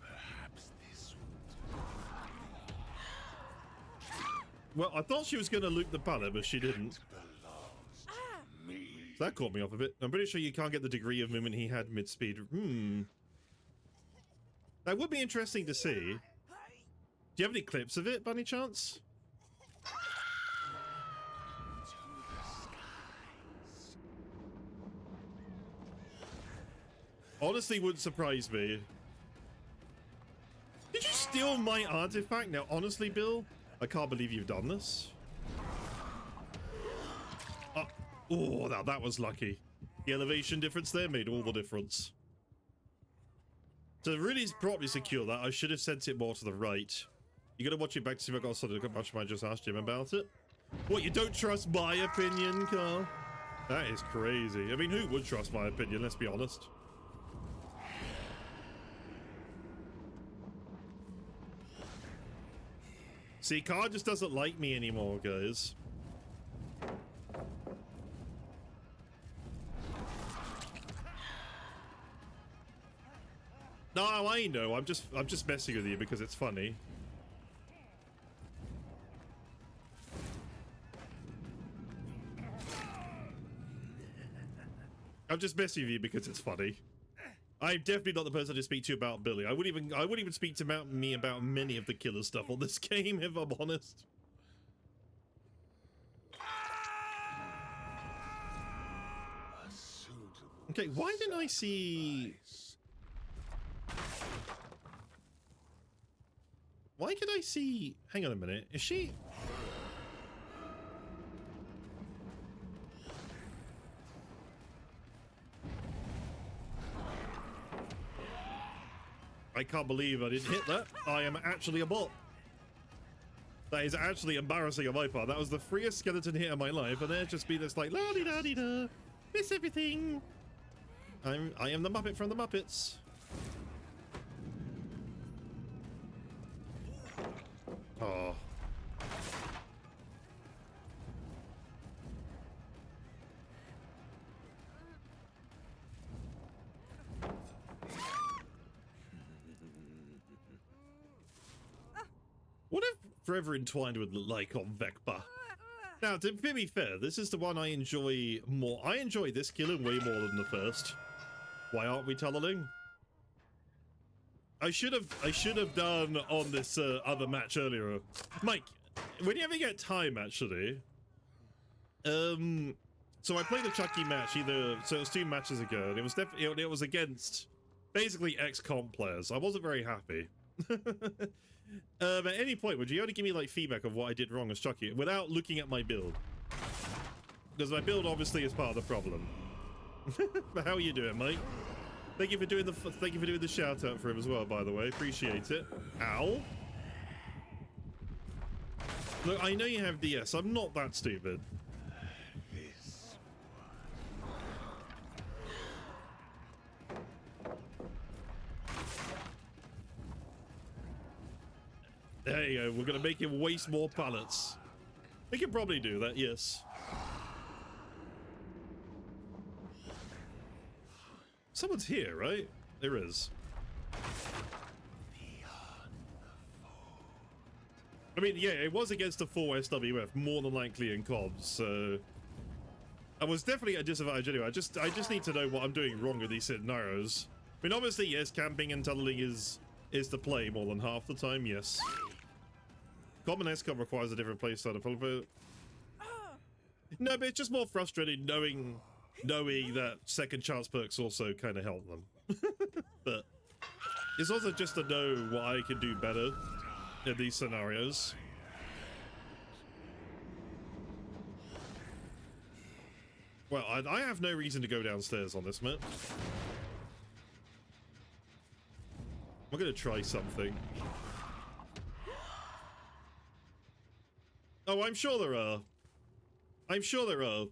Perhaps this Well, I thought she was going to loot the pallet, but she didn't. belongs to me. So that caught me off a bit. I'm pretty sure you can't get the degree of movement he had mid-speed. That would be interesting to see. Do you have any clips of it, by any chance? Honestly, wouldn't surprise me. Did you steal my artifact? Now, honestly, Bill, I can't believe you've done this. Oh, now that was lucky. The elevation difference there made all the difference. To really properly secure that, I should have sent it more to the right. You gotta watch it back to see if I got something to much. I just asked him about it. What, you don't trust my opinion, Carl? That is crazy. I mean, who would trust my opinion, let's be honest. See, Carl just doesn't like me anymore, guys. No, I know. I'm just messing with you because it's funny. I'm just messing with you because it's funny. I'm definitely not the person to speak to about Billy. I wouldn't even speak to me about many of the killer stuff on this game, if I'm honest. Okay, why didn't I see... Why could I see... Hang on a minute. Is she... I can't believe I didn't hit that. I am actually a bot. That is actually embarrassing on my part. That was the freest skeleton hit of my life, and there's just been this like la-di-da-di-da. Miss everything. I am the Muppet from the Muppets. Oh. What if Forever Entwined would look like on Vecpa? Now, to be fair, this is the one I enjoy more. I enjoy this killing way more than the first. Why aren't we tunneling? I should have done on this other match earlier. Mike, when you ever get time, actually. So I played the Chucky match so it was 2 matches ago, and it was definitely it was against basically ex-comp players. I wasn't very happy. At any point, would you only give me like feedback of what I did wrong as Chucky without looking at my build? Because my build obviously is part of the problem. But how are you doing, mate? Thank you for doing the shout out for him as well, by the way. Appreciate it. Ow. Look, I know you have DS. I'm not that stupid. There you go. We're going to make him waste more pallets. We can probably do that, yes. Someone's here, right? There is. I mean, yeah, it was against a full SWF, more than likely in comms, so... I was definitely at a disadvantage anyway. I just need to know what I'm doing wrong with these scenarios. I mean, obviously, yes, camping and tunneling is the play more than half the time, yes. Common SCOM requires a different playstyle to follow. No, but it's just more frustrating knowing that second chance perks also kind of help them. But it's also just to know what I can do better in these scenarios. Well, I have no reason to go downstairs on this map. I'm gonna try something. Oh, I'm sure there are. I'm sure there are.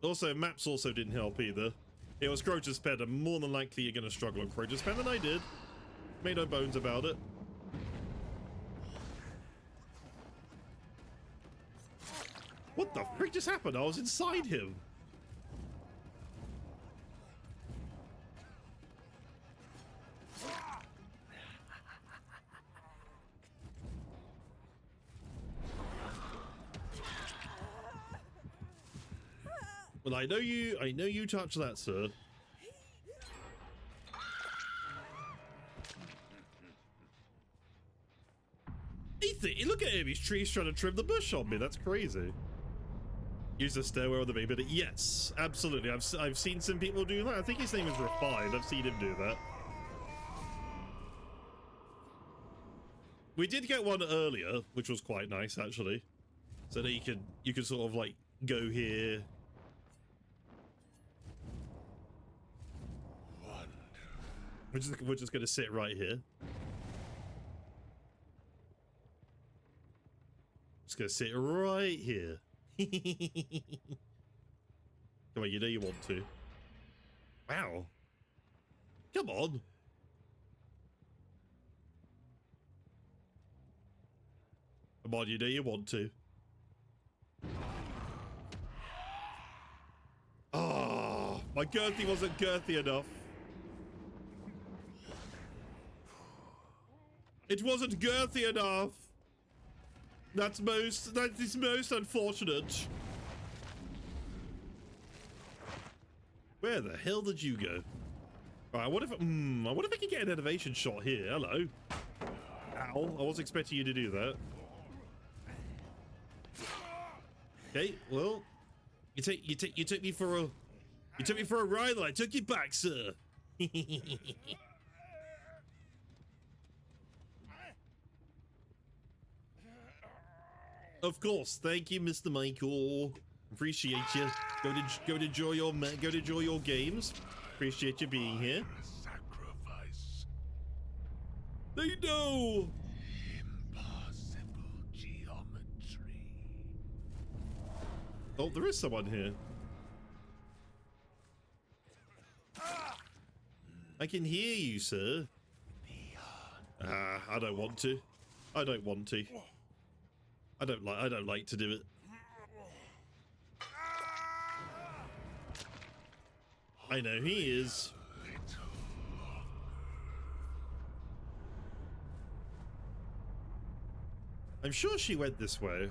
Also, maps also didn't help either. It was Croch's Pen, and more than likely you're gonna struggle on Croch's Pen, and I did. Made no bones about it. What the frick just happened? I was inside him. Well, I know you touched that, sir. Ethan, look at him. He's trying to trim the bush on me. That's crazy. Use the stairwell with the baby. Yes, absolutely. I've seen some people do that. I think his name is Refined. I've seen him do that. We did get one earlier, which was quite nice actually. So that you could sort of like go here. We're just gonna sit right here. Just gonna sit right here. Come on, you know you want to. Wow. Come on. Come on, you know you want to. Oh, my girthy wasn't girthy enough. It wasn't girthy enough. That is most unfortunate. Where the hell did you go? Alright, what if I can get an elevation shot here? Hello. Ow, I wasn't expecting you to do that. Okay, well, you took me for You took me for a ride, and I took you back, sir. Of course, thank you, Mr. Michael. Appreciate you. Go to enjoy your games. Appreciate you being here. Sacrifice. They know. Impossible geometry. Oh, there is someone here. I can hear you, sir. I don't want to. I don't want to. I don't like to do it. I know he is. I'm sure she went this way.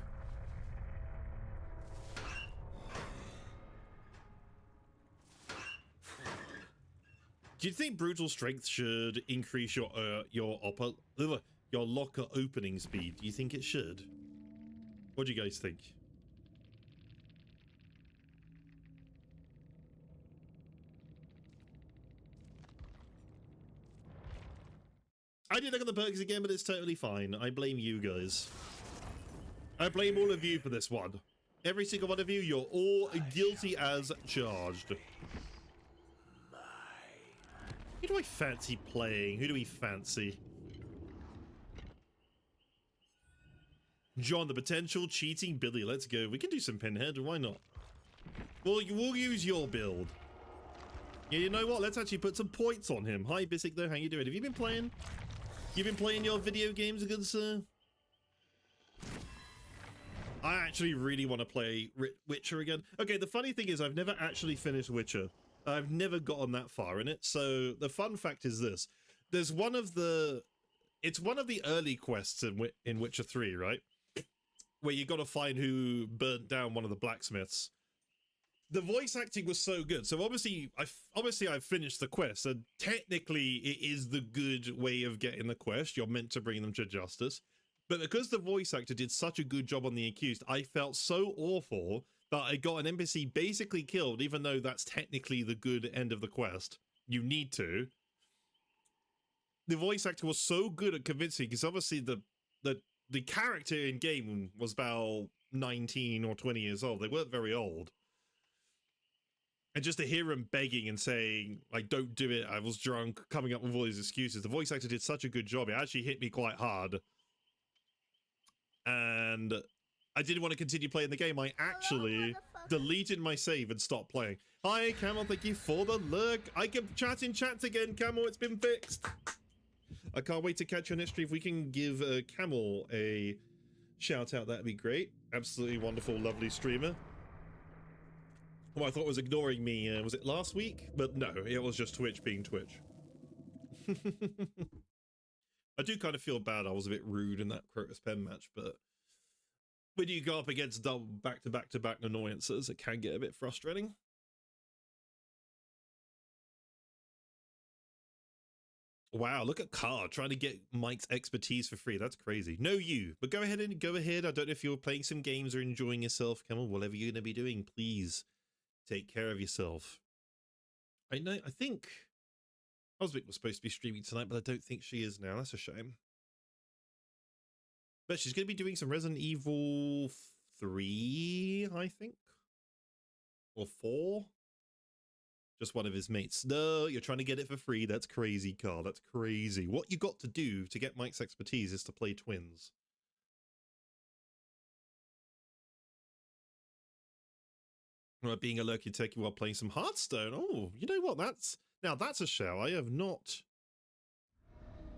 Do you think brutal strength should increase your locker opening speed? Do you think it should? What do you guys think? I did look at the perks again, but it's totally fine. I blame you guys. I blame all of you for this one. Every single one of you, you're all guilty as charged. Who do I fancy playing? Who do we fancy? John, the potential cheating Billy. Let's go. We can do some Pinhead. Why not? We'll use your build. Yeah, you know what? Let's actually put some points on him. Hi, Bisic, though. How you doing? Have you been playing? You've been playing your video games, good sir? I actually really want to play Witcher again. Okay, the funny thing is I've never actually finished Witcher. I've never gotten that far in it. So the fun fact is this. There's one of the... It's one of the early quests in Witcher 3, right? Where you got to find who burnt down one of the blacksmiths. The voice acting was so good. So obviously I've finished the quest, and technically it is the good way of getting the quest. You're meant to bring them to justice. But because the voice actor did such a good job on the accused, I felt so awful that I got an NPC basically killed, even though that's technically the good end of the quest. You need to. The voice actor was so good at convincing, because obviously the character in game was about 19 or 20 years old. They weren't very old. And just to hear him begging and saying, like, don't do it, I was drunk, coming up with all these excuses. The voice actor did such a good job. It actually hit me quite hard. And I didn't want to continue playing the game. I actually deleted my save and stopped playing. Hi, Camel. Thank you for the lurk. I can chat in chats again, Camel. It's been fixed. I can't wait to catch your next stream. If we can give Camel a shout out, that'd be great. Absolutely wonderful, lovely streamer. Well, I thought was ignoring me. Was it last week? But no, it was just Twitch being Twitch. I do kind of feel bad. I was a bit rude in that Crotus Pen match, but when you go up against double back-to-back annoyances, it can get a bit frustrating. Wow, look at Carr trying to get Mike's expertise for free. That's crazy. No, you. But go ahead. I don't know if you're playing some games or enjoying yourself. Come on, whatever you're going to be doing, please take care of yourself. I know. I think Oswick was supposed to be streaming tonight, but I don't think she is now. That's a shame. But she's going to be doing some Resident Evil 3, I think. Or 4. Just one of his mates. No, you're trying to get it for free. That's crazy, Carl. That's crazy. What you got to do to get Mike's expertise is to play twins. Being a lurky turkey while playing some Hearthstone. Oh, you know what? That's a show. I have not.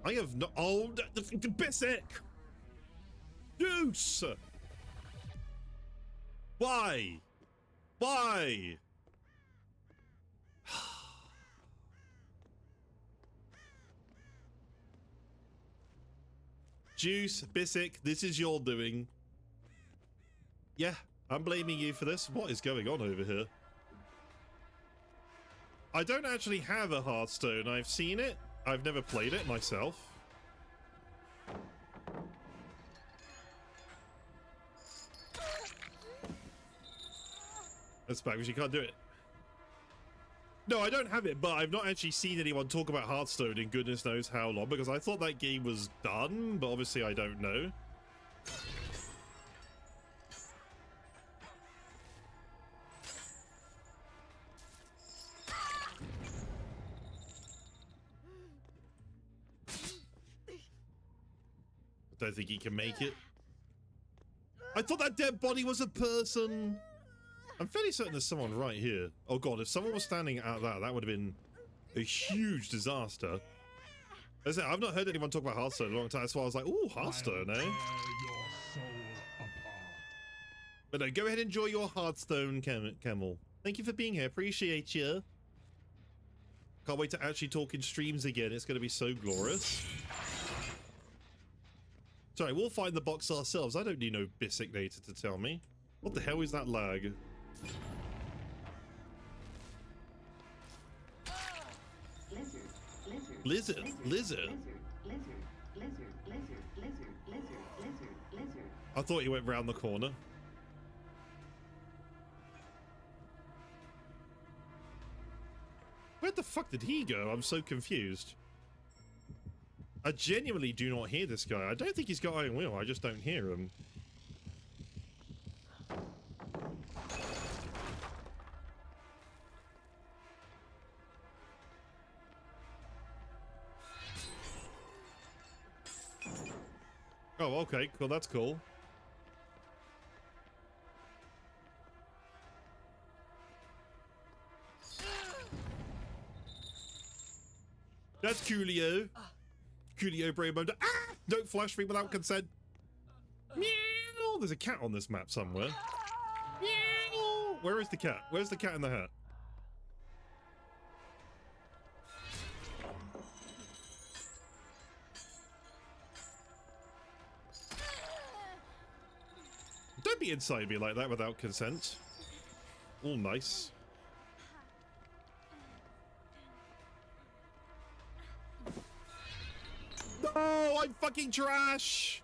Oh, the Bisic! Deuce! Why? Why? Juice, Bisic, this is your doing. Yeah, I'm blaming you for this. What is going on over here? I don't actually have a Hearthstone. I've seen it. I've never played it myself. That's bad because you can't do it. No, I don't have it, but I've not actually seen anyone talk about Hearthstone in goodness knows how long, because I thought that game was done, but obviously I don't know. I don't think he can make it. I thought that dead body was a person. I'm fairly certain there's someone right here. Oh god, if someone was standing at that, that would have been a huge disaster. As I said, I've not heard anyone talk about Hearthstone in a long time, so I was like, ooh, Hearthstone, eh? But no, go ahead and enjoy your Hearthstone, Camel. Thank you for being here, appreciate you. Can't wait to actually talk in streams again, it's going to be so glorious. Sorry, we'll find the box ourselves. I don't need no Bisignator to tell me. What the hell is that lag? Lizard. I thought he went round the corner. Where the fuck did he go? I'm so confused. I genuinely do not hear this guy. I don't think he's got iron will. I just don't hear him. Oh, okay. Cool. That's cool. That's coolio. Coolio brave mode. Ah! Don't flash me without consent. Meow! There's a cat on this map somewhere. Meow! Where is the cat? Where's the cat in the hat? Don't be inside me like that without consent. All nice. No, I'm fucking trash.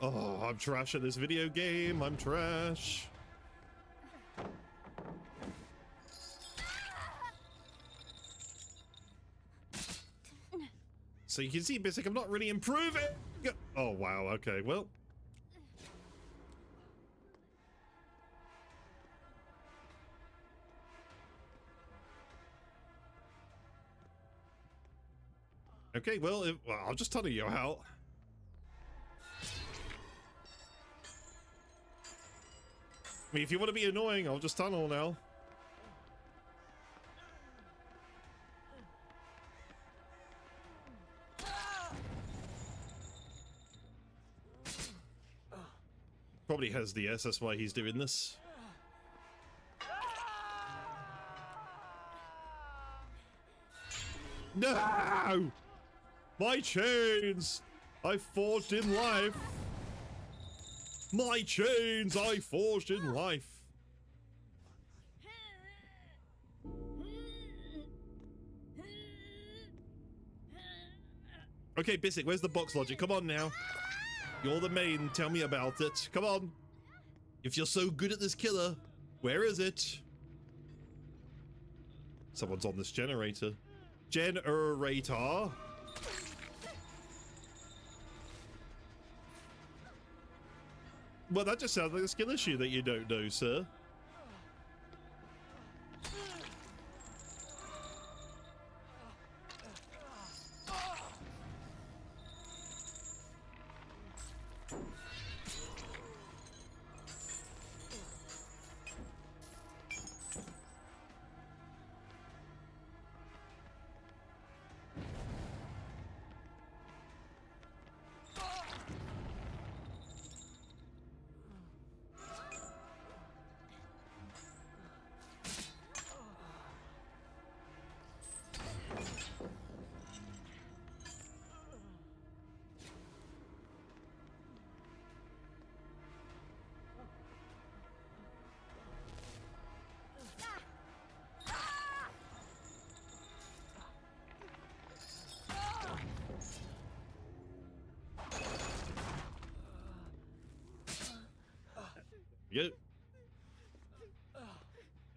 Oh, I'm trash at this video game. I'm trash. So you can see, Bisik, I'm not really improving. Oh, wow. Okay, well. Okay, well, I'll just tunnel you out. I mean, if you want to be annoying, I'll just tunnel now. Probably has the S, that's why he's doing this. No! My chains! I forged in life! My chains I forged in life! Okay, Bisik, where's the box logic? Come on now. You're the main, tell me about it. Come on. If you're so good at this killer, where is it? Someone's on this generator. Generator? Well, that just sounds like a skill issue that you don't know, sir.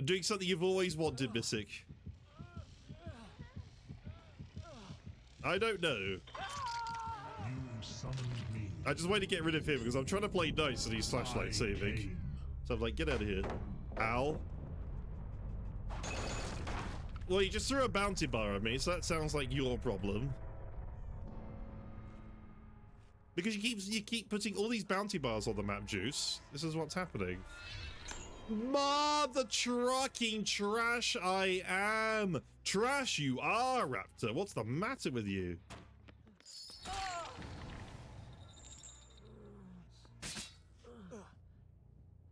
Doing something you've always wanted, Missick. I don't know. You summoned me. I just want to get rid of him because I'm trying to play nice and he's flashlight saving. So I'm like, get out of here. Ow. Well, you just threw a bounty bar at me, so that sounds like your problem. Because you keep putting all these bounty bars on the map, Juice. This is what's happening. Mother trucking trash I am. Trash you are, Raptor. What's the matter with you?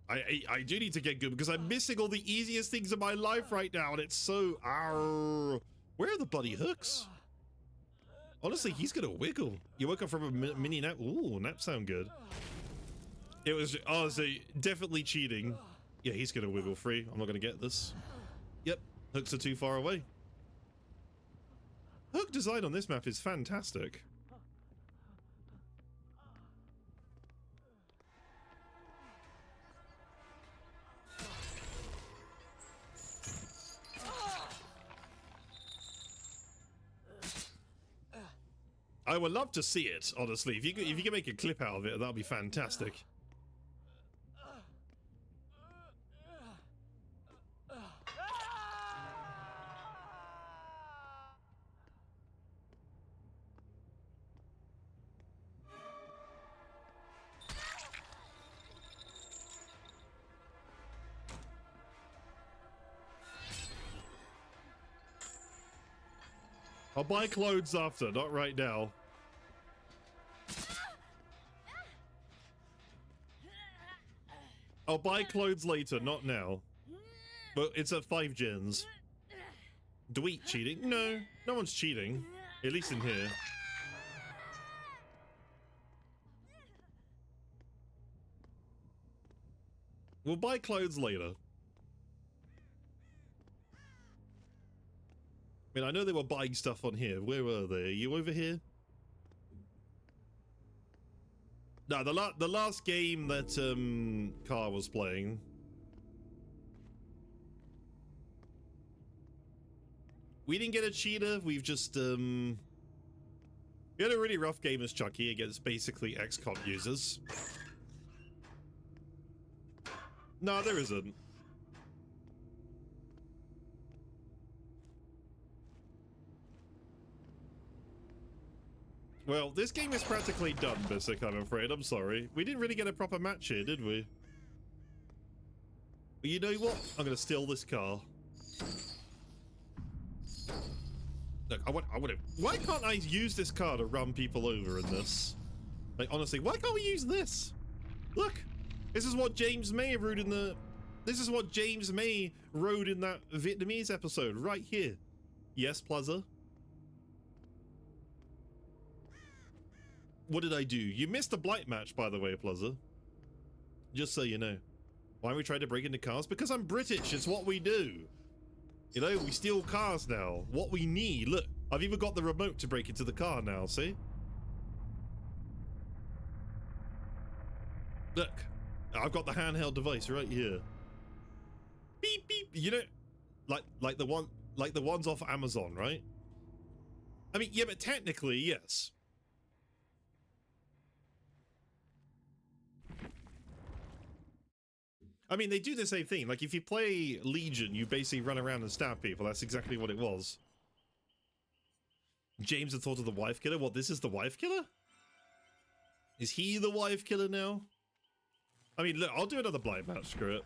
I do need to get good because I'm missing all the easiest things in my life right now, and it's so... Arr. Where are the bloody hooks? Honestly, he's gonna wiggle. You woke up from a mini nap. Ooh, naps sound good. It was honestly definitely cheating. Yeah, he's gonna wiggle free. I'm not gonna get this. Yep, hooks are too far away. Hook design on this map is fantastic. I would love to see it, honestly. If you can make a clip out of it, that'll be fantastic. I'll buy clothes after, not right now. I'll buy clothes later, not now. But it's at 5 gens. Do we cheating? No, no one's cheating. At least in here. We'll buy clothes later. I mean, I know they were buying stuff on here. Where were they? Are you over here? No, the last game that Car was playing. We didn't get a cheater. We've just we had a really rough game as Chucky against basically ex-cop users. No, there isn't. Well, this game is practically done, Bissick, I'm afraid. I'm sorry. We didn't really get a proper match here, did we? But you know what? I'm going to steal this car. Look, I want to... Why can't I use this car to run people over in this? Like, honestly, why can't we use this? Look! This is what James May rode in the... This is what James May rode in that Vietnamese episode, right here. Yes, Plaza? What did I do? You missed a blight match, by the way, Plaza. Just so you know. Why are we trying to break into cars? Because I'm British. It's what we do. You know, we steal cars now. What we need. Look, I've even got the remote to break into the car now, see? Look, I've got the handheld device right here. Beep, beep. You know, like the ones off Amazon, right? I mean, yeah, but technically, yes. I mean, they do the same thing. Like, if you play Legion, you basically run around and stab people. That's exactly what it was. James had thought of the wife killer. What, this is the wife killer? Is he the wife killer now? I mean, look, I'll do another blind match. Screw it.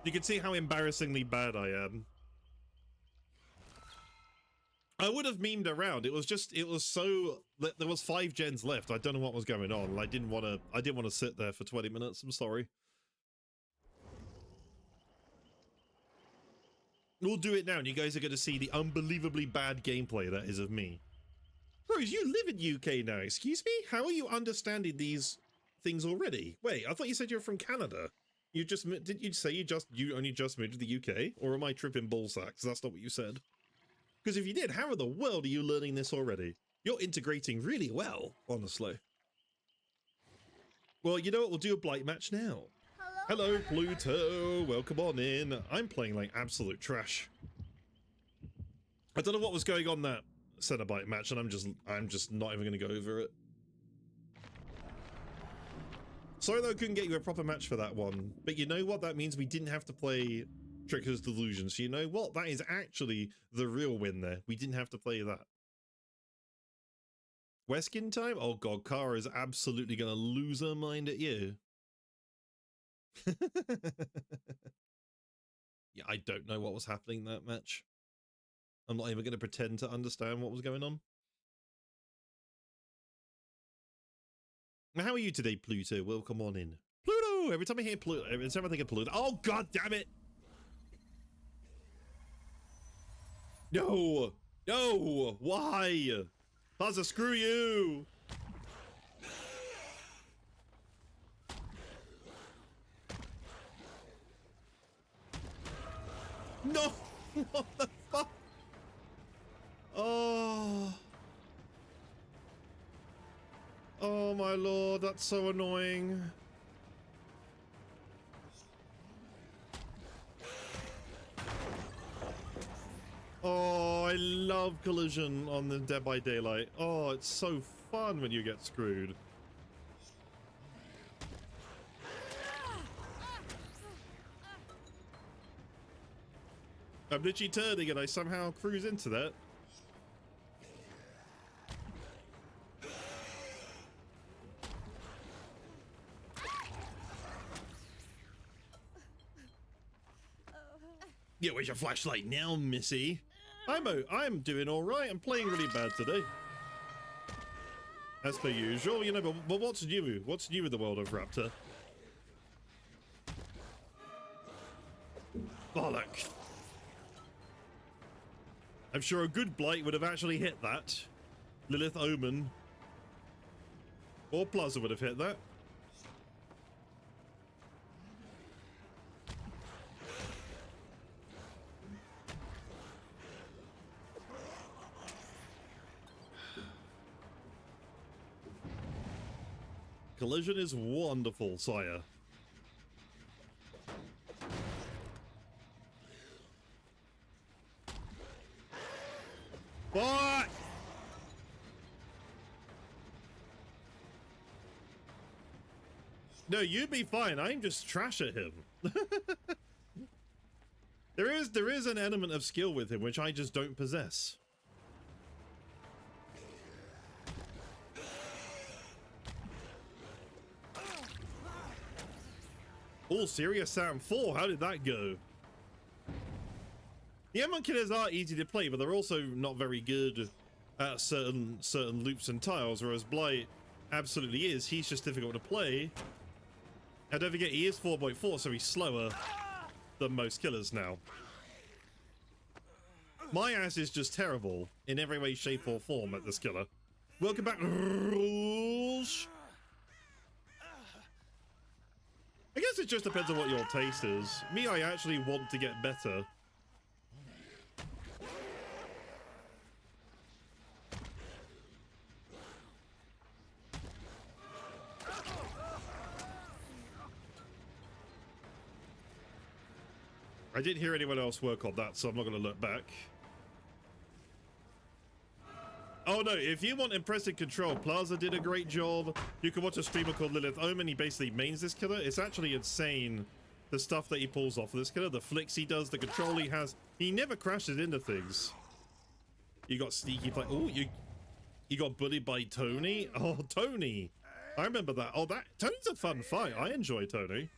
You can see how embarrassingly bad I am. I would have memed around. It was just, it was so... There was 5 gens left. I don't know what was going on. I didn't want to sit there for 20 minutes. I'm sorry. We'll do it now, and you guys are going to see the unbelievably bad gameplay that is of me. Rose, you live in UK now. Excuse me? How are you understanding these things already? Wait, I thought you said you're from Canada. You just... Did you say you only just moved to the UK? Or am I tripping ball sacks? That's not what you said. Because if you did, how in the world are you learning this already? You're integrating really well, honestly. Well, you know what? We'll do a blight match now. Hello, Hello, Pluto. Welcome on in. I'm playing like absolute trash. I don't know what was going on that Cenobite match, and I'm just not even going to go over it. Sorry though, I couldn't get you a proper match for that one. But you know what? That means we didn't have to play Tricker's Delusion. So you know what? That is actually the real win there. We didn't have to play that. Weskin time? Oh god, Kara is absolutely going to lose her mind at you. Yeah, I don't know what was happening in that match. I'm not even going to pretend to understand what was going on. How are you today, Pluto? Welcome on in. Pluto! Every time I hear Pluto, every time I think of Pluto. Oh, god damn it! No! No! Why? Plaza, screw you! No! What the fuck? Oh. Oh my lord, that's so annoying. Oh, I love collision on the Dead by Daylight. Oh, it's so fun when you get screwed. I'm literally turning and I somehow cruise into that. Yeah, where's your flashlight now, Missy? I'm doing all right. I'm playing really bad today, as per usual. You know, but what's new? What's new in the world of Raptor? Bollock. I'm sure a good blight would have actually hit that. Lilith Omen or Plaza would have hit that. Collision is wonderful, sire. What? No, you'd be fine. I'm just trash at him. There is an element of skill with him which I just don't possess. Oh, Serious Sam 4, how did that go? The M1 killers are easy to play, but they're also not very good at certain loops and tiles, whereas Blight absolutely is. He's just difficult to play. And don't forget, he is 4.4, so he's slower than most killers now. My ass is just terrible in every way, shape, or form at this killer. Welcome back, Rules. I guess it just depends on what your taste is. Me, I actually want to get better. I didn't hear anyone else work on that, so I'm not going to look back. Oh no, if you want impressive control, Plaza did a great job. You can watch a streamer called Lilith Omen. He basically mains this killer. It's actually insane, the stuff that he pulls off of this killer, the flicks he does, the control he has. He never crashes into things. You got sneaky play. Oh, you got bullied by Tony. Oh, Tony. I remember that. Oh, Tony's a fun fight. I enjoy Tony.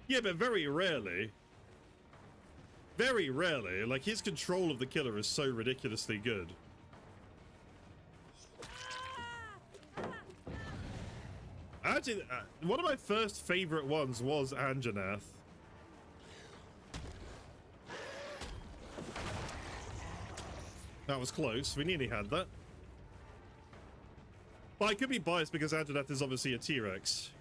Yeah, but very rarely, like his control of the killer is so ridiculously good. Actually, one of my first favorite ones was Anjanath. That was close. We nearly had that. But I could be biased because Antoinette is obviously a T-Rex.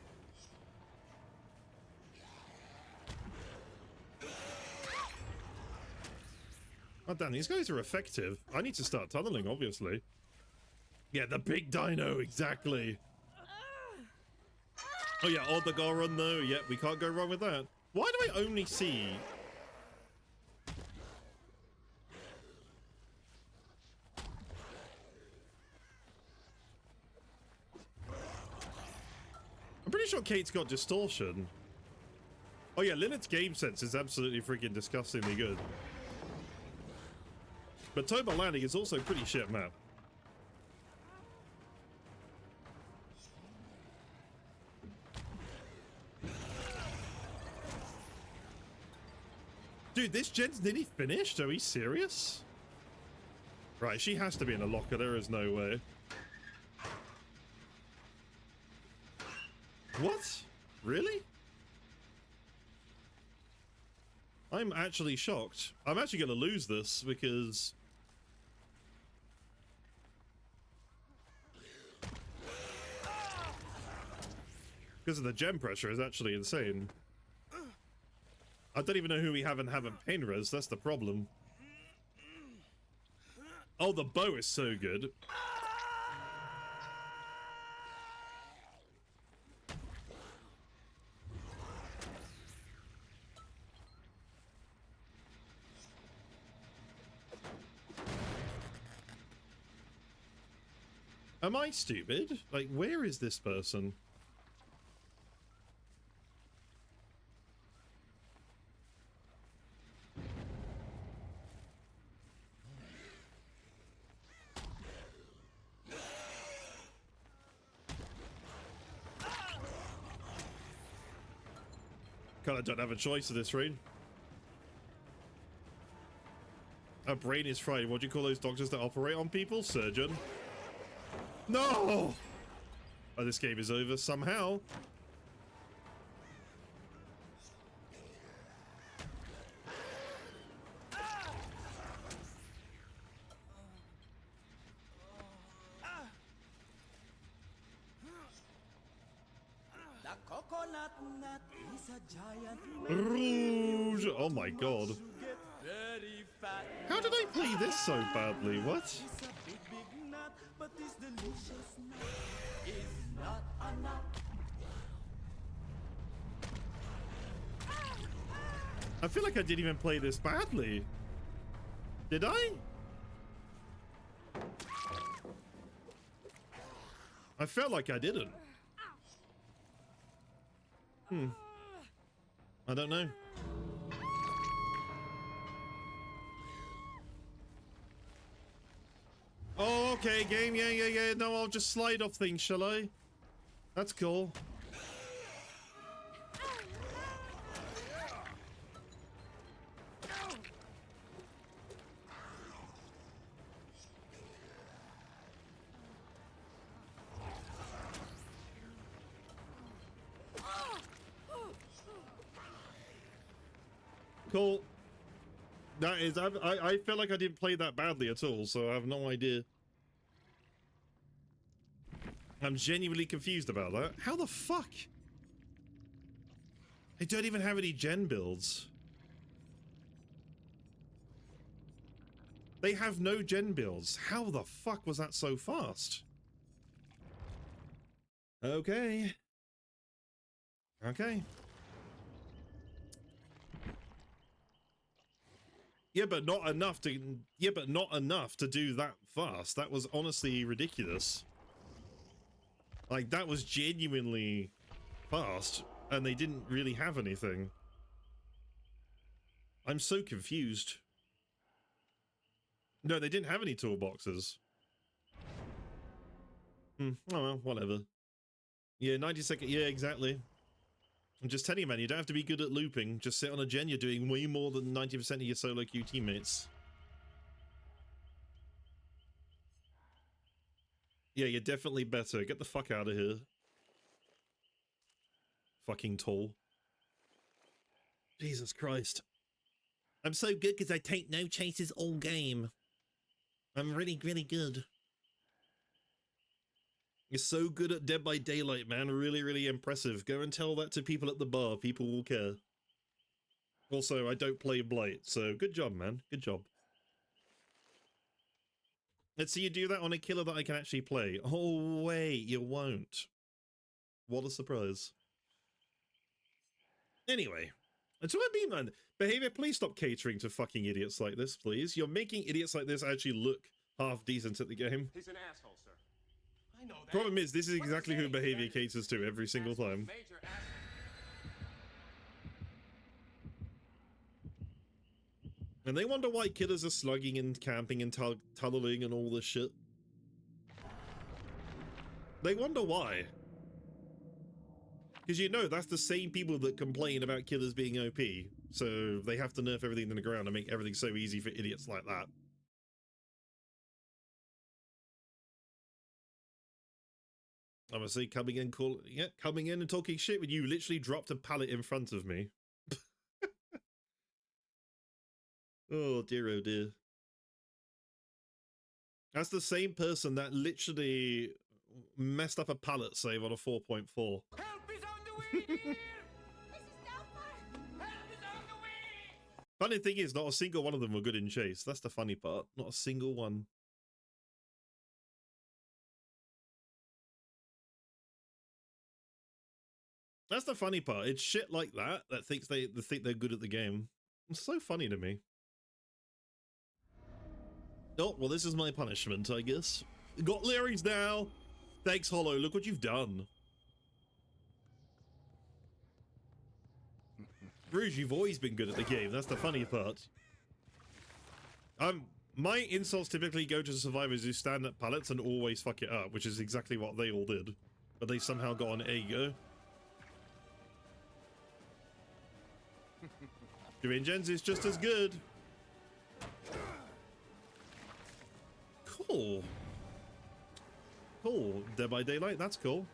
Oh damn, these guys are effective. I need to start tunneling, obviously. Yeah, the big dino, exactly. Oh yeah, on the go run though. Yeah, we can't go wrong with that. Why do I only see... I'm pretty sure Kate's got distortion. Oh yeah, Lilith's game sense is absolutely freaking disgustingly good. But Toba Landing is also a pretty shit map. Dude, this gen's nearly finished? Are we serious? Right, she has to be in a locker. There is no way. What? Really? I'm actually shocked. I'm actually going to lose this because... because of the gem pressure is actually insane. I don't even know who we haven't pain res. That's the problem. Oh, the bow is so good. Am I stupid? Like, where is this person? Kinda don't have a choice in this raid. Our brain is fried. What do you call those doctors that operate on people? Surgeon. No! Oh, this game is over somehow. The coconut nut is a giant Rouge. Oh my god. very fat. How did I play this so badly? What? It's a big, big nut, but this delicious nut is not a nut. I feel like I didn't even play this badly. Did I? I felt like I didn't. I don't know. Oh, okay, game. Yeah. No, I'll just slide off things, shall I? That's cool. Cool. That is, I feel like I didn't play that badly at all, so I have no idea. I'm genuinely confused about that. How the fuck? They don't even have any gen builds. They have no gen builds. How the fuck was that so fast? Okay. Okay. Yeah, but not enough to. Yeah, but not enough to do that fast. That was honestly ridiculous. Like, that was genuinely fast, and they didn't really have anything. I'm so confused. No, they didn't have any toolboxes. Oh well, whatever. Yeah, 90 second. Yeah, exactly. I'm just telling you, man, you don't have to be good at looping. Just sit on a gen, you're doing way more than 90% of your solo queue teammates. Yeah, you're definitely better. Get the fuck out of here. Fucking tall. Jesus Christ. I'm so good because I take no chases all game. I'm really, really good. You're so good at Dead by Daylight, man. Really, really impressive. Go and tell that to people at the bar. People will care. Also, I don't play Blight, so good job, man. Good job. Let's see you do that on a killer that I can actually play. Oh, wait, you won't. What a surprise. Anyway, that's what I mean, man. Behavior, please stop catering to fucking idiots like this, please. You're making idiots like this actually look half decent at the game. He's an asshole, sir. I know that. Problem is, this is exactly who behavior caters to every single time. Major asshole. And they wonder why killers are slugging and camping and tunneling and all this shit. They wonder why. Because you know, that's the same people that complain about killers being OP. So they have to nerf everything in the ground and make everything so easy for idiots like that. Obviously, coming in and talking shit when you literally dropped a pallet in front of me. Oh dear, That's the same person that literally messed up a pallet save on a 4.4. Help is on the way, dear! Help is on the way! Funny thing is, not a single one of them were good in chase. That's the funny part. Not a single one. That's the funny part. It's shit like that that thinks they think they're good at the game. It's so funny to me. Oh, well, this is my punishment, I guess. Got Larry's now. Thanks, Hollow. Look what you've done. Rouge, you've always been good at the game. That's the funny part. My insults typically go to survivors who stand at pallets and always fuck it up, which is exactly what they all did. But they somehow got an ego. Gens is just as good. Cool. Cool. Dead by Daylight, that's cool.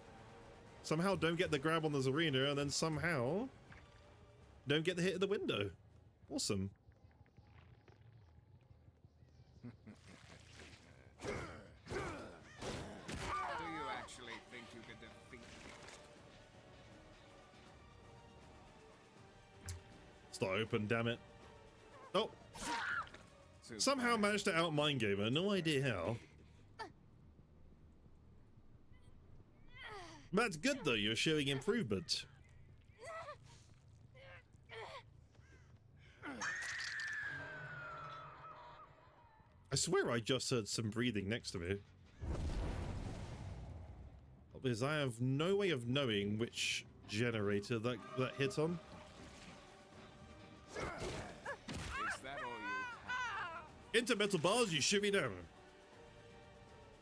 Somehow don't get the grab on the Zarina, and then somehow don't get the hit at the window. Awesome. Do you actually think you could defeat me? It's not open, damn it. Oh. Somehow managed to out mind gamer. No idea how. That's good though, you're showing improvement. I swear I just heard some breathing next to me. Because I have no way of knowing which generator that hit on. Is that all you have? Into metal bars, you shoot me down.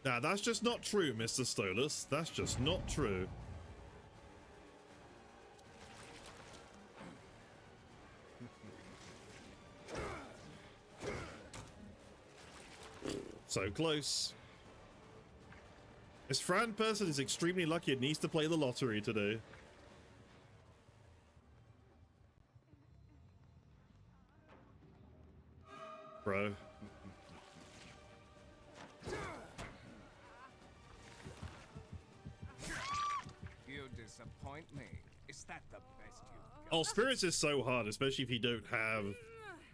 Nah, that's just not true, Mr. Stolas. That's just not true. So close. This Fran person is extremely lucky and needs to play the lottery today. Bro. You disappoint me. Is that the best you've got? Oh, Spirits is so hard, especially if you don't have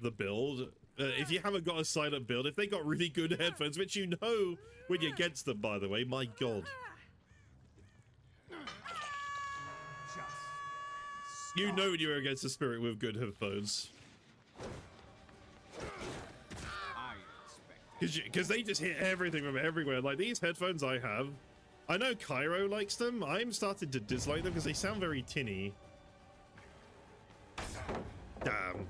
the build. If you haven't got a silent build, if they got really good headphones, which you know when you're against them, by the way, my god. You know when you're against a Spirit with good headphones. Because they just hit everything from everywhere. Like these headphones I have, I know Cairo likes them. I'm starting to dislike them because they sound very tinny. Damn.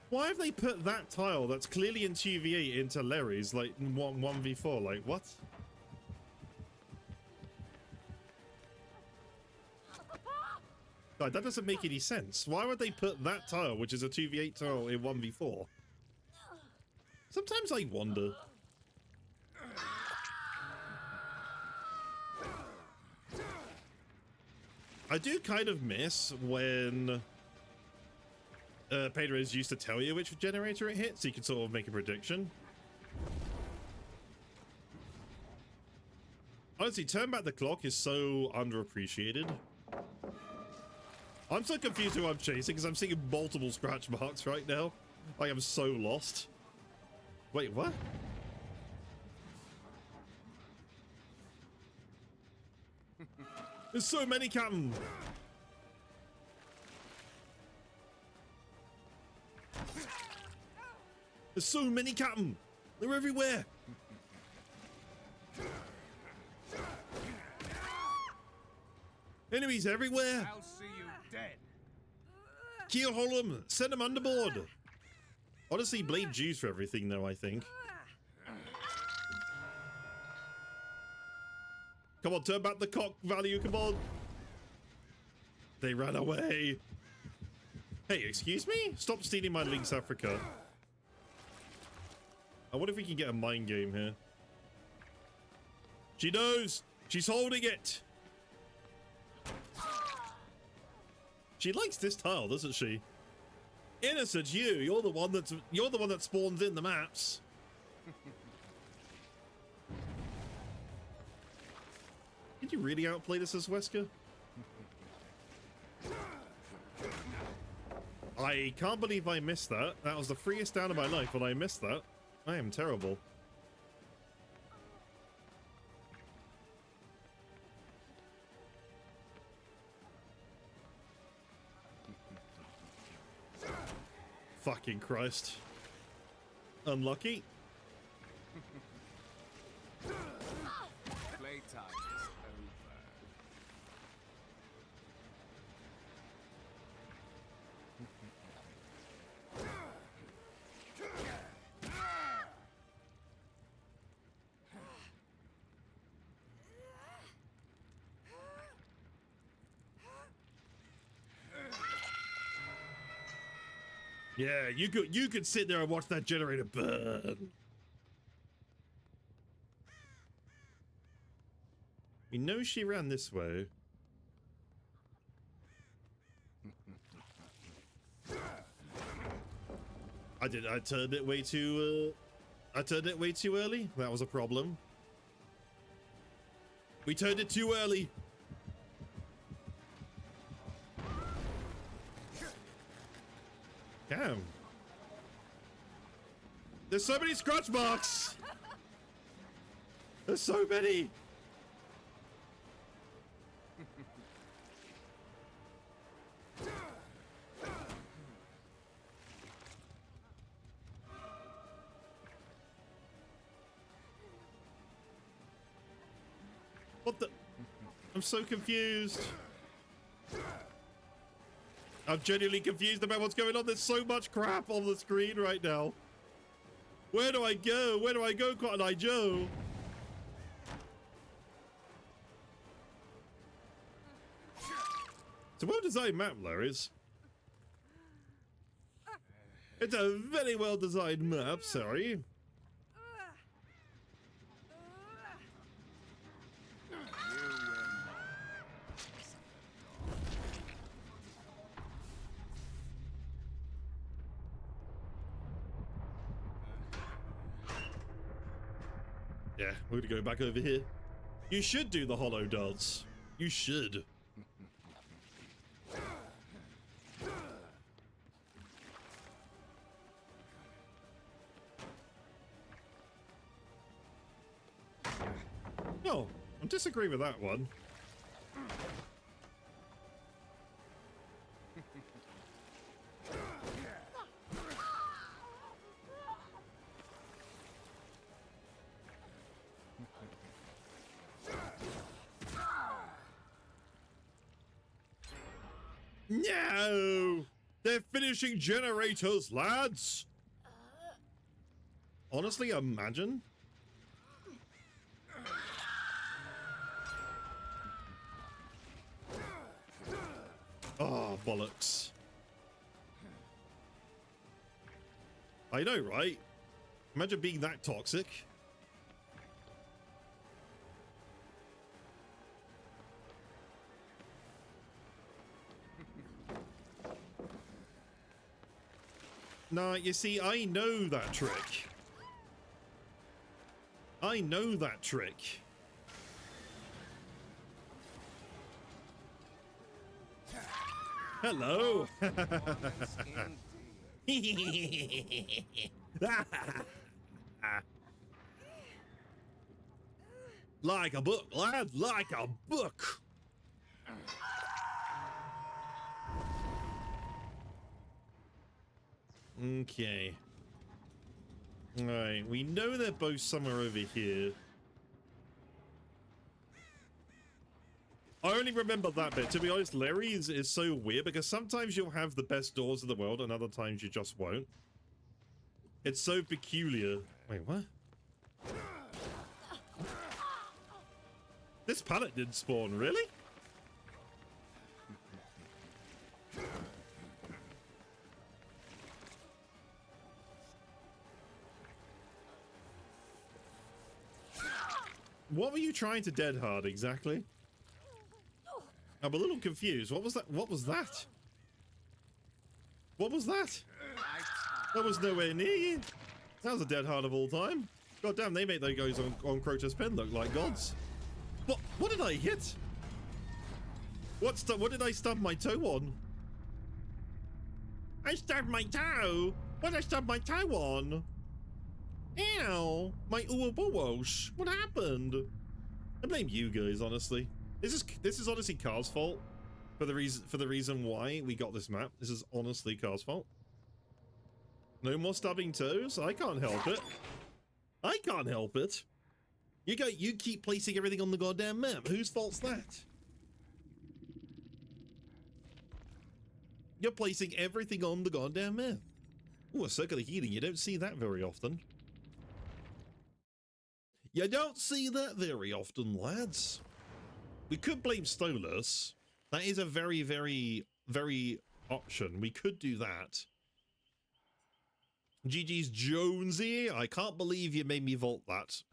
Why have they put that tile that's clearly in 2v8 into Larry's, like, 1v4? Like, what? God, that doesn't make any sense. Why would they put that tile, which is a 2v8 tile, in 1v4? Sometimes I wonder. I do kind of miss when Pedro's used to tell you which generator it hits, so you can sort of make a prediction. Honestly, turn back the clock is so underappreciated. I'm so confused who I'm chasing because I'm seeing multiple scratch marks right now. I am so lost. Wait, what? There's so many, Captain. There's so many, Captain. They're everywhere. Enemies everywhere. I'll see you dead. Keel Holm, send them underboard. Honestly, blade juice for everything, though, I think. Come on, turn back the cock value, come on. They ran away. Hey, excuse me? Stop stealing my Lynx Africa. I wonder if we can get a mind game here. She knows. She's holding it. She likes this tile, doesn't she? Innocent you. You're the one that spawns in the maps. Did you really outplay this as Wesker? I can't believe I missed that. That was the freest down of my life, but I missed that. I am terrible. Fucking Christ. Unlucky. Playtime is over. Yeah, you could sit there and watch that generator burn. We know she ran this way. I turned it way too early. That was a problem. We turned it too early. Damn. There's so many scratch marks. There's so many. What the? I'm so confused. I'm genuinely confused about what's going on. There's so much crap on the screen right now. Where do I go? Where do I go, Cotton Eye Joe? It's a well-designed map, Larry's. It's a very well-designed map, sorry. Yeah, we're gonna go back over here. You should do the hollow dance. You should. No, I disagree with that one. No! They're finishing generators, lads! Honestly, imagine. Oh, bollocks. I know, right? Imagine being that toxic. Nah, you see, I know that trick. I know that trick. Hello. Like a book, lad, like a book. Okay. Alright, we know they're both somewhere over here. I only remember that bit. To be honest, Larry is so weird because sometimes you'll have the best doors in the world and other times you just won't. It's so peculiar. Wait, what? This pallet didn't spawn, really? What were you trying to dead hard exactly? I'm a little confused. What was that? What was that? What was that? That was nowhere near you. That was a dead hard of all time. God damn, they make those guys on Crota's pen look like gods. What did I hit? What did I stub my toe on? I stubbed my toe? What did I stub my toe on? Ow! My ooh-boos. What happened? I blame you guys, honestly. This is honestly Car's fault for the reason why we got this map. This is honestly Car's fault. No more stubbing toes. I can't help it. I can't help it. You keep placing everything on the goddamn map. Whose fault's that? You're placing everything on the goddamn map. Ooh, a circular heating. You don't see that very often. You don't see that very often, lads. We could blame Stolas. That is a very, very, very option. We could do that. GG's Jonesy. I can't believe you made me vault that.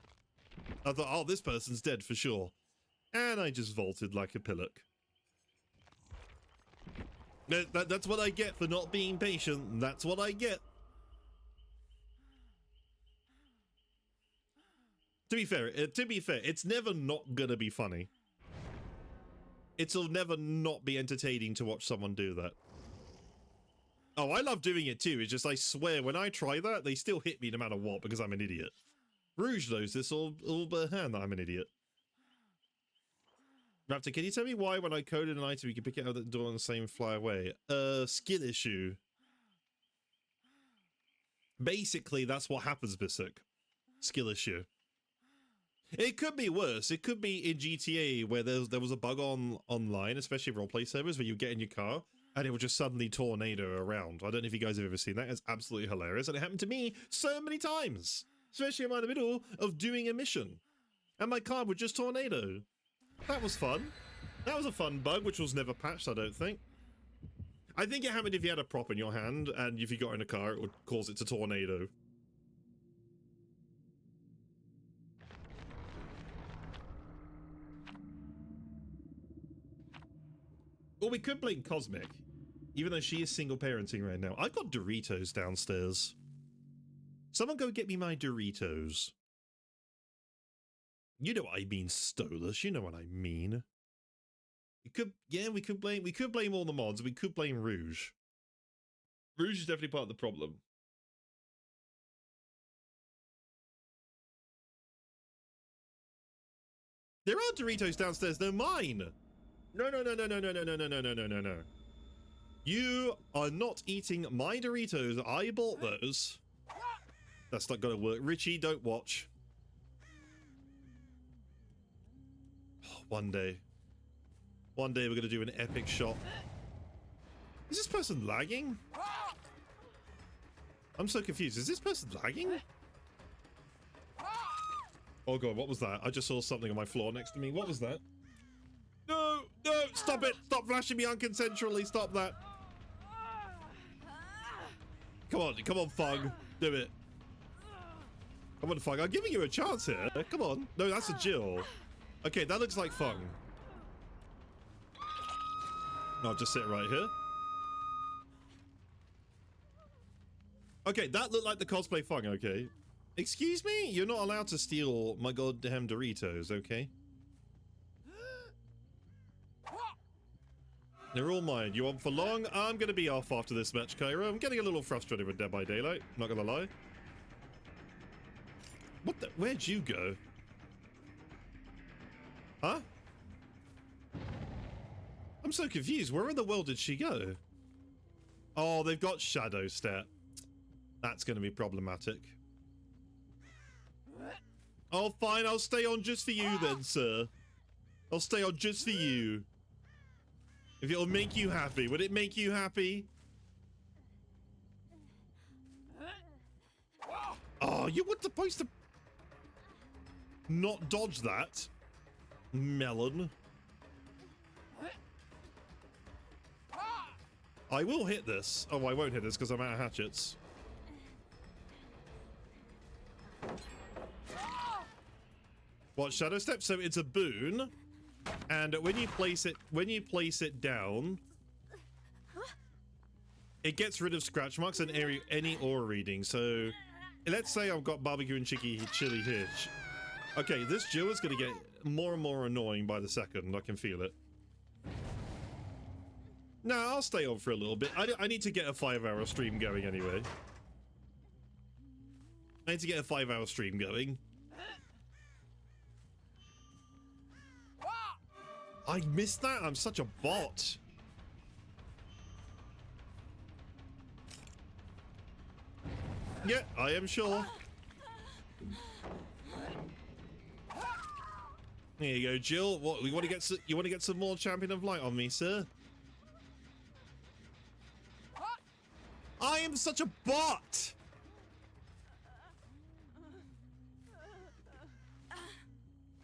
I thought, oh, this person's dead for sure. And I just vaulted like a pillock. That's what I get for not being patient. That's what I get. To be fair, it's never not gonna be funny. It'll never not be entertaining to watch someone do that. Oh, I love doing it too. It's just, I swear, when I try that, they still hit me no matter what because I'm an idiot. Rouge knows this all behind that I'm an idiot. Raptor, can you tell me why when I coded an item you can pick it out the door on the same fly away? Skill issue. Basically, that's what happens, Bissek. Skill issue. It could be worse. It could be in GTA where there was a bug online, especially roleplay servers, where you get in your car and it will just suddenly tornado around. I don't know if you guys have ever seen that. It's absolutely hilarious. And it happened to me so many times, especially in the middle of doing a mission. And my car would just tornado. That was fun. That was a fun bug, which was never patched, I don't think. I think it happened if you had a prop in your hand and if you got in a car, it would cause it to tornado. Or we could blame Cosmic, even though she is single parenting right now. I've got Doritos downstairs. Someone go get me my Doritos. You know what I mean, Stolas. You know what I mean. We could blame all the mods. We could blame Rouge. Rouge is definitely part of the problem. There are Doritos downstairs. They're mine. No. You are not eating my Doritos. I bought those. That's not gonna work. Richie, don't watch. One day we're gonna do an epic shot. Is this person lagging? I'm so confused. Is this person lagging? Oh god, what was that? I just saw something on my floor next to me. What was that? No, stop it. Stop flashing me unconsensually. Stop that. Come on, Fug. Do it. Come on, Fug. I'm giving you a chance here. Come on. No, that's a Jill. Okay, that looks like Fung. I'll just sit right here. Okay, that looked like the cosplay Fung, okay. Excuse me? You're not allowed to steal my goddamn Doritos, okay? They're all mine. You want for long? I'm gonna be off after this match, Kyra. I'm getting a little frustrated with Dead by Daylight, not gonna lie. What the? Where'd you go? Huh? I'm so confused. Where in the world did she go? Oh, they've got Shadow Stat. That's gonna be problematic. Oh, fine. I'll stay on just for you then, sir. I'll stay on just for you. If it'll make you happy. Would it make you happy? Oh, you were supposed to not dodge that. Melon. I will hit this. Oh, I won't hit this because I'm out of hatchets. What, Shadow Step? So it's a boon. And when you place it down, it gets rid of scratch marks and any aura reading. So let's say I've got barbecue and chili here. Okay, this Jill is going to get more and more annoying by the second. I can feel it. No, I'll stay on for a little bit. I need to get a 5-hour stream going anyway. I need to get a 5-hour stream going. I missed that. I'm such a bot. Yeah, I am sure. There you go, Jill. What, you want to get some more Champion of Light on me, sir? I am such a bot.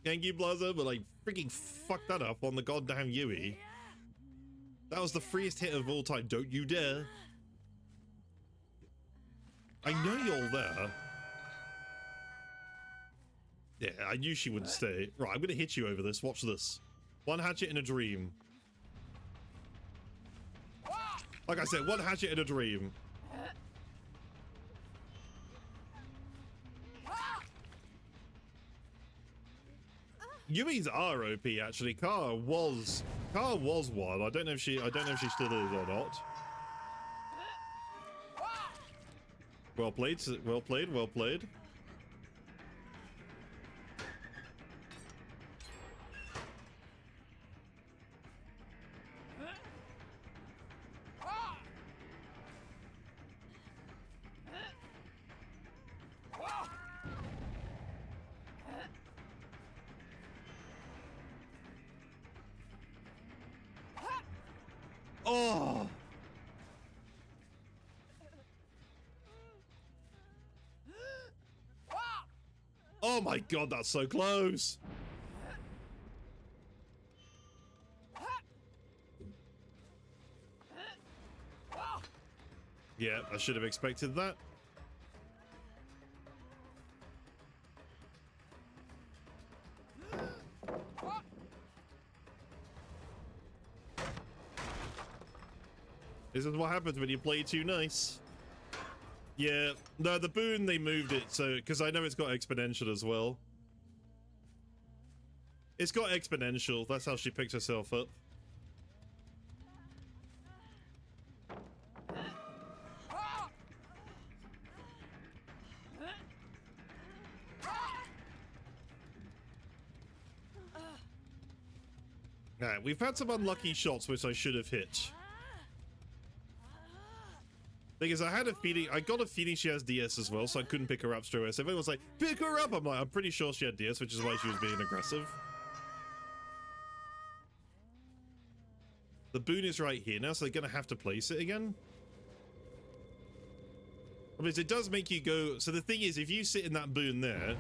Thank you, Blazer, but I freaking fucked that up on the goddamn Yui. That was the freest hit of all time. Don't you dare. I know you're there. Yeah, I knew she wouldn't stay. Right, I'm gonna hit you over this. Watch this. One hatchet in a dream. Like I said, one hatchet in a dream. Yumi's are OP actually. Car was one. I don't know if she still is or not. Well played, well played, well played. Oh! Oh my god, that's so close! Yeah, I should have expected that. This is what happens when you play too nice. Yeah, no, the boon, they moved it, so, because I know it's got exponential as well. It's got exponential, that's how she picked herself up. Alright, we've had some unlucky shots which I should have hit. Because I got a feeling she has DS as well, so I couldn't pick her up straight away. So everyone was like, pick her up! I'm like, I'm pretty sure she had DS, which is why she was being aggressive. The boon is right here now, so they're gonna have to place it again. I mean, it does make you go. So the thing is, if you sit in that boon there,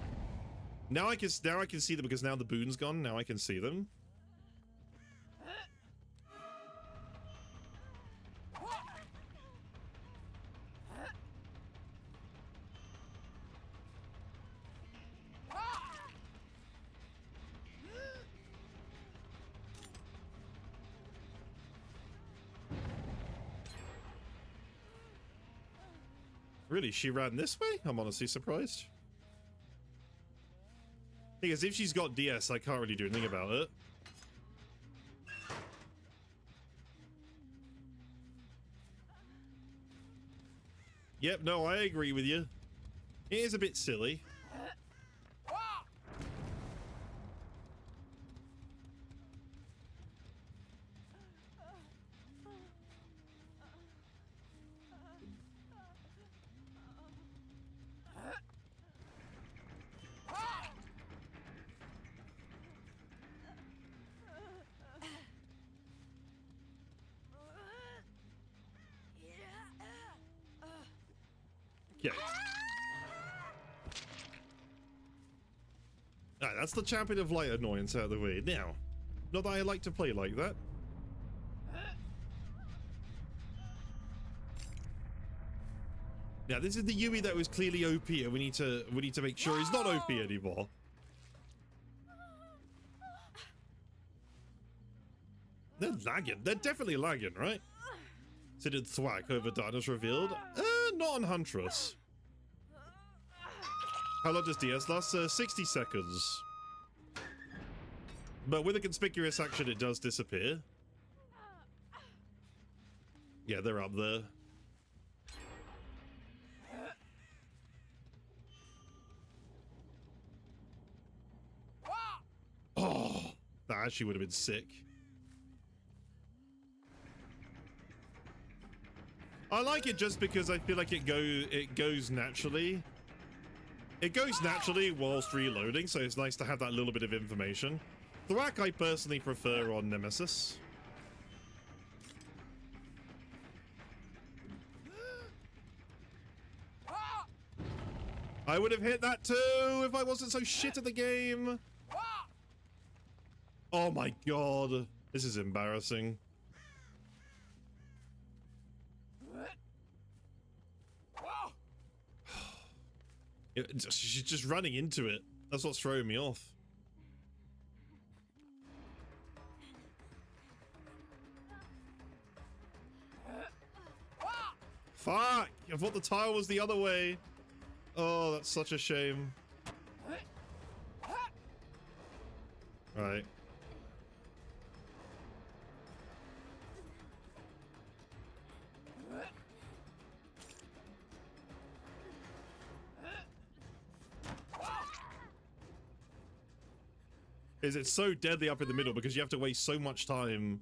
now I can see them because now the boon's gone. Now I can see them. Really, she ran this way? I'm honestly surprised. Because if she's got DS, I can't really do anything about it. Yep, no, I agree with you. It is a bit silly. Yeah. Alright, that's the champion of light annoyance out of the way. Now, not that I like to play like that. Now, this is the Yui that was clearly OP, and we need to make sure he's not OP anymore. They're lagging. They're definitely lagging, right? So did thwack over Dinos revealed? Not on Huntress. How long does DS last? 60 seconds. But with a conspicuous action, it does disappear. Yeah, they're up there. Oh, that actually would have been sick. I like it just because I feel like it goes naturally. It goes naturally whilst reloading, so it's nice to have that little bit of information. Thwack I personally prefer on Nemesis. I would have hit that too if I wasn't so shit at the game. Oh my god, this is embarrassing. She's just running into it. That's what's throwing me off. Fuck! I thought the tile was the other way. Oh, that's such a shame. Right. Is it so deadly up in the middle because you have to waste so much time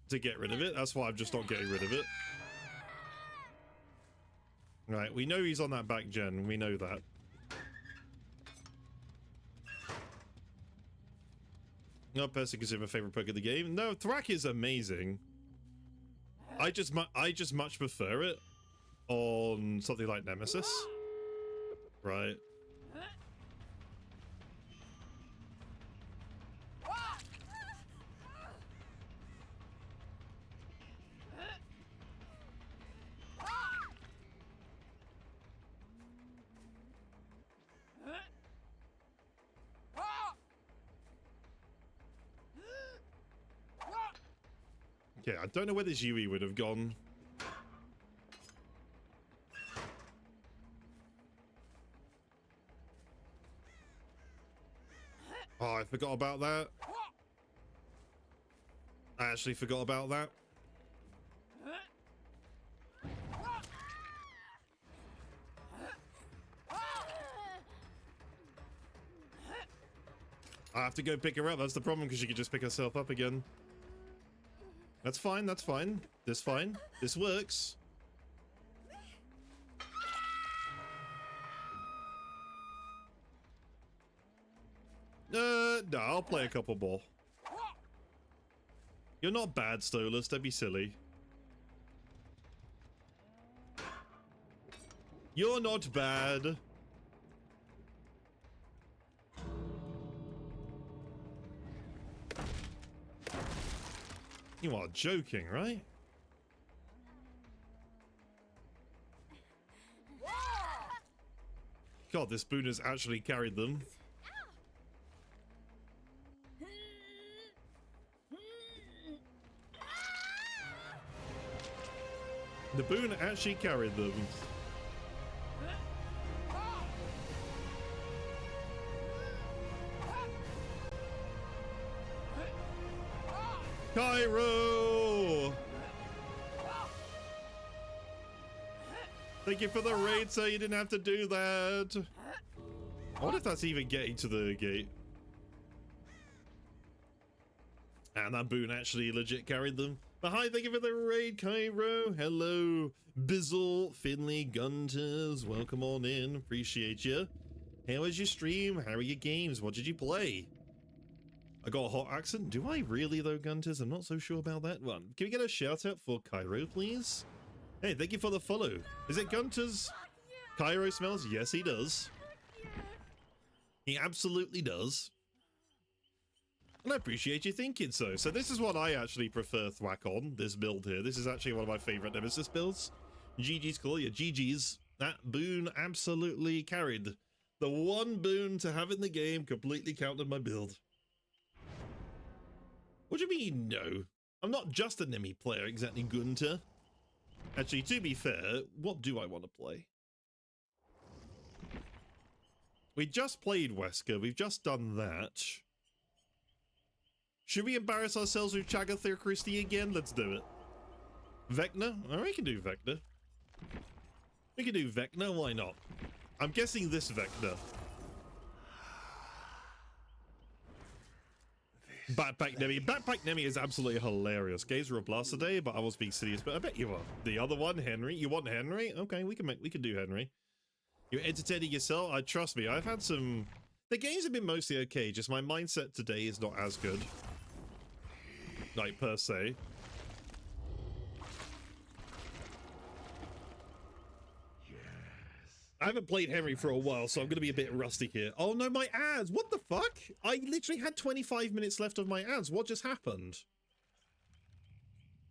to get rid of it? That's why I'm just not getting rid of it. Right, we know he's on that back gen. We know that. No person consider my favorite perk of the game. No, Thwack is amazing. I just much prefer it on something like Nemesis. Right. Okay, I don't know where this Yui would have gone. Oh, I forgot about that. I actually forgot about that. I have to go pick her up. That's the problem, because she can just pick herself up again. That's fine, that's fine. This fine. This works. No, I'll play a couple more. You're not bad, Stolas. Don't be silly. You're not bad. You are joking, right? God, this spoon has actually carried them. The boon actually carried them. Cairo! Thank you for the raid, so you didn't have to do that. I wonder if that's even getting to the gate. And that boon actually legit carried them. But hi, thank you for the raid, Cairo. Hello, Bizzle, Finley, Gunters. Welcome on in. Appreciate you. How was your stream? How are your games? What did you play? I got a hot accent. Do I really, though, Gunters? I'm not so sure about that one. Can we get a shout out for Cairo, please? Hey, thank you for the follow. Is it Gunters? Cairo smells? Yes, he does. He absolutely does. And I appreciate you thinking so. So this is what I actually prefer Thwack on, this build here. This is actually one of my favorite Nemesis builds. GG's cool, yeah, GG's. That boon absolutely carried. The one boon to have in the game completely countered my build. What do you mean, no? I'm not just a Nemi player, exactly, Gunter. Actually, to be fair, what do I want to play? We just played Wesker. We've just done that. Should we embarrass ourselves with Chagatha Christie again? Let's do it. Vecna? Oh, we can do Vecna. We can do Vecna, why not? I'm guessing this Vecna. Backpack Nemi. Backpack Nemi is absolutely hilarious. Gazer a blast today, but I was being serious, but I bet you are. The other one, Henry. You want Henry? Okay, we can do Henry. You're entertaining yourself? Trust me, I've had some... The games have been mostly okay, just my mindset today is not as good. Like, per se. I haven't played Henry for a while, so I'm going to be a bit rusty here. Oh no, my ads! What the fuck? I literally had 25 minutes left of my ads. What just happened?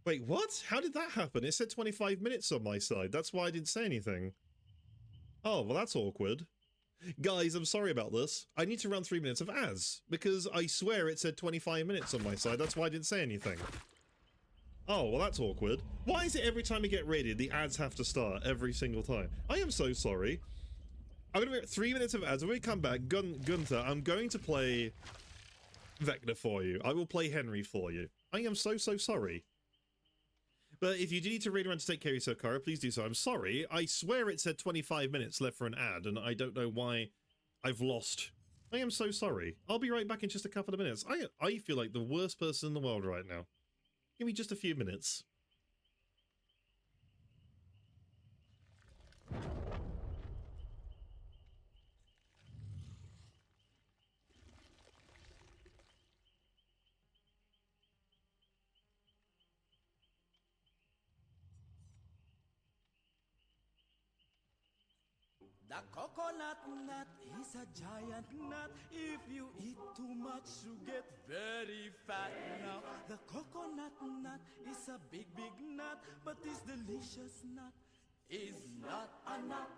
Wait, what? How did that happen? It said 25 minutes on my side. That's why I didn't say anything. Oh, well, that's awkward. Guys, I'm sorry about this. I need to run 3 minutes of ads, because I swear it said 25 minutes on my side. That's why I didn't say anything. Oh, well, that's awkward. Why is it every time we get raided, the ads have to start every single time? I am so sorry. I'm going to be 3 minutes of ads. When we come back, Gunther, I'm going to play Vecna for you. I will play Henry for you. I am so sorry. But if you do need to raid around to take care of yourself, Kara, please do so. I'm sorry. I swear it said 25 minutes left for an ad, and I don't know why I've lost. I am so sorry. I'll be right back in just a couple of minutes. I feel like the worst person in the world right now. Give me just a few minutes. The coconut nut is a giant nut. If you eat too much, you get very fat. Now, the coconut nut is a big nut, but this delicious nut is not a nut.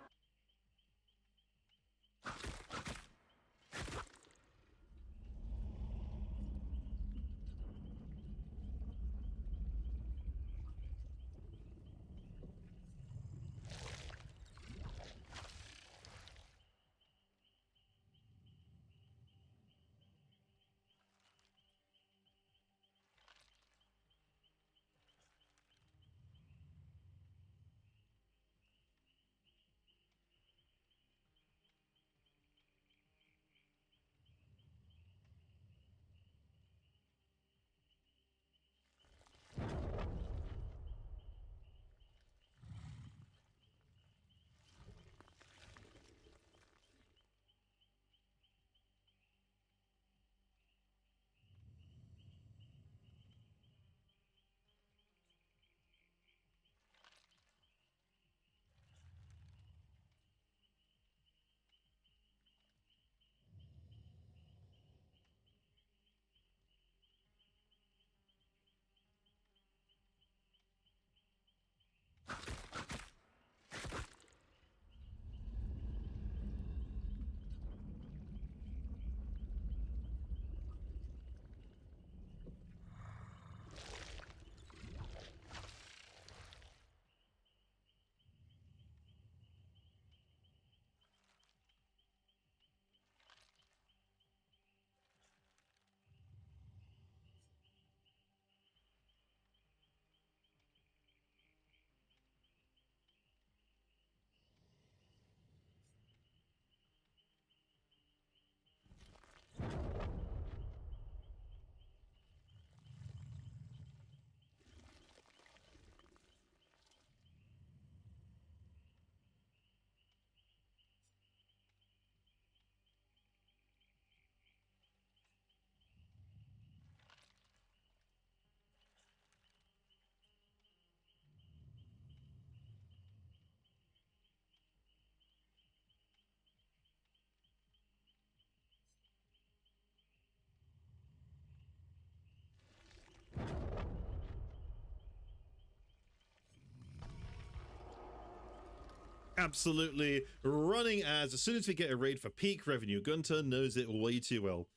absolutely running as soon as we get a raid for peak revenue. Gunter knows it way too well.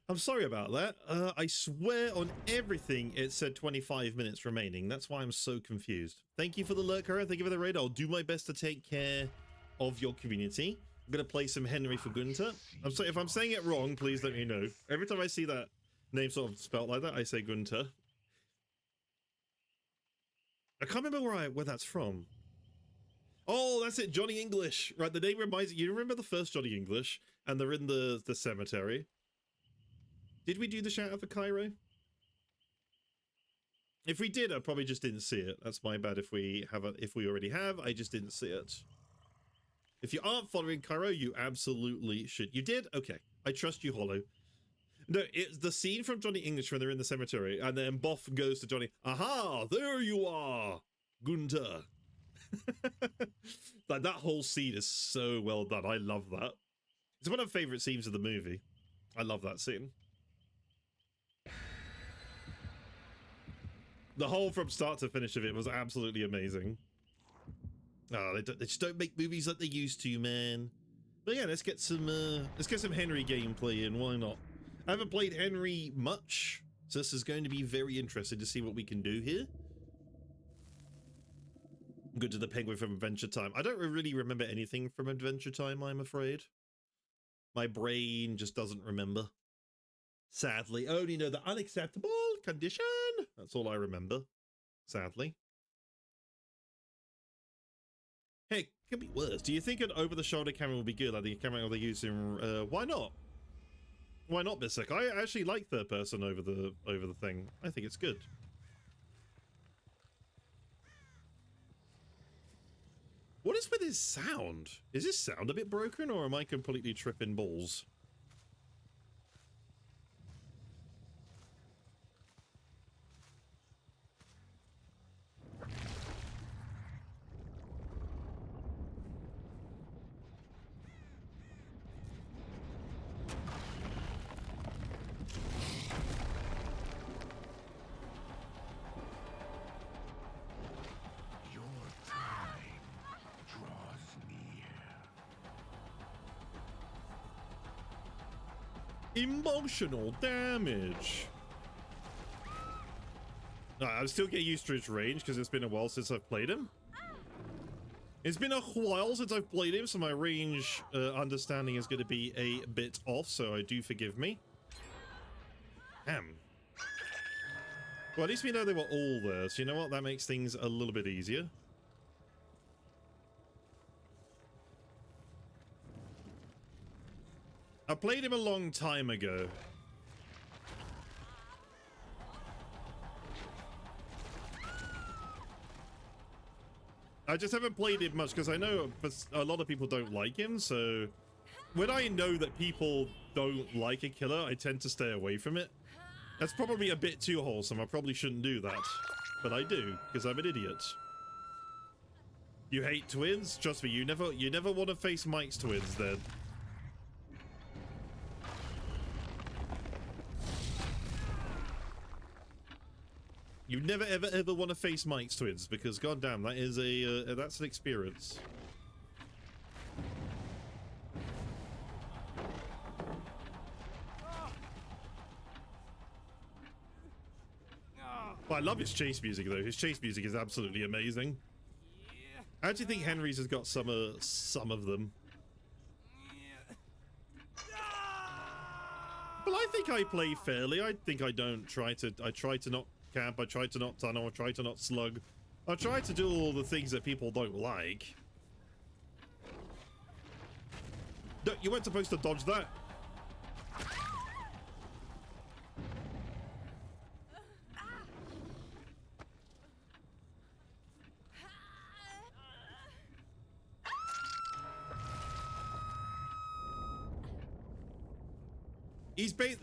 I'm sorry about that. I swear on everything it said 25 minutes remaining. That's why I'm so confused. Thank you for the lurker. Thank you for the raid. I'll do my best to take care of your community. I'm going to play some Henry for Gunter. I'm sorry if I'm saying it wrong, please let me know. Every time I see that name sort of spelled like that, I say Gunter. I can't remember where that's from. Oh, that's it, Johnny English. Right, the name reminds you. Remember the first Johnny English, and they're in the cemetery. Did we do the shout out for Cairo? If we did, I probably just didn't see it. That's my bad. If we already have, I just didn't see it. If you aren't following Cairo, you absolutely should. You did? Okay. I trust you, Hollow. No, it's the scene from Johnny English when they're in the cemetery, and then Boff goes to Johnny. Aha! There you are, Gunter. Like, that whole scene is so well done. I love that. It's one of my favorite scenes of the movie. I love that scene. The whole from start to finish of it was absolutely amazing. Oh, they just don't make movies like they used to, man. But yeah, let's get some Henry gameplay in. Why not? I haven't played Henry much, so this is going to be very interesting to see what we can do here. Good to the penguin from Adventure Time. I don't really remember anything from Adventure Time, I'm afraid. My brain just doesn't remember. Sadly, I only know the unacceptable condition. That's all I remember. Sadly. Hey, it could be worse. Do you think an over-the-shoulder camera will be good? Like the camera they're using? Why not? Why not, Bisek? I actually like third person over the thing. I think it's good. What is with his sound? Is his sound a bit broken, or am I completely tripping balls? Emotional damage. No, I'm still getting used to his range because it's been a while since I've played him. It's been a while since I've played him, so my range understanding is going to be a bit off, so I do forgive me. Damn. Well, at least we know they were all there, so you know what? That makes things a little bit easier. I played him a long time ago. I just haven't played him much because I know a lot of people don't like him, so when I know that people don't like a killer, I tend to stay away from it. That's probably a bit too wholesome. I probably shouldn't do that, but I do because I'm an idiot. You hate twins? Trust me, you never want to face Mike's twins then. You never ever want to face Mike's twins because goddamn, that is that's an experience. Well, I love his chase music though. His chase music is absolutely amazing. I actually think Henry's has got some of them. But I think I play fairly. I think I try to not camp, I try to not tunnel, I try to not slug. I try to do all the things that people don't like. No, you weren't supposed to dodge that.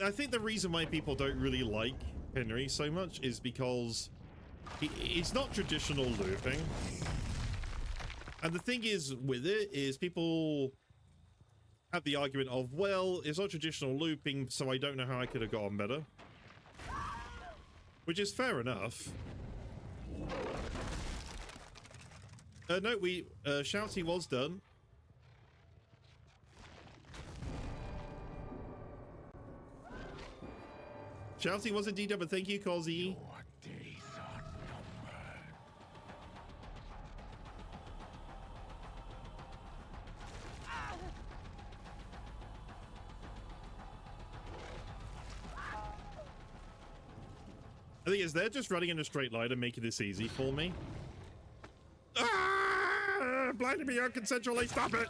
I think the reason why people don't really like Henry so much is because it's not traditional looping. And the thing is with it is people have the argument of, well, it's not traditional looping, so I don't know how I could have gotten better. Which is fair enough. No, we Shouty was done. Shouty was indeed done, but thank you, Cozzy. I think they're just running in a straight line and making this easy for me. Ah! Blinding me unconsensually, stop it!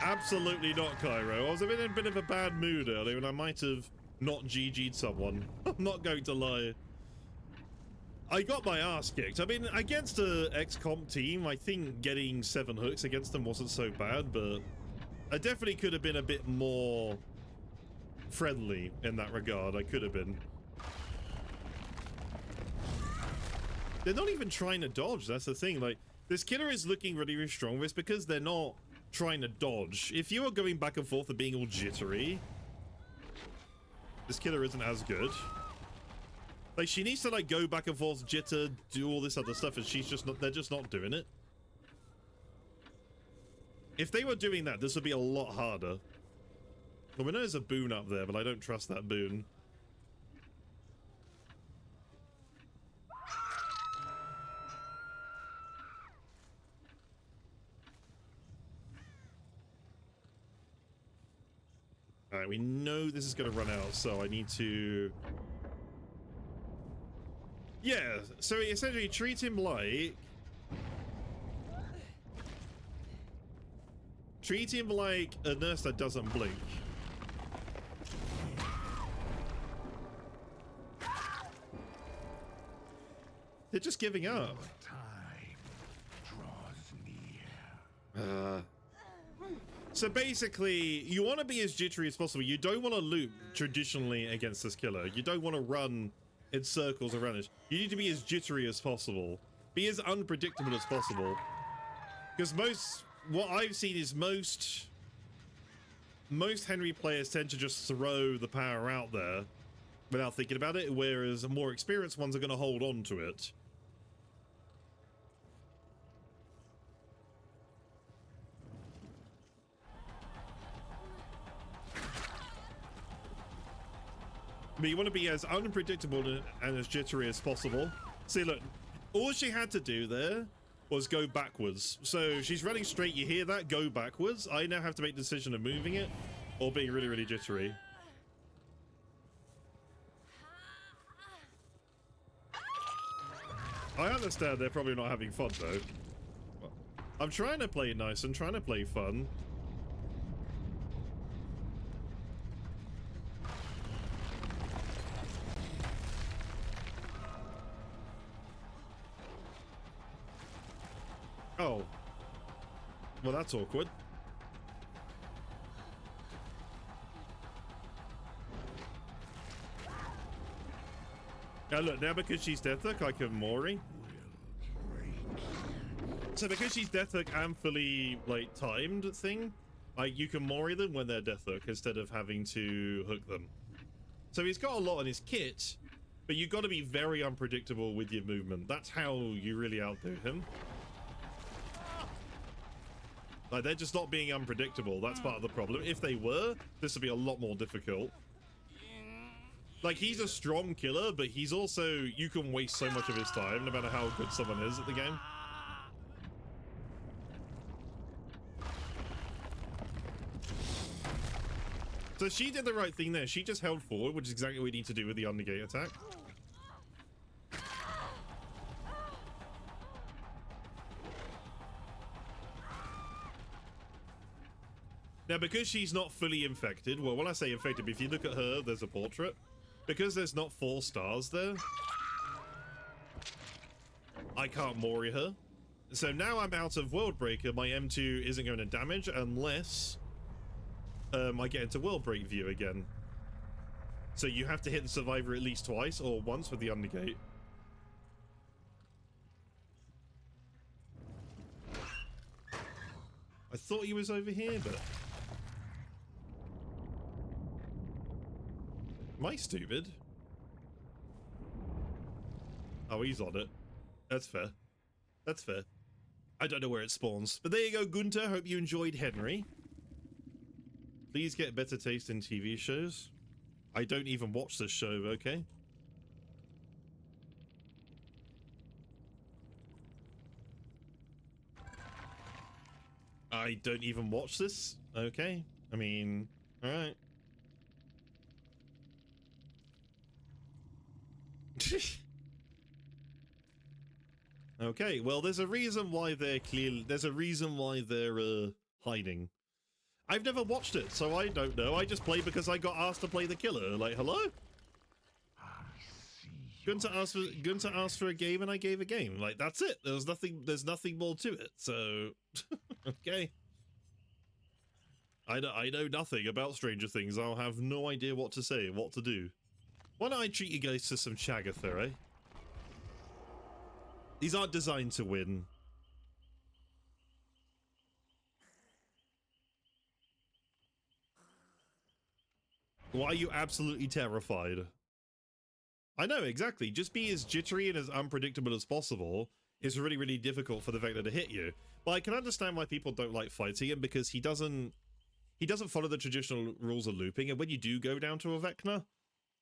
Absolutely not, Cairo. I was in a bit of a bad mood earlier and I might have not GG'd someone. I'm not going to lie. I got my ass kicked. I mean, against a ex-comp team, I think getting 7 hooks against them wasn't so bad, but I definitely could have been a bit more friendly in that regard. I could have been. They're not even trying to dodge. That's the thing. Like, this killer is looking really, really strong. But it's because they're not trying to dodge. If you are going back and forth and being all jittery, this killer isn't as good. Like, she needs to, like, go back and forth, jitter, do all this other stuff, and she's just not, they're just not doing it. If they were doing that, this would be a lot harder. Well, we know there's a boon up there, but I don't trust that boon. Alright, we know this is going to run out, so I need to... Yeah, so essentially treat him like... Treat him like a nurse that doesn't blink. They're just giving up. So basically, you want to be as jittery as possible. You don't want to loop traditionally against this killer. You don't want to run in circles around it. You need to be as jittery as possible. Be as unpredictable as possible. Because what I've seen is most Henry players tend to just throw the power out there without thinking about it, whereas more experienced ones are going to hold on to it. But you want to be as unpredictable and as jittery as possible. See, look, all she had to do there was go backwards. So she's running straight, you hear that? Go backwards. I now have to make the decision of moving it or being really, really jittery. I understand they're probably not having fun though. I'm trying to play nice and trying to play fun. Oh. Well, that's awkward. Now look, now because she's Death Hook, I can Mori. So because she's Death Hook and fully, like, timed thing, you can Mori them when they're Death Hook instead of having to hook them. So he's got a lot on his kit, but you've got to be very unpredictable with your movement. That's how you really outdo him. Like, they're just not being unpredictable. That's part of the problem. If they were, this would be a lot more difficult. Like, he's a strong killer, but he's also... You can waste so much of his time, no matter how good someone is at the game. So she did the right thing there. She just held forward, which is exactly what we need to do with the Undergate attack. Now, because she's not fully infected, well, when I say infected, if you look at her, there's a portrait. Because there's not 4 stars there, I can't Mori her. So now I'm out of World Breaker. My M2 isn't going to damage unless I get into World Break view again. So you have to hit the survivor at least twice or once with the Undergate. I thought he was over here, but... Am I stupid? Oh, he's on it. That's fair. That's fair. I don't know where it spawns. But there you go, Gunter. Hope you enjoyed Henry. Please get better taste in TV shows. I don't even watch this show, okay? I don't even watch this, okay? I mean, alright. Okay, well, there's a reason why they're hiding. I've never watched it, so I don't know. I just play because I got asked to play the killer. Like, hello? Gunter asked for a game and I gave a game. Like, that's it. There's nothing more to it. So, okay. I know nothing about Stranger Things. I'll have no idea what to say, what to do. Why don't I treat you guys to some Chagatha, eh? These aren't designed to win. Why are you absolutely terrified? I know, exactly. Just be as jittery and as unpredictable as possible is really, really difficult for the Vecna to hit you. But I can understand why people don't like fighting him, because he doesn't follow the traditional rules of looping, and when you do go down to a Vecna,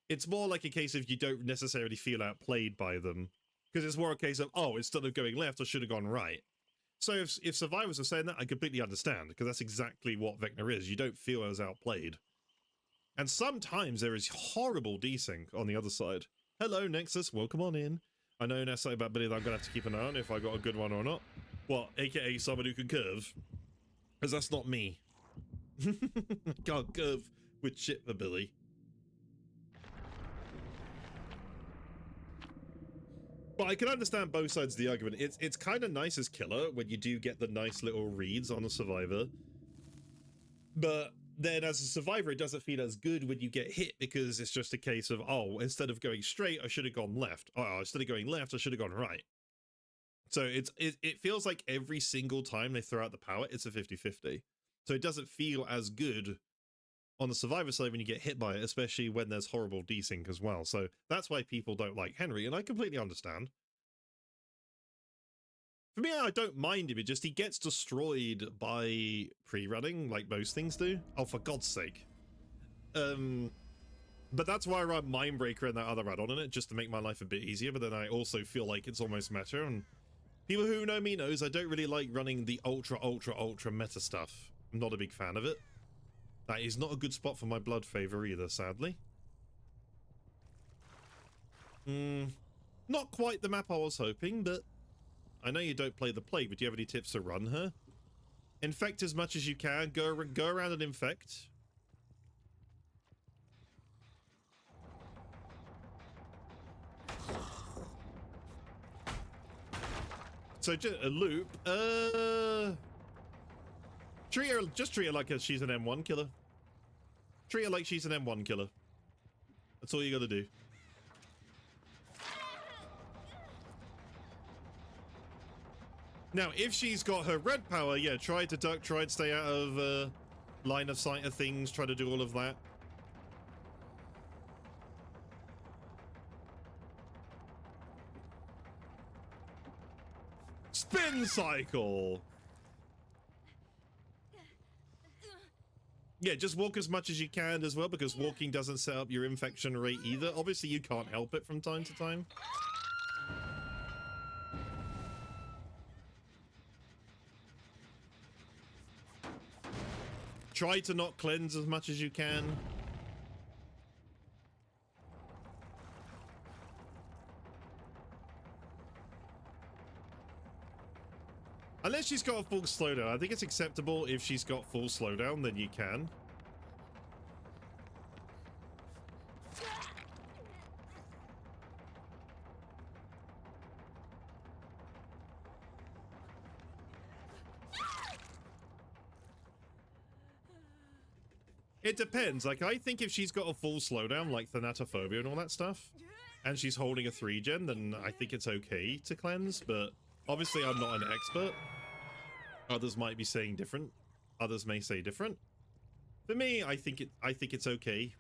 it's more like a case of you don't necessarily feel outplayed by them, because it's more a case of, oh, instead of going left, I should have gone right. So if survivors are saying that, I completely understand, because that's exactly what Vecna is. You don't feel as outplayed. And sometimes there is horrible desync on the other side. Hello, Nexus. Welcome on in. I know now something about Billy that I'm going to have to keep an eye on if I got a good one or not. Well, aka someone who can curve. Because that's not me. Can't curve with shit for Billy. But I can understand both sides of the argument. It's kind of nice as killer when you do get the nice little reads on a survivor. But then as a survivor, it doesn't feel as good when you get hit, because it's just a case of, oh, instead of going straight, I should have gone left. Oh, instead of going left, I should have gone right. So it feels like every single time they throw out the power, it's a 50-50. So it doesn't feel as good on the survivor side when you get hit by it, especially when there's horrible desync as well. So that's why people don't like Henry, and I completely understand. For me, I don't mind him. It just, he gets destroyed by pre-running, like most things do. Oh, for God's sake. But that's why I run Mindbreaker and that other add-on in it, just to make my life a bit easier. But then I also feel like it's almost meta. And people who know me knows I don't really like running the ultra meta stuff. I'm not a big fan of it. That is not a good spot for my blood favor either, sadly. Not quite the map I was hoping, but I know you don't play the plague, but do you have any tips to run her? Infect as much as you can. Go around and infect. So just a loop. Just treat her like she's an M1 killer. Treat her like she's an M1 killer. That's all you gotta do. Now, if she's got her red power, yeah, try to duck, try to stay out of line of sight of things, try to do all of that. Spin cycle! Yeah, just walk as much as you can as well, because walking doesn't set up your infection rate either. Obviously, you can't help it from time to time. Try to not cleanse as much as you can. Unless she's got a full slowdown. I think it's acceptable if she's got full slowdown, then you can. It depends. Like, I think if she's got a full slowdown, like Thanatophobia and all that stuff, and she's holding a 3-gen, then I think it's okay to cleanse, but obviously I'm not an expert. Others might be saying different. Others may say different. For me, I think it's okay.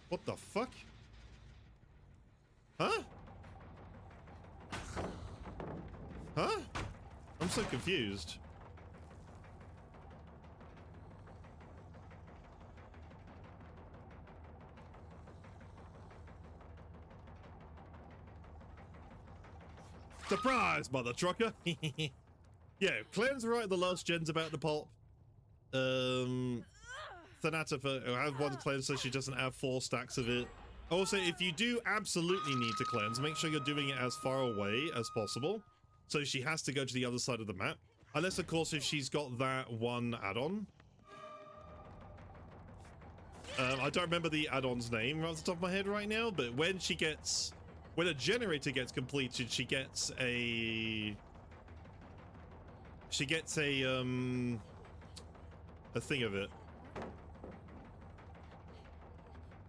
What the fuck? Huh? Huh? I'm so confused. Surprise, mother trucker! Yeah, Claire's right. The last gen's about to pop. Thanata has one cleanse, so she doesn't have 4 stacks of it. Also, if you do absolutely need to cleanse, make sure you're doing it as far away as possible. So she has to go to the other side of the map. Unless, of course, if she's got that one add-on. I don't remember the add-on's name off the top of my head right now, but when a generator gets completed, she gets a thing of it.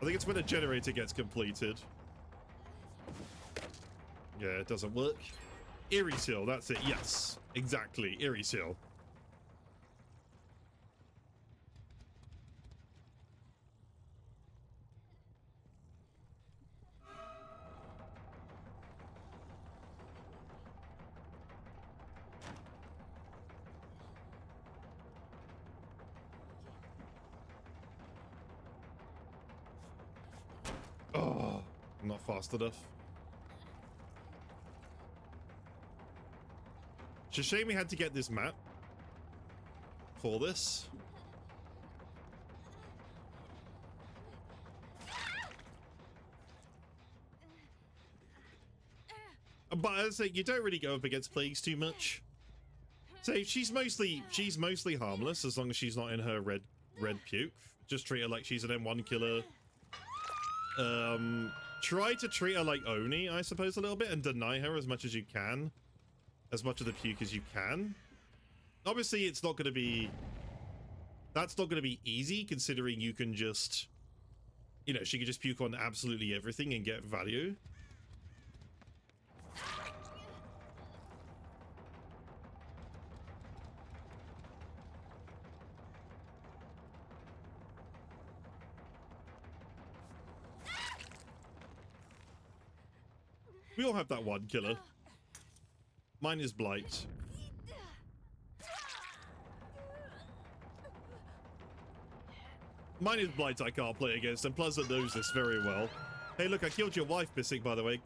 I think it's when a generator gets completed. Yeah, it doesn't work. Eerie seal, that's it. Yes, exactly. Eerie seal. Oh, I'm not fast enough. It's a shame we had to get this map for this. But as I say, you don't really go up against plagues too much. So she's mostly harmless as long as she's not in her red puke. Just treat her like she's an M1 killer. Try to treat her like Oni, I suppose, a little bit, and deny her as much as you can. As much of the puke as you can. Obviously, it's not going to be... That's not going to be easy, considering you can just... You know, she can just puke on absolutely everything and get value. We all have that one killer. Mine is Blight. Mine is Blight I can't play against, and Pleasant knows this very well. Hey, look, I killed your wife, Bissing, by the way.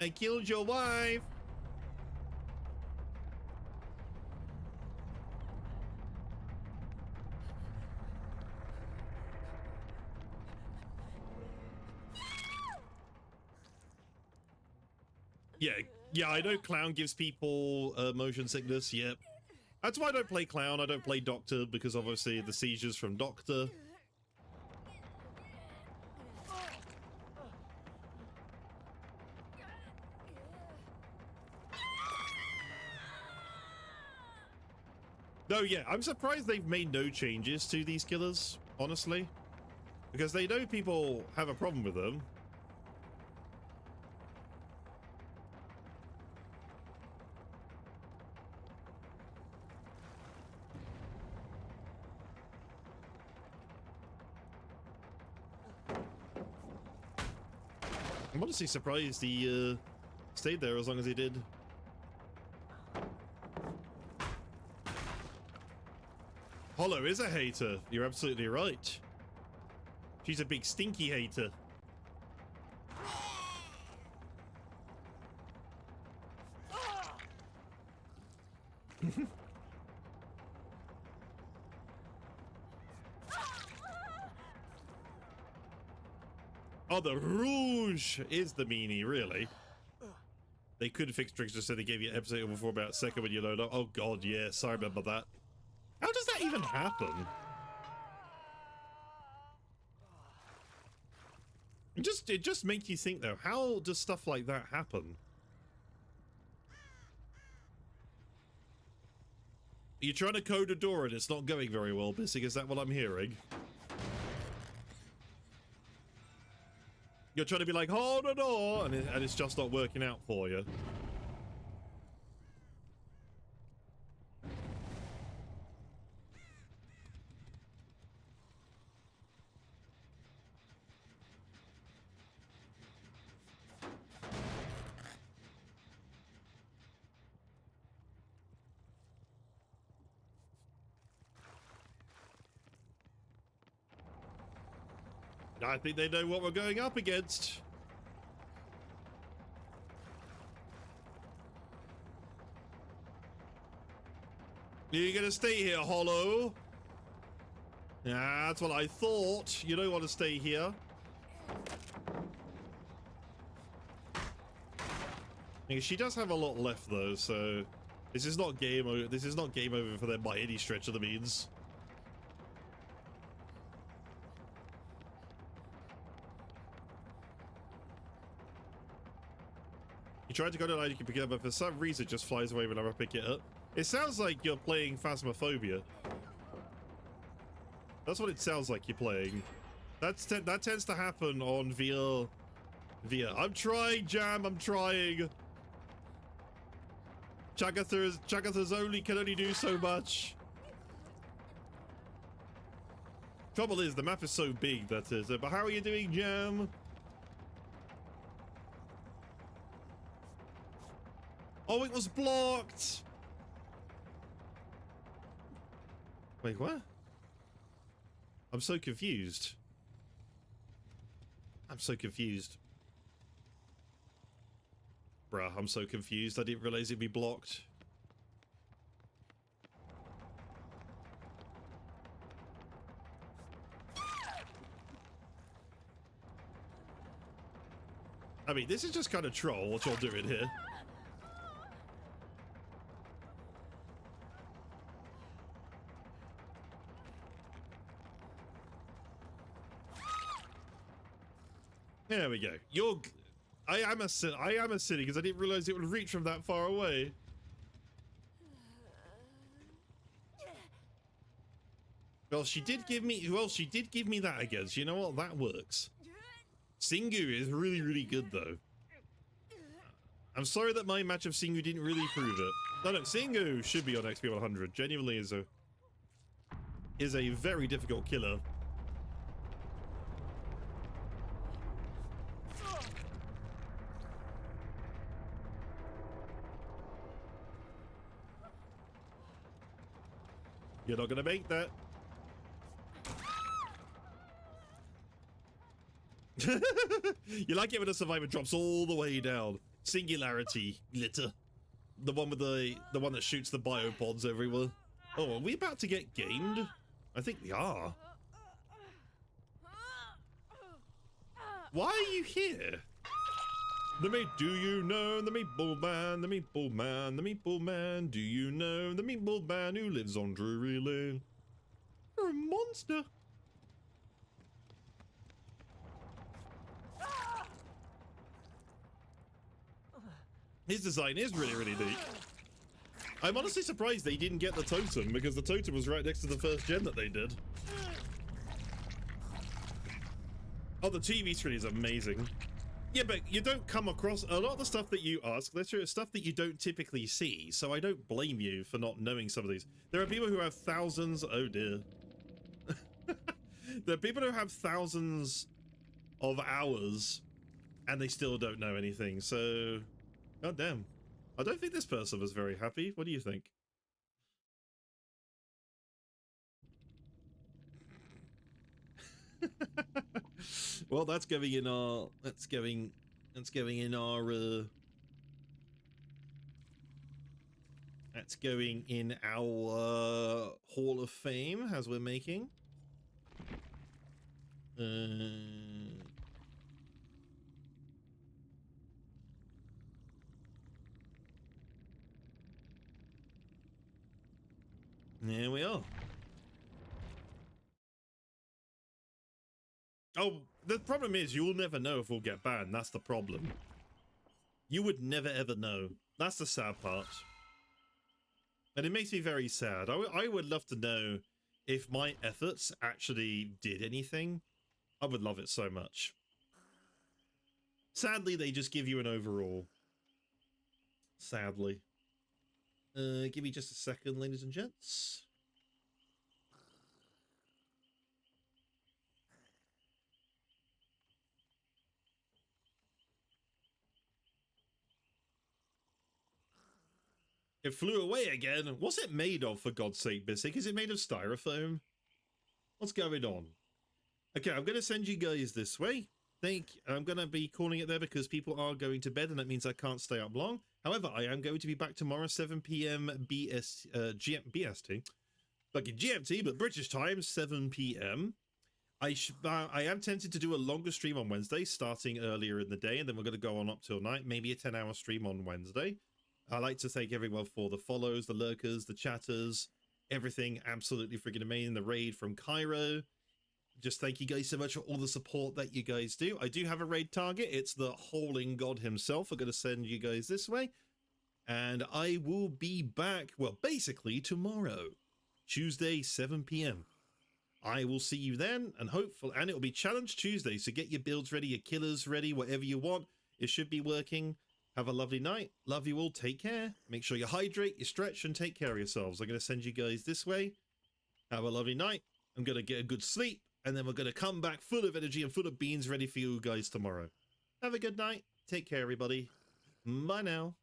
I killed your wife! Yeah, I know Clown gives people motion sickness, yep. That's why I don't play Clown, I don't play Doctor, because obviously the seizures from Doctor. No, yeah, I'm surprised they've made no changes to these killers, honestly. Because they know people have a problem with them. I'm honestly surprised he stayed there as long as he did. Hollow is a hater. You're absolutely right. She's a big stinky hater. Oh, the Rouge is the meanie, really. They could fix tricks just so they gave you an episode before about a second when you load up. Oh god, yes, I remember that. How does that even happen? It just makes you think though, how does stuff like that happen? You're trying to code a door and it's not going very well, Bissing, is that what I'm hearing? You're trying to be like, hold the door, and it's just not working out for you. I think they know what we're going up against. You're gonna stay here, Hollow? Yeah, that's what I thought. You don't want to stay here. Yeah, she does have a lot left though, so this is not game over. This is not game over for them by any stretch of the means. You tried to go to line, you can pick it up, but for some reason it just flies away whenever I pick it up. It sounds like you're playing Phasmophobia. That's what it sounds like you're playing. That tends to happen on VR. I'm trying, Jam. I'm trying. Chagatha's can only do so much. Trouble is, the map is so big that is. But how are you doing, Jam? Oh, it was blocked. Wait, what? I'm so confused. I'm so confused. Bruh, I'm so confused. I didn't realize it'd be blocked. I mean, this is just kind of troll what y'all doing here. There we go. I am a city because I didn't realize it would reach from that far away. Well, she did give me that again. So you know what? That works. Singu is really, really good though. I'm sorry that my match of Singu didn't really prove it. No, Singu should be on XP 100. Genuinely is a very difficult killer. You're not gonna make that. You like it when a survivor drops all the way down. Singularity glitter. The one with the one that shoots the biopods everywhere. Oh, are we about to get gamed? I think we are. Why are you here? Do you know the meatball man, the meatball man, the meatball man? Do you know the meatball man who lives on Drury Lane? You're a monster. His design is really, really neat. I'm honestly surprised they didn't get the totem because the totem was right next to the first gen that they did. Oh, the TV screen is amazing. Yeah, but you don't come across a lot of the stuff that you ask. That's stuff that you don't typically see. So I don't blame you for not knowing some of these. There are people who have thousands. Oh dear. There are people who have thousands of hours and they still don't know anything. So, god damn. I don't think this person was very happy. What do you think? Well, that's going in our Hall of Fame as we're making. There we are. Oh, the problem is you will never know if we'll get banned. That's the problem. You would never ever know. That's the sad part. And it makes me very sad. I would love to know if my efforts actually did anything. I would love it so much. Sadly, they just give you an overall. Sadly. Give me just a second, ladies and gents. It flew away again. What's it made of, for God's sake, Bissik? Is it made of styrofoam? What's going on? Okay, I'm going to send you guys this way. I'm going to be calling it there because people are going to bed, and that means I can't stay up long. However, I am going to be back tomorrow, 7 p.m. BST. Fucking GMT, but British time, 7 p.m. I am tempted to do a longer stream on Wednesday, starting earlier in the day, and then we're going to go on up till night, maybe a 10-hour stream on Wednesday. I'd like to thank everyone for the follows, the lurkers, the chatters, everything absolutely freaking amazing. The raid from Cairo. Just thank you guys so much for all the support that you guys do. I do have a raid target. It's the Holding God himself. I'm going to send you guys this way. And I will be back, well, basically tomorrow, Tuesday, 7 p.m. I will see you then, and hopefully, and it'll be Challenge Tuesday, so get your builds ready, your killers ready, whatever you want. It should be working. Have a lovely night. Love you all. Take care. Make sure you hydrate, you stretch, and take care of yourselves. I'm going to send you guys this way. Have a lovely night. I'm going to get a good sleep. And then we're going to come back full of energy and full of beans ready for you guys tomorrow. Have a good night. Take care, everybody. Bye now.